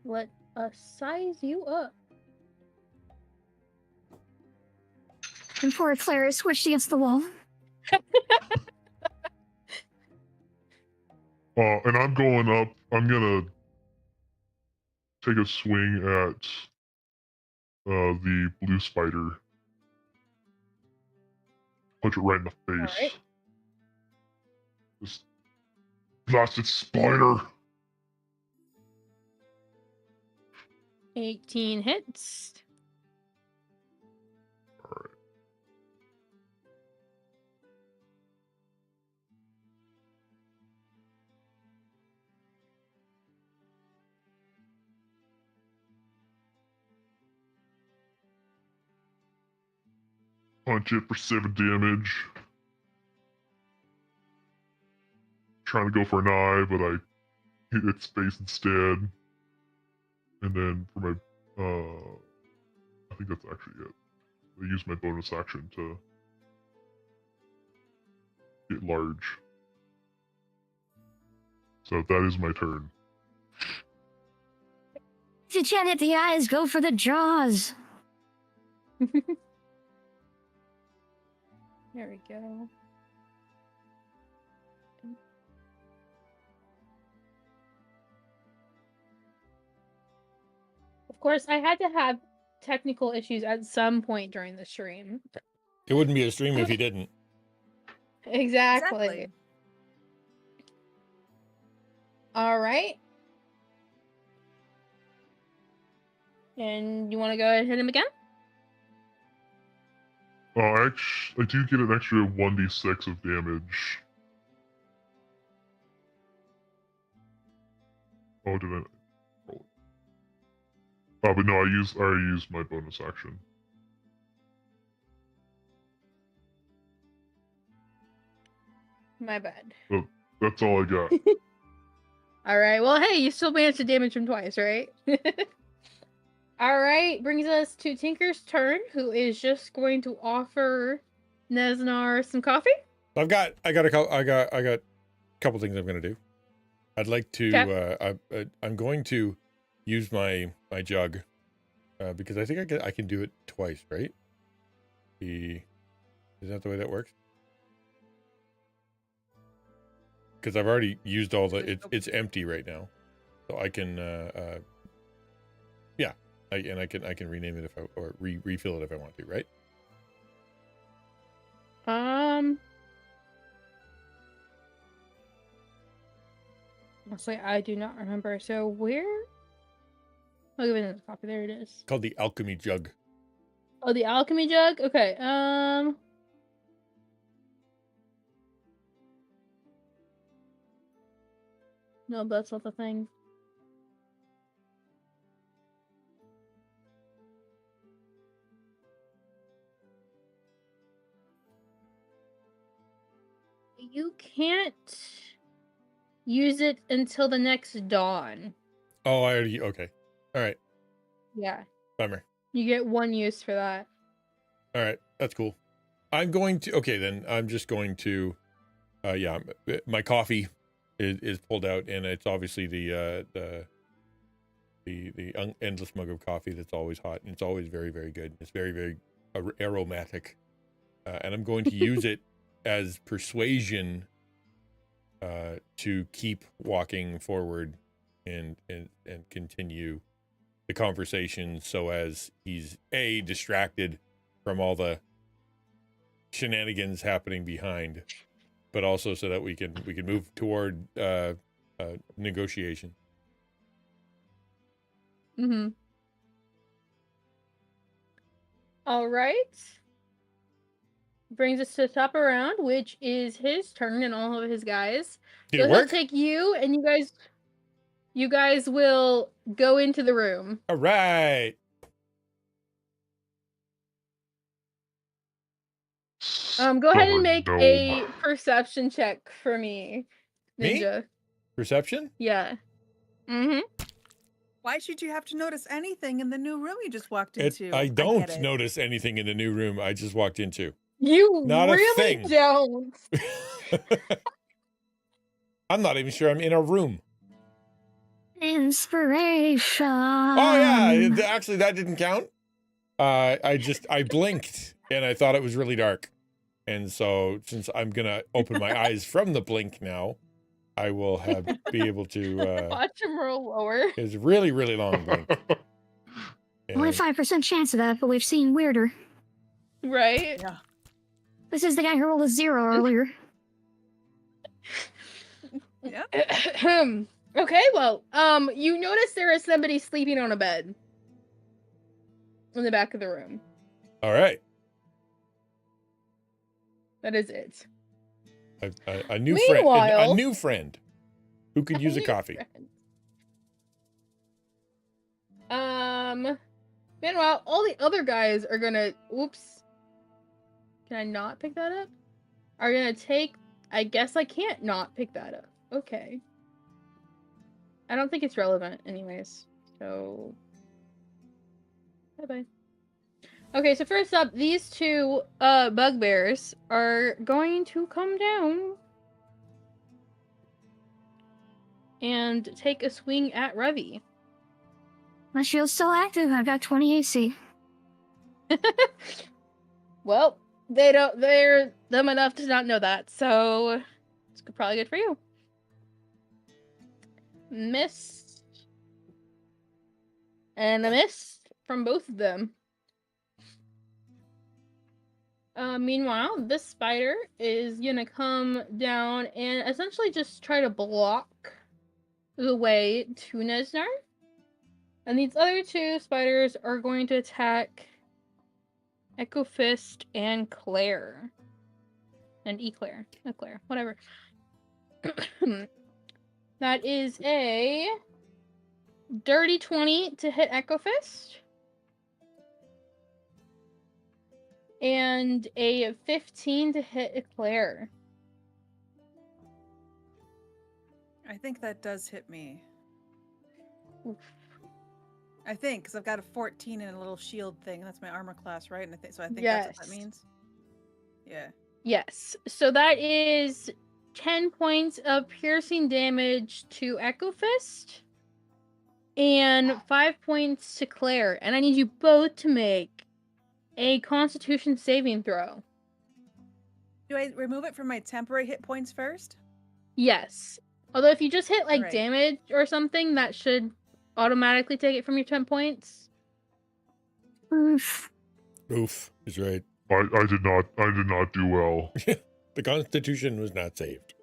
Let us size you up. And poor Claire is squished against the wall. And I'm going up. I'm gonna take a swing at the blue spider. Punch it right in the face. Alright. This blasted spider. 18 hits. Alright. Punch it for 7 damage. Trying to go for an eye, but I hit its face instead. And then for my, I think that's actually it. I use my bonus action to get large. So that is my turn. If you can't hit the eyes, go for the jaws. There we go. Of course, I had to have technical issues at some point during the stream. It wouldn't be a stream if you didn't. Exactly. All right. And you want to go ahead and hit him again? I do get an extra 1d6 of damage. Oh, did I roll it? Oh, but no, I already used my bonus action. My bad. But that's all I got. All right. Well, hey, you still managed to damage him twice, right? All right. Brings us to Tinker's turn, who is just going to offer Nesnar some coffee. I got a couple things I'm gonna do. I'd like to. I'm going to use my jug because I think I can do it twice, right? Is that the way that works? Because I've already used all the. It's empty right now, so I can. Yeah, I can rename it or refill it if I want to, right? Honestly, I do not remember. So where? I'll give it a copy. There it is. Called the alchemy jug. Oh, the alchemy jug. Okay. No, that's not the thing. You can't use it until the next dawn. Oh, I already. Okay. All right. Yeah. Bummer. You get one use for that. All right. That's cool. I'm going to. Okay, then I'm just going to. Yeah, my coffee is pulled out, and it's obviously the endless mug of coffee that's always hot, and it's always very, very good. It's very, very aromatic, and I'm going to use it as persuasion to keep walking forward and continue the conversation, so as he's distracted from all the shenanigans happening behind, but also so that we can move toward negotiation. Mm-hmm. All right. Brings us to the top round, which is his turn and all of his guys. Did it he'll work? take you, and you guys will go into the room. All right. Go ahead and make a perception check for me, Ninja. Me? Perception? Yeah. Mm-hmm. Why should you have to notice anything in the new room you just walked into? I don't get it. notice anything in the new room I just walked into. You Not a really thing. don't. I'm not even sure I'm in a room. Inspiration. Oh yeah, actually that didn't count. I blinked and I thought it was really dark. And so since I'm gonna open my eyes from the blink now, I will be able to Watch him roll lower. it's a really, really long blink. Only 5% chance of that, but we've seen weirder. Right? Yeah. This is the guy who rolled a 0 earlier. Yep. Okay, well, you notice there is somebody sleeping on a bed in the back of the room. All right. That is it. A new Meanwhile- friend. A new friend who could use a coffee. Meanwhile, all the other guys are gonna. Oops. Can I not pick that up? Are gonna take. I guess I can't not pick that up. Okay. I don't think it's relevant, anyways. So. Bye bye. Okay, so first up, these two bugbears are going to come down and take a swing at Revy. My shield's still active. I've got 20 AC. Well, they're dumb enough to not know that, so it's probably good for you. Miss. And a miss from both of them. Meanwhile, this spider is gonna come down and essentially just try to block the way to Nesnar. And these other two spiders are going to attack Echo Fist and Claire. And Eclair. Eclair. Whatever. That is a dirty 20 to hit Echo Fist. And a 15 to hit Eclair. I think that does hit me. Oof. I think, because I've got a 14 and a little shield thing. That's my armor class, right? And I think that's what that means. Yeah. Yes. So that is 10 points of piercing damage to Echo Fist. And 5 points to Claire. And I need you both to make a Constitution saving throw. Do I remove it from my temporary hit points first? Yes. Although if you just hit like Right. damage or something, that should automatically take it from your 10 points. Oof. Oof is right. I did not do well. The Constitution was not saved.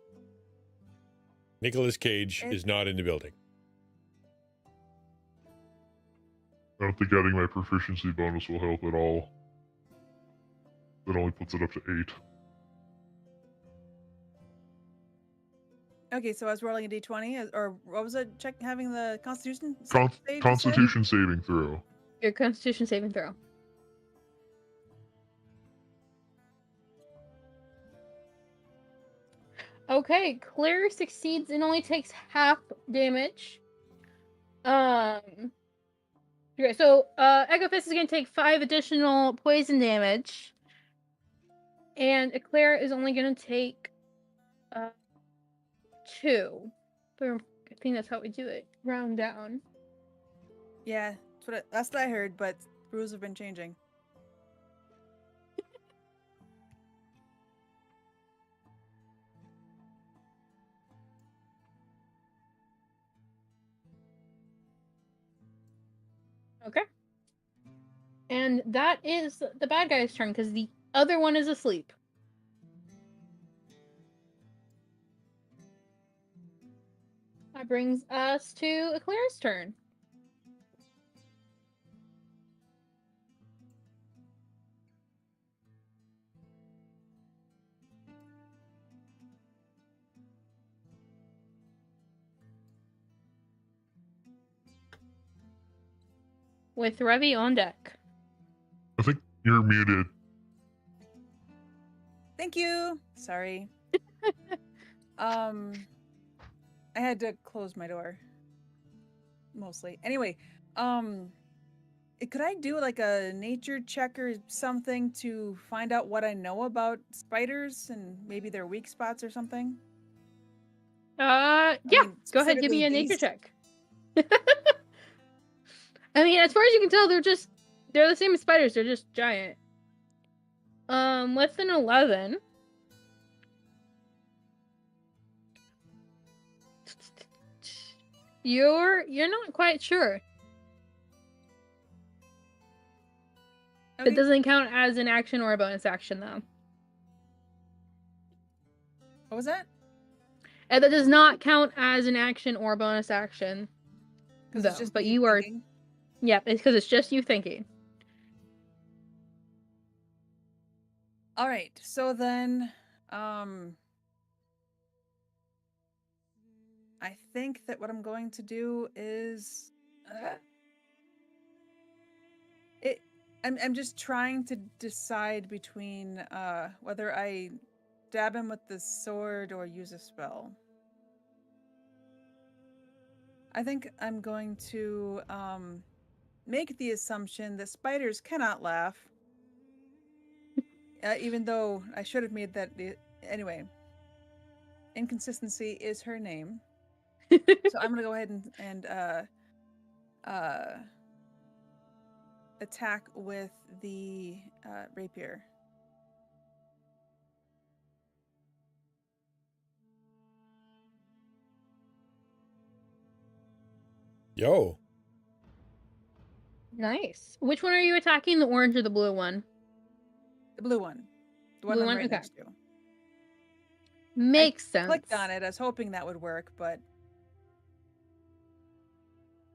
Nicolas Cage is not in the building. I don't think adding my proficiency bonus will help at all. That only puts it up to 8. Okay, so I was rolling a d20, or what was it? Check having the Constitution Con- save, you said? Constitution saving throw. Your Constitution saving throw. Okay, Claire succeeds and only takes half damage. Okay, so Echo Fist is going to take 5 additional poison damage. And Eclair is only going to take 2. I think that's how we do it. Round down. Yeah, that's what I heard, but rules have been changing. Okay. And that is the bad guy's turn because the other one is asleep. That brings us to Eclair's turn. With Revy on deck. I think you're muted. Thank you. Sorry. I had to close my door. Mostly. Anyway, could I do like a nature check or something to find out what I know about spiders and maybe their weak spots or something? Yeah. mean, Go ahead, give me a specifically nature these- check. I mean, as far as you can tell, they're the same as spiders. They're just giant. With an 11. You're not quite sure. Okay. It doesn't count as an action or a bonus action, though. What was that? And that does not count as an action or bonus action. Because Though. it's just But me you are. thinking. Yep, it's because it's just you thinking. All right. So then, I think that what I'm going to do is, I'm just trying to decide between whether I dab him with the sword or use a spell. I think I'm going to make the assumption that spiders cannot laugh, even though I should have made that. Anyway, inconsistency is her name. So I'm gonna go ahead and attack with the rapier. Yo. Nice. Which one are you attacking? The orange or the blue one? The blue one. The one Blue I'm one? right Okay. next to. Makes sense. Clicked on it. I was hoping that would work, but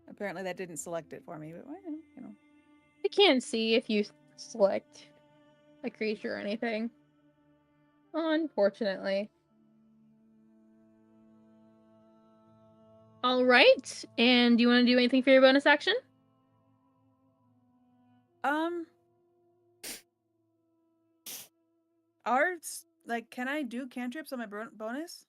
apparently that didn't select it for me. But well, you know. I can't see if you select a creature or anything. Unfortunately. All right. And do you want to do anything for your bonus action? Arts, like, can I do cantrips on my bonus?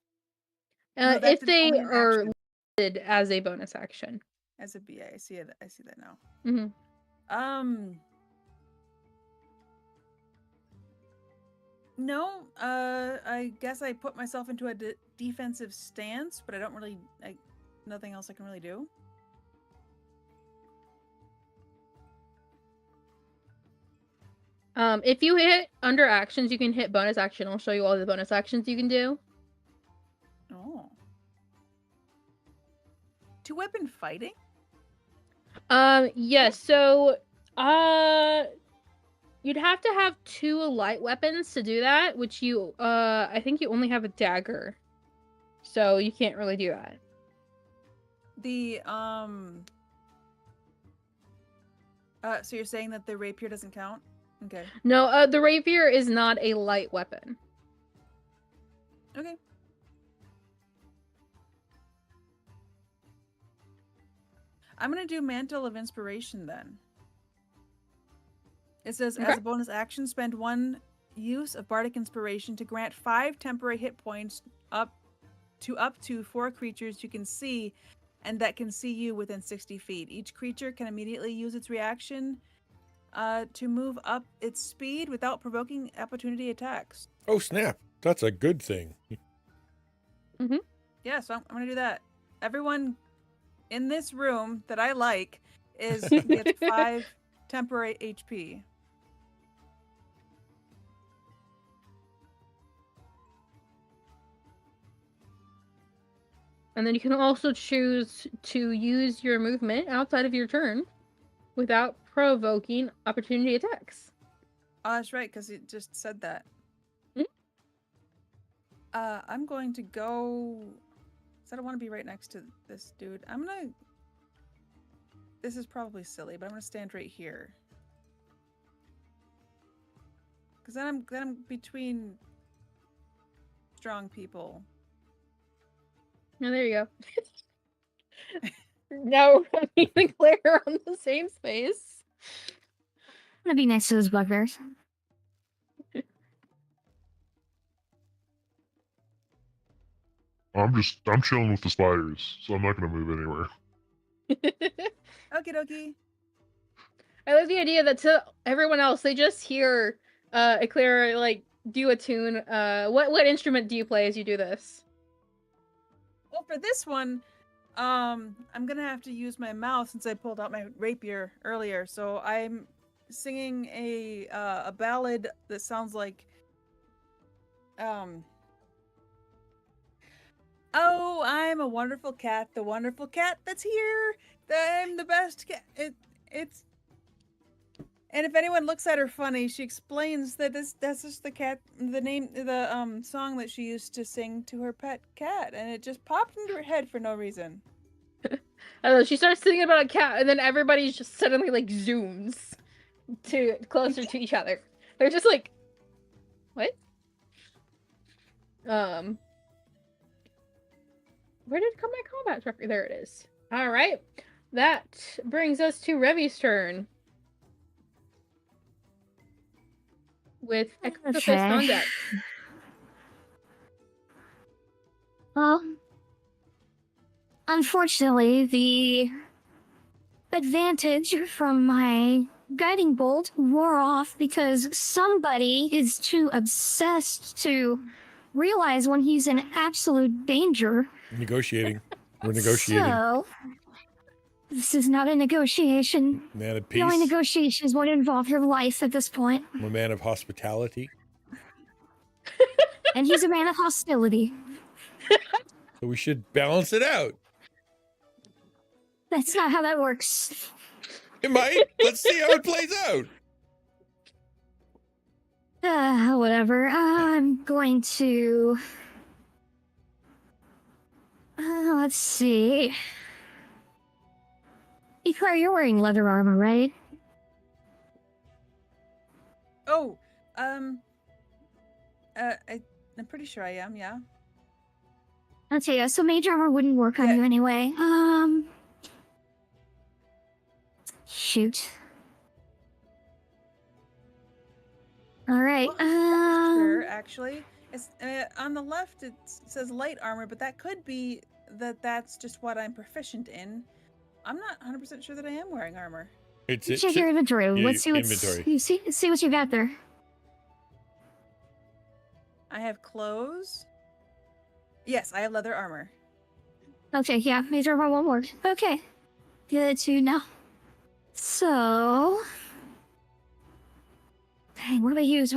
No, If that's they only an are action. listed as a bonus action. As a BA, I see it. I see that now. Mm-hmm. No. I guess I put myself into a defensive stance, but I don't really. Nothing else I can really do. If you hit under actions, you can hit bonus action. I'll show you all the bonus actions you can do. Oh. Two-weapon fighting? Yes. So, you'd have to have 2 light weapons to do that, which you, I think you only have a dagger, so you can't really do that. So you're saying that the rapier doesn't count? Okay. No, the rapier is not a light weapon. Okay. I'm gonna do Mantle of Inspiration then. It says, as a bonus action, spend 1 use of Bardic Inspiration to grant 5 temporary hit points up to 4 creatures you can see and that can see you within 60 feet. Each creature can immediately use its reaction to move up its speed without provoking opportunity attacks. Oh, snap. That's a good thing. Mm-hmm. Yeah, so I'm going to do that. Everyone in this room that I like gets 5 temporary HP. And then you can also choose to use your movement outside of your turn without provoking opportunity attacks. Oh, that's right, because it just said that. Mm-hmm. I'm going to go... I don't want to be right next to this dude. This is probably silly, but I'm going to stand right here. Because then I'm between strong people. Oh, there you go. Now, me and Claire are on the same space. I'm gonna be next to those bugbears. I'm chilling with the spiders, so I'm not gonna move anywhere. Okie dokie. I love the idea that to everyone else, they just hear Claire like do a tune. What instrument do you play as you do this? Well, for this one, I'm gonna have to use my mouth since I pulled out my rapier earlier. So I'm singing a ballad that sounds like oh, I'm a wonderful cat, the wonderful cat that's here. I'm the best cat. It's and if anyone looks at her funny, she explains that that's just the cat, the song that she used to sing to her pet cat, and it just popped into her head for no reason. I don't know, she starts singing about a cat, and then everybody just suddenly like zooms to closer to each other. They're just like, what? Where did my combat tracker? There it is. All right, that brings us to Revy's turn. With extra fist on deck. Well, unfortunately, the advantage from my guiding bolt wore off because somebody is too obsessed to realize when he's in absolute danger. Negotiating. We're negotiating. So, this is not a negotiation. Man of The only peace. negotiations would involve your life at this point. I'm a man of hospitality. And he's a man of hostility. So we should balance it out. That's not how that works. It might. Let's see how it plays out. Whatever. I'm going to... let's see. Ikar, you're wearing leather armor, right? Oh, I'm pretty sure I am, yeah. Okay, yeah, so mage armor wouldn't work on you anyway. Shoot. Alright, Sure, actually. It's, on the left it says light armor, but that could be that's just what I'm proficient in. I'm not 100% sure that I am wearing armor. check your inventory. Let's see what's inventory. you see what you got there. I have clothes. Yes, I have leather armor. Okay, yeah, mage armor won't work. Okay. Good to know. So dang, what do we use?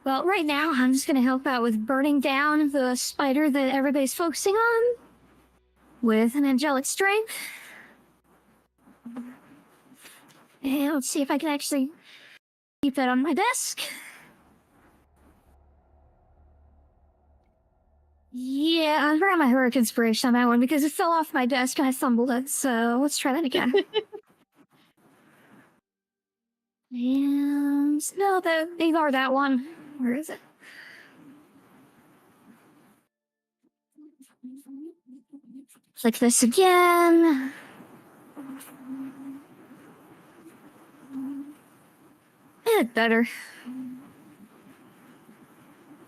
Well, right now, I'm just gonna help out with burning down the spider that everybody's focusing on with an angelic strength. And let's see if I can actually keep that on my desk. Yeah, I forgot my hurricane inspiration on that one because it fell off my desk and I fumbled it, so let's try that again. And no, ignore that one. Where is it? Click this again. Better.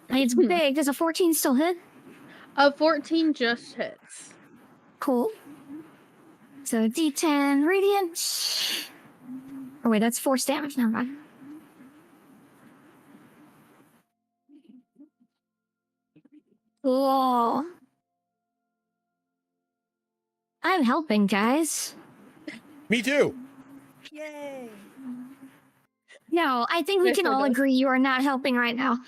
It's big. Does a 14 still hit? A 14 just hits. Cool. So D10 radiant. Oh wait, that's force damage. Never mind. Cool. I'm helping, guys. Me too. Yay! No, I think we can all agree you are not helping right now.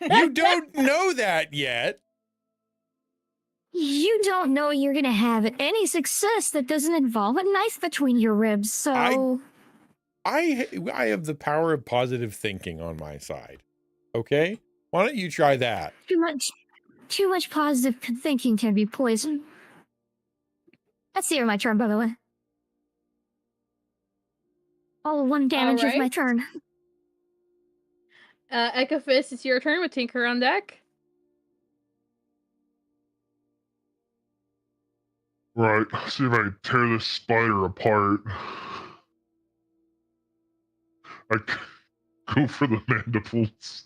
You don't know that yet. You don't know you're gonna have any success that doesn't involve a knife between your ribs, so... I have the power of positive thinking on my side. Okay? Why don't you try that? Too much positive thinking can be poison. That's the end of my turn, by the way. All 1 damage of my turn. Echofist, it's your turn with Tinker on deck. Right, see if I can tear this spider apart. I go for the mandibles.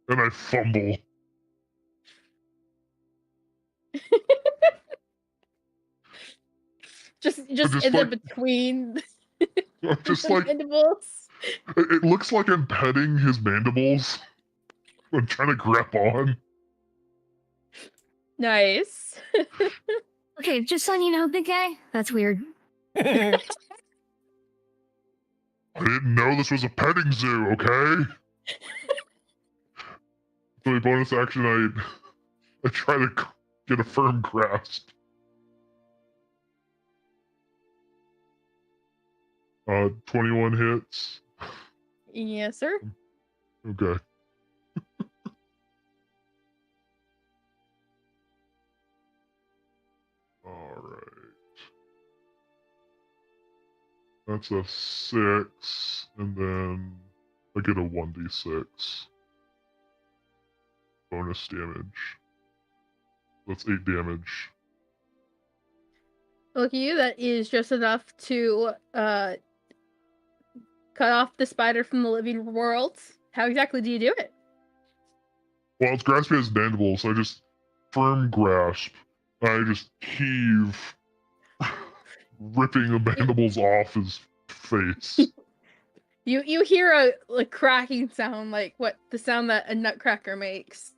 And I fumble. just in like, between I'm just like, mandibles. it looks like I'm petting his mandibles. I'm trying to grab on. Nice. Okay, just so you know, big guy, that's weird. I didn't know this was a petting zoo, okay? So my bonus action, I try to get a firm grasp. 21 hits. Yes, sir. Okay. Alright. That's a 6, and then I get a 1d6. Bonus damage. That's 8 damage. Look at you, that is just enough to cut off the spider from the living world. How exactly do you do it? Well, it's grasping his mandible, so I just firm grasp. I just heave, ripping the mandibles off his face. You hear a cracking sound, like the sound that a nutcracker makes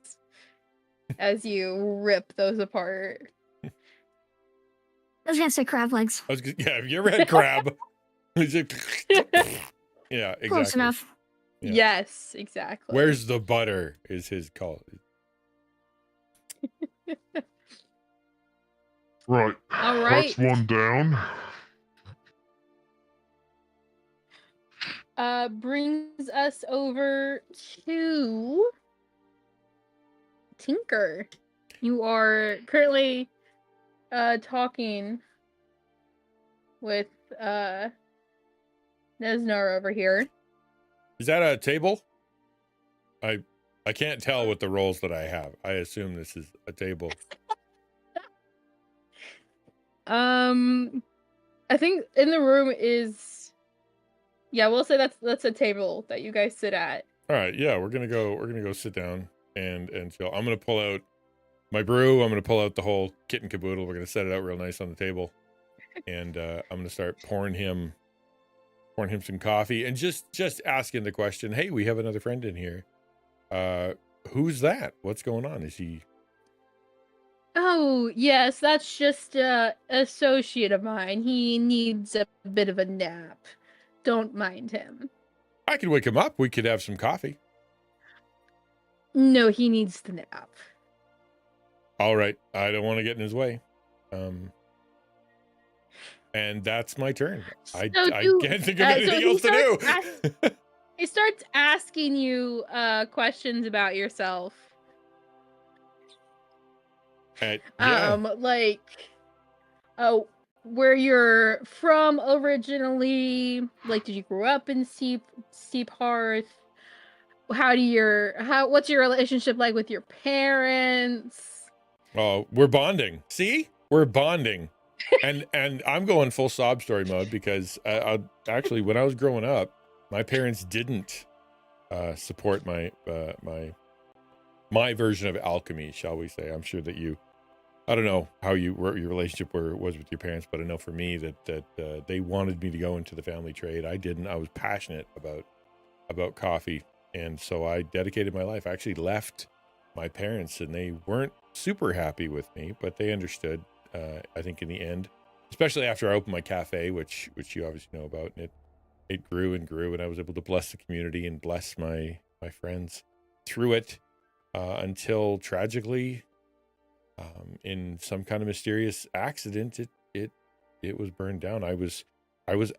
as you rip those apart. I was gonna say crab legs. Yeah, have you ever had crab? Yeah, exactly. Close enough. Yeah. Yes, exactly. Where's the butter? Is his call. Right. All right. That's one down. Brings us over to Tinker. You are currently talking with Nesnar over here. Is that a table? I can't tell with the rolls that I have. I assume this is a table. I think in the room is, yeah, we'll say that's a table that you guys sit at. All right, yeah, we're gonna go sit down and chill. I'm gonna pull out my brew. I'm gonna pull out the whole kit and caboodle. We're gonna set it out real nice on the table, and I'm gonna start pouring him some coffee and just asking the question. Hey, we have another friend in here. Who's that? What's going on? Is he? Oh, yes, that's just a associate of mine. He needs a bit of a nap. Don't mind him. I could wake him up. We could have some coffee. No, he needs the nap. All right. I don't want to get in his way. And that's my turn. I can't think of anything else to do. He starts asking you questions about yourself. Yeah. Where you're from originally, like, did you grow up in Steep Hearth? What's your relationship like with your parents? Oh, we're bonding. See? We're bonding. and I'm going full sob story mode because actually when I was growing up, my parents didn't support my version of alchemy, shall we say. I'm sure that I don't know how your relationship was with your parents, but I know for me that they wanted me to go into the family trade. I didn't. I was passionate about coffee, and so I dedicated my life. I actually left my parents, and they weren't super happy with me, but they understood. I think in the end, especially after I opened my cafe, which you obviously know about, and it grew and grew, and I was able to bless the community and bless my friends through it until tragically, in some kind of mysterious accident, it was burned down. I was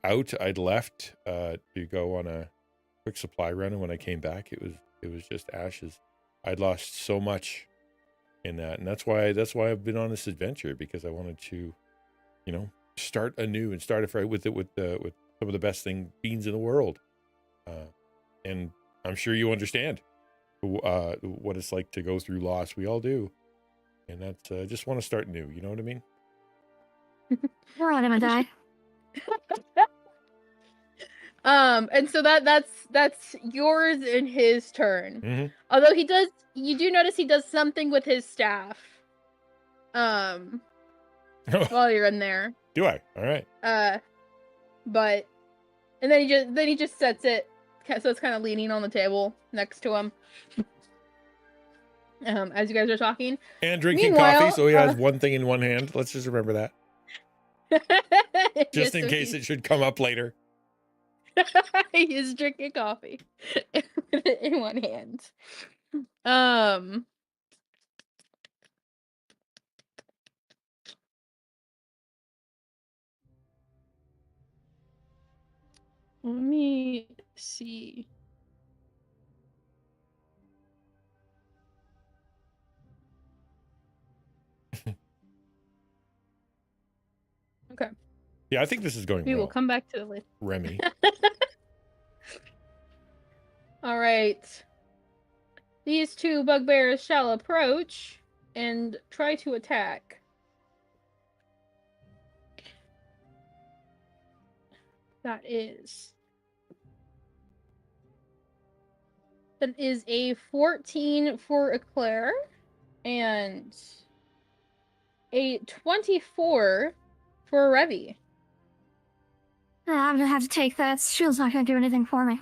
out. I'd left to go on a quick supply run, and when I came back, it was just ashes. I'd lost so much in that, and that's why I've been on this adventure, because I wanted to, start anew and start afresh with some of the best beans in the world, and I'm sure you understand what it's like to go through loss. We all do, and that's just want to start new. You know what I mean? We're all gonna die. And so that's yours and his turn. Mm-hmm. Although you do notice he does something with his staff. While you're in there. Do I? All right. But then he just sets it, so it's kind of leaning on the table next to him. as you guys are talking. And drinking Meanwhile, coffee, so he has one thing in one hand. Let's just remember that. Just Yes, in so case it should come up later. he is drinking coffee with it in one hand. Um. Let me see. Okay. Yeah, I think this is going We will well. come back to the list. Remy. All right. These two bugbears shall approach and try to attack. That is a 14 for Eclair and a 24 for Revy. I'm gonna have to take that. Shield's not gonna do anything for me.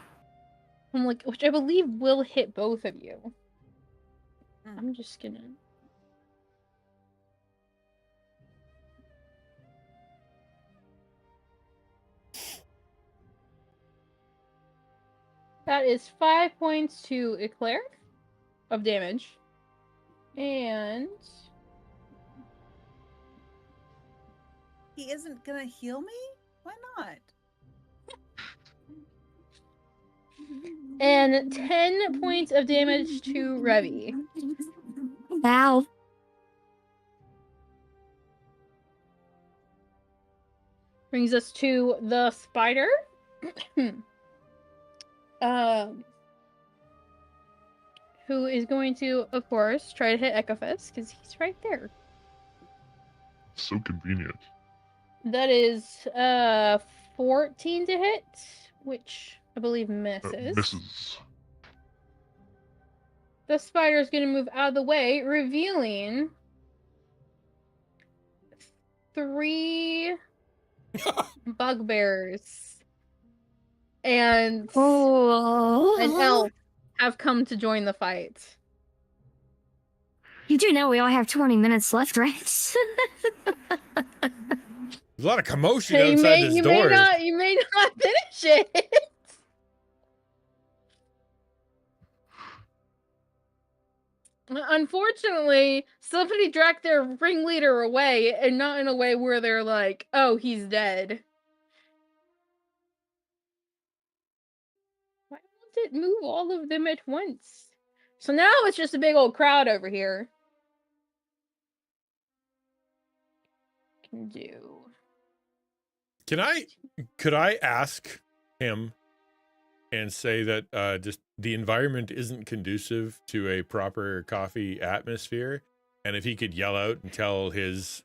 I'm like, which I believe will hit both of you. I'm just gonna. That is 5 points to Eclair of damage. And He isn't gonna heal me? Why not? and 10 points of damage to Revy. Ow. Brings us to the spider. Who is going to, of course, try to hit Ekaphis, because he's right there. So convenient. That is 14 to hit, which I believe misses. Misses. The spider is going to move out of the way, revealing 3 bugbears and an elf have come to join the fight. You do know we only have 20 minutes left, right? There's a lot of commotion You outside may, this you door. may not finish it. Unfortunately, somebody dragged their ringleader away, and not in a way where they're like, "Oh, he's dead." Why won't it move all of them at once? So now it's just a big old crowd over here. Can do. Could I ask him and say that just the environment isn't conducive to a proper coffee atmosphere, and if he could yell out and tell his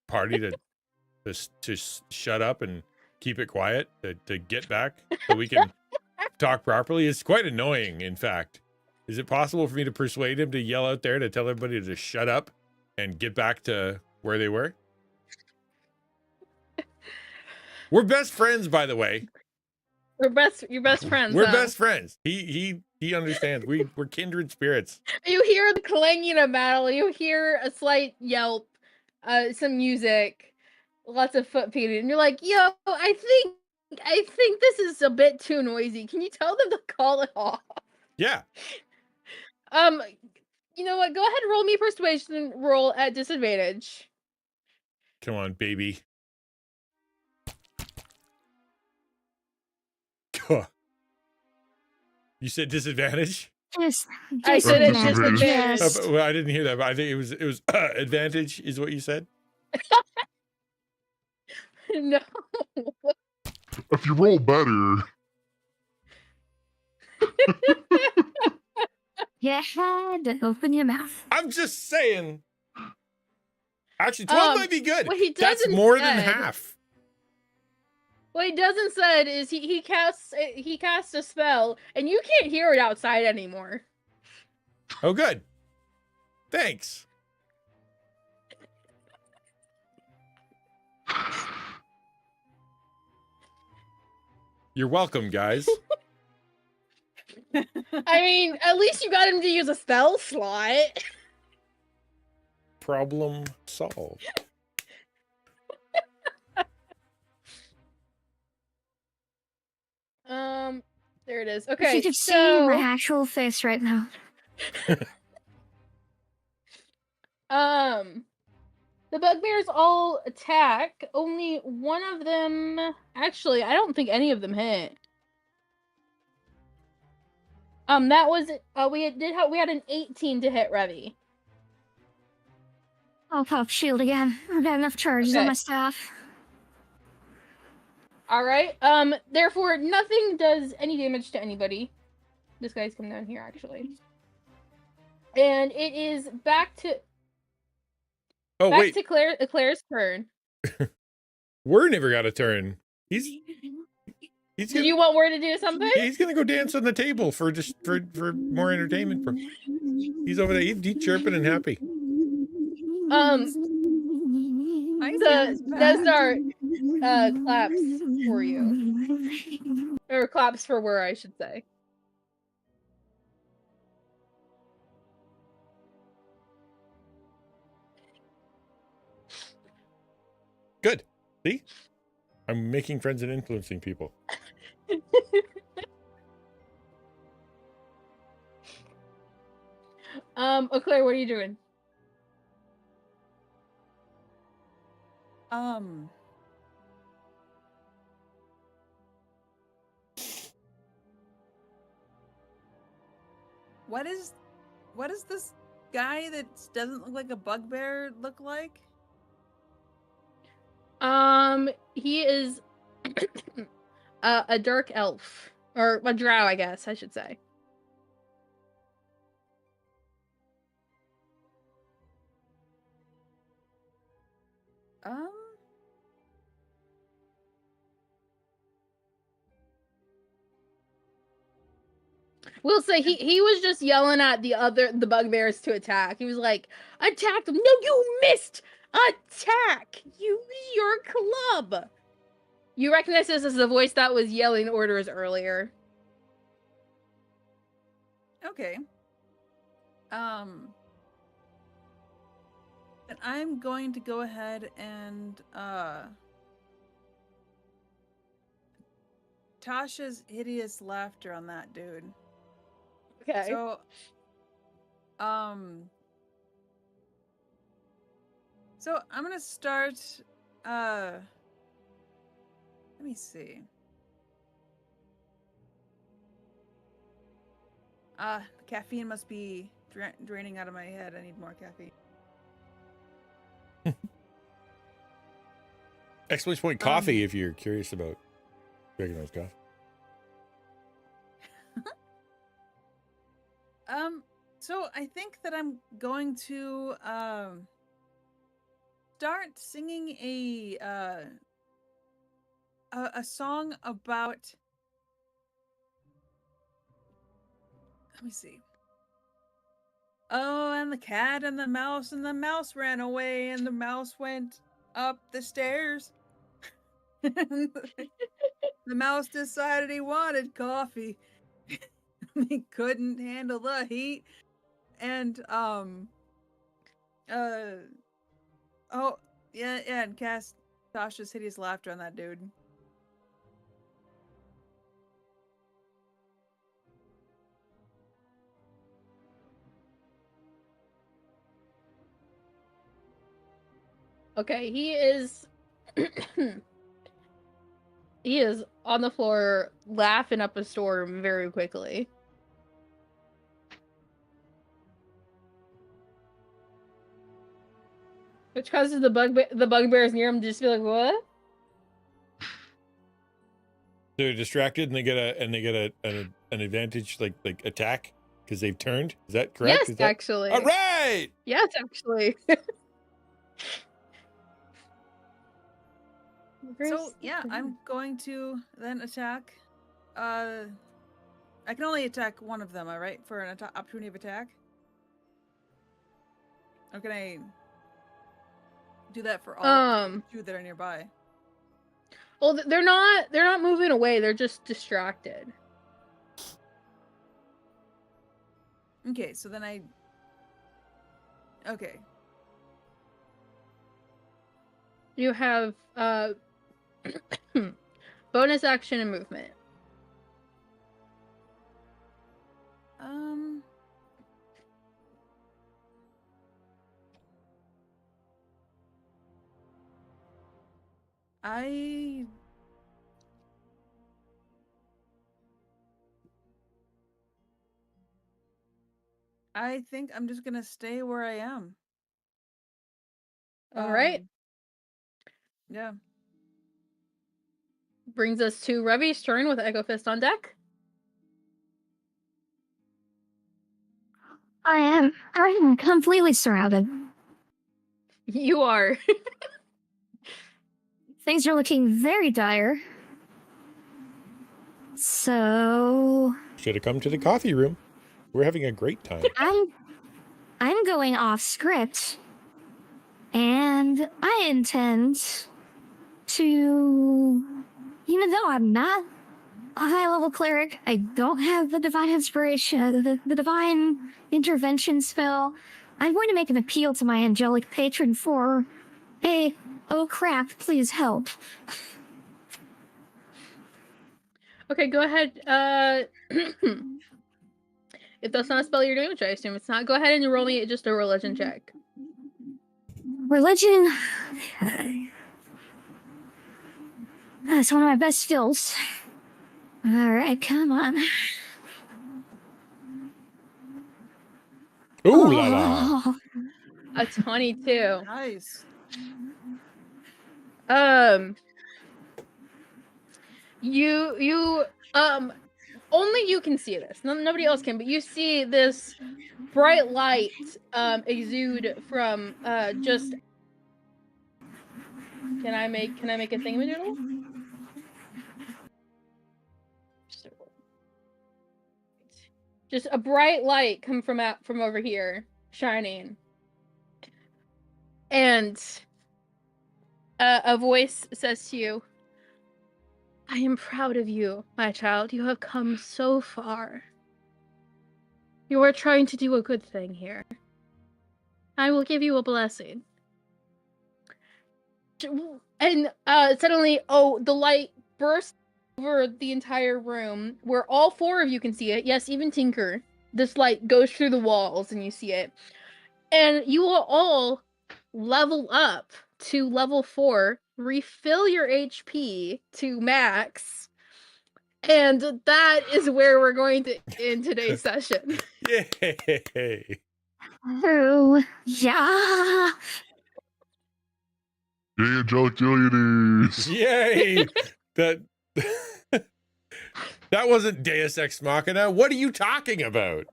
party to shut up and keep it quiet, to get back so we can talk properly? It's quite annoying, in fact. Is it possible for me to persuade him to yell out there to tell everybody to shut up and get back to where they were? We're best friends, by the way. You're best friends. We're huh? best friends. He understands. We're kindred spirits. You hear the clanging of battle. You hear a slight yelp, some music, lots of foot beating, and you're like, "Yo, I think this is a bit too noisy. Can you tell them to call it off?" Yeah. You know what? Go ahead and roll me persuasion roll at disadvantage. Come on, baby. You said disadvantage? I said it Disadvantage. disadvantage. Well, I didn't hear that, but I think it was advantage is what you said. No. If you roll better, You had to open your mouth. I'm just saying. Actually, 12 might be good. What he That's doesn't more than said- half. What he doesn't said is he casts a spell, and you can't hear it outside anymore. Oh, good. Thanks. You're welcome, guys. I mean, at least you got him to use a spell slot. Problem solved. There it is. If Okay, you could see my so actual face right now. the bugbears all attack. Only one of them. Actually, I don't think any of them hit. That was we had an 18 to hit Revy. I'll pop shield again. I've got enough charges on Okay. my staff. All right. Therefore, nothing does any damage to anybody. This guy's come down here actually, and it is back to. Oh, wait. To Claire's turn. Word never got a turn. Did you want Word to do something? He's gonna go dance on the table for more entertainment. He's over there. He's chirping and happy. Those are claps for you, or claps for Word, I should say. Good. See? I'm making friends and influencing people. Claire, what are you doing? What does this guy that doesn't look like a bugbear look like? He is a dark elf, or a drow, I guess I should say. We'll say he was just yelling at the bugbears to attack. He was like, "Attack them! No, you missed! Attack! Use your club!" You recognize this as the voice that was yelling orders earlier. Okay. And I'm going to go ahead and Tasha's hideous laughter on that dude. Okay. So I'm gonna start let me see. The caffeine must be draining out of my head. I need more caffeine. Exclamation point coffee if you're curious about drinking those coffee. So I think that I'm going to start singing a song about. Let me see. Oh, and the cat and the mouse ran away, and the mouse went up the stairs. The mouse decided he wanted coffee. He couldn't handle the heat. And oh yeah, and cast Tasha's hideous laughter on that dude. Okay, he is he is on the floor laughing up a storm very quickly. Which causes the bugbears near him to just be like, "What?" They're distracted and they get an advantage like attack because they've turned. Is that correct? Yes, actually. All right. Yes, actually. So yeah, I'm going to then attack. I can only attack one of them, all right, for an opportunity of attack. Or can I do that for all two that are nearby? Well, they're not moving away. They're just distracted. Okay, so then I. Okay. You have bonus action and movement. I think I'm just gonna stay where I am. All right. Yeah. Brings us to Revy's turn with Echo Fist on deck. I'm completely surrounded. You are. Things are looking very dire. So Should have come to the coffee room. We're having a great time. I'm going off script, and I intend to, even though I'm not a high-level cleric, I don't have the divine inspiration, the divine intervention spell. I'm going to make an appeal to my angelic patron for, hey, oh crap, please help. Okay, go ahead. If that's not a spell you're doing, which I assume it's not, go ahead and roll me just a religion check. Religion. That's one of my best skills. Alright, come on. Ooh la la. Oh. A 22. Nice. You only you can see this. Nobody else can, but you see this bright light exude from just. Can I make a thingamadoodle? Just a bright light come from over here, shining. And a voice says to you, I am proud of you, my child. You have come so far. You are trying to do a good thing here. I will give you a blessing. And suddenly, the light bursts over the entire room, where all four of you can see it. Yes, even Tinker. This light goes through the walls, and you see it. And you will all level up to level 4, refill your HP to max, and that is where we're going to end today's session. Yay! Oh, yeah. Yay, angelic deities! Yay! That wasn't Deus Ex Machina. What are you talking about?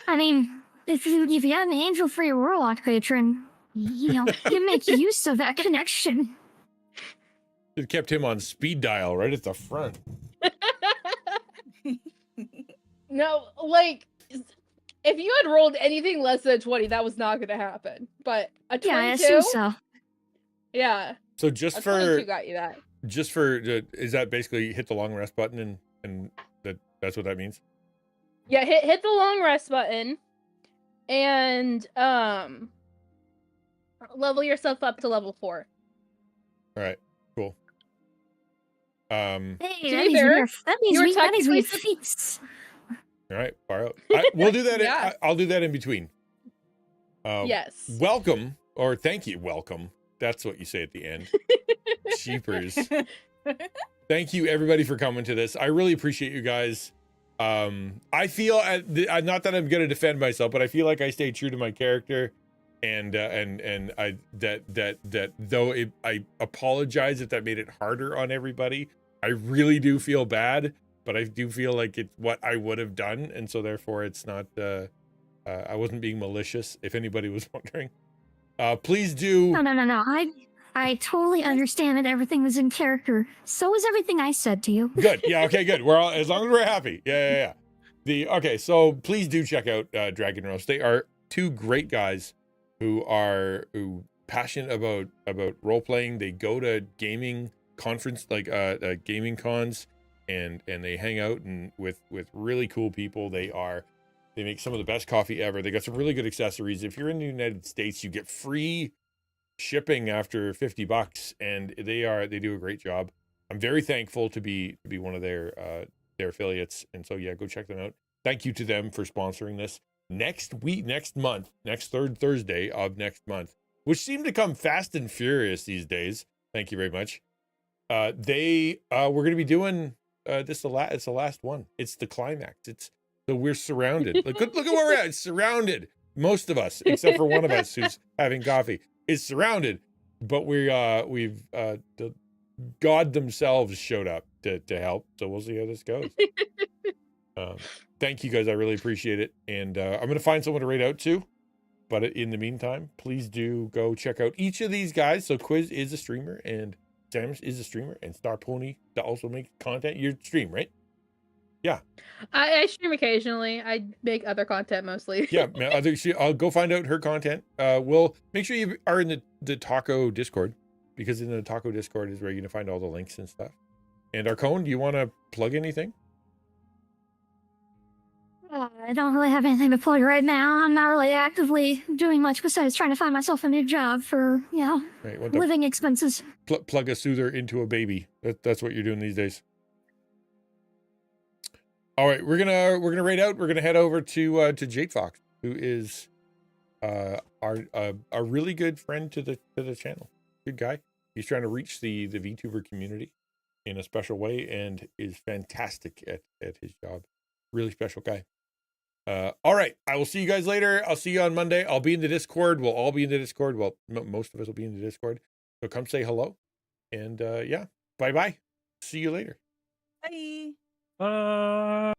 I mean, if you had an angel for your warlock patron, you make use of that connection. It kept him on speed dial right at the front. No, like, if you had rolled anything less than a 20, that was not going to happen. But a 22? Yeah, I assume so. Yeah. So just a for 22 got you that. Just for is that basically hit the long rest button and that's what that means? Yeah, hit the long rest button and level yourself up to level 4. All right, cool. Hey, that means we have feats. All right, far out. We'll do that. Yeah. I'll do that in between. Yes. Welcome, or thank you, welcome. That's what you say at the end. Cheapers. Thank you, everybody, for coming to this. I really appreciate you guys. I feel, not that I'm going to defend myself, but I feel like I stayed true to my character. And I though I apologize if that made it harder on everybody. I really do feel bad, but I do feel like it's what I would have done, and so therefore it's not. I wasn't being malicious, if anybody was wondering. Please do. No. I totally understand that everything was in character. So was everything I said to you. Good. Yeah. Okay. Good. We're all, as long as we're happy. Yeah. Okay. So please do check out Dragon Roast. They are two great guys who passionate about role playing. They go to gaming conference, like gaming cons, and they hang out and with really cool people. They make some of the best coffee ever. They got some really good accessories. If you're in the United States, you get free shipping after $50, and they do a great job. I'm very thankful to be one of their affiliates, and so yeah, go check them out. Thank you to them for sponsoring this. Next third Thursday of next month, which seem to come fast and furious these days. Thank you very much. We're going to be doing it's the last one. It's the climax. So we're surrounded. Look at where we're at. It's surrounded. Most of us, except for one of us who's having coffee, is surrounded. But we've the God themselves showed up to help. So we'll see how this goes. Thank you guys. I really appreciate it. And I'm going to find someone to rate out to. But in the meantime, please do go check out each of these guys. So Quiz is a streamer, and Samus is a streamer, and Star Pony that also makes content. You stream, right? Yeah. I stream occasionally. I make other content mostly. Yeah, I'll go find out her content. We'll make sure you are in the Taco Discord, because in the Taco Discord is where you're going to find all the links and stuff. And Arcone, do you want to plug anything? I don't really have anything to plug right now. I'm not really actively doing much besides trying to find myself a new job for, Right, living expenses. Plug a soother into a baby. That's what you're doing these days. All right, we're gonna rate out. We're gonna head over to Jake Fox, who is a really good friend to the channel. Good guy. He's trying to reach the VTuber community in a special way, and is fantastic at his job. Really special guy. All right, I will see you guys later. I'll see you on Monday. I'll be in the Discord. We'll all be in the Discord. Well, most of us will be in the Discord. So come say hello. And yeah, bye-bye. See you later. Bye. Bye.